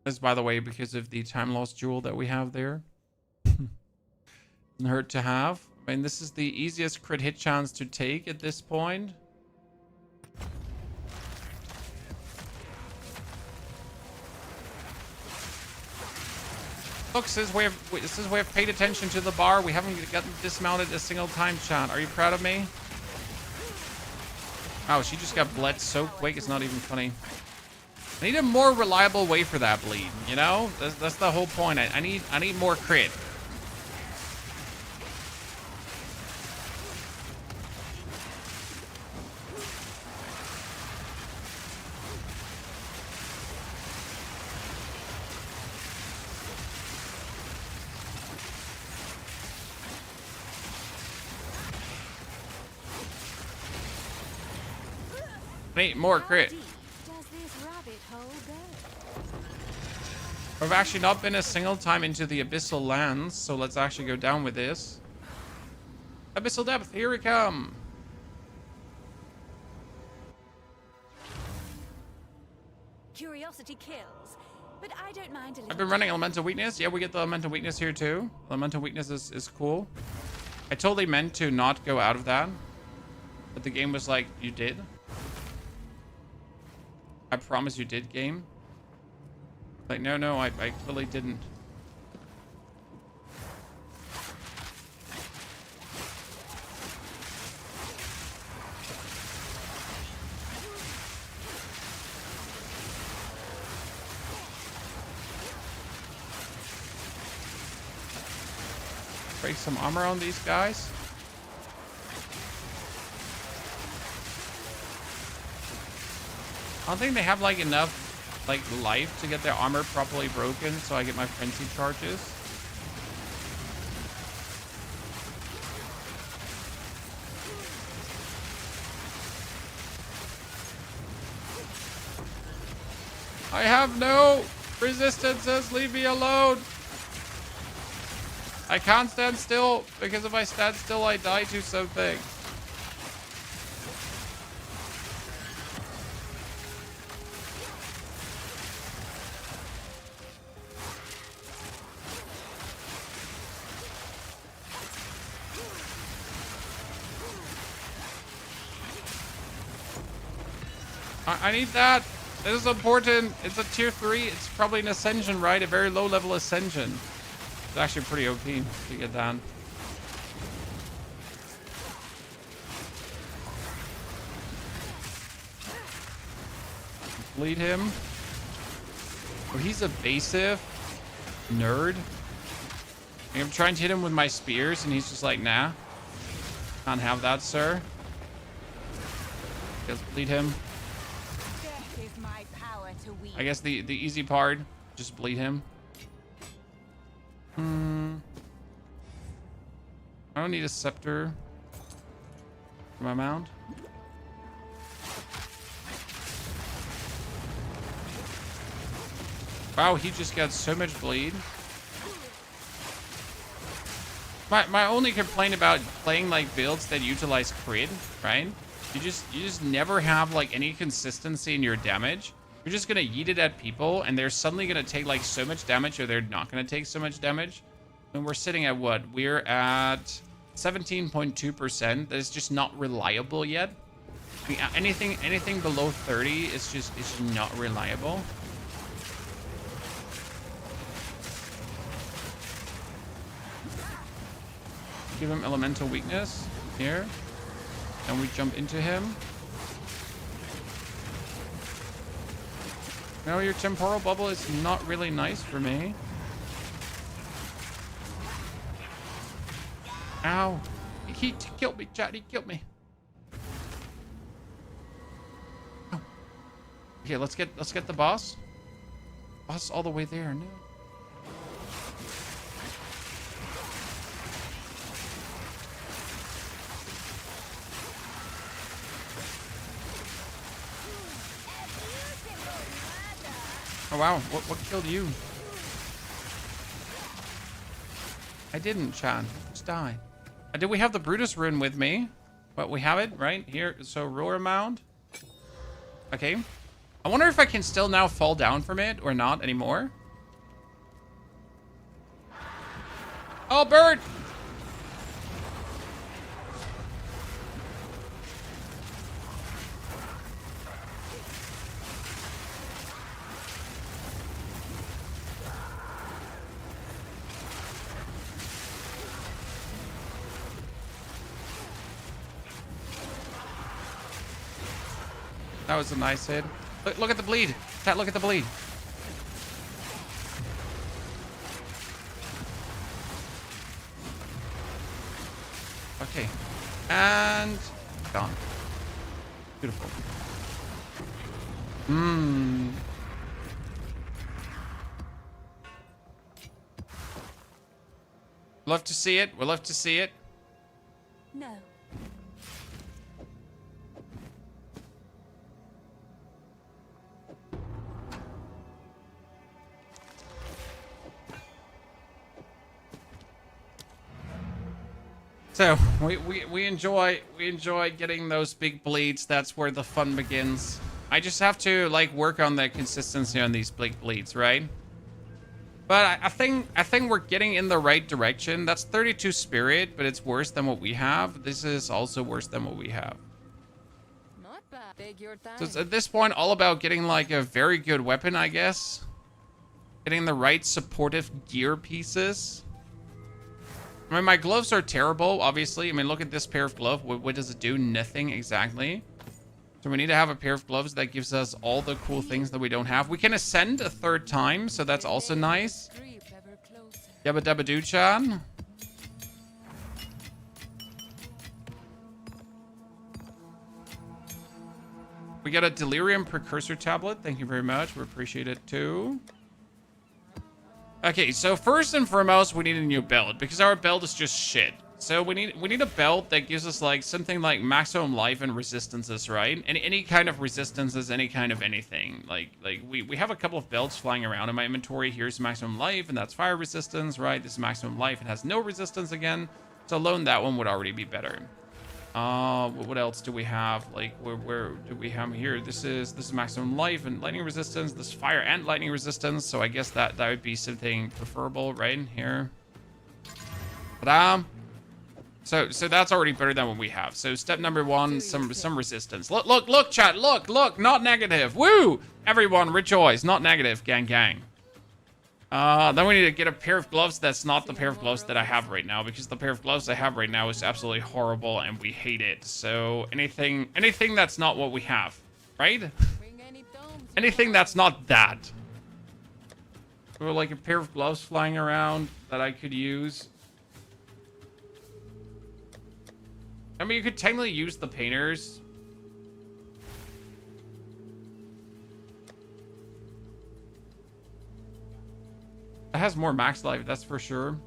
This, by the way, because of the time loss jewel that we have there. Doesn't hurt to have. I mean, this is the easiest crit hit chance to take at this point. Look, since we have paid attention to the bar, we haven't gotten dismounted a single time, chat. Are you proud of me? Oh, she just got bled so quick, it's not even funny. I need a more reliable way for that bleed, you know? That's the whole point. I need more crit. Need more crit. We've actually not been a single time into the Abyssal lands, so let's actually go down with this. Abyssal depth, here we come. Curiosity kills, but I don't mind a little. I've been running elemental weakness. Yeah, we get the elemental weakness here too. Elemental weakness is cool. I totally meant to not go out of that, but the game was like, you did. I promise you did, game. Like, no, I clearly didn't. Break some armor on these guys. I don't think they have like enough like life to get their armor properly broken, so I get my frenzy charges. I have no resistances, leave me alone. I can't stand still, because if I stand still I die to something. I need that. This is important. It's a tier 3. It's probably an ascension, right? A very low level ascension. It's actually pretty OP to get that. Bleed him. Oh, he's evasive. Nerd. I'm trying to hit him with my spears and he's just like, nah. Can't have that, sir. Let's bleed him. I guess the easy part, just bleed him. I don't need a scepter for my mount. Wow, he just got so much bleed. My only complaint about playing like builds that utilize crit, right? You just never have like any consistency in your damage. You're just gonna yeet it at people, and they're suddenly gonna take like so much damage, or they're not gonna take so much damage. And we're sitting at what? We're at 17.2%. That is just not reliable yet. I mean, anything below 30 is just not reliable. Give him elemental weakness here. And we jump into him. No, your temporal bubble is not really nice for me. Ow. He killed me, chat. He killed me. Oh. Okay, let's get the boss. Boss all the way there. No. Oh wow, what killed you? I didn't, Chan. Just died. Did we have the Brutus rune with me? But we have it right here. So Rhoa Mount. Okay. I wonder if I can still now fall down from it or not anymore. Oh, bird! That was a nice hit. Look at the bleed. Chat, look at the bleed. Okay. And gone. Beautiful. Love to see it. We'll love to see it. No. So we enjoy getting those big bleeds. That's where the fun begins. I just have to like work on the consistency on these big bleeds, right? But I think we're getting in the right direction. That's 32 spirit, but it's worse than what we have. This is also worse than what we have. Not bad. Take your time. So it's at this point all about getting like a very good weapon, I guess. Getting the right supportive gear pieces. I mean, my gloves are terrible, obviously. I mean, look at this pair of gloves. What does it do? Nothing, exactly. So we need to have a pair of gloves that gives us all the cool things that we don't have. We can ascend a third time, so that's also nice. Yabba dabba doo-chan. We got a Delirium Precursor tablet. Thank you very much. We appreciate it, too. Okay, so first and foremost, we need a new build because our build is just shit. So we need a build that gives us like something like maximum life and resistances, right? And any kind of resistances, any kind of anything. Like we have a couple of builds flying around in my inventory. Here's maximum life, and that's fire resistance, right? This is maximum life and has no resistance again. So alone that one would already be better. What else do we have? Like where do we have here? This is maximum life and lightning resistance. This fire and lightning resistance. So I guess that would be something preferable, right? Here. Ta-da! So that's already better than what we have. So step number one, some resistance. Look, chat, look, not negative. Woo! Everyone rejoice, not negative, gang. Then we need to get a pair of gloves that's not the pair of gloves that I have right now, because the pair of gloves I have right now is absolutely horrible and we hate it. So anything that's not what we have, right? Anything that's not that. Or like a pair of gloves flying around that I could use. I mean, you could technically use the painters. It has more max life, that's for sure.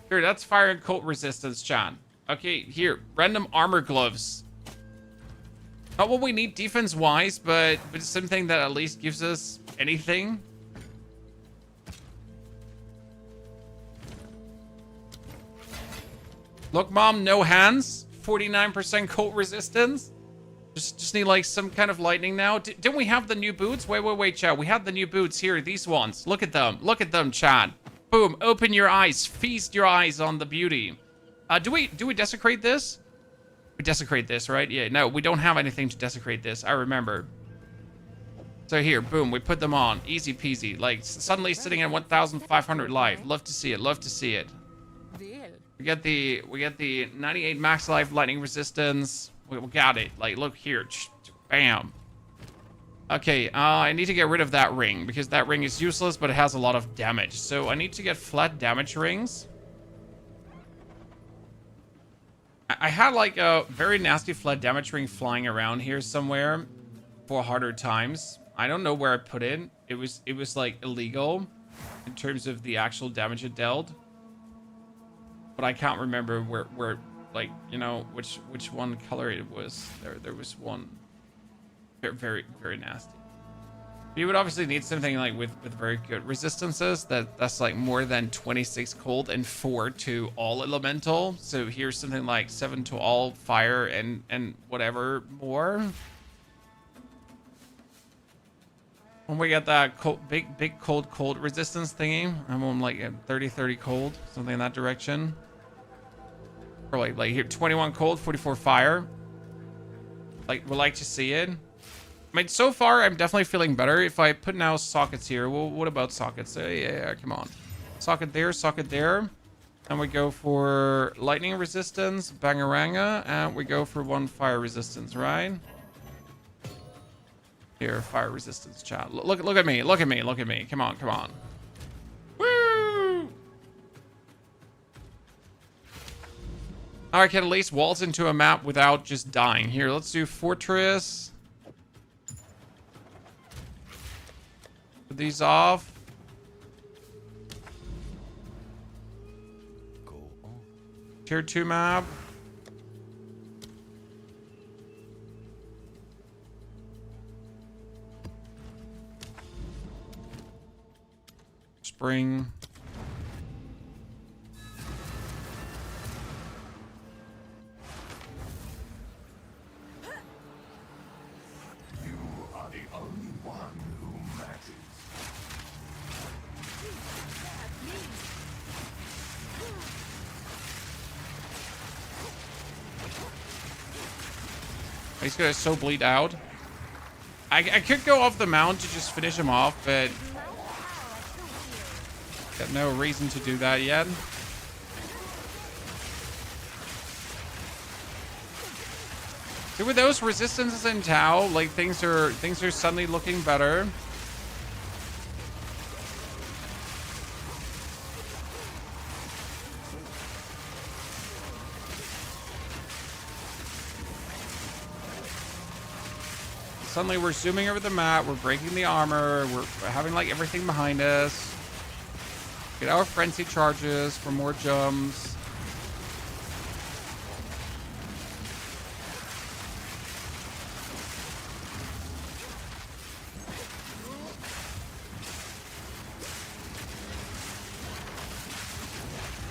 Here, that's fire and cold resistance, Chan. Okay, here, random armor gloves. Not what we need defense-wise, but something that at least gives us anything. Look, Mom, no hands. 49% cold resistance. Just need like some kind of lightning now. Didn't we have the new boots? Wait, chat. We had the new boots here. These ones. Look at them, chat. Boom. Open your eyes. Feast your eyes on the beauty. Do we desecrate this? We desecrate this, right? Yeah. No, we don't have anything to desecrate this. I remember. So here, boom. We put them on. Easy peasy. Like suddenly sitting at 1,500 life. Love to see it. Love to see it. We get the 98 max life lightning resistance. We got it. Like, look here. Bam. Okay, I need to get rid of that ring because that ring is useless, but it has a lot of damage. So I need to get flat damage rings. I had like a very nasty flat damage ring flying around here somewhere for harder times. I don't know where I put it. It was like illegal in terms of the actual damage it dealt. But I can't remember where like, you know, which one color it was. There was one very nasty. You would obviously need something like with very good resistances that's like more than 26 cold and 4 to all elemental. So here's something like 7 to all fire and whatever more. When we get that cold, big cold resistance thingy, I'm on like a 30 cold, something in that direction. Or like here, 21 cold, 44 fire. Like, we'd like to see it. I mean, so far, I'm definitely feeling better. If I put now sockets here, well, what about sockets? Yeah, come on. Socket there, and we go for lightning resistance, bangaranga, and we go for 1 fire resistance, right? Here, fire resistance, chat. Look at me, look at me. Come on. Woo! I can at least waltz into a map without just dying. Here, let's do fortress. Put these off. Tier 2 map. Spring. He's gonna so bleed out. I could go off the mount to just finish him off, but got no reason to do that yet. So with those resistances in Tau, like things are suddenly looking better. Suddenly we're zooming over the map, we're breaking the armor, we're having like everything behind us. Get our frenzy charges for more jumps.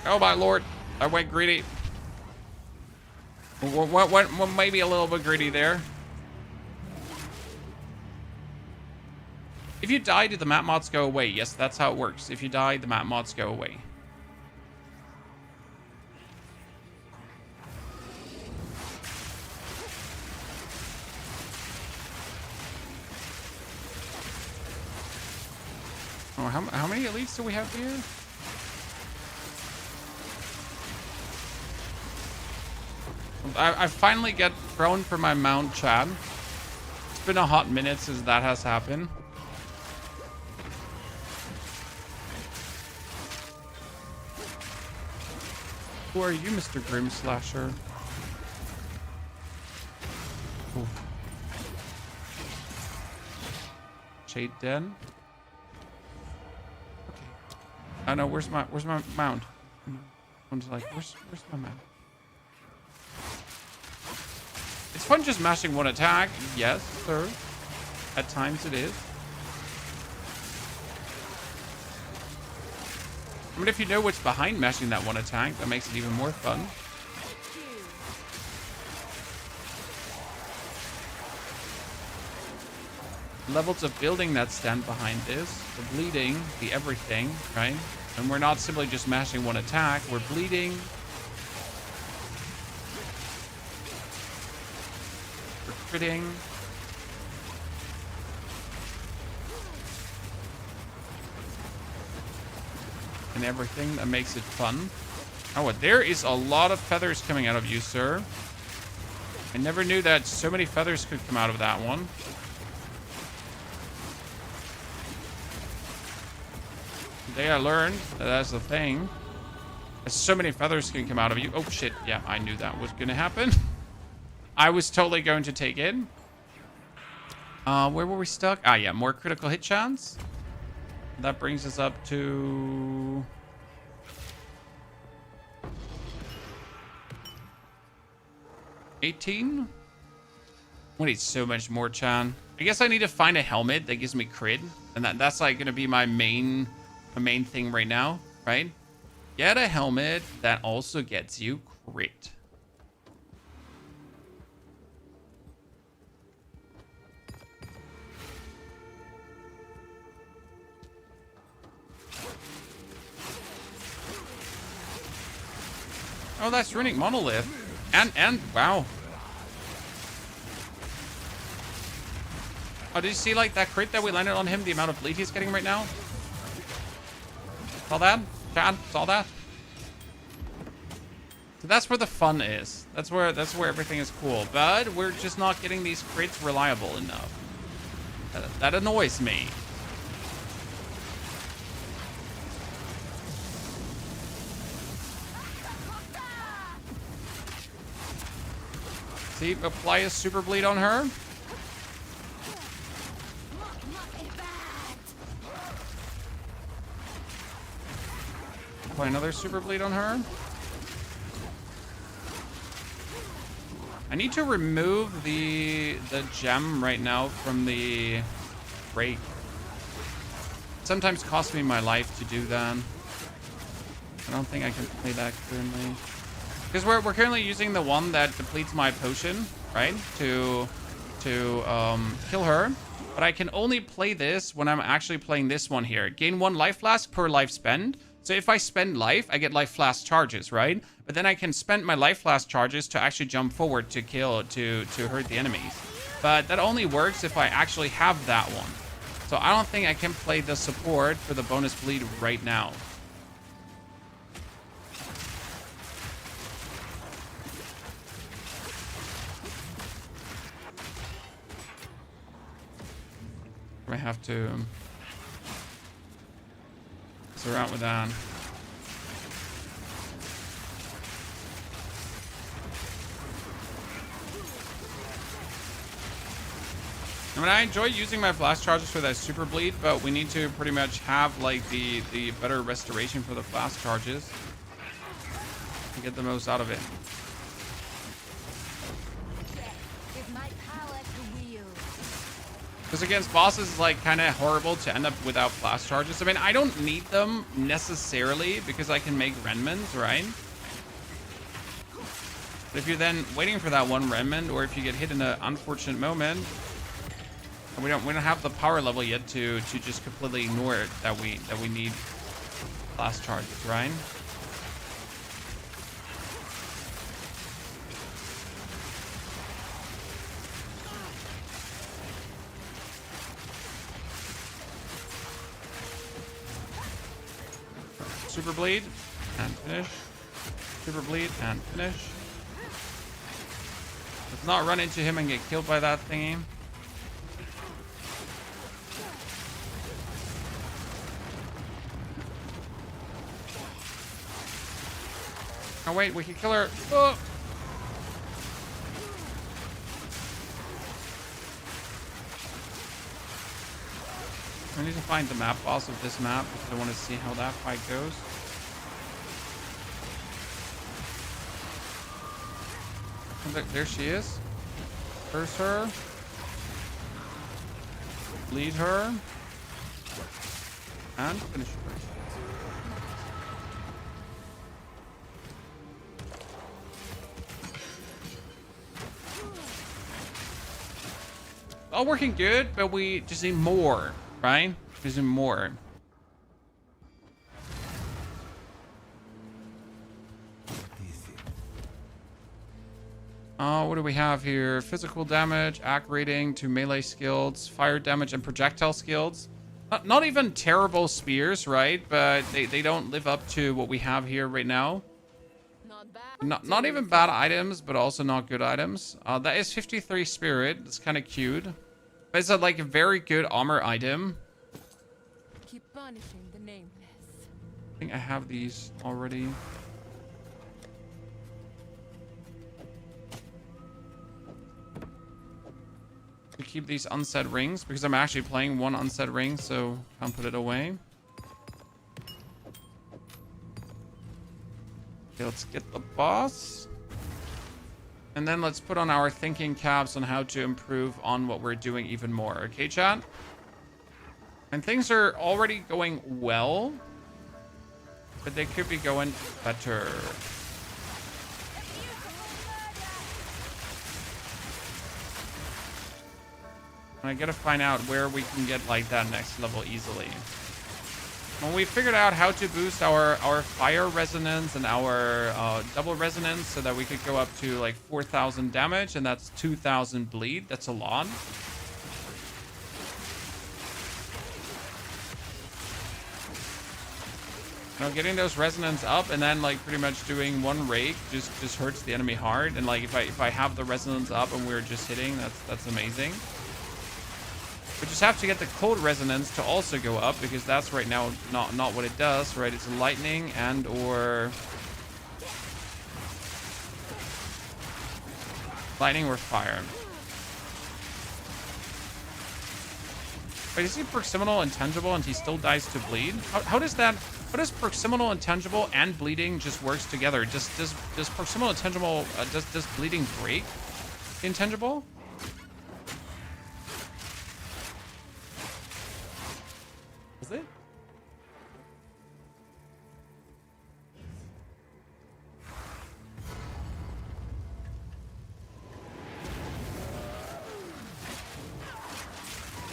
Oh my lord, I went greedy. What maybe a little bit greedy there. If you die, do the map mods go away? Yes, that's how it works. If you die, the map mods go away. Oh, how many elites do we have here? I finally get thrown for my mount, Chad. It's been a hot minute since that has happened. Who are you, Mr. Grim Slasher? Ooh. Shade Den. Okay. I know. Where's my mount? I'm just like, where's my mount? It's fun just mashing one attack. Yes, sir. At times it is. I mean, if you know what's behind mashing that one attack, that makes it even more fun. levels of building that stand behind this. The bleeding, the everything, right? And we're not simply just mashing one attack. We're bleeding. We're critting. And everything that makes it fun. Oh, there is a lot of feathers coming out of you, sir. I never knew that so many feathers could come out of that one. Today I learned that that's the thing. So many feathers can come out of you. Oh, shit. Yeah, I knew that was going to happen. I was totally going to take it. Where were we stuck? Ah, yeah, more critical hit chance. That brings us up to... $18? We need so much more, Chan. I guess I need to find a helmet that gives me crit. And that's like going to be my main thing right now, right? Get a helmet that also gets you crit. Oh, that's Runic Monolith. And wow. Oh, did you see like that crit that we landed on him? The amount of bleed he's getting right now? Saw that? Chad, saw that? So that's where the fun is. That's where everything is cool. But we're just not getting these crits reliable enough. That annoys me. See, apply a super bleed on her. Apply another super bleed on her. I need to remove the gem right now from the break. It sometimes costs me my life to do that. I don't think I can play that currently. Because we're currently using the one that depletes my potion, right? To kill her. But I can only play this when I'm actually playing this one here. Gain 1 life flask per life spend. So if I spend life, I get life flask charges, right? But then I can spend my life flask charges to actually jump forward to kill, to hurt the enemies. But that only works if I actually have that one. So I don't think I can play the support for the bonus bleed right now. I have to surround with that. I mean, I enjoy using my flash charges for that super bleed, but we need to pretty much have like the better restoration for the flash charges to get the most out of it. Because against bosses, it's like kind of horrible to end up without flash charges. I mean, I don't need them necessarily because I can make renmans, right? But if you're then waiting for that one renman, or if you get hit in an unfortunate moment, and we don't have the power level yet to just completely ignore it that we need flash charges, right? Super bleed and finish. Super bleed and finish. Let's not run into him and get killed by that thingy. Oh wait, we can kill her. Oh. I need to find the map boss of this map because I want to see how that fight goes. And look, there she is. Curse her. Bleed her. And finish her. all working good, but we just need more, right? Just need more. What do we have here? Physical damage, AC rating to melee skills, fire damage, and projectile skills. Not even terrible spears, right? But they don't live up to what we have here right now. Not even bad items, but also not good items. That is 53 spirit. That's kind of cute. But it's like a very good armor item. Keep punishing the nameless. I think I have these already. To keep these unset rings because I'm actually playing one unset ring, so can't put it away. Okay, let's get the boss. And then let's put on our thinking caps on how to improve on what we're doing even more. Okay, chat? And things are already going well, but they could be going better. I gotta find out where we can get like that next level easily. When we figured out how to boost our fire resonance and our double resonance so that we could go up to like 4,000 damage, and that's 2,000 bleed. That's a lot. You know, getting those resonance up and then like pretty much doing one rake just hurts the enemy hard. And like if I have the resonance up and we're just hitting, that's amazing. We just have to get the cold resonance to also go up because that's right now not what it does, right? It's lightning and or fire. Wait, is he proximal and tangible and he still dies to bleed? How does proximal and tangible and bleeding just works together? Does proximal and tangible does bleeding break intangible? Is it?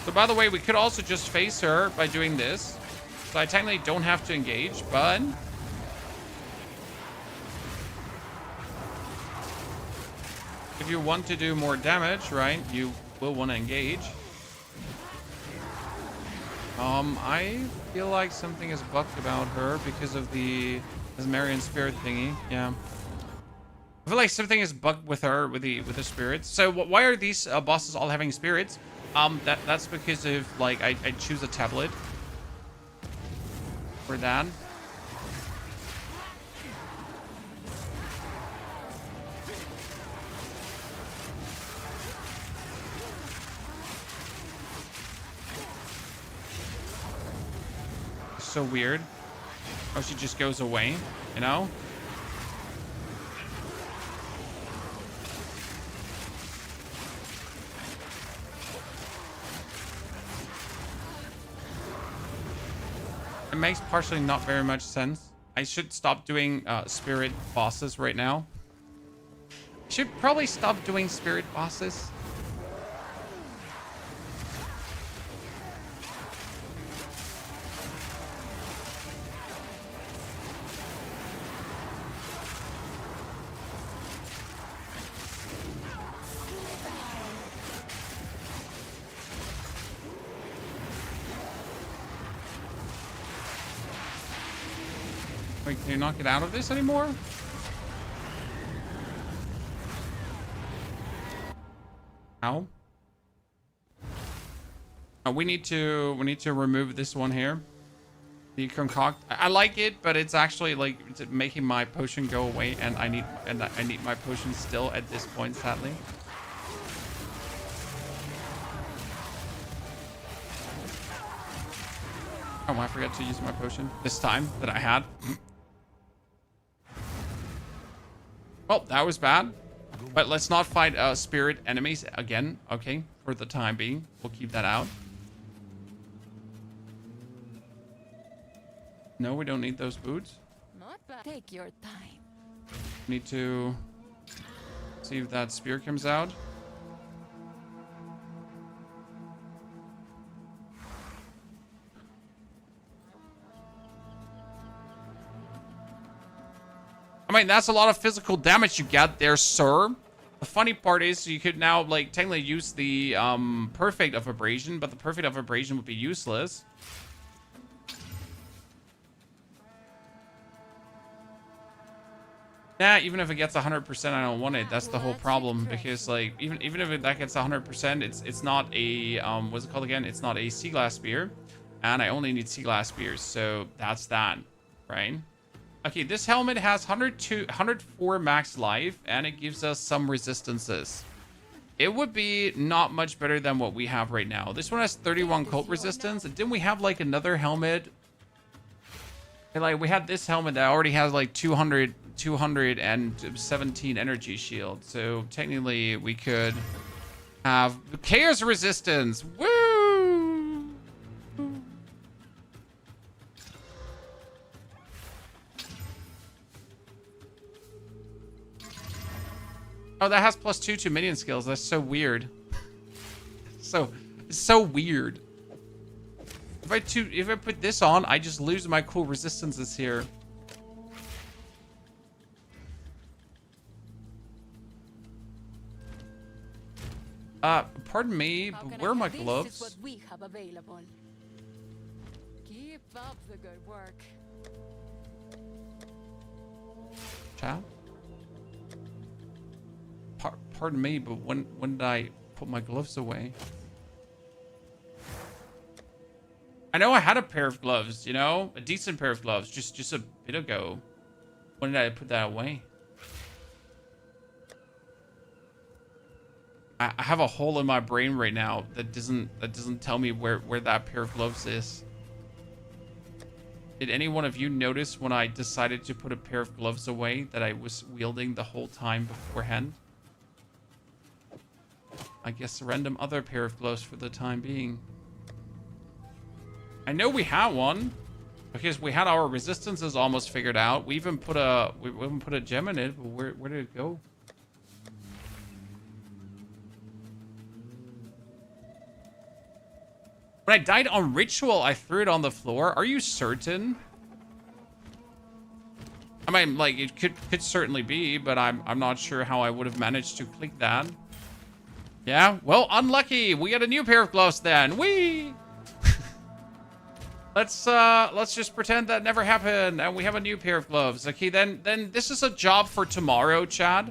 So by the way, we could also just face her by doing this. So I technically don't have to engage, but if you want to do more damage, right, you will want to engage. I feel like something is bugged about her because of the Asmarian spirit thingy. Yeah. I feel like something is bugged with her with the spirits. So why are these bosses all having spirits? That's because of like I choose a tablet for that. So weird. Oh, she just goes away, you know? It makes partially not very much sense. I should stop doing spirit bosses right now. Should probably stop doing spirit bosses. Wait, can you not get out of this anymore? How? Oh, we need to remove this one here. The concoct. I like it, but it's actually like it's making my potion go away, and I need my potion still at this point, sadly. Oh, I forgot to use my potion this time that I had. Well, that was bad. But let's not fight spirit enemies again, okay? For the time being. We'll keep that out. No, we don't need those boots. Not bad. Take your time. Need to see if that spear comes out. I mean, that's a lot of physical damage you get there, sir. The funny part is you could now, like, technically use the perfect of abrasion, but the perfect of abrasion would be useless. Nah, even if it gets 100%, I don't want it. That's the whole problem, because like even if that gets 100%, it's not a what's it called again? It's not a sea glass spear, and I only need sea glass spears, so that's that, right? Okay, this helmet has 104 max life, and it gives us some resistances. It would be not much better than what we have right now. This one has 31 cult resistance, and didn't we have like another helmet? And, like, we had this helmet that already has like 217 energy shield, so technically we could have chaos resistance. Woo! Oh, that has +2 to minion skills. That's so weird. So weird. If I put this on, I just lose my cool resistances here. Pardon me, but where are my gloves? This is what we have available. Keep up the good work. Ciao. Pardon me, but when did I put my gloves away? I know I had a pair of gloves, you know, a decent pair of gloves just a bit ago. When did I put that away? I have a hole in my brain right now that doesn't tell me where that pair of gloves is. Did any one of you notice when I decided to put a pair of gloves away that I was wielding the whole time beforehand? I guess a random other pair of gloves for the time being. I know we had one because we had our resistances almost figured out. We even put a gem in it, but where did it go? When I died on ritual, I threw it on the floor. Are you certain? I mean, like, it could certainly be, but I'm not sure how I would have managed to click that. Yeah, well, unlucky. We got a new pair of gloves then. Whee! Let's just pretend that never happened, and we have a new pair of gloves. Okay, then this is a job for tomorrow, Chad.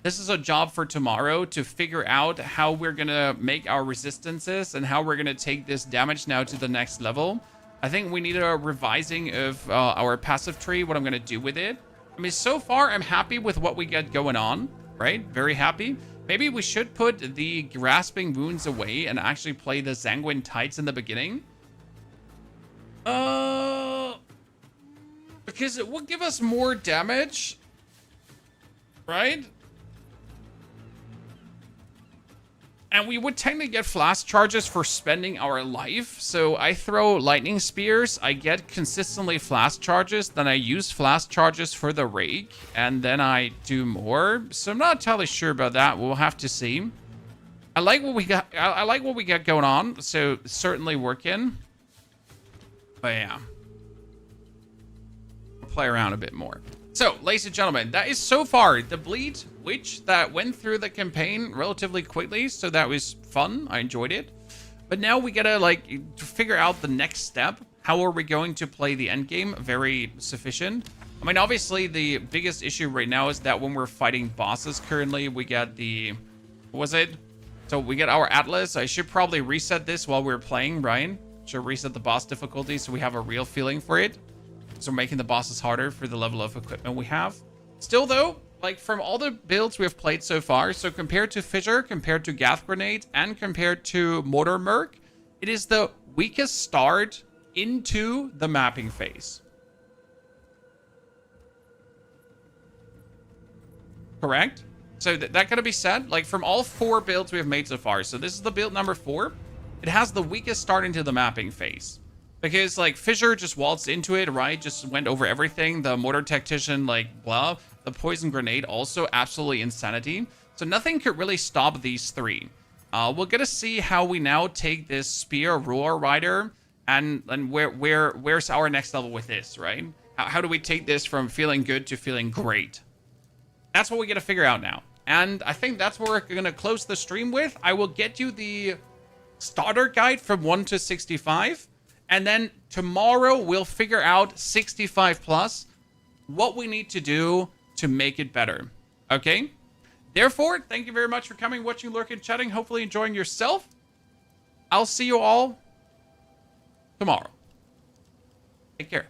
This is a job for tomorrow to figure out how we're gonna make our resistances and how we're gonna take this damage now to the next level. I think we need a revising of our passive tree, what I'm gonna do with it. I mean, so far, I'm happy with what we get going on, right? Very happy. Maybe we should put the grasping wounds away and actually play the sanguine tides in the beginning. Because it will give us more damage, right? And we would technically get flash charges for spending our life. So I throw lightning spears, I get consistently flash charges, then I use flash charges for the rake, and then I do more. So I'm not entirely sure about that. We'll have to see. I like what we got. I like what we got going on. So certainly working. But yeah, we'll play around a bit more. So, ladies and gentlemen, that is so far the Bleed Witch that went through the campaign relatively quickly. So that was fun. I enjoyed it. But now we gotta, like, to figure out the next step. How are we going to play the endgame? Very sufficient. I mean, obviously, the biggest issue right now is that when we're fighting bosses currently, we get the... What was it? So we get our Atlas. I should probably reset this while we're playing, Ryan. Should reset the boss difficulty so we have a real feeling for it. So we're making the bosses harder for the level of equipment we have. Still, though, like, from all the builds we have played so far, so compared to Fissure, compared to Gath Grenade, and compared to Mortar Merc, it is the weakest start into the mapping phase. Correct? So that gotta be said. Like, from all 4 builds we have made so far, so this is the build number 4. It has the weakest start into the mapping phase. Because, like, Fissure just waltzed into it, right? Just went over everything. The Mortar Tactician, like, blah. The Poison Grenade, also absolutely insanity. So nothing could really stop these 3. We're gonna see how we now take this Spear Roar Rider and where's our next level with this, right? How do we take this from feeling good to feeling great? That's what we got to figure out now. And I think that's what we're going to close the stream with. I will get you the starter guide from 1 to 65. And then tomorrow we'll figure out 65 plus, what we need to do to make it better. Okay? Therefore, thank you very much for coming, watching, lurking, chatting, hopefully enjoying yourself. I'll see you all tomorrow. Take care.